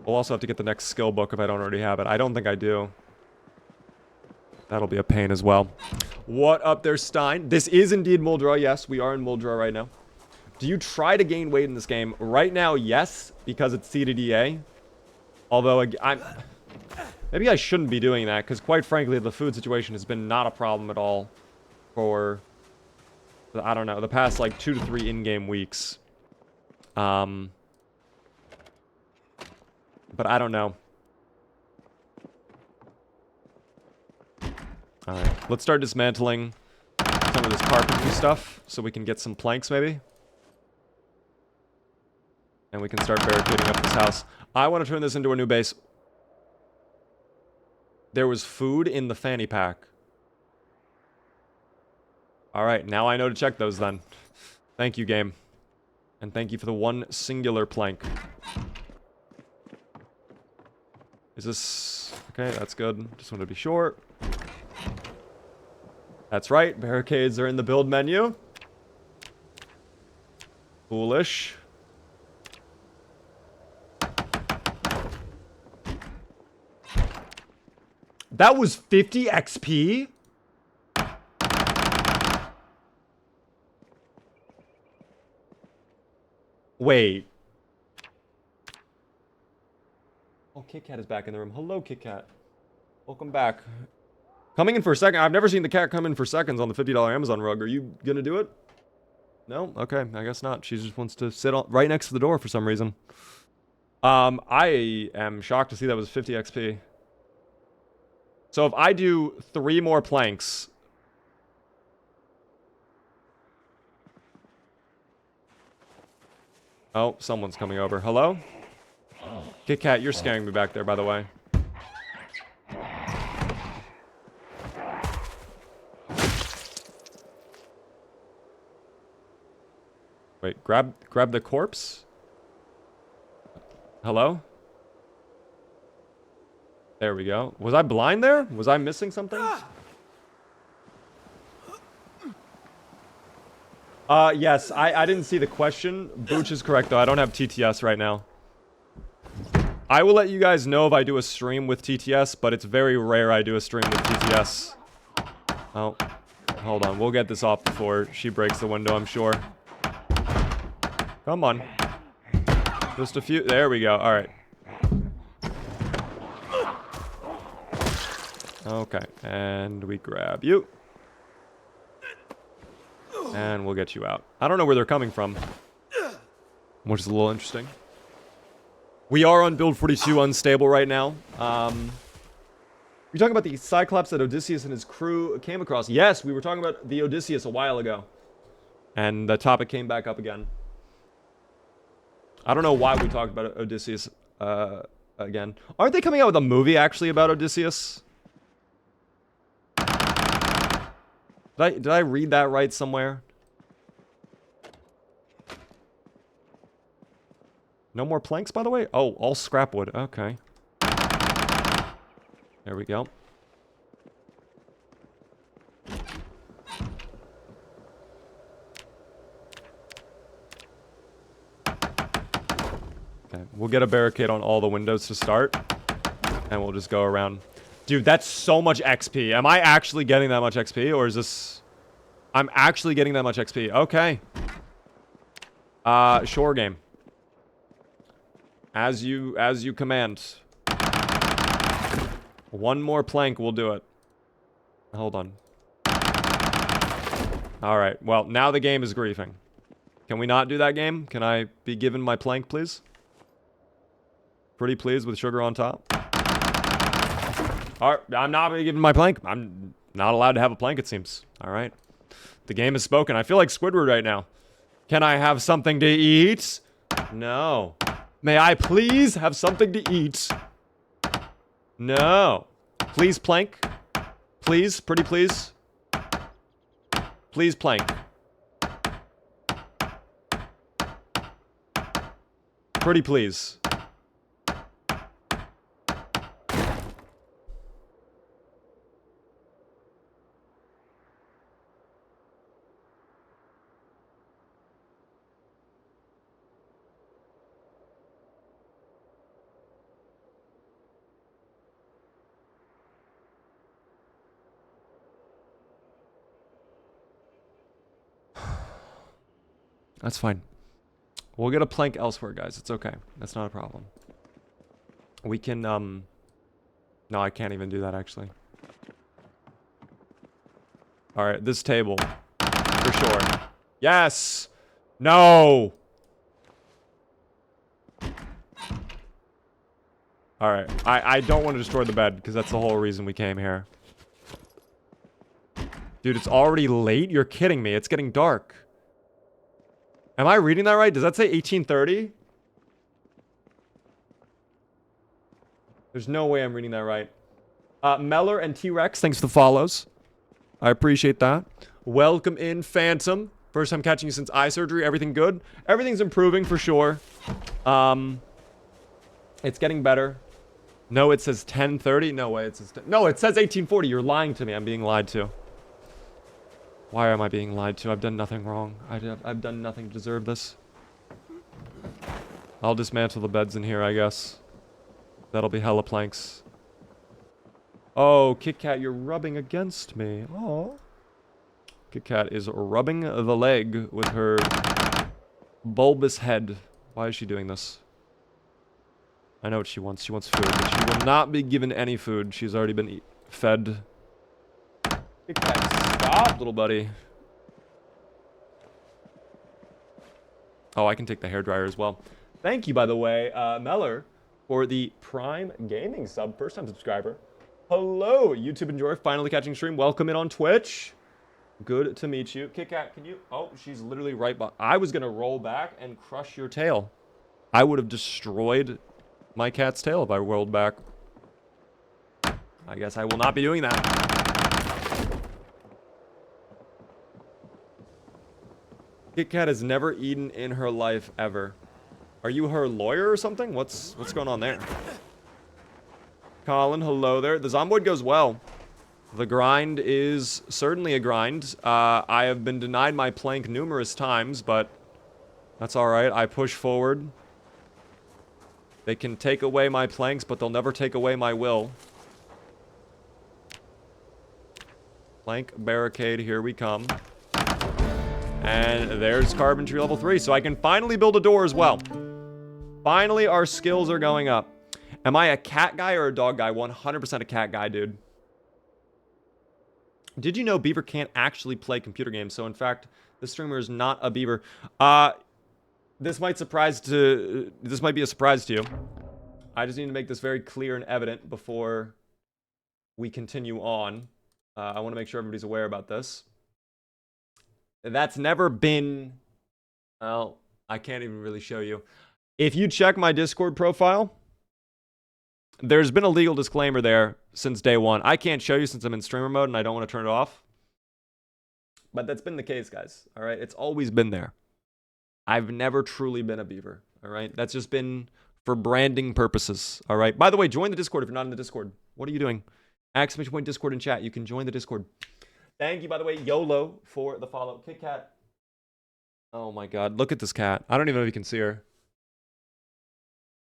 We'll also have to get the next skill book if I don't already have it. I don't think I do. That'll be a pain as well. What up there, Stein? This is indeed Muldraugh. Yes, we are in Muldraugh right now. Do you try to gain weight in this game? Right now, yes, because it's CDDA. Although, maybe I shouldn't be doing that, because quite frankly, the food situation has been not a problem at all for, I don't know, the past, like, 2 to 3 in-game weeks. But I don't know. Alright, let's start dismantling some of this carpentry stuff, so we can get some planks, maybe. And we can start barricading up this house. I want to turn this into a new base. There was food in the fanny pack. Alright, now I know to check those then. Thank you, game. And thank you for the 1 singular plank. Is this... Okay, that's good. Just want to be sure. That's right, barricades are in the build menu. Foolish. That was 50 XP? Wait. Oh, Kit Kat is back in the room. Hello, Kit Kat. Welcome back. Coming in for a second. I've never seen the cat come in for seconds on the $50 Amazon rug. Are you gonna do it? No? Okay, I guess not. She just wants to sit right next to the door for some reason. I am shocked to see that was 50 XP. So if I do 3 more planks... Oh, someone's coming over. Hello? Kit Kat, you're scaring me back there, by the way. Wait, grab the corpse? Hello? There we go. Was I blind there? Was I missing something? Yes, I didn't see the question. Booch is correct, though. I don't have TTS right now. I will let you guys know if I do a stream with TTS, but it's very rare I do a stream with TTS. Oh, hold on. We'll get this off before she breaks the window, I'm sure. Come on. Just a few. There we go. All right. Okay, and we grab you. And we'll get you out. I don't know where they're coming from, which is a little interesting. We are on build 42 unstable right now. You're talking about the Cyclops that Odysseus and his crew came across. Yes, we were talking about the Odysseus a while ago. And the topic came back up again. I don't know why we talked about Odysseus again. Aren't they coming out with a movie actually about Odysseus? Did I read that right somewhere? No more planks, by the way? Oh, all scrap wood. Okay. There we go. Okay, we'll get a barricade on all the windows to start. And we'll just go around. Dude, that's so much XP. Am I actually getting that much XP? Or is this... I'm actually getting that much XP. Okay. Shore game. As you command. One more plank will do it. Hold on. Alright, well, now the game is griefing. Can we not do that game? Can I be given my plank, please? Pretty please with sugar on top. Alright, I'm not being given my plank. I'm not allowed to have a plank, it seems. Alright. The game has spoken. I feel like Squidward right now. Can I have something to eat? No. May I please have something to eat? No. Please plank. Please, pretty please. Please plank. Pretty please. That's fine. We'll get a plank elsewhere, guys. It's okay. That's not a problem. We can, No, I can't even do that, actually. Alright, this table. For sure. Yes! No! Alright. I don't want to destroy the bed, because that's the whole reason we came here. Dude, it's already late? You're kidding me. It's getting dark. Am I reading that right? Does that say 1830? There's no way I'm reading that right. Meller and T-Rex, thanks for the follows. I appreciate that. Welcome in, Phantom. First time catching you since eye surgery. Everything good? Everything's improving for sure. It's getting better. No, it says 1030. No way, it says... No, it says 1840. You're lying to me. I'm being lied to. Why am I being lied to? I've done nothing wrong. I've done nothing to deserve this. I'll dismantle the beds in here, I guess. That'll be hella planks. Oh, Kit Kat, you're rubbing against me. Oh. Kit Kat is rubbing the leg with her bulbous head. Why is she doing this? I know what she wants. She wants food, but she will not be given any food. She's already been fed. Kit Kat, stop, little buddy. Oh, I can take the hairdryer as well. Thank you, by the way, Meller, for the Prime Gaming sub. First-time subscriber. Hello, YouTube enjoyer. Finally catching stream. Welcome in on Twitch. Good to meet you. Kit Kat, can you... Oh, she's literally right by... I was going to roll back and crush your tail. I would have destroyed my cat's tail if I rolled back. I guess I will not be doing that. Kit Kat has never eaten in her life ever. Are you her lawyer or something? What's going on there? Colin, hello there. The Zomboid goes well. The grind is certainly a grind. I have been denied my plank numerous times, but that's alright. I push forward. They can take away my planks, but they'll never take away my will. Plank barricade, here we come. And there's carpentry level 3, so I can finally build a door as well. Finally, our skills are going up. Am I a cat guy or a dog guy? 100% a cat guy, dude. Did you know Beaver can't actually play computer games? So in fact, the streamer is not a Beaver. This might be a surprise to you. I just need to make this very clear and evident before we continue on. I want to make sure everybody's aware about this. That's never been... Well, I can't even really show you. If you check my Discord profile, there's been a legal disclaimer there since day one. I can't show you since I'm in streamer mode and I don't want to turn it off. But that's been the case, guys. All right? It's always been there. I've never truly been a Beaver. All right? That's just been for branding purposes. All right? By the way, join the Discord if you're not in the Discord. What are you doing? Exclamation point Discord in chat. You can join the Discord. Thank you, by the way, YOLO, for the follow. Kit Kat. Oh my god. Look at this cat. I don't even know if you can see her.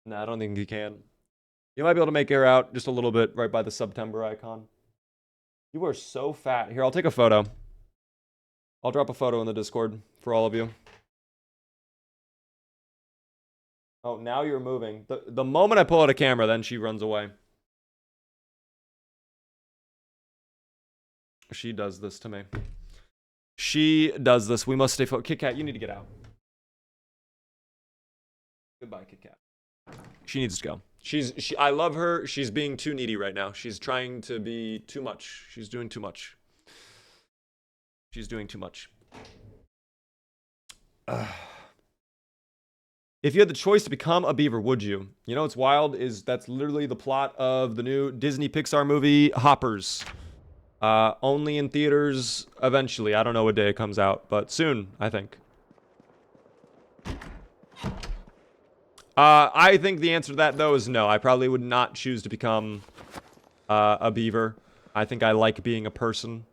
No, I don't think you can. You might be able to make her out just a little bit right by the September icon. You are so fat. Here, I'll take a photo. I'll drop a photo in the Discord for all of you. Oh, now you're moving. The moment I pull out a camera, then she runs away. She does this to me. She does this. We must stay focused. Kit Kat, you need to get out. Goodbye, Kit Kat. She needs to go. I love her. She's being too needy right now. She's trying to be too much. She's doing too much. She's doing too much. If you had the choice to become a Beaver, would you? You know what's wild is that's literally the plot of the new Disney Pixar movie, Hoppers. Only in theaters eventually. I don't know what day it comes out, but soon, I think. I think the answer to that, though, is no. I probably would not choose to become a Beaver. I think I like being a person.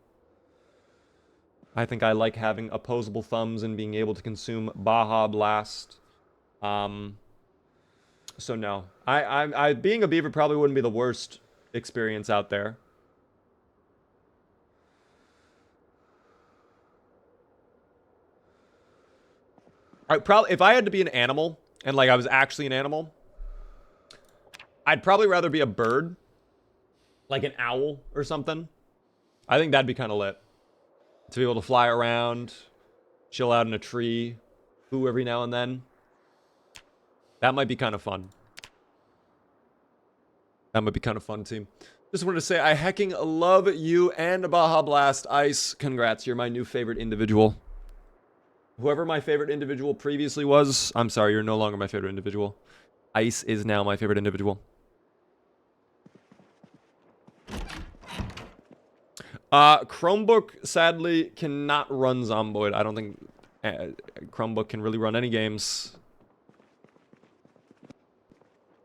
I think I like having opposable thumbs and being able to consume Baja Blast. So no. Being a Beaver probably wouldn't be the worst experience out there. If I had to be an animal, and like I was actually an animal, I'd probably rather be a bird. Like an owl or something. I think that'd be kind of lit. To be able to fly around, chill out in a tree, poo every now and then. That might be kind of fun. That might be kind of fun, team. Just wanted to say I hecking love you and Baja Blast. Ice, congrats. You're my new favorite individual. Whoever my favorite individual previously was, I'm sorry, you're no longer my favorite individual. Ice is now my favorite individual. Chromebook, sadly, cannot run Zomboid. I don't think Chromebook can really run any games.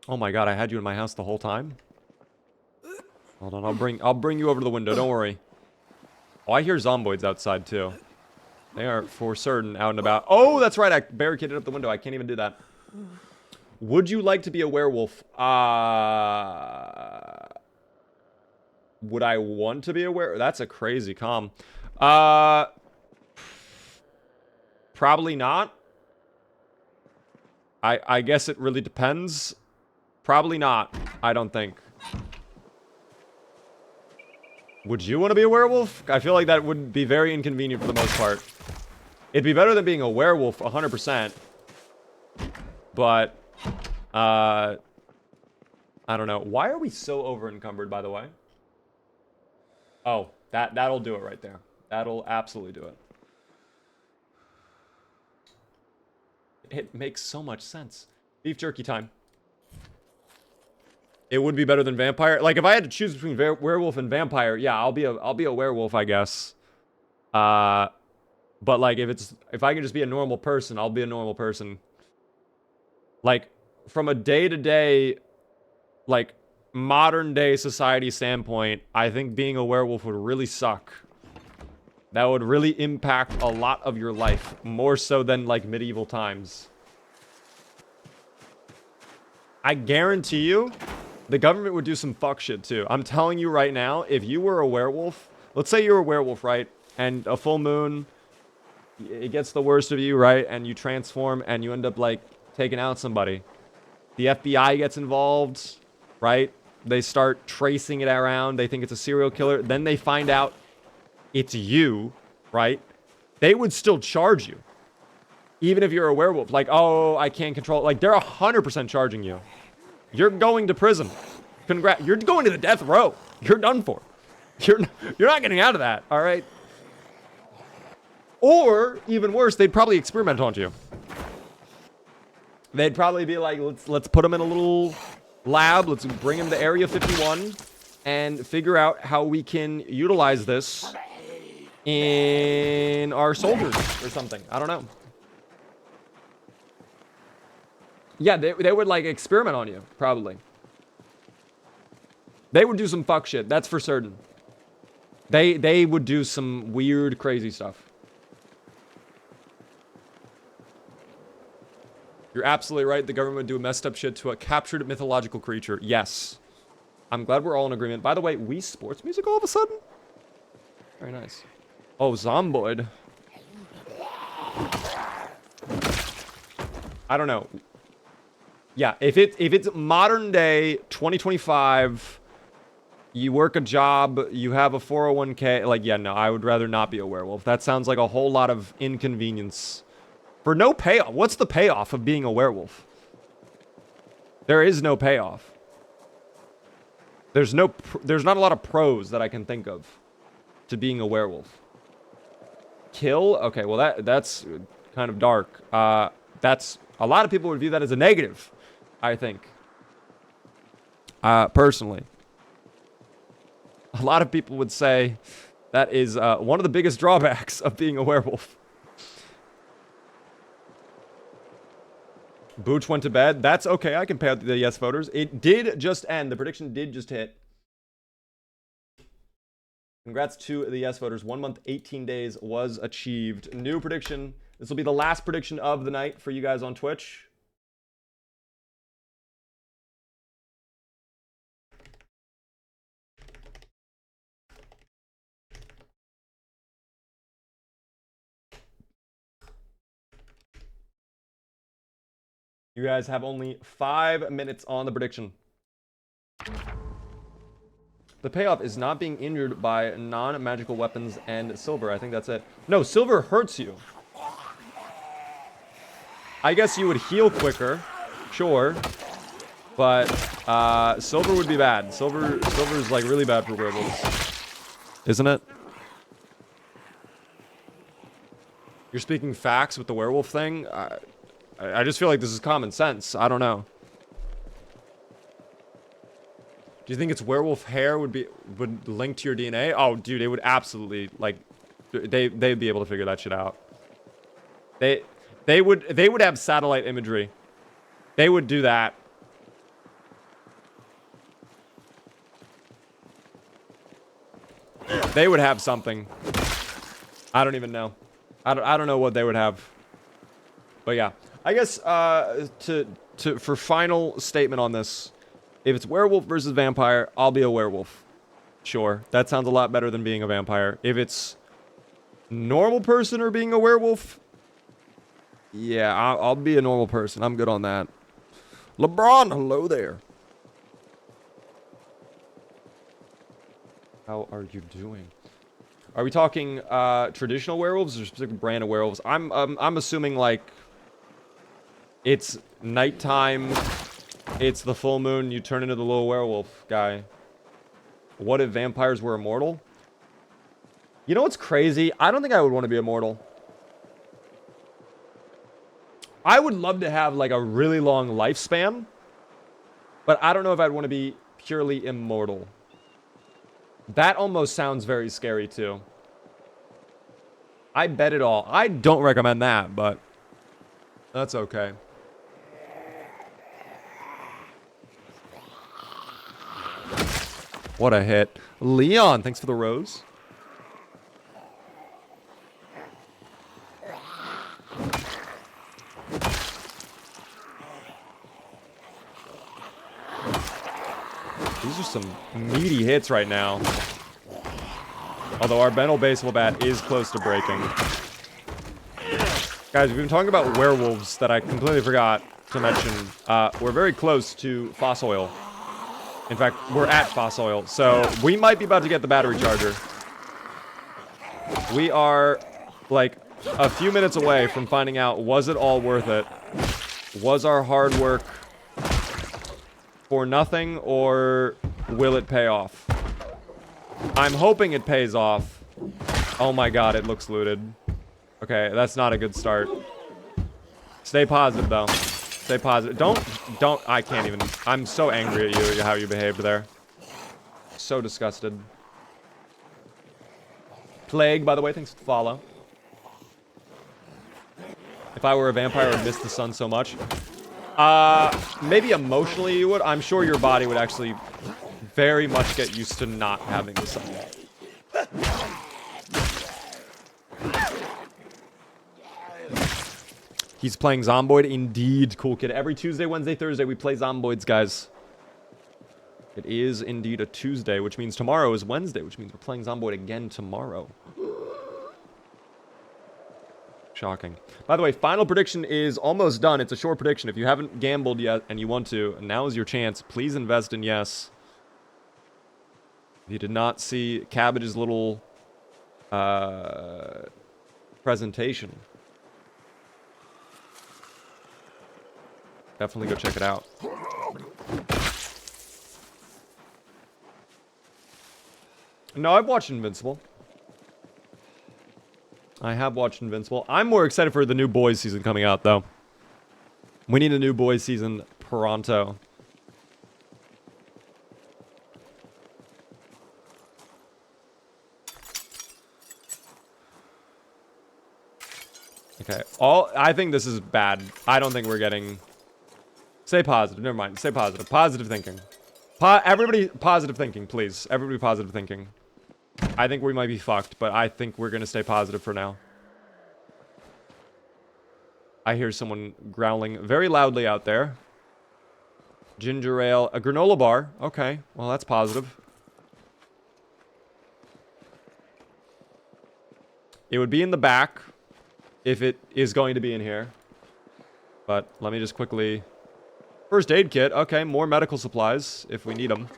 Oh my god, I had you in my house the whole time? Hold on, I'll bring you over to the window, don't worry. Oh, I hear Zomboids outside, too. They are for certain out and about. Oh, that's right. I barricaded up the window. I can't even do that. Would you like to be a werewolf? Would I want to be a werewolf? That's a crazy comm. Probably not. I guess it really depends. Probably not. I don't think. Would you want to be a werewolf? I feel like that would be very inconvenient for the most part. It'd be better than being a werewolf, 100%. But, I don't know. Why are we so over-encumbered, by the way? Oh, that'll do it right there. That'll absolutely do it. It makes so much sense. Beef jerky time. It would be better than vampire. Like, if I had to choose between werewolf and vampire, yeah, I'll be a werewolf, I guess. But like, if I can just be a normal person, I'll be a normal person. Like, from a day-to-day, like, modern day society standpoint, I think being a werewolf would really suck. That would really impact a lot of your life, more so than like medieval times. I guarantee you, the government would do some fuck shit too. I'm telling you right now, if you were a werewolf, let's say you're a werewolf, right? And a full moon, it gets the worst of you, right? And you transform and you end up like taking out somebody. The FBI gets involved, right? They start tracing it around. They think it's a serial killer. Then they find out it's you, right? They would still charge you. Even if you're a werewolf. Like, oh, I can't control it. Like, they're 100% charging you. You're going to prison. Congrats. You're going to the death row. You're done for. You're not getting out of that, all right? Or, even worse, they'd probably experiment on you. They'd probably be like, let's put him in a little lab. Let's bring him to Area 51 and figure out how we can utilize this in our soldiers or something. I don't know. Yeah, they would like experiment on you, probably. They would do some fuck shit, that's for certain. They would do some weird, crazy stuff. You're absolutely right. The government would do messed up shit to a captured mythological creature. Yes. I'm glad we're all in agreement. By the way, Wii Sports music all of a sudden? Very nice. Oh, Zomboid. I don't know. Yeah, if it's modern day 2025, you work a job, you have a 401k, like, yeah, no, I would rather not be a werewolf. That sounds like a whole lot of inconvenience. For no payoff. What's the payoff of being a werewolf? There is no payoff. There's not a lot of pros that I can think of to being a werewolf. Kill? Okay, well that's kind of dark. That's a lot of people would view that as a negative, I think. Personally. A lot of people would say that is one of the biggest drawbacks of being a werewolf. Booch went to bed. That's okay. I can pay out the yes voters. It did just end. The prediction did just hit. Congrats to the yes voters. 1 month, 18 days was achieved. New prediction. This will be the last prediction of the night for you guys on Twitch. You guys have only 5 minutes on the prediction. The payoff is not being injured by non-magical weapons and silver. I think that's it. No, silver hurts you. I guess you would heal quicker. Sure. But silver would be bad. Silver is like really bad for werewolves. Isn't it? You're speaking facts with the werewolf thing? I just feel like this is common sense. I don't know. Do you think it's werewolf hair would link to your DNA? Oh, dude, it would absolutely, like, they'd be able to figure that shit out. They would have satellite imagery. They would do that. They would have something. I don't even know. I don't know what they would have. But yeah. I guess for final statement on this, if it's werewolf versus vampire, I'll be a werewolf. Sure, that sounds a lot better than being a vampire. If it's normal person or being a werewolf, yeah, I'll be a normal person. I'm good on that. LeBron, hello there. How are you doing? Are we talking traditional werewolves or specific brand of werewolves? I'm assuming like it's nighttime, it's the full moon, you turn into the little werewolf guy. What if vampires were immortal? You know what's crazy? I don't think I would want to be immortal. I would love to have like a really long lifespan, but I don't know if I'd want to be purely immortal. That almost sounds very scary too. I bet it all. I don't recommend that, but that's okay. What a hit. Leon, thanks for the rose. These are some meaty hits right now. Although our Benel baseball bat is close to breaking. Guys, we've been talking about werewolves that I completely forgot to mention. We're very close to Fossoil. In fact, we're at Fossoil. So we might be about to get the battery charger. We are like a few minutes away from finding out, was it all worth it? Was our hard work for nothing, or will it pay off? I'm hoping it pays off. Oh my god, it looks looted. Okay, that's not a good start. Stay positive, though. Stay positive. Don't, I can't even. I'm so angry at you, how you behaved there. So disgusted. Plague, by the way, thanks for the follow. If I were a vampire, I would miss the sun so much. Maybe emotionally you would. I'm sure your body would actually very much get used to not having the sun. He's playing Zomboid, indeed. Cool kid. Every Tuesday, Wednesday, Thursday, we play Zomboids, guys. It is indeed a Tuesday, which means tomorrow is Wednesday, which means we're playing Zomboid again tomorrow. Shocking. By the way, final prediction is almost done. It's a short prediction. If you haven't gambled yet and you want to, now is your chance. Please invest in yes. If you did not see Cabbage's little presentation, definitely go check it out. No, I've watched Invincible. I have watched Invincible. I'm more excited for the new Boys season coming out, though. We need a new Boys season pronto. Okay. I think this is bad. I don't think we're getting... Stay positive. Never mind. Stay positive. Positive thinking. Everybody positive thinking, please. Everybody positive thinking. I think we might be fucked, but I think we're going to stay positive for now. I hear someone growling very loudly out there. Ginger ale. A granola bar. Okay. Well, that's positive. It would be in the back if it is going to be in here. But let me just quickly... First aid kit. Okay, more medical supplies if we need them.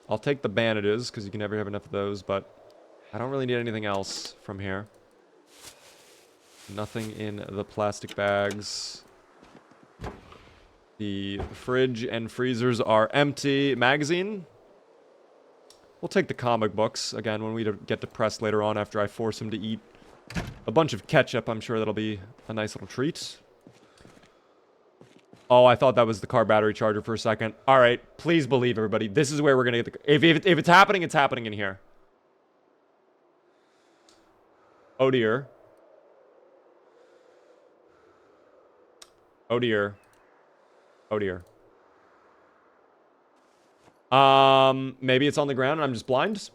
I'll take the bandages, because you can never have enough of those, but I don't really need anything else from here. Nothing in the plastic bags. The fridge and freezers are empty. Magazine? We'll take the comic books, again, when we get depressed later on after I force him to eat a bunch of ketchup. I'm sure that'll be a nice little treat. Oh, I thought that was the car battery charger for a second. All right, please believe, everybody. This is where we're going to get the... If it's happening, it's happening in here. Oh, dear. Oh, dear. Oh, dear. Maybe it's on the ground and I'm just blind?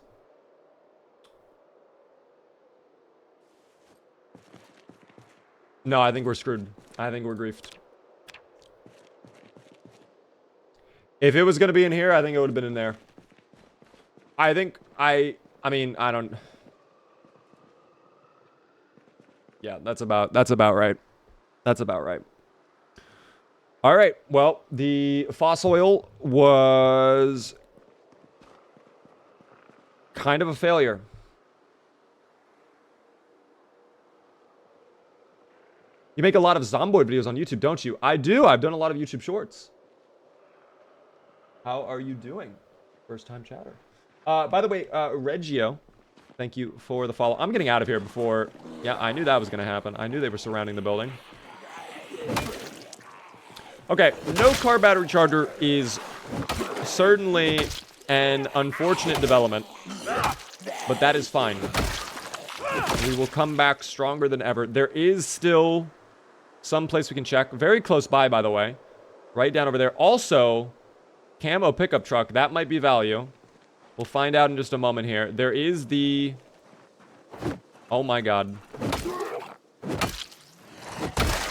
No, I think we're screwed. I think we're griefed. If it was going to be in here, I think it would have been in there. I think I mean, I don't... Yeah, that's about right. That's about right. All right, well, the Fossoil was kind of a failure. You make a lot of Zomboid videos on YouTube, don't you? I do. I've done a lot of YouTube shorts. How are you doing? First time chatter. By the way, Reggio, thank you for the follow. I'm getting out of here before... Yeah, I knew that was going to happen. I knew they were surrounding the building. Okay, no car battery charger is certainly an unfortunate development, but that is fine. We will come back stronger than ever. There is still some place we can check. Very close by the way. Right down over there. Also... camo pickup truck. That might be value. We'll find out in just a moment here. There is the... Oh my god.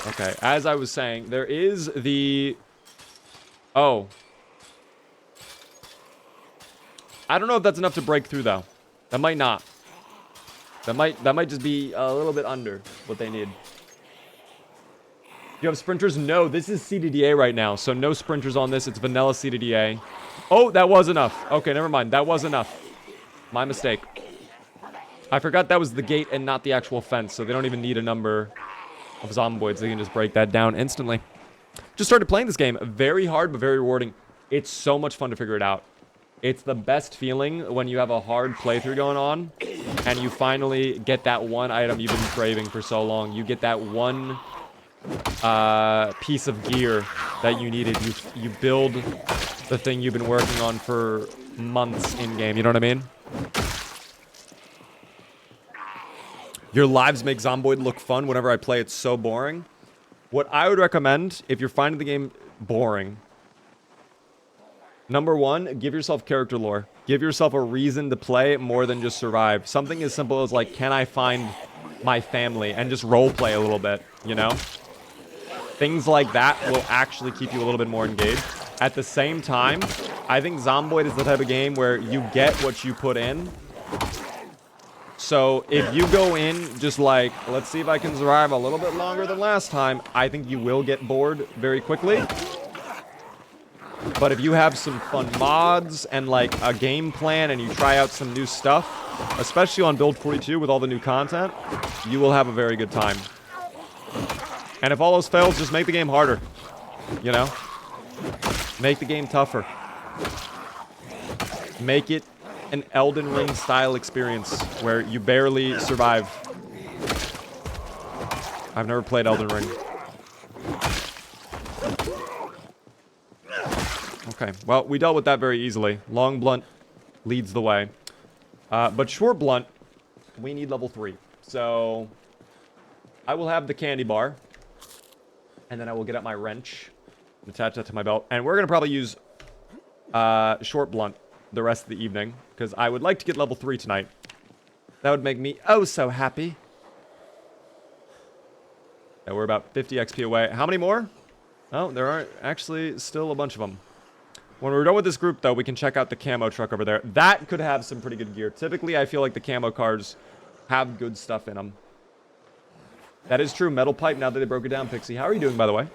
Okay, as I was saying, there is the... Oh. I don't know if that's enough to break through, though. That might not. That might just be a little bit under what they need. Do you have sprinters? No, this is CDDA right now, so no sprinters on this. It's vanilla CDDA. Oh, that was enough. Okay, never mind. That was enough. My mistake. I forgot that was the gate and not the actual fence, so they don't even need a number of zomboids. They can just break that down instantly. Just started playing this game. Very hard, but very rewarding. It's so much fun to figure it out. It's the best feeling when you have a hard playthrough going on and you finally get that one item you've been craving for so long. You get that one piece of gear that you needed. You build the thing you've been working on for months in-game. You know what I mean? Your lives make Zomboid look fun. Whenever I play, it's so boring. What I would recommend, if you're finding the game boring... Number one, give yourself character lore. Give yourself a reason to play more than just survive. Something as simple as, like, can I find my family? And just roleplay a little bit, you know? Things like that will actually keep you a little bit more engaged. At the same time, I think Zomboid is the type of game where you get what you put in. So if you go in just like, let's see if I can survive a little bit longer than last time, I think you will get bored very quickly. But if you have some fun mods and like a game plan and you try out some new stuff, especially on Build 42 with all the new content, you will have a very good time. And if all else fails, just make the game harder. You know? Make the game tougher. Make it an Elden Ring style experience where you barely survive. I've never played Elden Ring. Okay, well, we dealt with that very easily. Long blunt leads the way. But short blunt, we need level 3. So, I will have the candy bar. And then I will get out my wrench and attach that to my belt. And we're going to probably use short blunt the rest of the evening. Because I would like to get level 3 tonight. That would make me oh so happy. Yeah, we're about 50 XP away. How many more? Oh, there are actually still a bunch of them. When we're done with this group, though, we can check out the camo truck over there. That could have some pretty good gear. Typically, I feel like the camo cars have good stuff in them. That is true. Metal pipe, now that they broke it down, Pixie. How are you doing, by the way?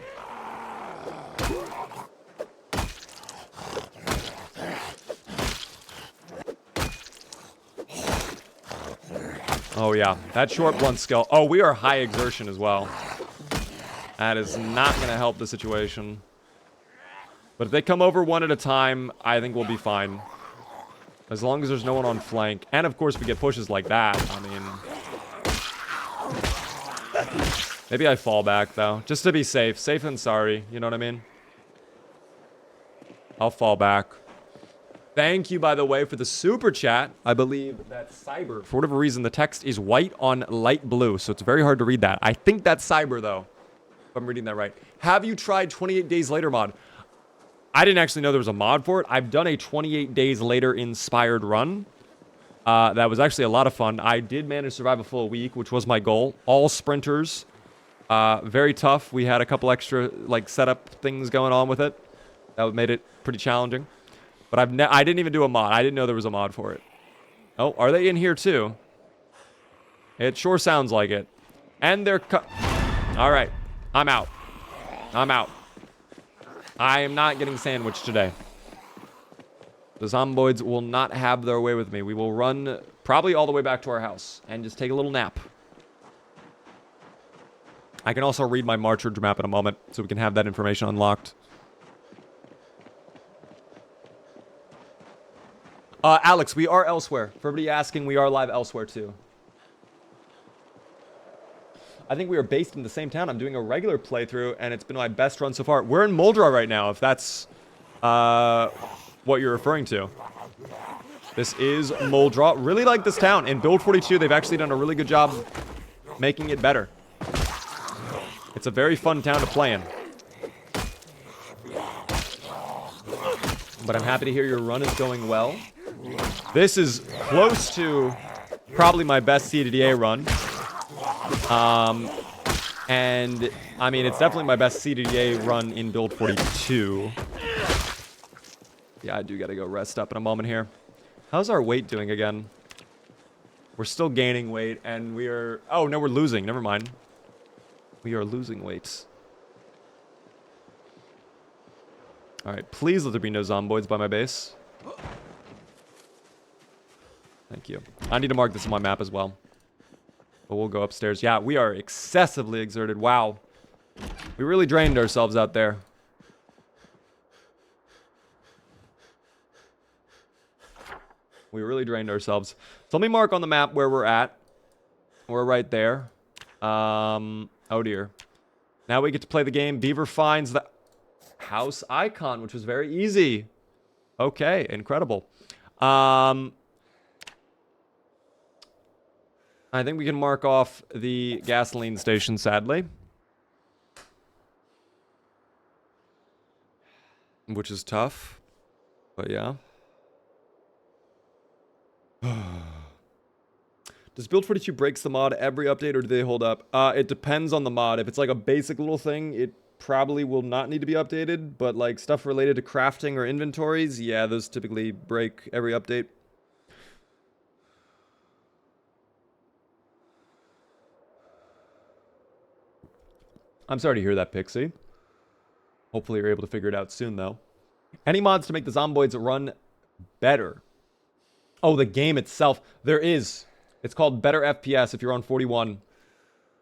Oh, yeah. That short blunt skill. Oh, we are high exertion as well. That is not going to help the situation. But if they come over one at a time, I think we'll be fine. As long as there's no one on flank. And, of course, we get pushes like that. I mean... Maybe I fall back, though. Just to be safe. Safe than sorry. You know what I mean? I'll fall back. Thank you, by the way, for the super chat. I believe that's Cyber. For whatever reason, the text is white on light blue. So it's very hard to read that. I think that's Cyber, though. If I'm reading that right. Have you tried 28 Days Later mod? I didn't actually know there was a mod for it. I've done a 28 Days Later inspired run. That was actually a lot of fun. I did manage to survive a full week, which was my goal. All sprinters. Very tough. We had a couple extra like setup things going on with it. That made it pretty challenging. But I didn't even do a mod. I didn't know there was a mod for it. Oh, are they in here too? It sure sounds like it. And they're all right. I'm out. I'm out. I am not getting sandwiched today. The zomboids will not have their way with me. We will run probably all the way back to our house and just take a little nap. I can also read my March map in a moment so we can have that information unlocked. Alex, we are elsewhere. For everybody asking, we are live elsewhere too. I think we are based in the same town. I'm doing a regular playthrough, and it's been my best run so far. We're in Muldraugh right now, if that's what you're referring to. This is Muldraugh. Really like this town. In Build 42, they've actually done a really good job making it better. It's a very fun town to play in. But I'm happy to hear your run is going well. This is close to probably my best CDDA run. And, I mean, it's definitely my best CDDA run in Build 42. Yeah, I do gotta go rest up in a moment here. How's our weight doing again? We're still gaining weight, and we are... Oh, no, we're losing. Never mind. We are losing weight. Alright, please let there be no zomboids by my base. Thank you. I need to mark this on my map as well. But we'll go upstairs. Yeah, we are excessively exerted. Wow. We really drained ourselves out there. We really drained ourselves. So let me mark on the map where we're at. We're right there. Oh dear. Now we get to play the game. Beaver finds the house icon, which was very easy. Okay, incredible. I think we can mark off the gasoline station, sadly. Which is tough. But yeah. Does Build 42 breaks the mod every update, or do they hold up? It depends on the mod. If it's like a basic little thing, it probably will not need to be updated. But like stuff related to crafting or inventories, yeah, those typically break every update. I'm sorry to hear that, Pixie. Hopefully you're able to figure it out soon, though. Any mods to make the zomboids run better? Oh, the game itself. There is. It's called Better FPS if you're on 41.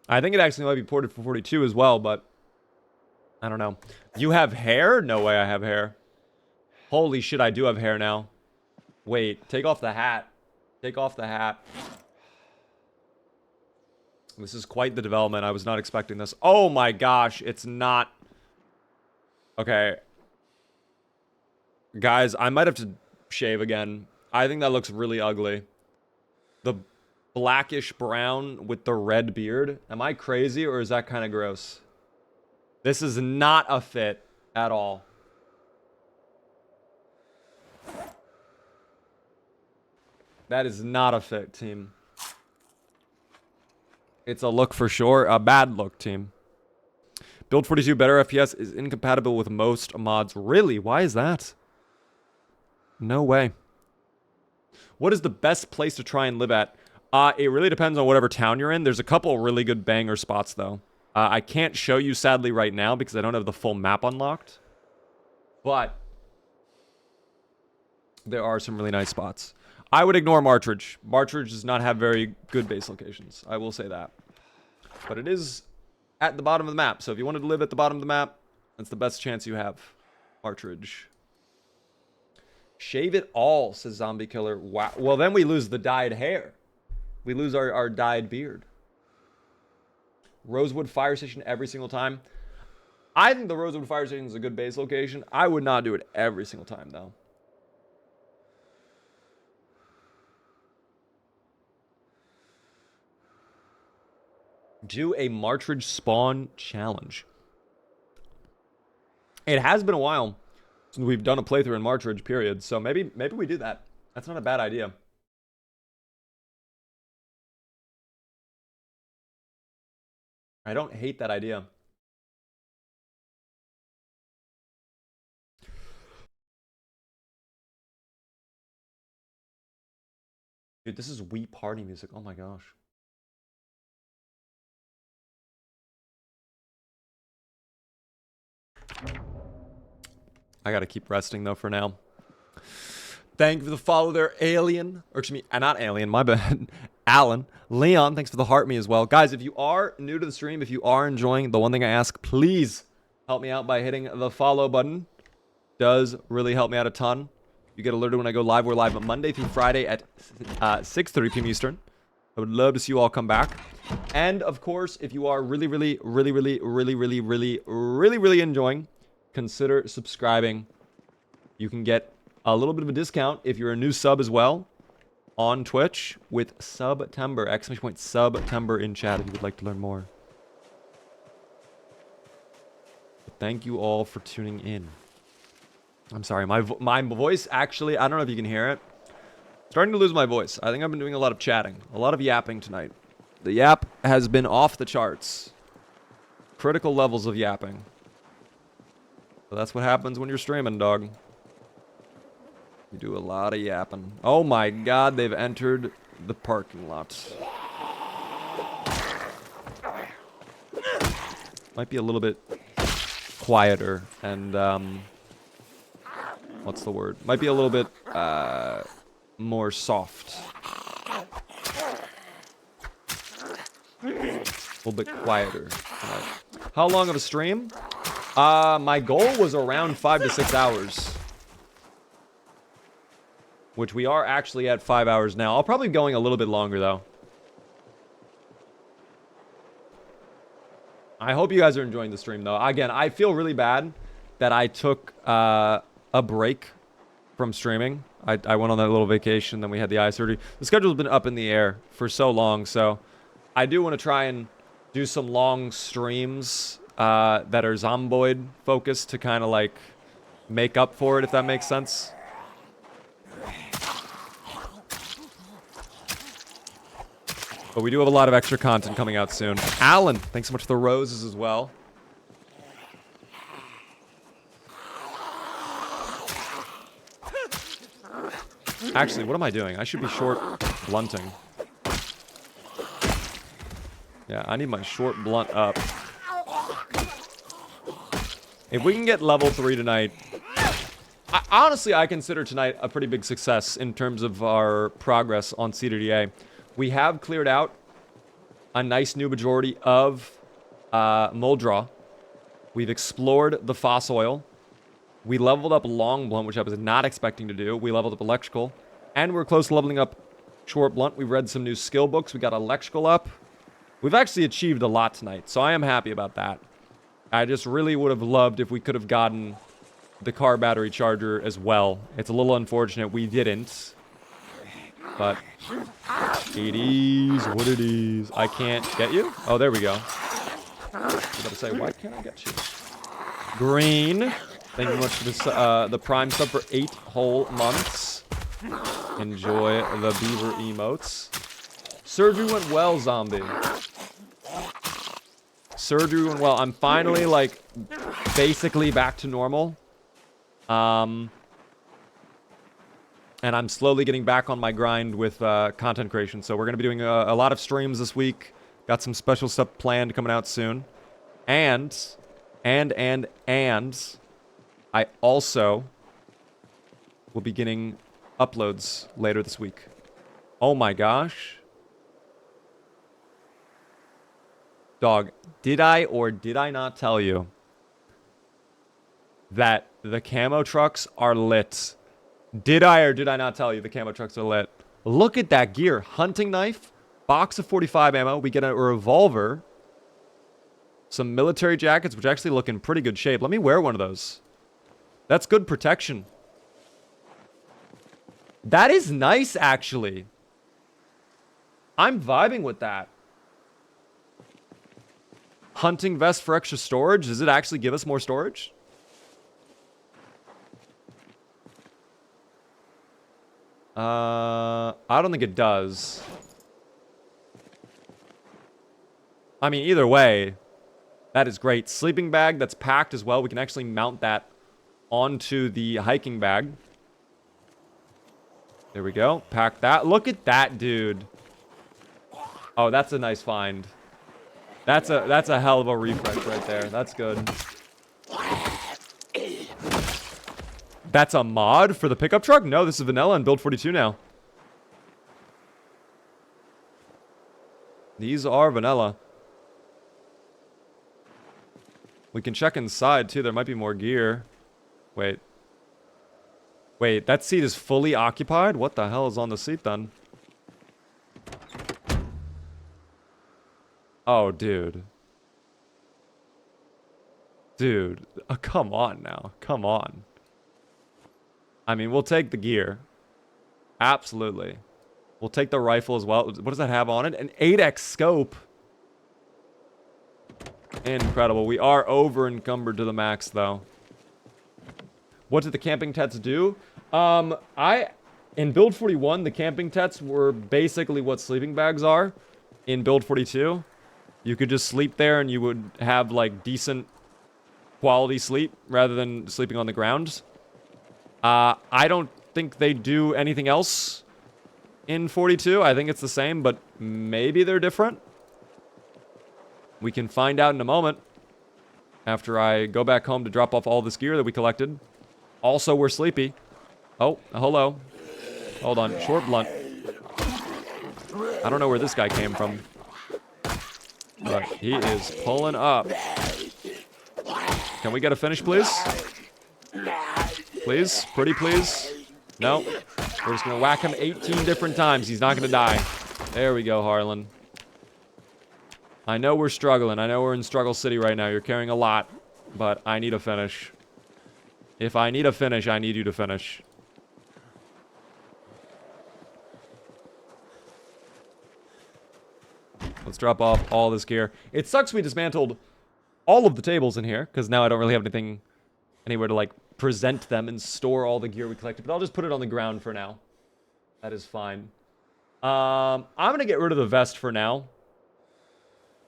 I think it actually might be ported for 42 as well, but I don't know. You have hair? No way I have hair. Holy shit, I do have hair now. Wait, take off the hat. Take off the hat. This is quite the development. I was not expecting this. Oh my gosh, it's not... Okay. Guys, I might have to shave again. I think that looks really ugly. The blackish brown with the red beard. Am I crazy or is that kind of gross? This is not a fit at all. That is not a fit, team. It's a look for sure. A bad look, team. Build 42 Better FPS is incompatible with most mods. Really? Why is that? No way. What is the best place to try and live at? It really depends on whatever town you're in. There's a couple really good banger spots, though. I can't show you, sadly, right now because I don't have the full map unlocked. But there are some really nice spots. I would ignore Martridge. Martridge does not have very good base locations. I will say that. But it is at the bottom of the map. So if you wanted to live at the bottom of the map, that's the best chance you have. Martridge. Shave it all, says Zombie Killer. Wow. Well, then we lose the dyed hair. We lose our dyed beard. Rosewood Fire Station every single time. I think the Rosewood Fire Station is a good base location. I would not do it every single time, though. Do a Martridge spawn challenge. It has been a while since we've done a playthrough in Martridge, period. So maybe we do that. That's not a bad idea. I don't hate that idea. Dude, this is Wii party music. Oh my gosh. I gotta keep resting though for now. Thank you for the follow there, Alien. Or excuse me, not Alien, my bad. Alan. Leon, thanks for the heart me as well. Guys, if you are new to the stream, if you are enjoying, the one thing I ask, please help me out by hitting the follow button. Does really help me out a ton. You get alerted when I go live. We're live Monday through Friday at 6:30 p.m. Eastern. I would love to see you all come back. And of course, if you are really enjoying, consider subscribing. You can get a little bit of a discount if you're a new sub as well on Twitch with Subtember, !Subtember in chat if you would like to learn more. But thank you all for tuning in. I'm sorry, my voice actually, I don't know if you can hear it. Starting to lose my voice. I think I've been doing a lot of chatting, a lot of yapping tonight. The yap has been off the charts. Critical levels of yapping. So that's what happens when you're streaming, dog. You do a lot of yapping. Oh my god, they've entered the parking lot. Might be a little bit quieter and, what's the word? Might be a little bit, more soft. A little bit quieter tonight. How long of a stream? My goal was around 5 to 6 hours. Which we are actually at 5 hours now. I'll probably be going a little bit longer, though. I hope you guys are enjoying the stream, though. Again, I feel really bad that I took a break from streaming. I went on that little vacation, then we had the eye surgery. The schedule's been up in the air for so long, so I do want to try and do some long streams that are Zomboid focused to kind of like make up for it, if that makes sense. But we do have a lot of extra content coming out soon. Alan, thanks so much for the roses as well. Actually, what am I doing? I should be short blunting. Yeah, I need my short blunt up. If we can get level 3 tonight... honestly, I consider tonight a pretty big success in terms of our progress on CDDA. We have cleared out a nice new majority of Muldraugh. We've explored the fossil oil. We leveled up long blunt, which I was not expecting to do. We leveled up electrical. And we're close to leveling up short blunt. We read some new skill books. We got electrical up. We've actually achieved a lot tonight, so I am happy about that. I just really would have loved if we could have gotten the car battery charger as well. It's a little unfortunate we didn't. But it is what it is. I can't get you? Oh, there we go. I was about to say, why can't I get you? Green. Thank you very much for this, the Prime sub for 8 whole months. Enjoy the beaver emotes. Surgery went well, zombie. Surgery went well. I'm finally, like, basically back to normal. And I'm slowly getting back on my grind with content creation. So we're going to be doing a lot of streams this week. Got some special stuff planned coming out soon. And I also will be getting uploads later this week. Oh my gosh. Dog, did I or did I not tell you that the camo trucks are lit? Did I or did I not tell you the camo trucks are lit? Look at that gear. Hunting knife, box of 45 ammo. We get a revolver. Some military jackets, which actually look in pretty good shape. Let me wear one of those. That's good protection. That is nice, actually. I'm vibing with that. Hunting vest for extra storage. Does it actually give us more storage? I don't think it does. I mean, either way, that is great. Sleeping bag that's packed as well. We can actually mount that onto the hiking bag. There we go. Pack that. Look at that, dude. Oh, that's a nice find. That's a hell of a refresh right there. That's good. That's a mod for the pickup truck? No, this is vanilla and build 42 now. These are vanilla. We can check inside, too. There might be more gear. Wait. Wait, that seat is fully occupied? What the hell is on the seat, then? Oh, dude. Dude. Oh, come on now. Come on. I mean, we'll take the gear. Absolutely. We'll take the rifle as well. What does that have on it? An 8x scope. Incredible. We are over encumbered to the max, though. What did the camping tents do? In Build 41, the camping tents were basically what sleeping bags are. In Build 42, you could just sleep there and you would have, like, decent quality sleep rather than sleeping on the ground. I don't think they do anything else in 42. I think it's the same, but maybe they're different. We can find out in a moment after I go back home to drop off all this gear that we collected. Also, we're sleepy. Oh, hello. Hold on. Short blunt. I don't know where this guy came from. But he is pulling up. Can we get a finish, please? Please? Pretty please? No. We're just going to whack him 18 different times. He's not going to die. There we go, Harland. I know we're struggling. I know we're in Struggle City right now. You're carrying a lot. But I need a finish. If I need a finish, I need you to finish. Let's drop off all this gear. It sucks we dismantled all of the tables in here, because now I don't really have anything, anywhere to, like, present them and store all the gear we collected. But I'll just put it on the ground for now. That is fine. I'm going to get rid of the vest for now.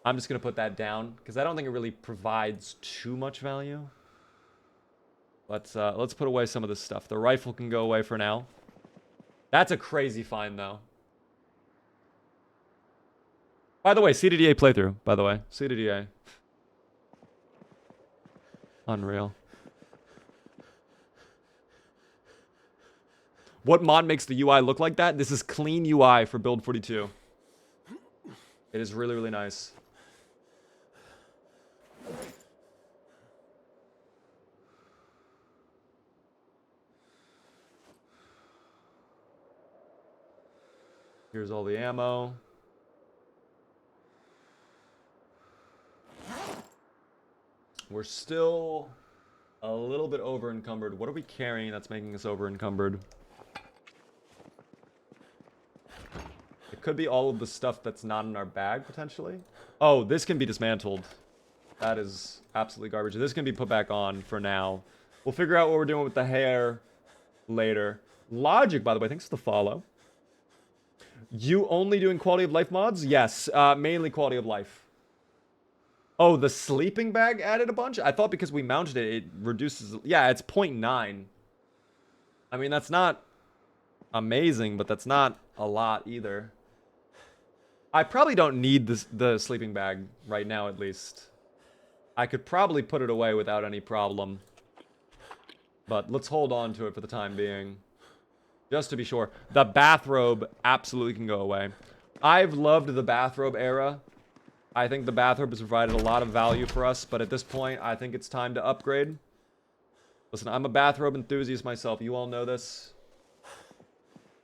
I'm just going to put that down, because I don't think it really provides too much value. Let's put away some of this stuff. The rifle can go away for now. That's a crazy find, though. By the way, CDDA playthrough, by the way. CDDA. Unreal. What mod makes the UI look like that? This is clean UI for Build 42. It is really, really nice. Here's all the ammo. We're still a little bit over encumbered. What are we carrying that's making us over encumbered? It could be all of the stuff that's not in our bag, potentially. Oh, this can be dismantled. That is absolutely garbage. This can be put back on for now. We'll figure out what we're doing with the hair later. Logic, by the way, thanks for the follow. You only doing quality of life mods? Yes, mainly quality of life. Oh, the sleeping bag added a bunch? I thought because we mounted it, it reduces... Yeah, it's 0.9. I mean, that's not amazing, but that's not a lot either. I probably don't need the sleeping bag right now, at least. I could probably put it away without any problem. But let's hold on to it for the time being. Just to be sure. The bathrobe absolutely can go away. I've loved the bathrobe era. I think the bathrobe has provided a lot of value for us, but at this point, I think it's time to upgrade. Listen, I'm a bathrobe enthusiast myself. You all know this.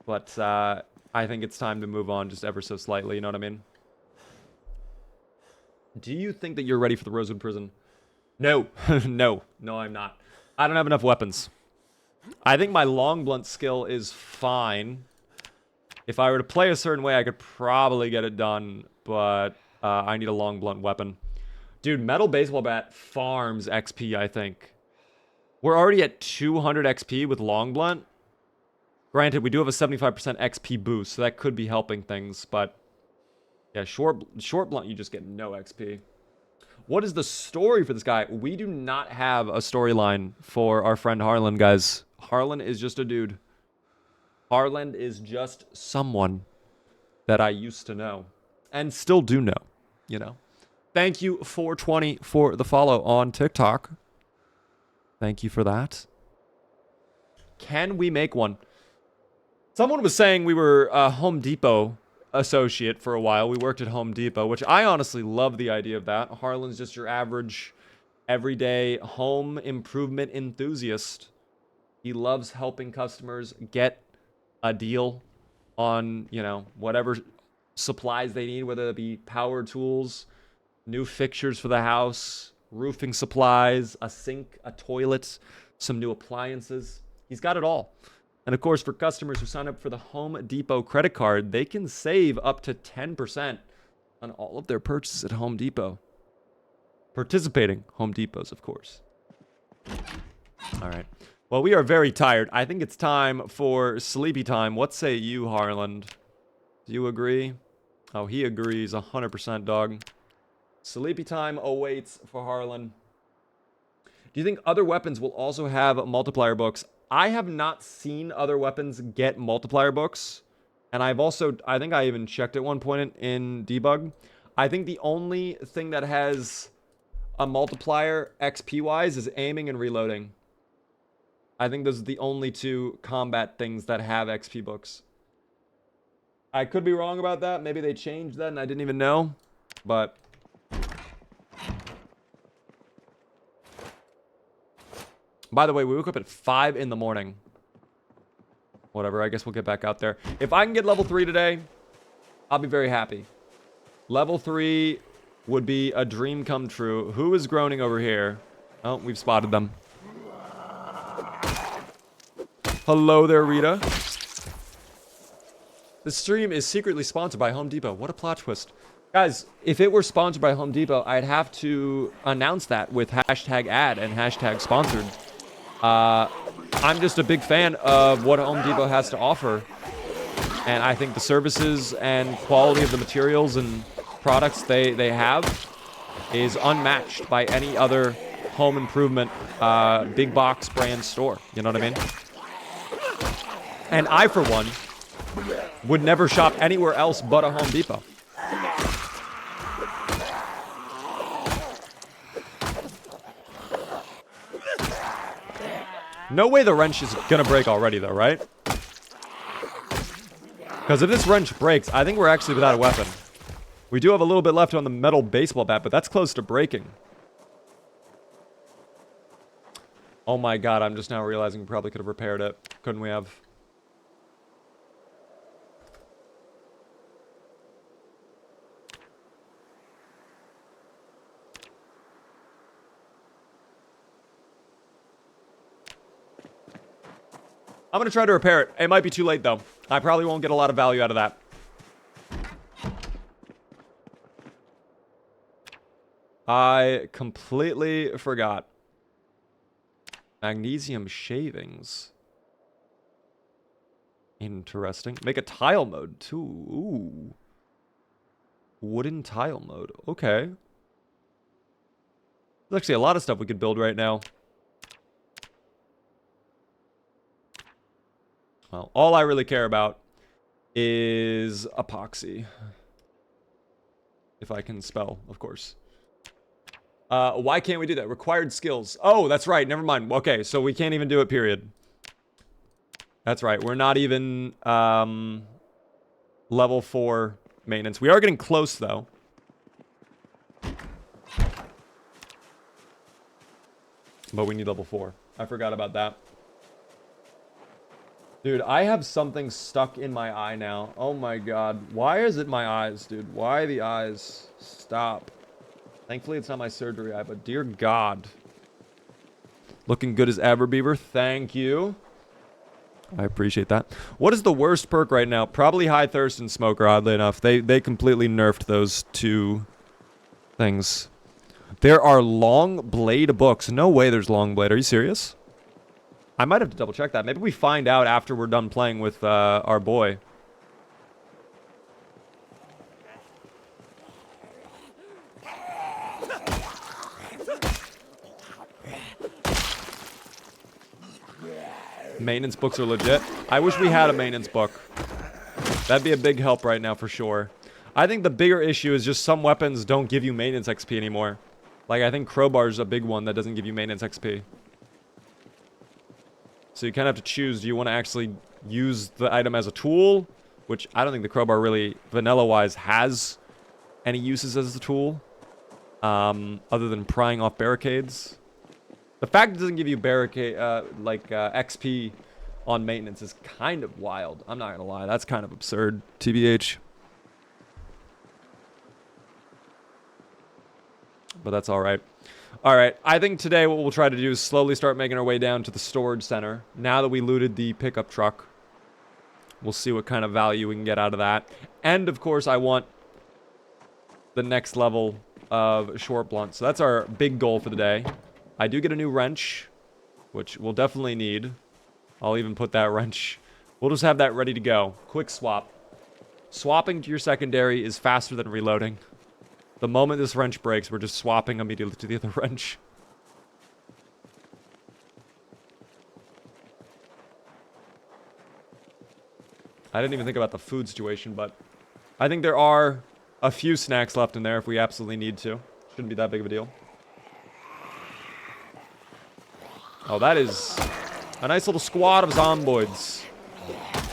But I think it's time to move on just ever so slightly, you know what I mean? Do you think that you're ready for the Rosewood Prison? No. No, I'm not. I don't have enough weapons. I think my long blunt skill is fine. If I were to play a certain way, I could probably get it done, but... I need a long blunt weapon. Dude, metal baseball bat farms XP, I think. We're already at 200 XP with long blunt. Granted, we do have a 75% XP boost, so that could be helping things, but... Yeah, short blunt, you just get no XP. What is the story for this guy? We do not have a storyline for our friend Harland, guys. Harland is just a dude. Harland is just someone that I used to know. And still do know, you know. Thank you, 420, for the follow on TikTok. Thank you for that. Can we make one? Someone was saying we were a Home Depot associate for a while. We worked at Home Depot, which I honestly love the idea of that. Harland's just your average, everyday home improvement enthusiast. He loves helping customers get a deal on, you know, whatever... supplies they need, whether it be power tools, new fixtures for the house, roofing supplies, a sink, a toilet, some new appliances. He's got it all. And of course, for customers who sign up for the Home Depot credit card, they can save up to 10% on all of their purchases at Home Depot. Participating Home Depots, of course. All right. Well, we are very tired. I think it's time for sleepy time. What say you, Harland? Do you agree? Oh, he agrees 100%, dog. Sleepy time awaits for Harland. Do you think other weapons will also have multiplier books? I have not seen other weapons get multiplier books. And I think I even checked at one point in Debug. I think the only thing that has a multiplier XP-wise is aiming and reloading. I think those are the only two combat things that have XP books. I could be wrong about that. Maybe they changed that and I didn't even know. But by the way, we woke up at 5 in the morning. Whatever, I guess we'll get back out there. If I can get level 3 today, I'll be very happy. Level 3 would be a dream come true. Who is groaning over here? Oh, we've spotted them. Hello there, Rita. The stream is secretly sponsored by Home Depot. What a plot twist. Guys, if it were sponsored by Home Depot, I'd have to announce that with hashtag ad and hashtag sponsored. I'm just a big fan of what Home Depot has to offer. And I think the services and quality of the materials and products they have is unmatched by any other home improvement big box brand store. You know what I mean? And I, for one, would never shop anywhere else but a Home Depot. No way the wrench is gonna break already, though, right? Because if this wrench breaks, I think we're actually without a weapon. We do have a little bit left on the metal baseball bat, but that's close to breaking. Oh my god, I'm just now realizing we probably could have repaired it. Couldn't we have? I'm gonna try to repair it. It might be too late, though. I probably won't get a lot of value out of that. I completely forgot. Magnesium shavings. Interesting. Make a tile mode, too. Ooh. Wooden tile mode. Okay. There's actually a lot of stuff we could build right now. Well, all I really care about is epoxy. If I can spell, of course. Why can't we do that? Required skills. Oh, that's right. Never mind. Okay, so we can't even do it, period. That's right. We're not even level 4 maintenance. We are getting close, though. But we need level 4. I forgot about that. Dude, I have something stuck in my eye now. Oh my god. Why is it my eyes, dude? Why the eyes? Stop. Thankfully, it's not my surgery eye, but dear god. Looking good as ever, Beaver. Thank you. I appreciate that. What is the worst perk right now? Probably High Thirst and Smoker, oddly enough. They completely nerfed those two things. There are long blade books. No way there's long blade. Are you serious? I might have to double check that. Maybe we find out after we're done playing with our boy. Maintenance books are legit. I wish we had a maintenance book. That'd be a big help right now for sure. I think the bigger issue is just some weapons don't give you maintenance XP anymore. Like, I think crowbar's a big one that doesn't give you maintenance XP. So you kind of have to choose, do you want to actually use the item as a tool? Which I don't think the crowbar really, vanilla-wise, has any uses as a tool. Other than prying off barricades. The fact it doesn't give you XP on maintenance is kind of wild. I'm not going to lie. That's kind of absurd, TBH. But that's alright. Alright, I think today what we'll try to do is slowly start making our way down to the storage center. Now that we looted the pickup truck, we'll see what kind of value we can get out of that. And, of course, I want the next level of short blunt. So that's our big goal for the day. I do get a new wrench, which we'll definitely need. I'll even put that wrench. We'll just have that ready to go. Quick swap. Swapping to your secondary is faster than reloading. The moment this wrench breaks, we're just swapping immediately to the other wrench. I didn't even think about the food situation, but I think there are a few snacks left in there if we absolutely need to. Shouldn't be that big of a deal. Oh, that is a nice little squad of zomboids.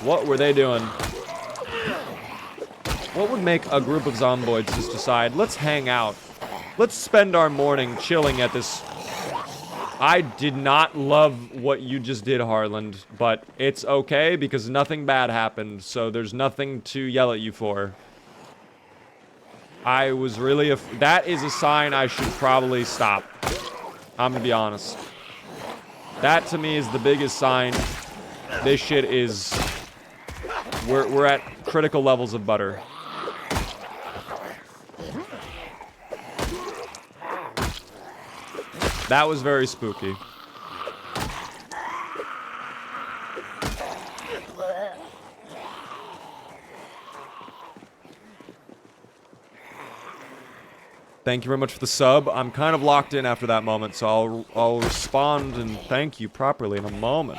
What were they doing? What would make a group of zomboids just decide, let's hang out. Let's spend our morning chilling at this. I did not love what you just did, Harland, but it's okay because nothing bad happened, so there's nothing to yell at you for. I was really... that is a sign I should probably stop. I'm gonna be honest. That, to me, is the biggest sign. This shit is... We're at critical levels of butter. That was very spooky. Thank you very much for the sub. I'm kind of locked in after that moment, so I'll respond and thank you properly in a moment.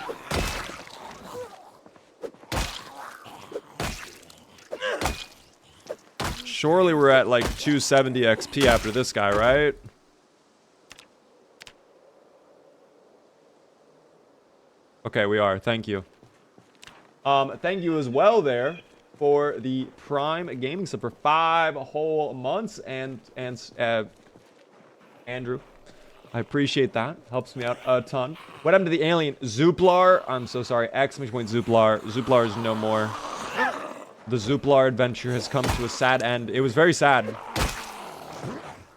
Surely we're at like 270 XP after this guy, right? Okay, we are. Thank you. Thank you as well there for the Prime Gaming sub for 5 whole months. And Andrew, I appreciate that. Helps me out a ton. What happened to the alien? Zooplar. I'm so sorry. Exclamation point Zooplar. Zooplar is no more. The Zooplar adventure has come to a sad end. It was very sad.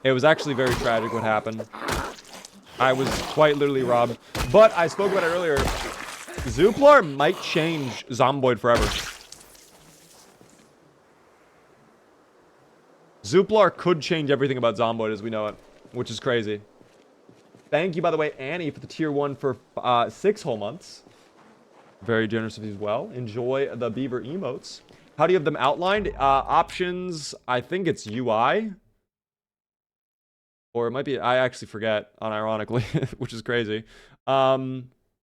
It was actually very tragic what happened. I was quite literally robbed. But I spoke about it earlier. Zooplar might change Zomboid forever. Zooplar could change everything about Zomboid as we know it, which is crazy. Thank you, by the way, Annie, for the tier 1 for 6 whole months. Very generous of you as well. Enjoy the beaver emotes. How do you have them outlined? Options, I think it's UI. Or it might be, I actually forget, unironically, which is crazy.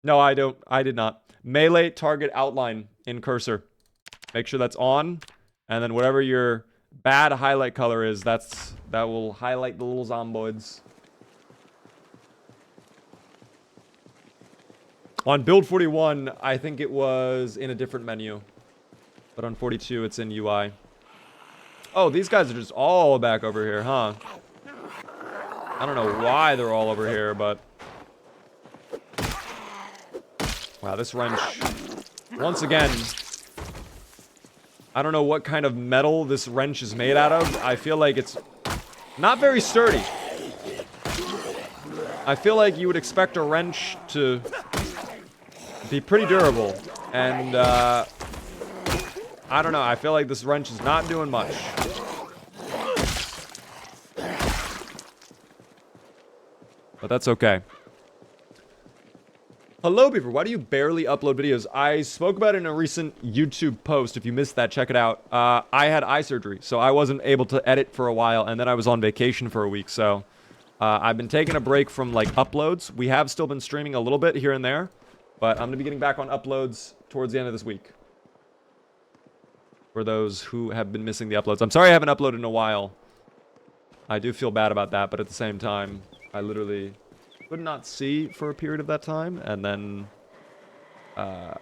No, I don't. I did not. Melee target outline in cursor. Make sure that's on. And then whatever your bad highlight color is, that will highlight the little zomboids. On build 41, I think it was in a different menu. But on 42, it's in UI. Oh, these guys are just all back over here, huh? I don't know why they're all over here, but... Wow, this wrench... Once again... I don't know what kind of metal this wrench is made out of. I feel like it's not very sturdy. I feel like you would expect a wrench to be pretty durable. And, I don't know. I feel like this wrench is not doing much. But that's okay. Hello, Beaver. Why do you barely upload videos? I spoke about it in a recent YouTube post. If you missed that, check it out. I had eye surgery, so I wasn't able to edit for a while, and then I was on vacation for a week, so... I've been taking a break from, like, uploads. We have still been streaming a little bit here and there, but I'm going to be getting back on uploads towards the end of this week. For those who have been missing the uploads. I'm sorry I haven't uploaded in a while. I do feel bad about that, but at the same time, I literally could not see for a period of that time, and then, yeah,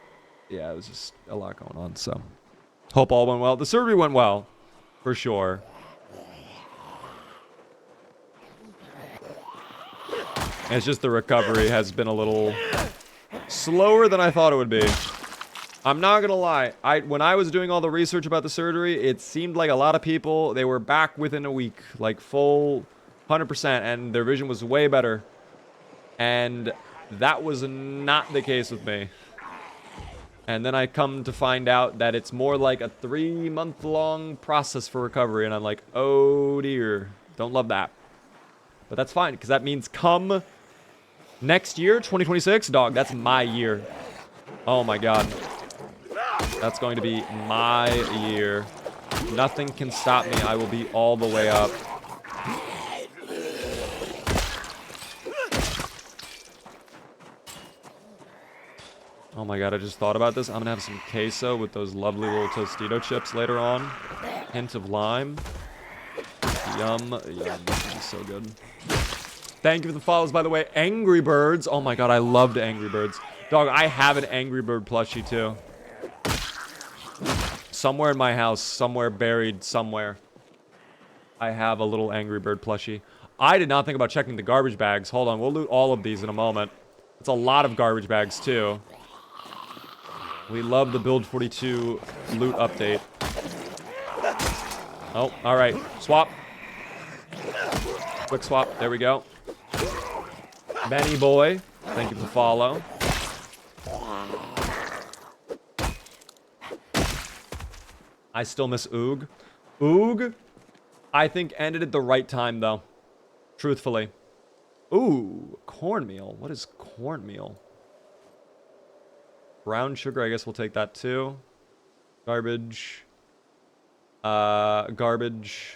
it was just a lot going on, so. Hope all went well. The surgery went well, for sure. And it's just the recovery has been a little slower than I thought it would be. I'm not gonna lie. When I was doing all the research about the surgery, it seemed like a lot of people, they were back within a week. Like full 100%, and their vision was way better. And that was not the case with me. And then I come to find out that it's more like a 3-month-long process for recovery. And I'm like, oh dear. Don't love that. But that's fine, because that means come Next year, 2026, dog, that's my year. Oh my god. That's going to be my year. Nothing can stop me. I will be all the way up. Oh my god, I just thought about this. I'm gonna have some queso with those lovely little Tostito chips later on. Hint of lime. Yum, yum. This would be so good. Thank you for the follows, by the way. Angry Birds. Oh my god, I loved Angry Birds. Dog, I have an Angry Bird plushie too. Somewhere in my house, somewhere buried somewhere, I have a little Angry Bird plushie. I did not think about checking the garbage bags. Hold on, we'll loot all of these in a moment. It's a lot of garbage bags too. We love the Build 42 loot update. Oh, alright. Swap. Quick swap. There we go. Benny boy. Thank you for the follow. I still miss Oog. Oog, I think ended at the right time, though. Truthfully. Ooh, cornmeal. What is cornmeal? Brown sugar, I guess we'll take that too. Garbage. Garbage.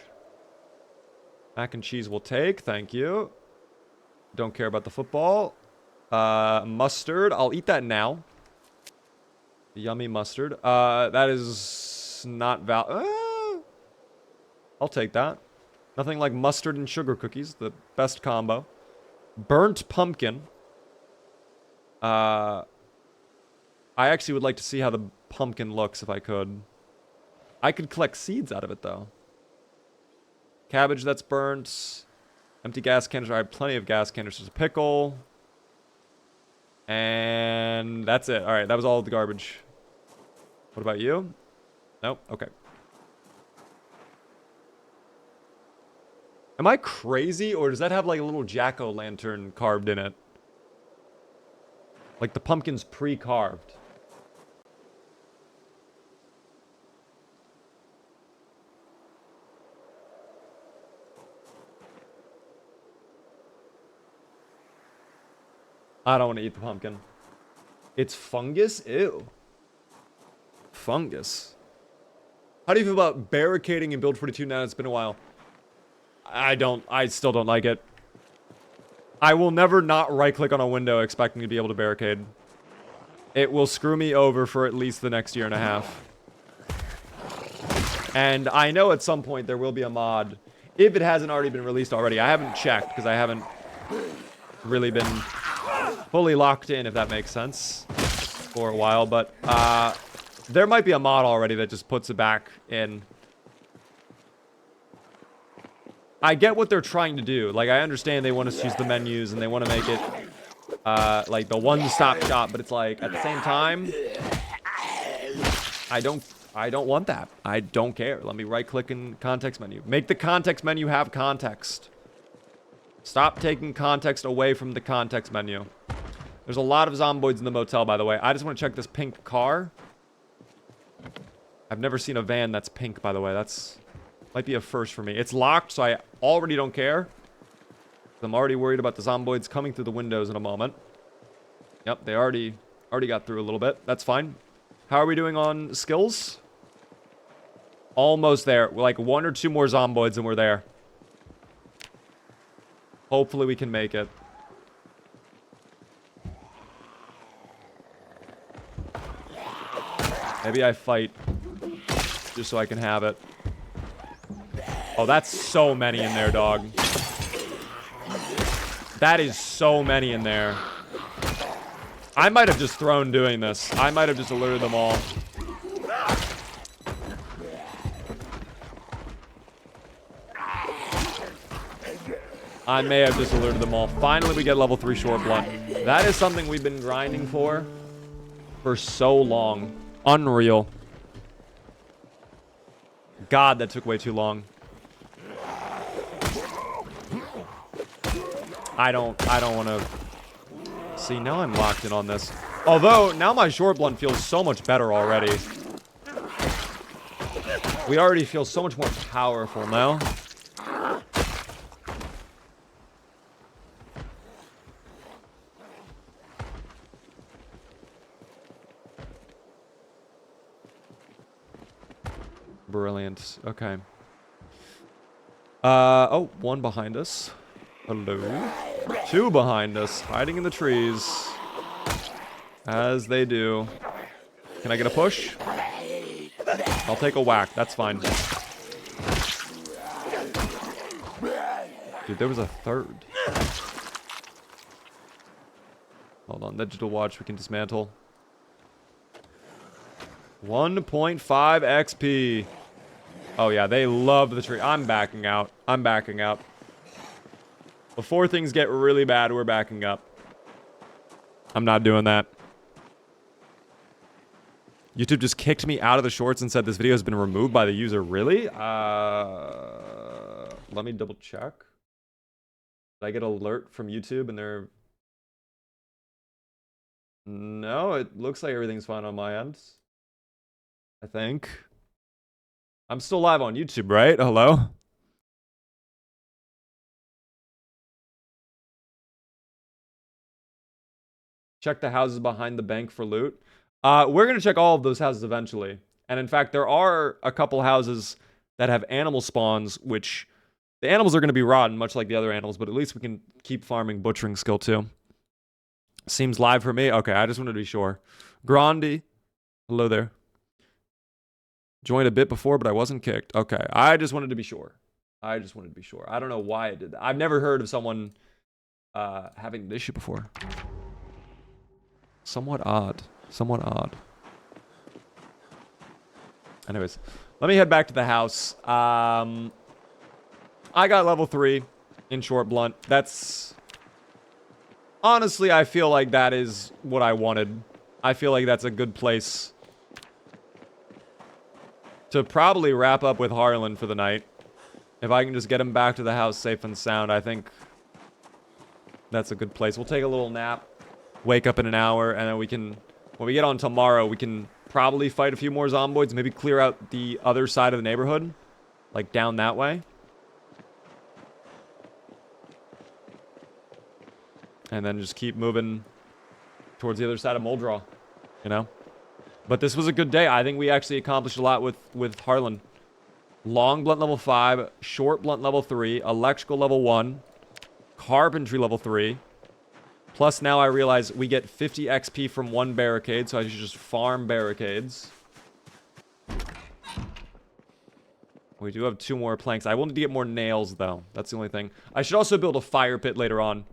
Mac and cheese we'll take, thank you. Don't care about the football. Mustard, I'll eat that now. Yummy mustard. That is not I'll take that. Nothing like mustard and sugar cookies, the best combo. Burnt pumpkin. I actually would like to see how the pumpkin looks if I could. I could collect seeds out of it, though. Cabbage that's burnt. Empty gas canister. I have plenty of gas canisters. A pickle. And that's it. All right, that was all of the garbage. What about you? Nope. Okay. Am I crazy, or does that have like a little jack-o'-lantern carved in it? Like the pumpkin's pre-carved. I don't want to eat the pumpkin. It's fungus? Ew. Fungus. How do you feel about barricading in Build 42 now? It's been a while. I still don't like it. I will never not right-click on a window expecting to be able to barricade. It will screw me over for at least the next year and a half. And I know at some point there will be a mod. If it hasn't already been released already. I haven't checked because I haven't really been fully locked in, if that makes sense, for a while. But there might be a mod already that just puts it back in. I get what they're trying to do. Like, I understand they want us to use the menus and they want to make it like the one-stop shop, but it's like at the same time, I don't want that. I don't care. Let me right-click in context menu. Make the context menu have context. Stop taking context away from the context menu. There's a lot of zomboids in the motel, by the way. I just want to check this pink car. I've never seen a van that's pink, by the way. That's might be a first for me. It's locked, so I already don't care. I'm already worried about the zomboids coming through the windows in a moment. Yep, they already got through a little bit. That's fine. How are we doing on skills? Almost there. We're like 1 or 2 more zomboids and we're there. Hopefully we can make it. Maybe I fight just so I can have it. Oh, that's so many in there, dog. That is so many in there. I might have just thrown doing this. I might have just alerted them all. I may have just alerted them all. Finally, we get level 3 short blunt. That is something we've been grinding for so long. Unreal. God, that took way too long. I don't want to... See, now I'm locked in on this. Although, now my short blunt feels so much better already. We already feel so much more powerful now. Brilliant. Okay. Oh, one behind us. Hello. Two behind us, hiding in the trees. As they do. Can I get a push? I'll take a whack. That's fine. Dude, there was a third. Hold on. Digital watch we can dismantle. 1.5 XP. Oh, yeah. They love the tree. I'm backing out. I'm backing out. Before things get really bad, we're backing up. I'm not doing that. YouTube just kicked me out of the shorts and said this video has been removed by the user. Really? Let me double check. Did I get an alert from YouTube and they're... No, it looks like everything's fine on my end. I think. I'm still live on YouTube, right? Hello? Check the houses behind the bank for loot. We're going to check all of those houses eventually. And in fact, there are a couple houses that have animal spawns, which the animals are going to be rotten, much like the other animals, but at least we can keep farming butchering skill too. Seems live for me. Okay, I just wanted to be sure. Grandi. Hello there. Joined a bit before, but I wasn't kicked. Okay, I just wanted to be sure. I just wanted to be sure. I don't know why it did that. I've never heard of someone having this issue before. Somewhat odd. Somewhat odd. Anyways, let me head back to the house. I got level 3 in short blunt. That's... Honestly, I feel like that is what I wanted. I feel like that's a good place to probably wrap up with Harland for the night. If I can just get him back to the house safe and sound, I think that's a good place. We'll take a little nap, wake up in an hour, and then we can... When we get on tomorrow, we can probably fight a few more zomboids, maybe clear out the other side of the neighborhood. Like, down that way. And then just keep moving towards the other side of Muldraugh, you know? But this was a good day. I think we actually accomplished a lot with Harland. Long blunt level 5, short blunt level 3, electrical level 1, carpentry level 3. Plus now I realize we get 50 XP from one barricade, so I should just farm barricades. We do have 2 more planks. I wanted to get more nails, though. That's the only thing. I should also build a fire pit later on,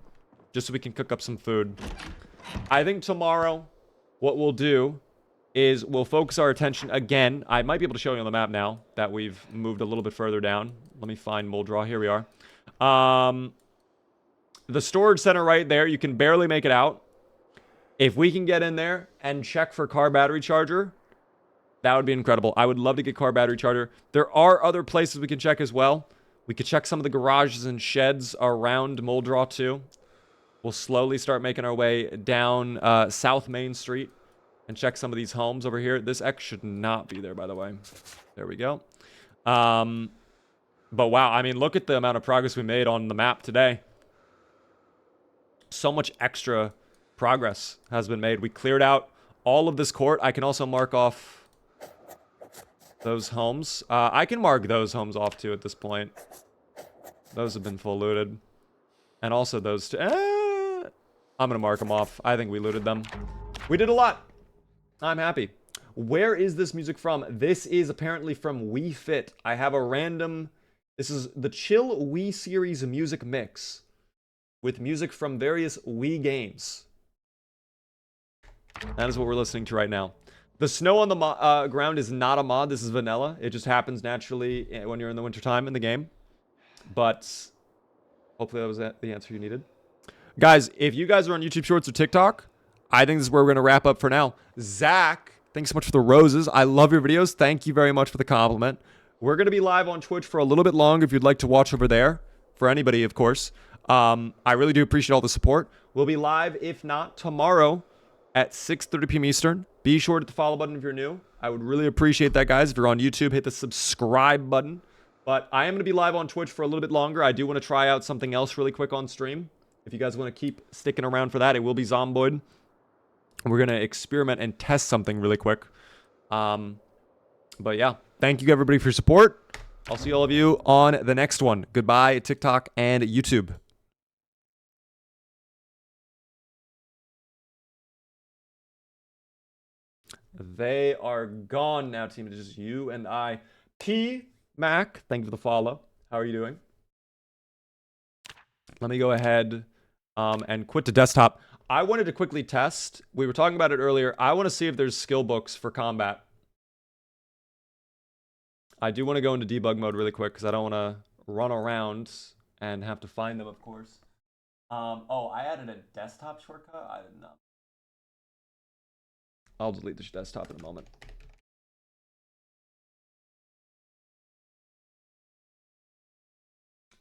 just so we can cook up some food. I think tomorrow, what we'll do is we'll focus our attention again. I might be able to show you on the map now that we've moved a little bit further down. Let me find Muldraugh. Here we are. The storage center right there, you can barely make it out. If we can get in there and check for car battery charger, that would be incredible. I would love to get car battery charger. There are other places we can check as well. We could check some of the garages and sheds around Muldraugh too. We'll slowly start making our way down South Main Street and check some of these homes over here. This X should not be there, by the way. There we go. But wow, I mean, look at the amount of progress we made on the map today. So much extra progress has been made. We cleared out all of this court. I can also mark off those homes. I can mark those homes off too at this point. Those have been full looted. And also those two. I'm going to mark them off. I think we looted them. We did a lot. I'm happy. Where is this music from? This is apparently from Wii Fit. I have a random... This is the Chill Wii Series music mix with music from various Wii games. That is what we're listening to right now. The snow on the ground is not a mod. This is vanilla. It just happens naturally when you're in the wintertime in the game. But hopefully that was the answer you needed. Guys, if you guys are on YouTube Shorts or TikTok, I think this is where we're going to wrap up for now. Zach, thanks so much for the roses. I love your videos. Thank you very much for the compliment. We're going to be live on Twitch for a little bit longer if you'd like to watch over there. For anybody, of course. I really do appreciate all the support. We'll be live, if not tomorrow, at 6:30 p.m. Eastern. Be sure to hit the follow button if you're new. I would really appreciate that, guys. If you're on YouTube, hit the subscribe button. But I am going to be live on Twitch for a little bit longer. I do want to try out something else really quick on stream. If you guys want to keep sticking around for that, it will be Zomboid. We're going to experiment and test something really quick. But yeah, Thank you, everybody, for your support. I'll see all of you on the next one. Goodbye, TikTok and YouTube. They are gone now, team. It's just you and I. P Mac, thank you for the follow. How are you doing? Let me go ahead and quit the desktop. I wanted to quickly test. We were talking about it earlier. I want to see if there's skill books for combat. I do want to go into debug mode really quick because I don't want to run around and have to find them, of course. Oh, I added a desktop shortcut? I did not. I'll delete this desktop in a moment.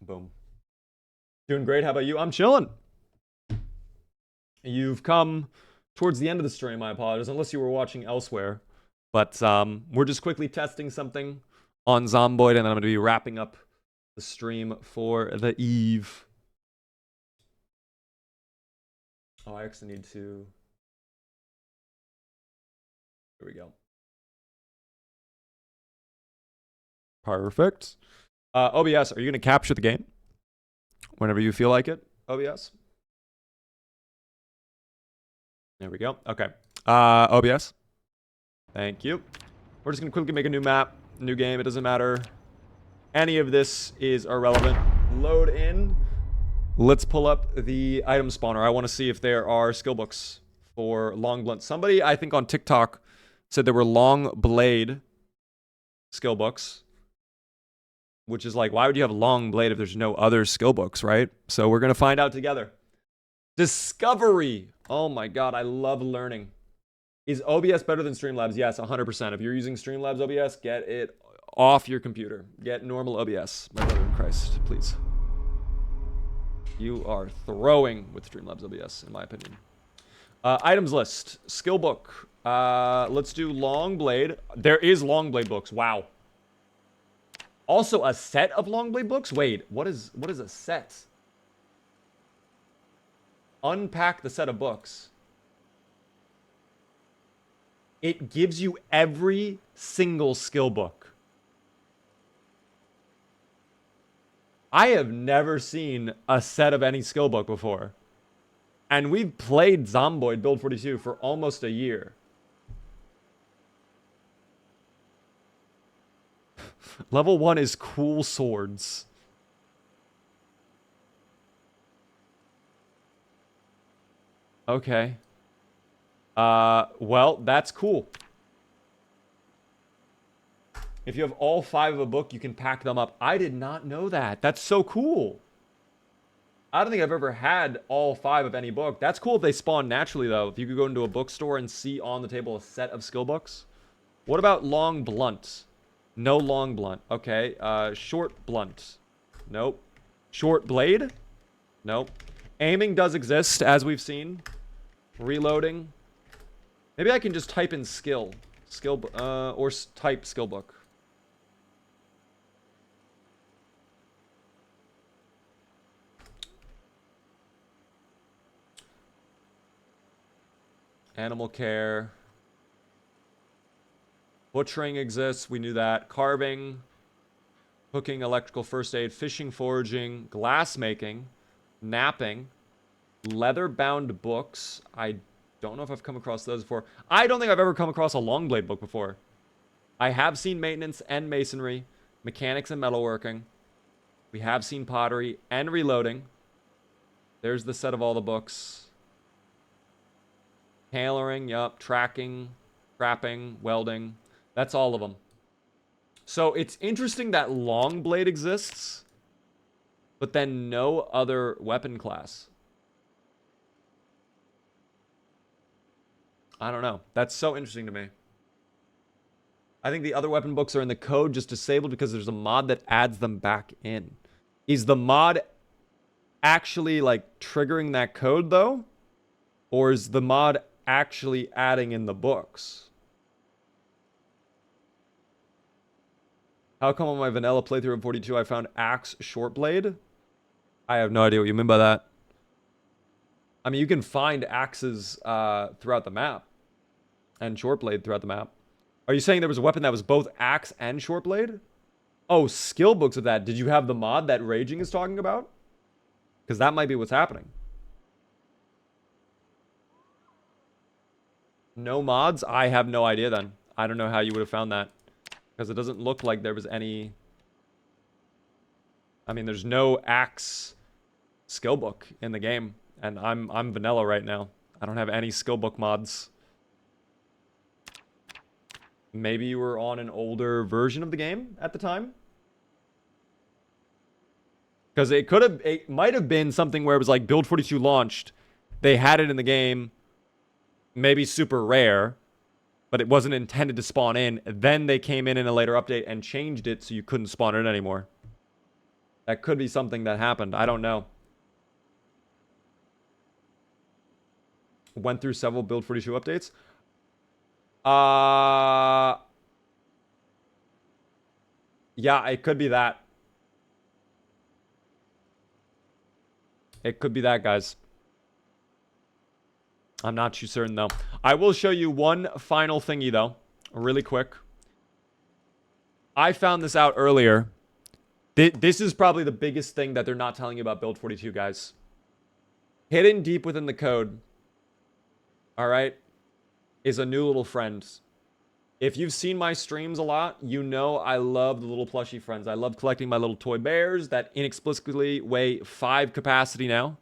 Boom. Doing great. How about you? I'm chilling. You've come towards the end of the stream. I apologize, unless you were watching elsewhere. But we're just quickly testing something on Zomboid, and then I'm going to be wrapping up the stream for the eve. Oh, I actually need to... Here we go. Perfect. OBS, are you going to capture the game whenever you feel like it, OBS? There we go. Okay. OBS. Thank you. We're just going to quickly make a new map, new game. It doesn't matter. Any of this is irrelevant. Load in. Let's pull up the item spawner. I want to see if there are skill books for long blunt. Somebody, I think on TikTok, said there were long blade skill books. Which is like, why would you have long blade if there's no other skill books, right? So we're going to find out together. Discovery. Oh my god, I love learning. Is OBS better than Streamlabs? Yes, 100%. If you're using Streamlabs OBS, get it off your computer. Get normal OBS. My brother in Christ, please. You are throwing with Streamlabs OBS, in my opinion. Items list. Skill book. Let's do long blade. There is long blade books. Wow. Also, a set of long blade books? Wait, what is a set? Unpack the set of books. It gives you every single skill book. I have never seen a set of any skill book before. And we've played Zomboid Build 42 for almost a year. Level 1 is cool swords. Okay. Well, that's cool. If you have all 5 of a book, you can pack them up. I did not know that. That's so cool. I don't think I've ever had all 5 of any book. That's cool if they spawn naturally, though. If you could go into a bookstore and see on the table a set of skill books. What about long blunt? No long blunt. Okay. Short blunt. Nope. Short blade? Nope. Aiming does exist, as we've seen. Reloading. Maybe I can just type in skill. Or type skill book. Animal care. Butchering exists, we knew that. Carving, cooking, electrical first aid, fishing, foraging, glass making, napping, leather-bound books. I don't know if I've come across those before. I don't think I've ever come across a long blade book before. I have seen maintenance and masonry, mechanics and metalworking. We have seen pottery and reloading. There's the set of all the books. Tailoring, yup, tracking, trapping, welding. That's all of them. So it's interesting that long blade exists, but then no other weapon class. I don't know. That's so interesting to me. I think the other weapon books are in the code just disabled because there's a mod that adds them back in. Is the mod actually like triggering that code though? Or is the mod actually adding in the books? How come on my vanilla playthrough of 42 I found axe short blade? I have no idea what you mean by that. I mean, you can find axes throughout the map. And short blade throughout the map. Are you saying there was a weapon that was both axe and short blade? Oh, skill books of that. Did you have the mod that Raging is talking about? Because that might be what's happening. No mods? I have no idea then. I don't know how you would have found that. Because it doesn't look like there was any... I mean, there's no axe skill book in the game. And I'm vanilla right now. I don't have any skill book mods. Maybe you were on an older version of the game at the time? Because it might have been something where it was like Build 42 launched. They had it in the game. Maybe super rare. But it wasn't intended to spawn in. Then they came in a later update and changed it so you couldn't spawn it anymore. That could be something that happened. I don't know. Went through several Build 42 updates. Yeah, it could be that. It could be that, guys. I'm not too certain, though. I will show you one final thingy, though. Really quick. I found this out earlier. This is probably the biggest thing that they're not telling you about Build 42, guys. Hidden deep within the code, all right, is a new little friend. If you've seen my streams a lot, you know I love the little plushie friends. I love collecting my little toy bears that inexplicably weigh 5 capacity now.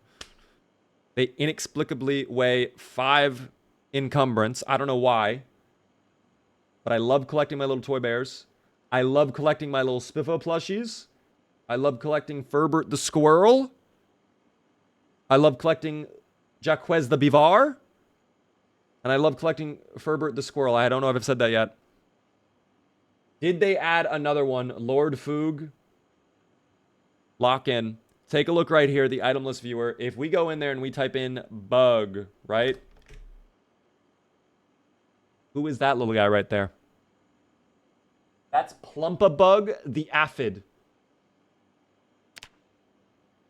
They inexplicably weigh 5 encumbrance. I don't know why. But I love collecting my little toy bears. I love collecting my little Spiffo plushies. I love collecting Ferbert the squirrel. I love collecting Jacques the Bivar. And I love collecting Ferbert the squirrel. I don't know if I've said that yet. Did they add another one? Lord Foog. Lock in. Take a look right here, the item list viewer. If we go in there and we type in bug, right? Who is that little guy right there? That's Plumpabug the Aphid.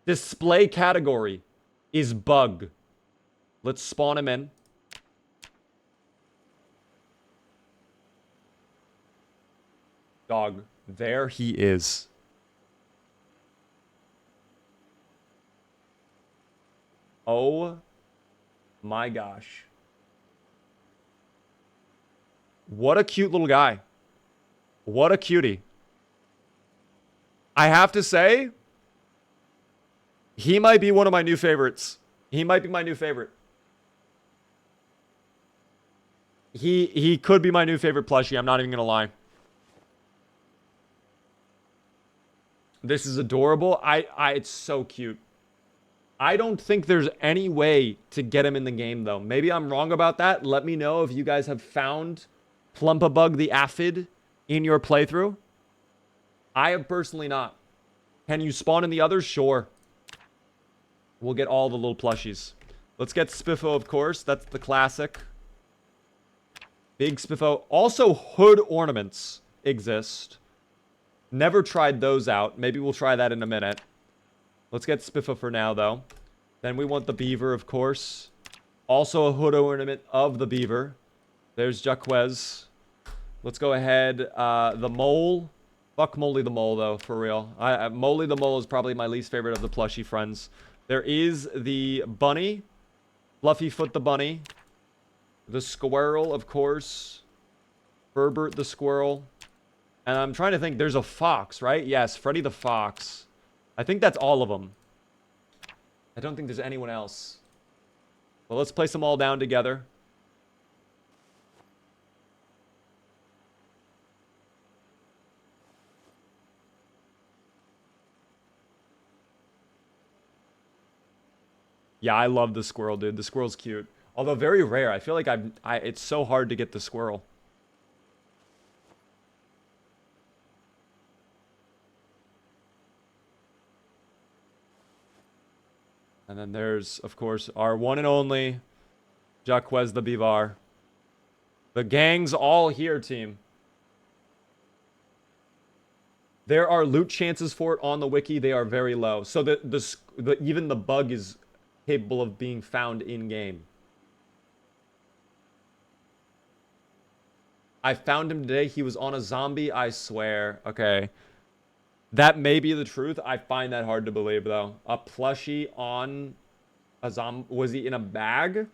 Display category is bug. Let's spawn him in. Dog. There he is. Oh my gosh. What a cute little guy. What a cutie. I have to say, he might be one of my new favorites. He might be my new favorite. He could be my new favorite plushie. I'm not even going to lie. This is adorable. It's so cute. I don't think there's any way to get him in the game, though. Maybe I'm wrong about that. Let me know if you guys have found Plumpabug the Aphid in your playthrough. I have personally not. Can you spawn in the others? Sure. We'll get all the little plushies. Let's get Spiffo, of course. That's the classic. Big Spiffo. Also, hood ornaments exist. Never tried those out. Maybe we'll try that in a minute. Let's get Spiffo for now, though. Then we want the beaver, of course. Also a hood ornament of the beaver. There's Jacques. Let's go ahead. The mole. Fuck Molly the mole, though, for real. Molly the mole is probably my least favorite of the plushie friends. There is the bunny. Fluffyfoot the bunny. The squirrel, of course. Ferbert the squirrel. And I'm trying to think. There's a fox, right? Yes, Freddy the fox. I think that's all of them. I don't think there's anyone else. Well, let's place them all down together. Yeah, I love the squirrel, dude. The squirrel's cute. Although very rare. I feel like it's so hard to get the squirrel. And then there's, of course, our one and only Jacques the Bivar. The gang's all here, team. There are loot chances for it on the wiki. They are very low. So even the bug is capable of being found in-game. I found him today. He was on a zombie, I swear. Okay. That may be the truth. I find that hard to believe, though. A plushie on a zombie. Was he in a bag?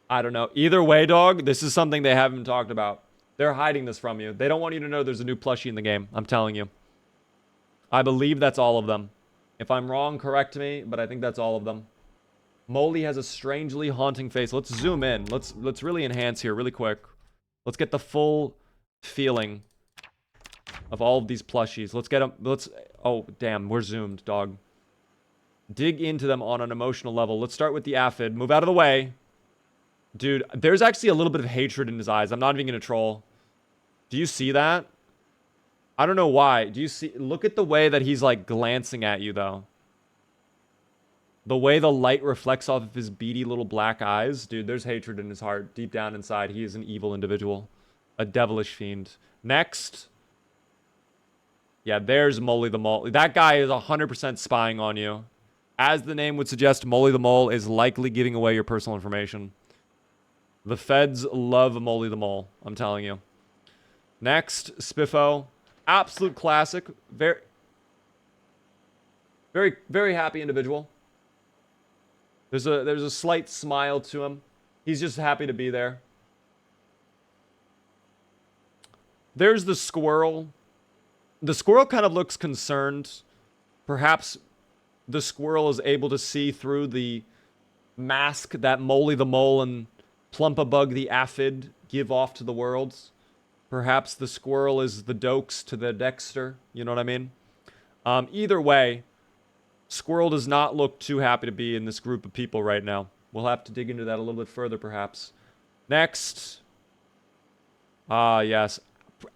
I don't know. Either way, dog, this is something they haven't talked about. They're hiding this from you. They don't want you to know there's a new plushie in the game. I'm telling you. I believe that's all of them. If I'm wrong, correct me, but I think that's all of them. Molly has a strangely haunting face. Let's zoom in. Let's really enhance here really quick. Let's get the full feeling of all of these plushies. Let's get them. Oh, damn. We're zoomed, dog. Dig into them on an emotional level. Let's start with the aphid. Move out of the way. Dude, there's actually a little bit of hatred in his eyes. I'm not even going to troll. Do you see that? I don't know why. Do you see? Look at the way that he's like glancing at you, though. The way the light reflects off of his beady little black eyes. Dude, there's hatred in his heart. Deep down inside, he is an evil individual. A devilish fiend. Next. Yeah, there's Molly the Mole. That guy is 100% spying on you. As the name would suggest, Molly the Mole is likely giving away your personal information. The feds love Molly the Mole, I'm telling you. Next, Spiffo. Absolute classic. Very, very happy individual. There's a slight smile to him. He's just happy to be there. There's the squirrel. The squirrel kind of looks concerned. Perhaps the squirrel is able to see through the mask that Molly the Mole and Plumpabug the Aphid give off to the world. Perhaps the squirrel is the Dokes to the Dexter. You know what I mean? Either way, Squirrel does not look too happy to be in this group of people right now. We'll have to dig into that a little bit further, perhaps. Next. Yes.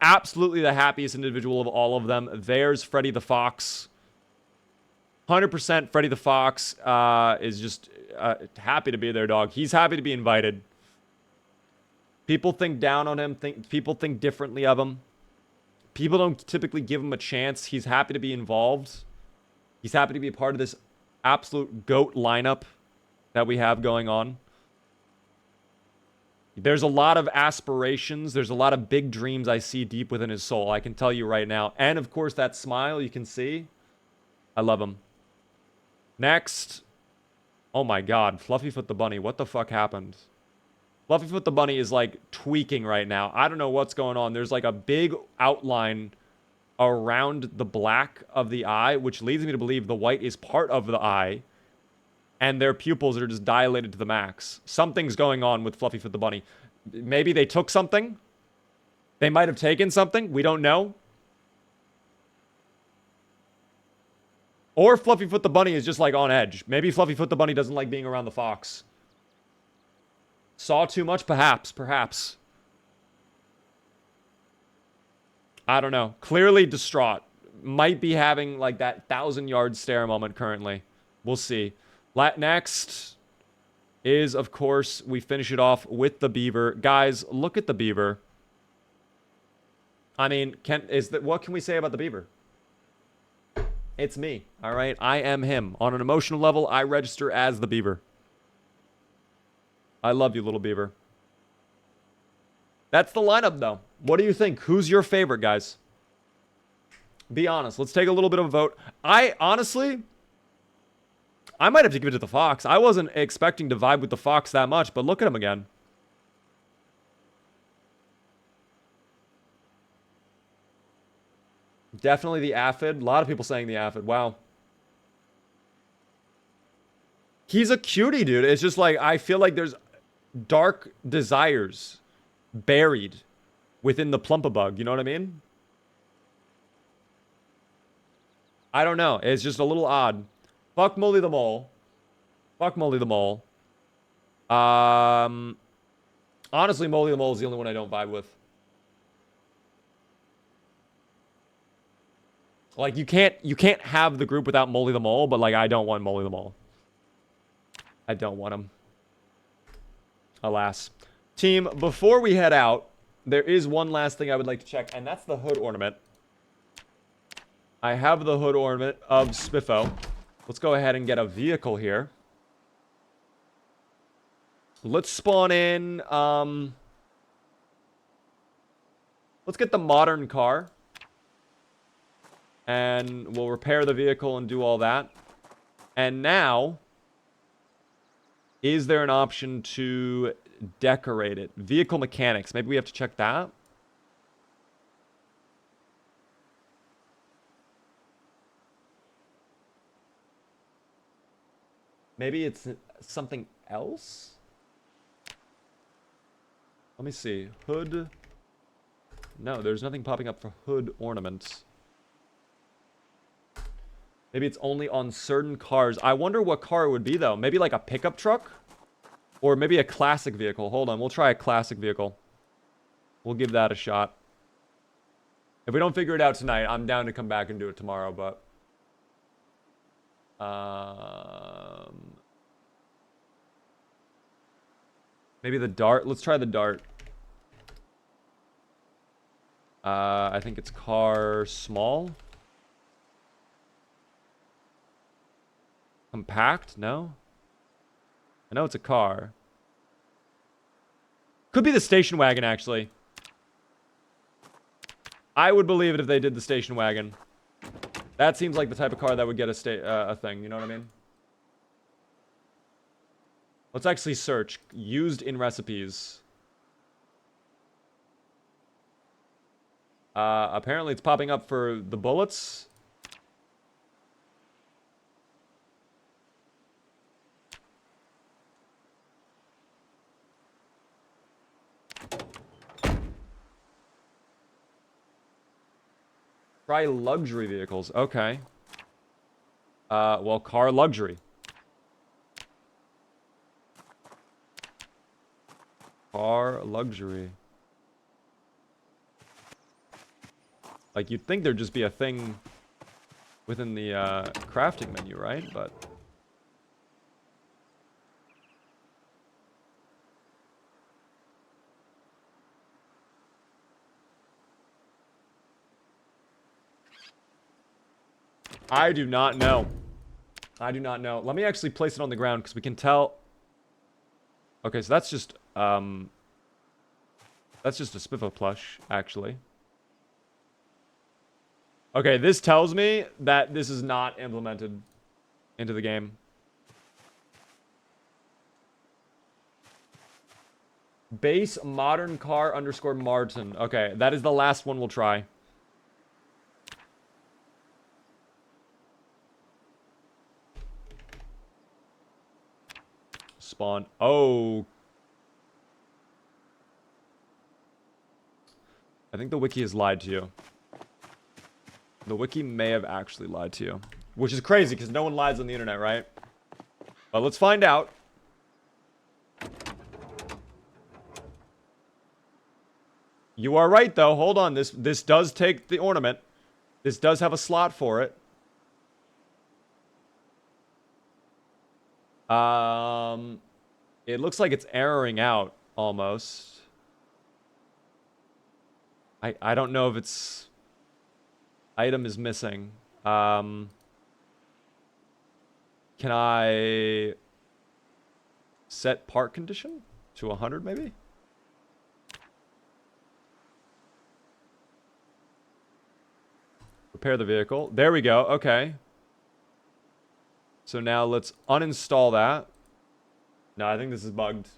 Absolutely the happiest individual of all of them. There's Freddy the Fox. 100% Freddy the Fox is just happy to be there, dog. He's happy to be invited. People think down on him. People think differently of him. People don't typically give him a chance. He's happy to be involved. He's happy to be a part of this absolute GOAT lineup that we have going on. There's a lot of aspirations. There's a lot of big dreams I see deep within his soul. I can tell you right now. And, of course, that smile you can see. I love him. Next. Oh, my God. Fluffyfoot the Bunny. What the fuck happened? Fluffyfoot the Bunny is, like, tweaking right now. I don't know what's going on. There's, like, a big outline around the black of the eye, which leads me to believe the white is part of the eye. And their pupils are just dilated to the max. Something's going on with Fluffyfoot the Bunny. Maybe they took something. They might have taken something. We don't know. Or Fluffyfoot the Bunny is just like on edge. Maybe Fluffyfoot the Bunny doesn't like being around the fox. Saw too much? Perhaps. Perhaps. I don't know. Clearly distraught. Might be having like that 1,000-yard stare moment currently. We'll see. Next is, of course, we finish it off with the beaver. Guys, look at the beaver. I mean, what can we say about the beaver? It's me, all right? I am him. On an emotional level, I register as the beaver. I love you, little beaver. That's the lineup, though. What do you think? Who's your favorite, guys? Be honest. Let's take a little bit of a vote. Honestly, I might have to give it to the fox. I wasn't expecting to vibe with the fox that much, but look at him again. Definitely the aphid. A lot of people saying the aphid. Wow. He's a cutie, dude. It's just like, I feel like there's dark desires buried within the Plumpabug. You know what I mean? I don't know. It's just a little odd. Fuck Molly the Mole. Fuck Molly the Mole. Honestly, Molly the Mole is the only one I don't vibe with. Like, you can't have the group without Molly the Mole, but, like, I don't want Molly the Mole. I don't want him. Alas. Team, before we head out, there is one last thing I would like to check, and that's the hood ornament. I have the hood ornament of Spiffo. Let's go ahead and get a vehicle here. Let's spawn in, let's get the modern car. And we'll repair the vehicle and do all that. And now, is there an option to decorate it? Vehicle mechanics. Maybe we have to check that. Maybe it's something else? Let me see. Hood. No, there's nothing popping up for hood ornaments. Maybe it's only on certain cars. I wonder what car it would be, though. Maybe like a pickup truck? Or maybe a classic vehicle. Hold on, we'll try a classic vehicle. We'll give that a shot. If we don't figure it out tonight, I'm down to come back and do it tomorrow, but... maybe the dart. Let's try the dart. I think it's car small. Compact? No? I know it's a car. Could be the station wagon, actually. I would believe it if they did the station wagon. That seems like the type of car that would get a thing, you know what I mean? Let's actually search. Used in recipes. Apparently it's popping up for the bullets. Try luxury vehicles. Okay. Well, car luxury. Car luxury. Like, you'd think there'd just be a thing within the crafting menu, right? But... I do not know. I do not know. Let me actually place it on the ground because we can tell. Okay, so that's just a Spiffo plush, actually. Okay, this tells me that this is not implemented into the game. Base modern car underscore Martin. Okay, that is the last one we'll try. Spawn. Oh. I think the wiki has lied to you. The wiki may have actually lied to you. Which is crazy, because no one lies on the internet, right? But let's find out. You are right, though. Hold on. This does take the ornament. This does have a slot for it. It looks like it's erroring out, almost. I don't know if it's... Item is missing. Can I... set part condition? To 100, maybe? Repair the vehicle. There we go. Okay. So now let's uninstall that. No, I think this is bugged.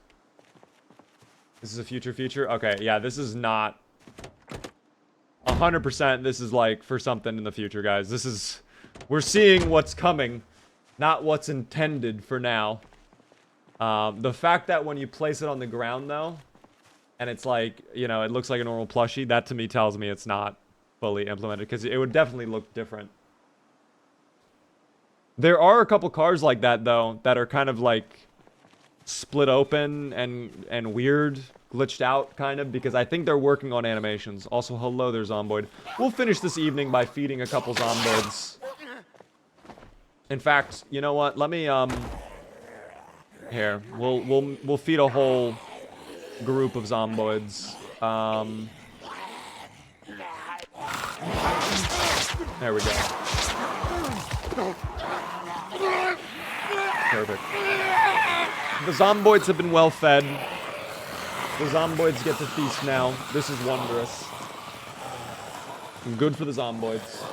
This is a future feature? Okay, yeah, this is not... 100% this is like for something in the future, guys. This is... We're seeing what's coming, not what's intended for now. The fact that when you place it on the ground, though, and it's like, you know, it looks like a normal plushie, that to me tells me it's not fully implemented, because it would definitely look different. There are a couple cars like that, though, that are kind of like split open and weird, glitched out, kind of, because I think they're working on animations. Also, hello there, Zomboid. We'll finish this evening by feeding a couple Zomboids. In fact, you know what? Let me, here, we'll feed a whole group of Zomboids. There we go. Perfect. The Zomboids have been well fed. The Zomboids get to feast now. This is wondrous. Good for the Zomboids.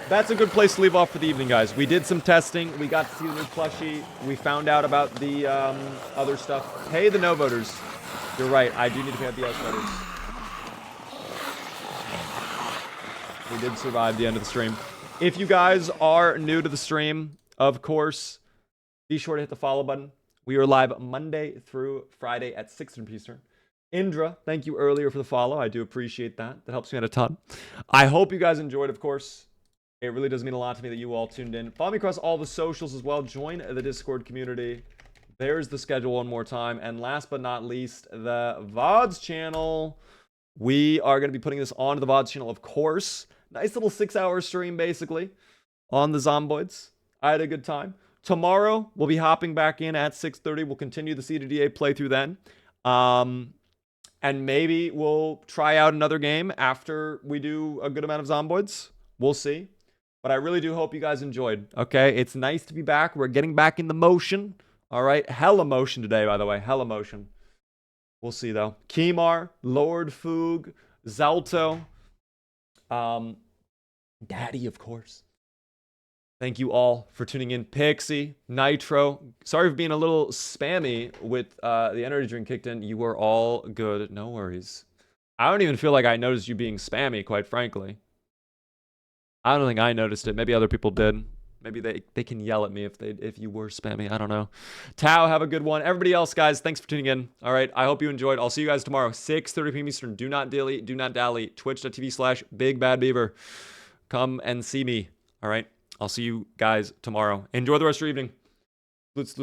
That's a good place to leave off for the evening, guys. We did some testing. We got to see the new plushie. We found out about the other stuff. Pay the no voters. You're right. I do need to pay out the yes voters. We did survive the end of the stream. If you guys are new to the stream, of course, be sure to hit the follow button. We are live Monday through Friday at 6 Eastern. Indra, thank you earlier for the follow. I do appreciate that. That helps me out a ton. I hope you guys enjoyed, of course. It really does mean a lot to me that you all tuned in. Follow me across all the socials as well. Join the Discord community. There's the schedule one more time. And last but not least, the VODs channel. We are going to be putting this onto the VODs channel, of course. Nice little 6-hour stream, basically, on the Zomboids. I had a good time. Tomorrow, we'll be hopping back in at 6:30. We'll continue the CDDA playthrough then. And maybe we'll try out another game after we do a good amount of Zomboids. We'll see. But I really do hope you guys enjoyed. Okay, it's nice to be back. We're getting back in the motion. All right, hella motion today, by the way. Hella motion. We'll see, though. Kimar, Lord Foog, Zalto, Daddy, of course. Thank you all for tuning in. Pixie, Nitro. Sorry for being a little spammy with the energy drink kicked in. You were all good. No worries. I don't even feel like I noticed you being spammy, quite frankly. I don't think I noticed it. Maybe other people did. Maybe they can yell at me if you were spammy. I don't know. Tao, have a good one. Everybody else, guys, thanks for tuning in. All right, I hope you enjoyed. I'll see you guys tomorrow, 6:30 p.m. Eastern. Do not dilly, do not dally. Twitch.tv/BigBadBeaver. Come and see me. All right, I'll see you guys tomorrow. Enjoy the rest of your evening. Let's